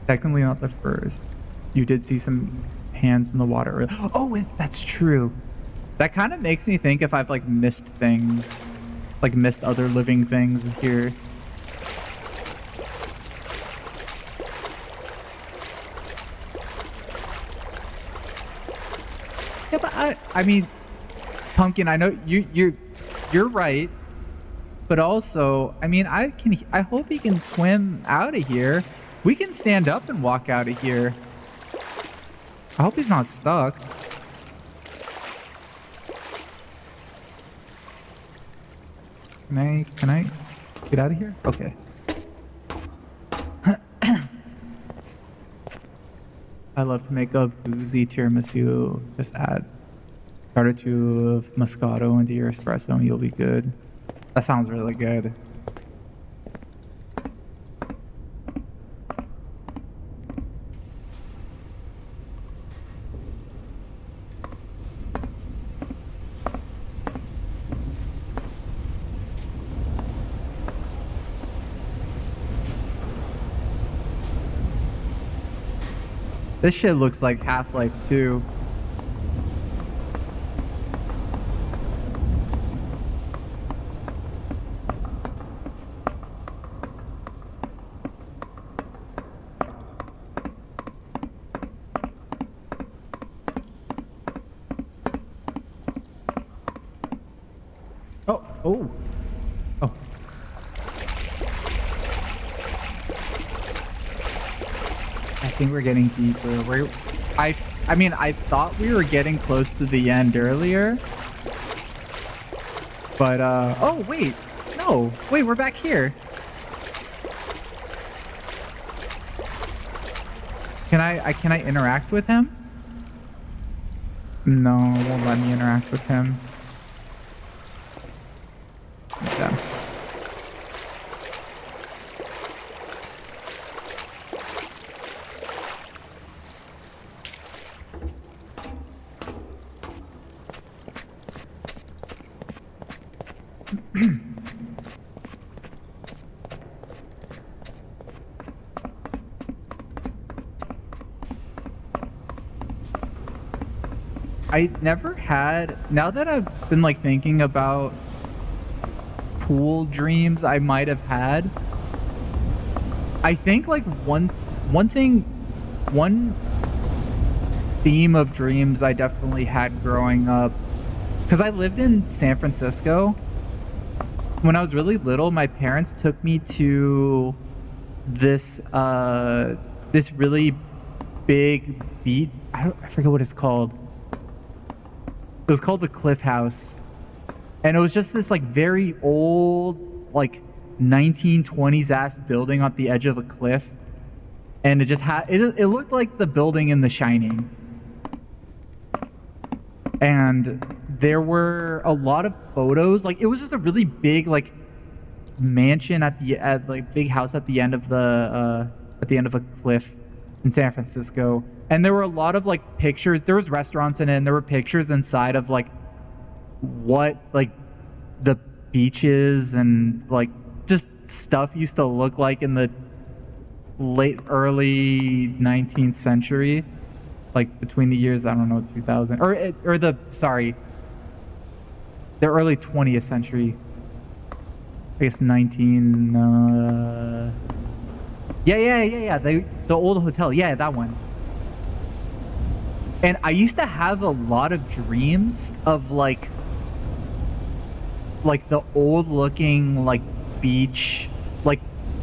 [SPEAKER 7] Technically not the first. You did see some hands in the water. Oh, that's true. That kind of makes me think if I've like missed things, like missed other living things here. Yeah, but I mean, Pumpkin, I know you're right, but also, I mean, I hope he can swim out of here. We can stand up and walk out of here. I hope he's not stuck. Can I get out of here? Okay. I love to make a boozy tiramisu. Just add a shot or two of Moscato into your espresso and you'll be good. That sounds really good. This shit looks like Half-Life 2. Oh. think we're getting deeper. I mean, I thought we were getting close to the end earlier. But, oh, wait. No. Wait, we're back here. Can I interact with him? No, it won't let me interact with him. Okay. I never had, now that I've been like thinking about pool dreams I might have had, I think like one theme of dreams I definitely had growing up, because I lived in San Francisco. When I was really little, my parents took me to this this really big beach. I forget what it's called. It was called the Cliff House, and it was just this like very old, like 1920s ass building on the edge of a cliff, and it just had it looked like the building in The Shining. And there were a lot of photos. Like, it was just a really big like mansion at like big house at the end of a cliff in San Francisco. And there were a lot of like pictures. There was restaurants in it, and there were pictures inside of like what like the beaches and like just stuff used to look like in the early 19th century, like between the years, I don't know, 2000 the early 20th century. I guess 19 yeah, the old hotel, yeah, that one. And I used to have a lot of dreams of like the old looking like beach, like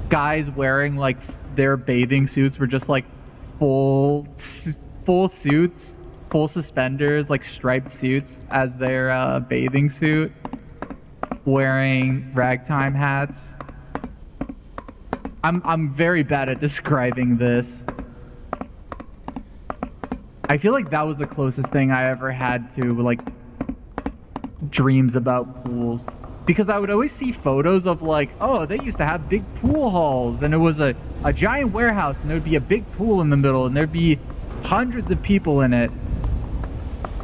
[SPEAKER 7] guys wearing like their bathing suits were just like full suits, full suspenders, like striped suits as their bathing suit, wearing ragtime hats. I'm very bad at describing this. I feel like that was the closest thing I ever had to like dreams about pools, because I would always see photos of like, oh, they used to have big pool halls, and it was a giant warehouse, and there'd be a big pool in the middle, and there'd be hundreds of people in it.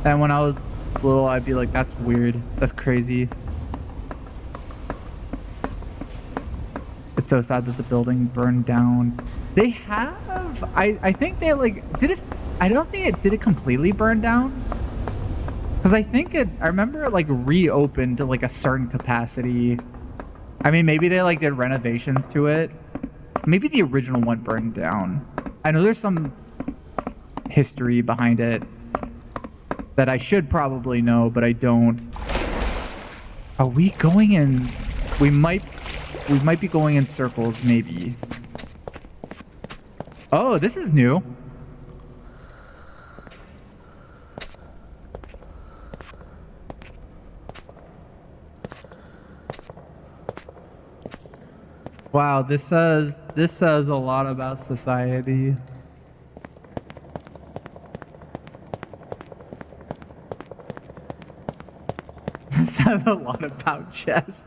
[SPEAKER 7] And when I was little, I'd be like, that's weird, that's crazy. It's so sad that the building burned down. They have, I think they like did it. I don't think did it completely burn down, because I remember it like reopened to like a certain capacity. I mean, maybe they like did renovations to it. Maybe the original one burned down. I know there's some history behind it that I should probably know, but I don't. Are we going in? We might be going in circles, maybe. Oh, this is new. Wow, this says a lot about society. This says a lot about chess.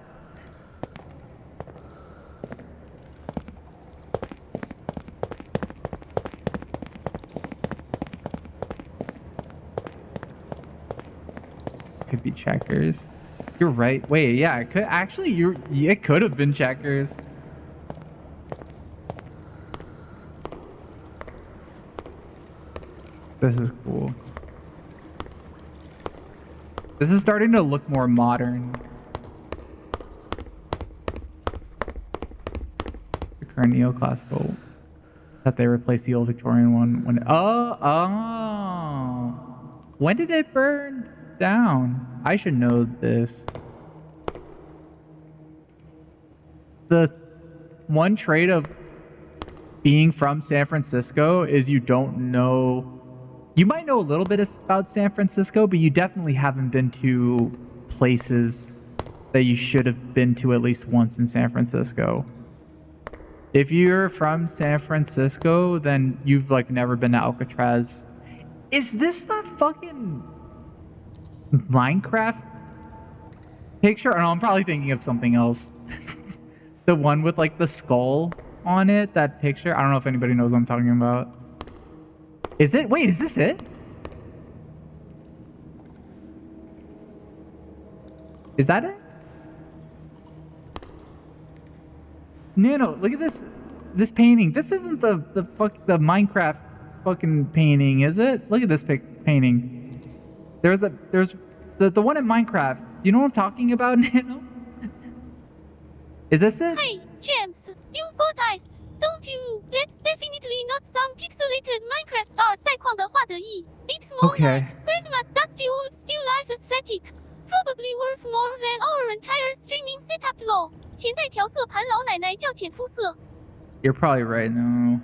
[SPEAKER 7] Could be checkers. You're right. Wait, yeah, it could actually. It could have been checkers. This is cool. This is starting to look more modern. The current neoclassical that they replaced the old Victorian one when when did it burn down? I should know this. The one trait of being from San Francisco is you don't know. You might know a little bit about San Francisco, but you definitely haven't been to places that you should have been to at least once in San Francisco. If you're from San Francisco, then you've like never been to Alcatraz. Is this the fucking Minecraft picture? Or no, I'm probably thinking of something else. The one with like the skull on it, that picture. I don't know if anybody knows what I'm talking about. Is it? Wait, is this it? Is that it? Nano, look at this painting. This isn't the Minecraft fucking painting, is it? Look at this painting. There's the one in Minecraft. Do you know what I'm talking about, Nano? Is this it?
[SPEAKER 4] Hey, James, you've got eyes, don't you? That's definitely not some pixelated Minecraft art 带框的画的意. It's more
[SPEAKER 7] Okay.
[SPEAKER 4] Grandma's dusty old still life aesthetic. Probably worth more than our entire streaming setup lol. 前代调色盘老奶奶较浅肤色.
[SPEAKER 7] You're probably right, no.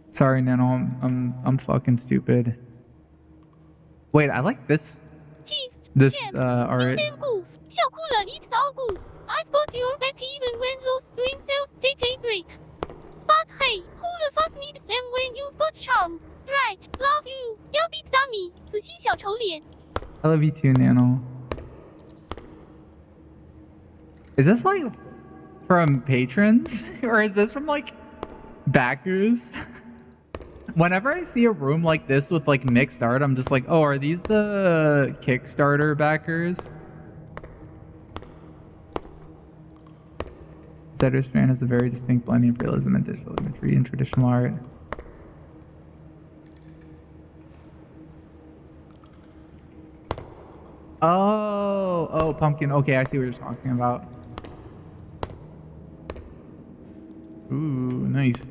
[SPEAKER 7] Sorry, Nano, I'm fucking stupid. Wait, I like this art.
[SPEAKER 4] Goof. 笑哭了 it's all good. I've got your back even when those brain cells take a break. But hey, who the fuck needs them when you've got charm? Right, love you. 要 big dummy. 仔细小丑脸.
[SPEAKER 7] I love you too, Nano. Is this like from patrons? Or is this from like backers? Whenever I see a room like this with like mixed art, I'm just like, oh, are these the Kickstarter backers? Zedder's fan has a very distinct blending of realism and digital imagery and traditional art. Oh, pumpkin. Okay, I see what you're talking about. Ooh, nice.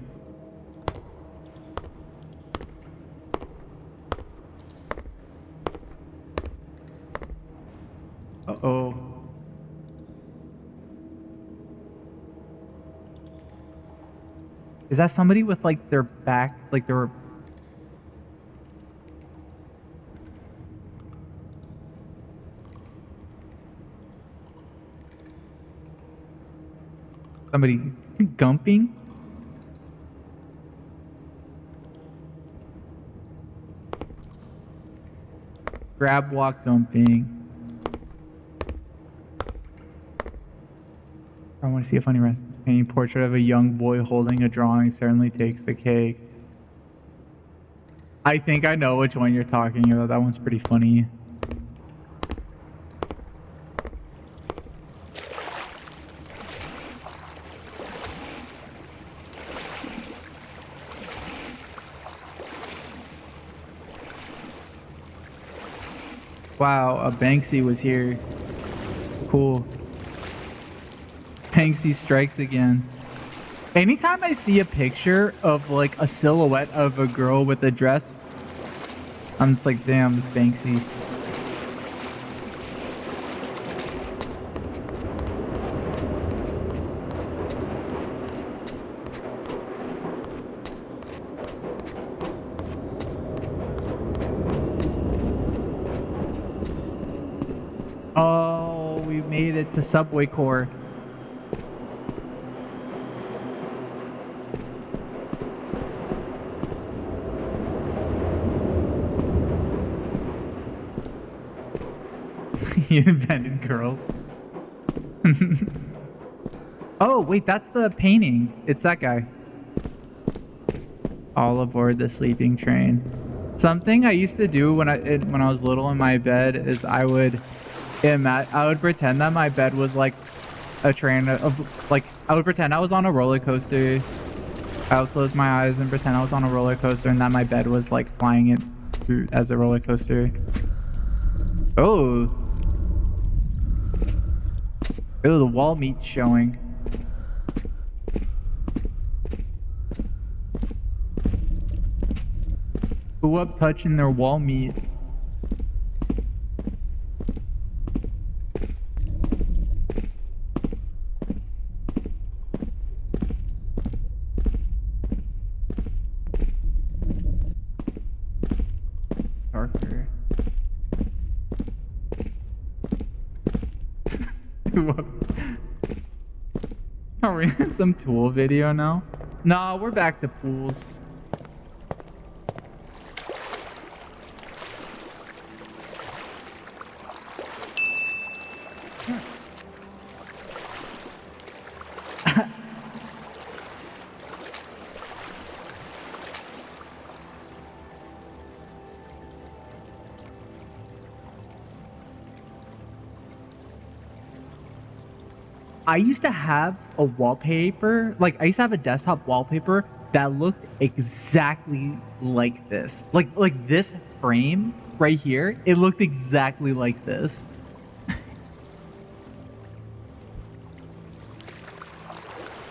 [SPEAKER 7] Uh-oh. Is that somebody with like their back, like their... Somebody gumping? Grab walk gumping. I want to see a funny reference painting. Portrait of a young boy holding a drawing certainly takes the cake. I think I know which one you're talking about. That one's pretty funny. Wow, a Banksy was here. Cool. Banksy strikes again. Anytime I see a picture of like a silhouette of a girl with a dress, I'm just like, damn, it's Banksy. Oh, we made it to Subway Core. He invented girls. Oh, wait, that's the painting. It's that guy. All aboard the sleeping train. Something I used to do when I was little in my bed is I would pretend that my bed was like a train of like, I would pretend I was on a roller coaster. I would close my eyes and pretend I was on a roller coaster and that my bed was like flying it through as a roller coaster. Oh. Oh, the wall meat's showing. Who up touching their wall meat? Are we in some Tool video now? Nah, we're back to pools. I used to have a wallpaper, like I used to have a desktop wallpaper that looked exactly like this. Like this frame right here, it looked exactly like this.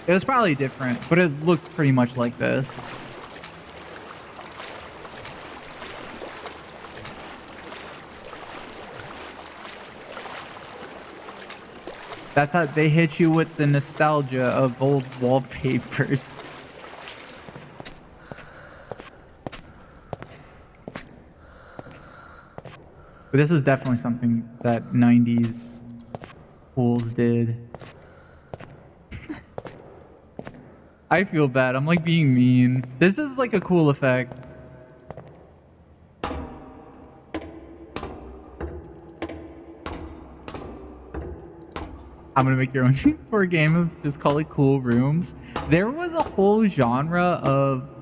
[SPEAKER 7] It was probably different, but it looked pretty much like this. That's how they hit you with the nostalgia of old wallpapers. But this is definitely something that 90s pools did. I feel bad. I'm like being mean. This is like a cool effect. I'm gonna make your own for a game, just call it Cool Rooms. There was a whole genre of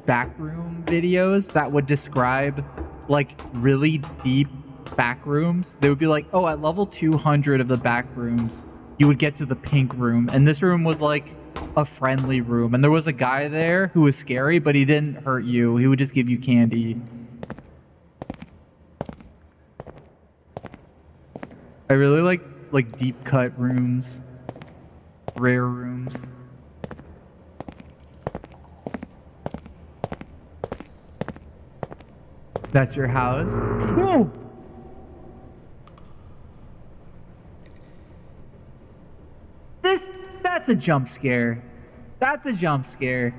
[SPEAKER 7] backroom videos that would describe like really deep back rooms. They would be like, oh, at level 200 of the back rooms, you would get to the pink room. And this room was like a friendly room. And there was a guy there who was scary, but he didn't hurt you. He would just give you candy. I really like deep cut rooms, rare rooms. That's your house? Whoa! That's a jump scare. That's a jump scare.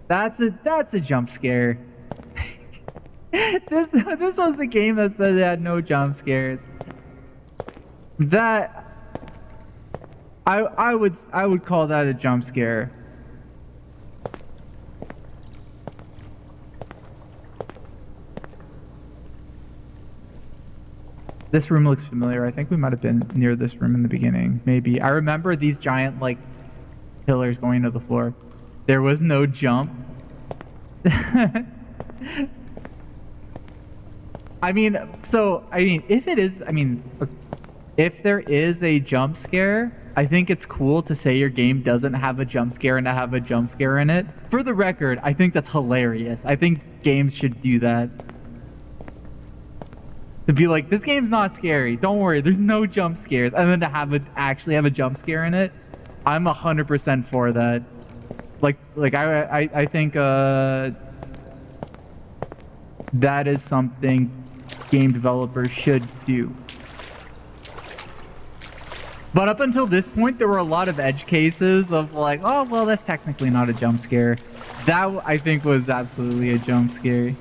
[SPEAKER 7] That's a jump scare. This was a game that said it had no jump scares. That I would call that a jump scare. This room looks familiar. I think we might have been near this room in the beginning. Maybe. I remember these giant like pillars going to the floor. There was no jump. I mean, if there is a jump scare, I think it's cool to say your game doesn't have a jump scare and to have a jump scare in it. For the record, I think that's hilarious. I think games should do that. To be like, this game's not scary. Don't worry, there's no jump scares. And then to have it actually have a jump scare in it, I'm 100% for that. I think that is something game developers should do. But up until this point, there were a lot of edge cases of like, oh, well, that's technically not a jump scare. That, I think, was absolutely a jump scare.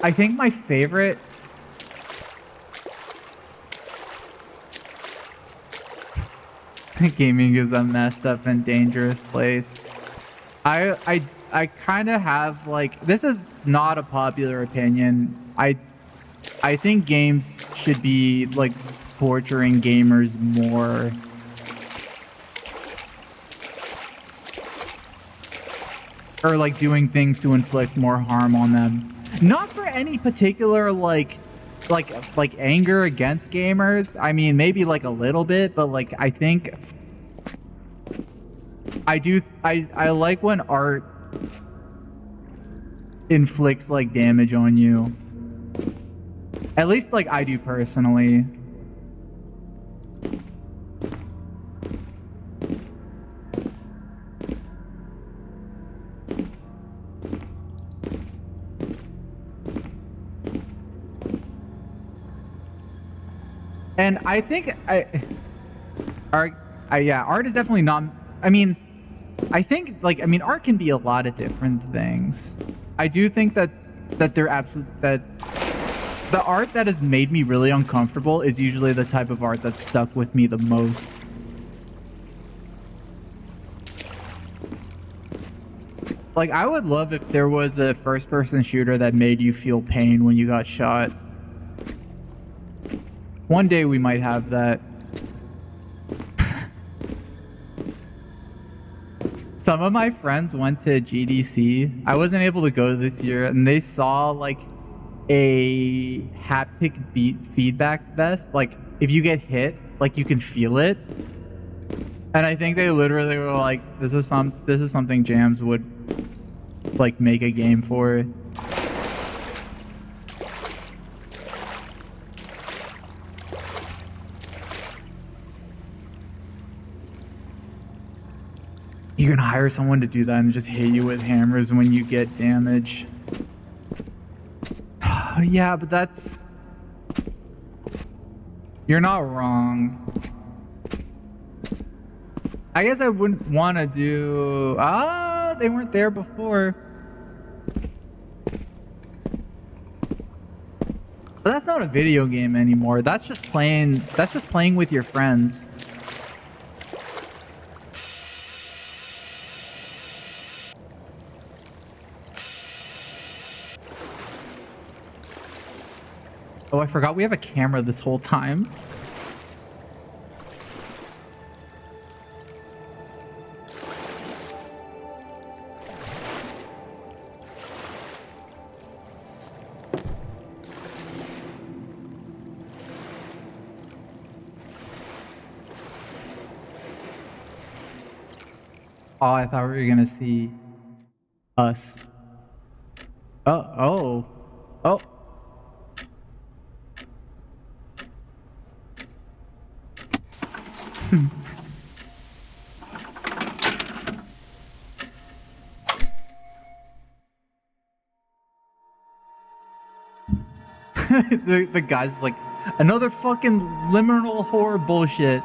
[SPEAKER 7] I think my favorite gaming is a messed up and dangerous place. I kind of have like, this is not a popular opinion. I think games should be like torturing gamers more. Or like doing things to inflict more harm on them. Not for any particular like anger against gamers. I mean, maybe like a little bit, but like I think I like when art inflicts like damage on you. At least like I do personally. And I think art is definitely not. I mean, I think art can be a lot of different things. I do think that the art that has made me really uncomfortable is usually the type of art that's stuck with me the most. Like, I would love if there was a first-person shooter that made you feel pain when you got shot. One day we might have that. Some of my friends went to GDC. I wasn't able to go this year, and they saw like a haptic feedback vest. Like, if you get hit, like you can feel it. And I think they literally were like, "This is something Jams would like make a game for." You can hire someone to do that and just hit you with hammers when you get damage. Yeah, but that's... You're not wrong. I guess I wouldn't want to do... Ah, they weren't there before. But that's not a video game anymore. That's just playing with your friends. Oh, I forgot we have a camera this whole time. Oh, I thought we were gonna see us. Oh. the guy's like, another fucking liminal horror bullshit.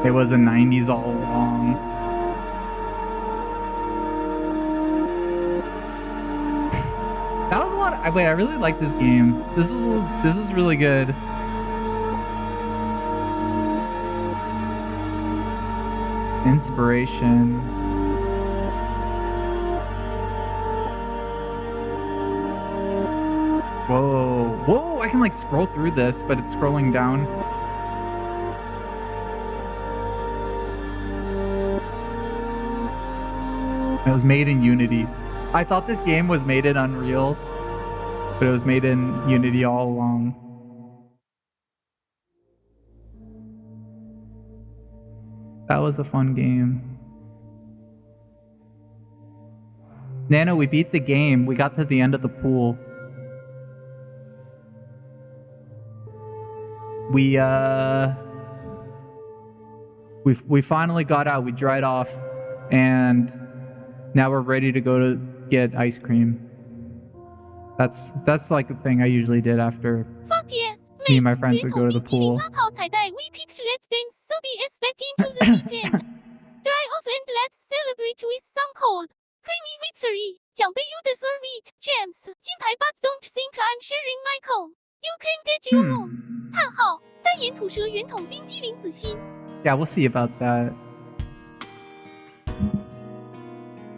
[SPEAKER 7] It was the 90s all along. That was a lot. Wait, I really like this game. This is really good. Inspiration. Whoa, I can like scroll through this, but it's scrolling down. It was made in Unity. I thought this game was made in Unreal, but it was made in Unity all along. That was a fun game. Nano, we beat the game. We got to the end of the pool. We finally got out. We dried off, and now we're ready to go to get ice cream. That's like the thing I usually did after
[SPEAKER 4] Fuck yes,
[SPEAKER 7] me and my friends would go to the pool.
[SPEAKER 4] We picked let them so be expect into the weekend. Dry off and let's celebrate with some cold, creamy victory. 奖杯 you deserve it, James. 金牌 but don't think I'm sharing my cone. You can get your own. 叹号，单眼吐舌圆筒冰激凌子心。
[SPEAKER 7] Yeah, we'll see about that.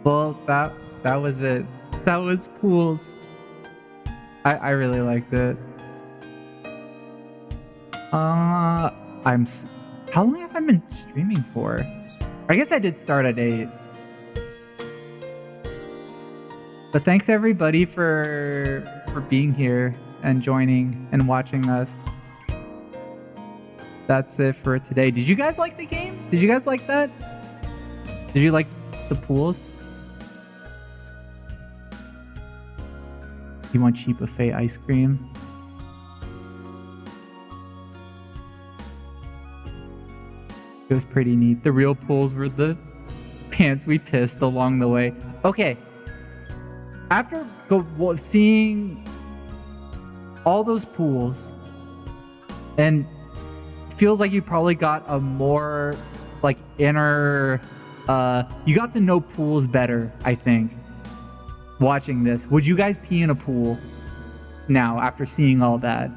[SPEAKER 7] Well, that was it. That was pools. I really liked it. How long have I been streaming for? I guess I did start at 8. But thanks everybody for being here and joining and watching us. That's it for today. Did you guys like the game? Did you guys like that? Did you like the pools? You want cheap buffet ice cream? It was pretty neat. The real pools were the pants we pissed along the way. Okay. After seeing all those pools, and feels like you probably got a more like inner, you got to know pools better, I think, watching this. Would you guys pee in a pool now after seeing all that?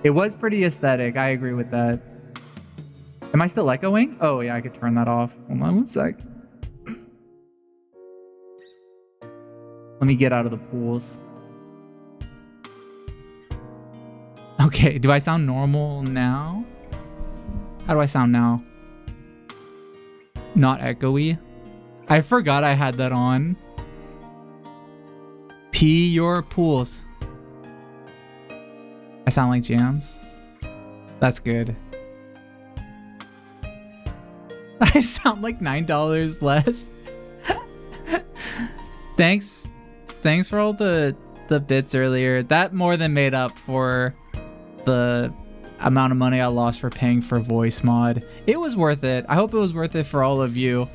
[SPEAKER 7] It was pretty aesthetic. I agree with that. Am I still echoing? Oh yeah, I could turn that off. Hold on one sec. Let me get out of the pools. Okay, do I sound normal now? How do I sound now? Not echoey? I forgot I had that on. Pee your pools. I sound like Jams? That's good. I sound like $9 less. Thanks for all the bits earlier. That more than made up for the amount of money I lost for paying for voice mod. It was worth it. I hope it was worth it for all of you.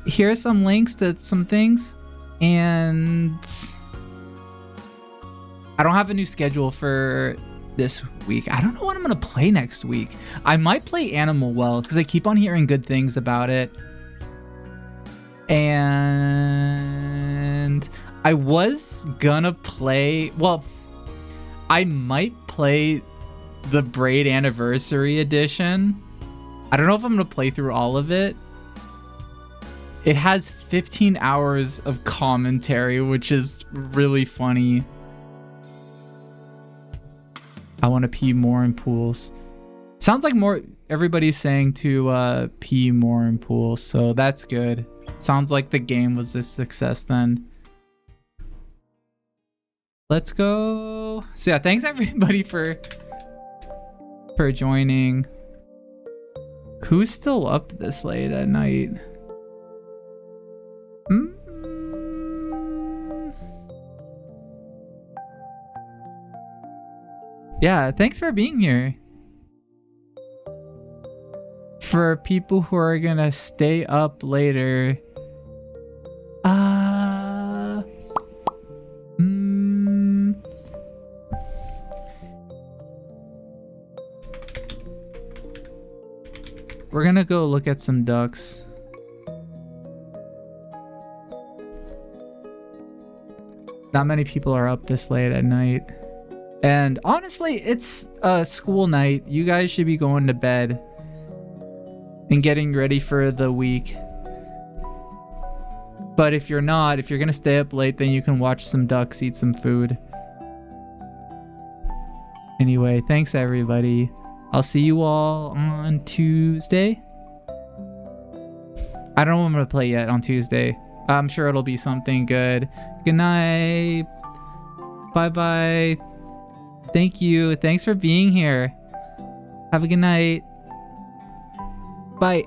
[SPEAKER 7] Here's some links to some things, and I don't have a new schedule for this week. I don't know what I'm gonna play next week. I might play Animal Well because I keep on hearing good things about it. And I was gonna play, well, I might play the Braid Anniversary Edition. I don't know if I'm gonna play through all of it. It has 15 hours of commentary, which is really funny. I want to pee more in pools. Sounds like everybody's saying to pee more in pools, so that's good. Sounds like the game was a success then. Let's go. So yeah, thanks everybody for joining. Who's still up this late at night? Yeah, thanks for being here. For people who are gonna stay up later, we're gonna go look at some ducks. Not many people are up this late at night. And honestly, it's a school night. You guys should be going to bed and getting ready for the week. But if you're not, if you're gonna stay up late, then you can watch some ducks eat some food. Anyway, thanks everybody. I'll see you all on Tuesday. I don't know what I'm gonna play yet on Tuesday. I'm sure it'll be something good. Good night. Bye-bye. Thank you. Thanks for being here. Have a good night. Bye.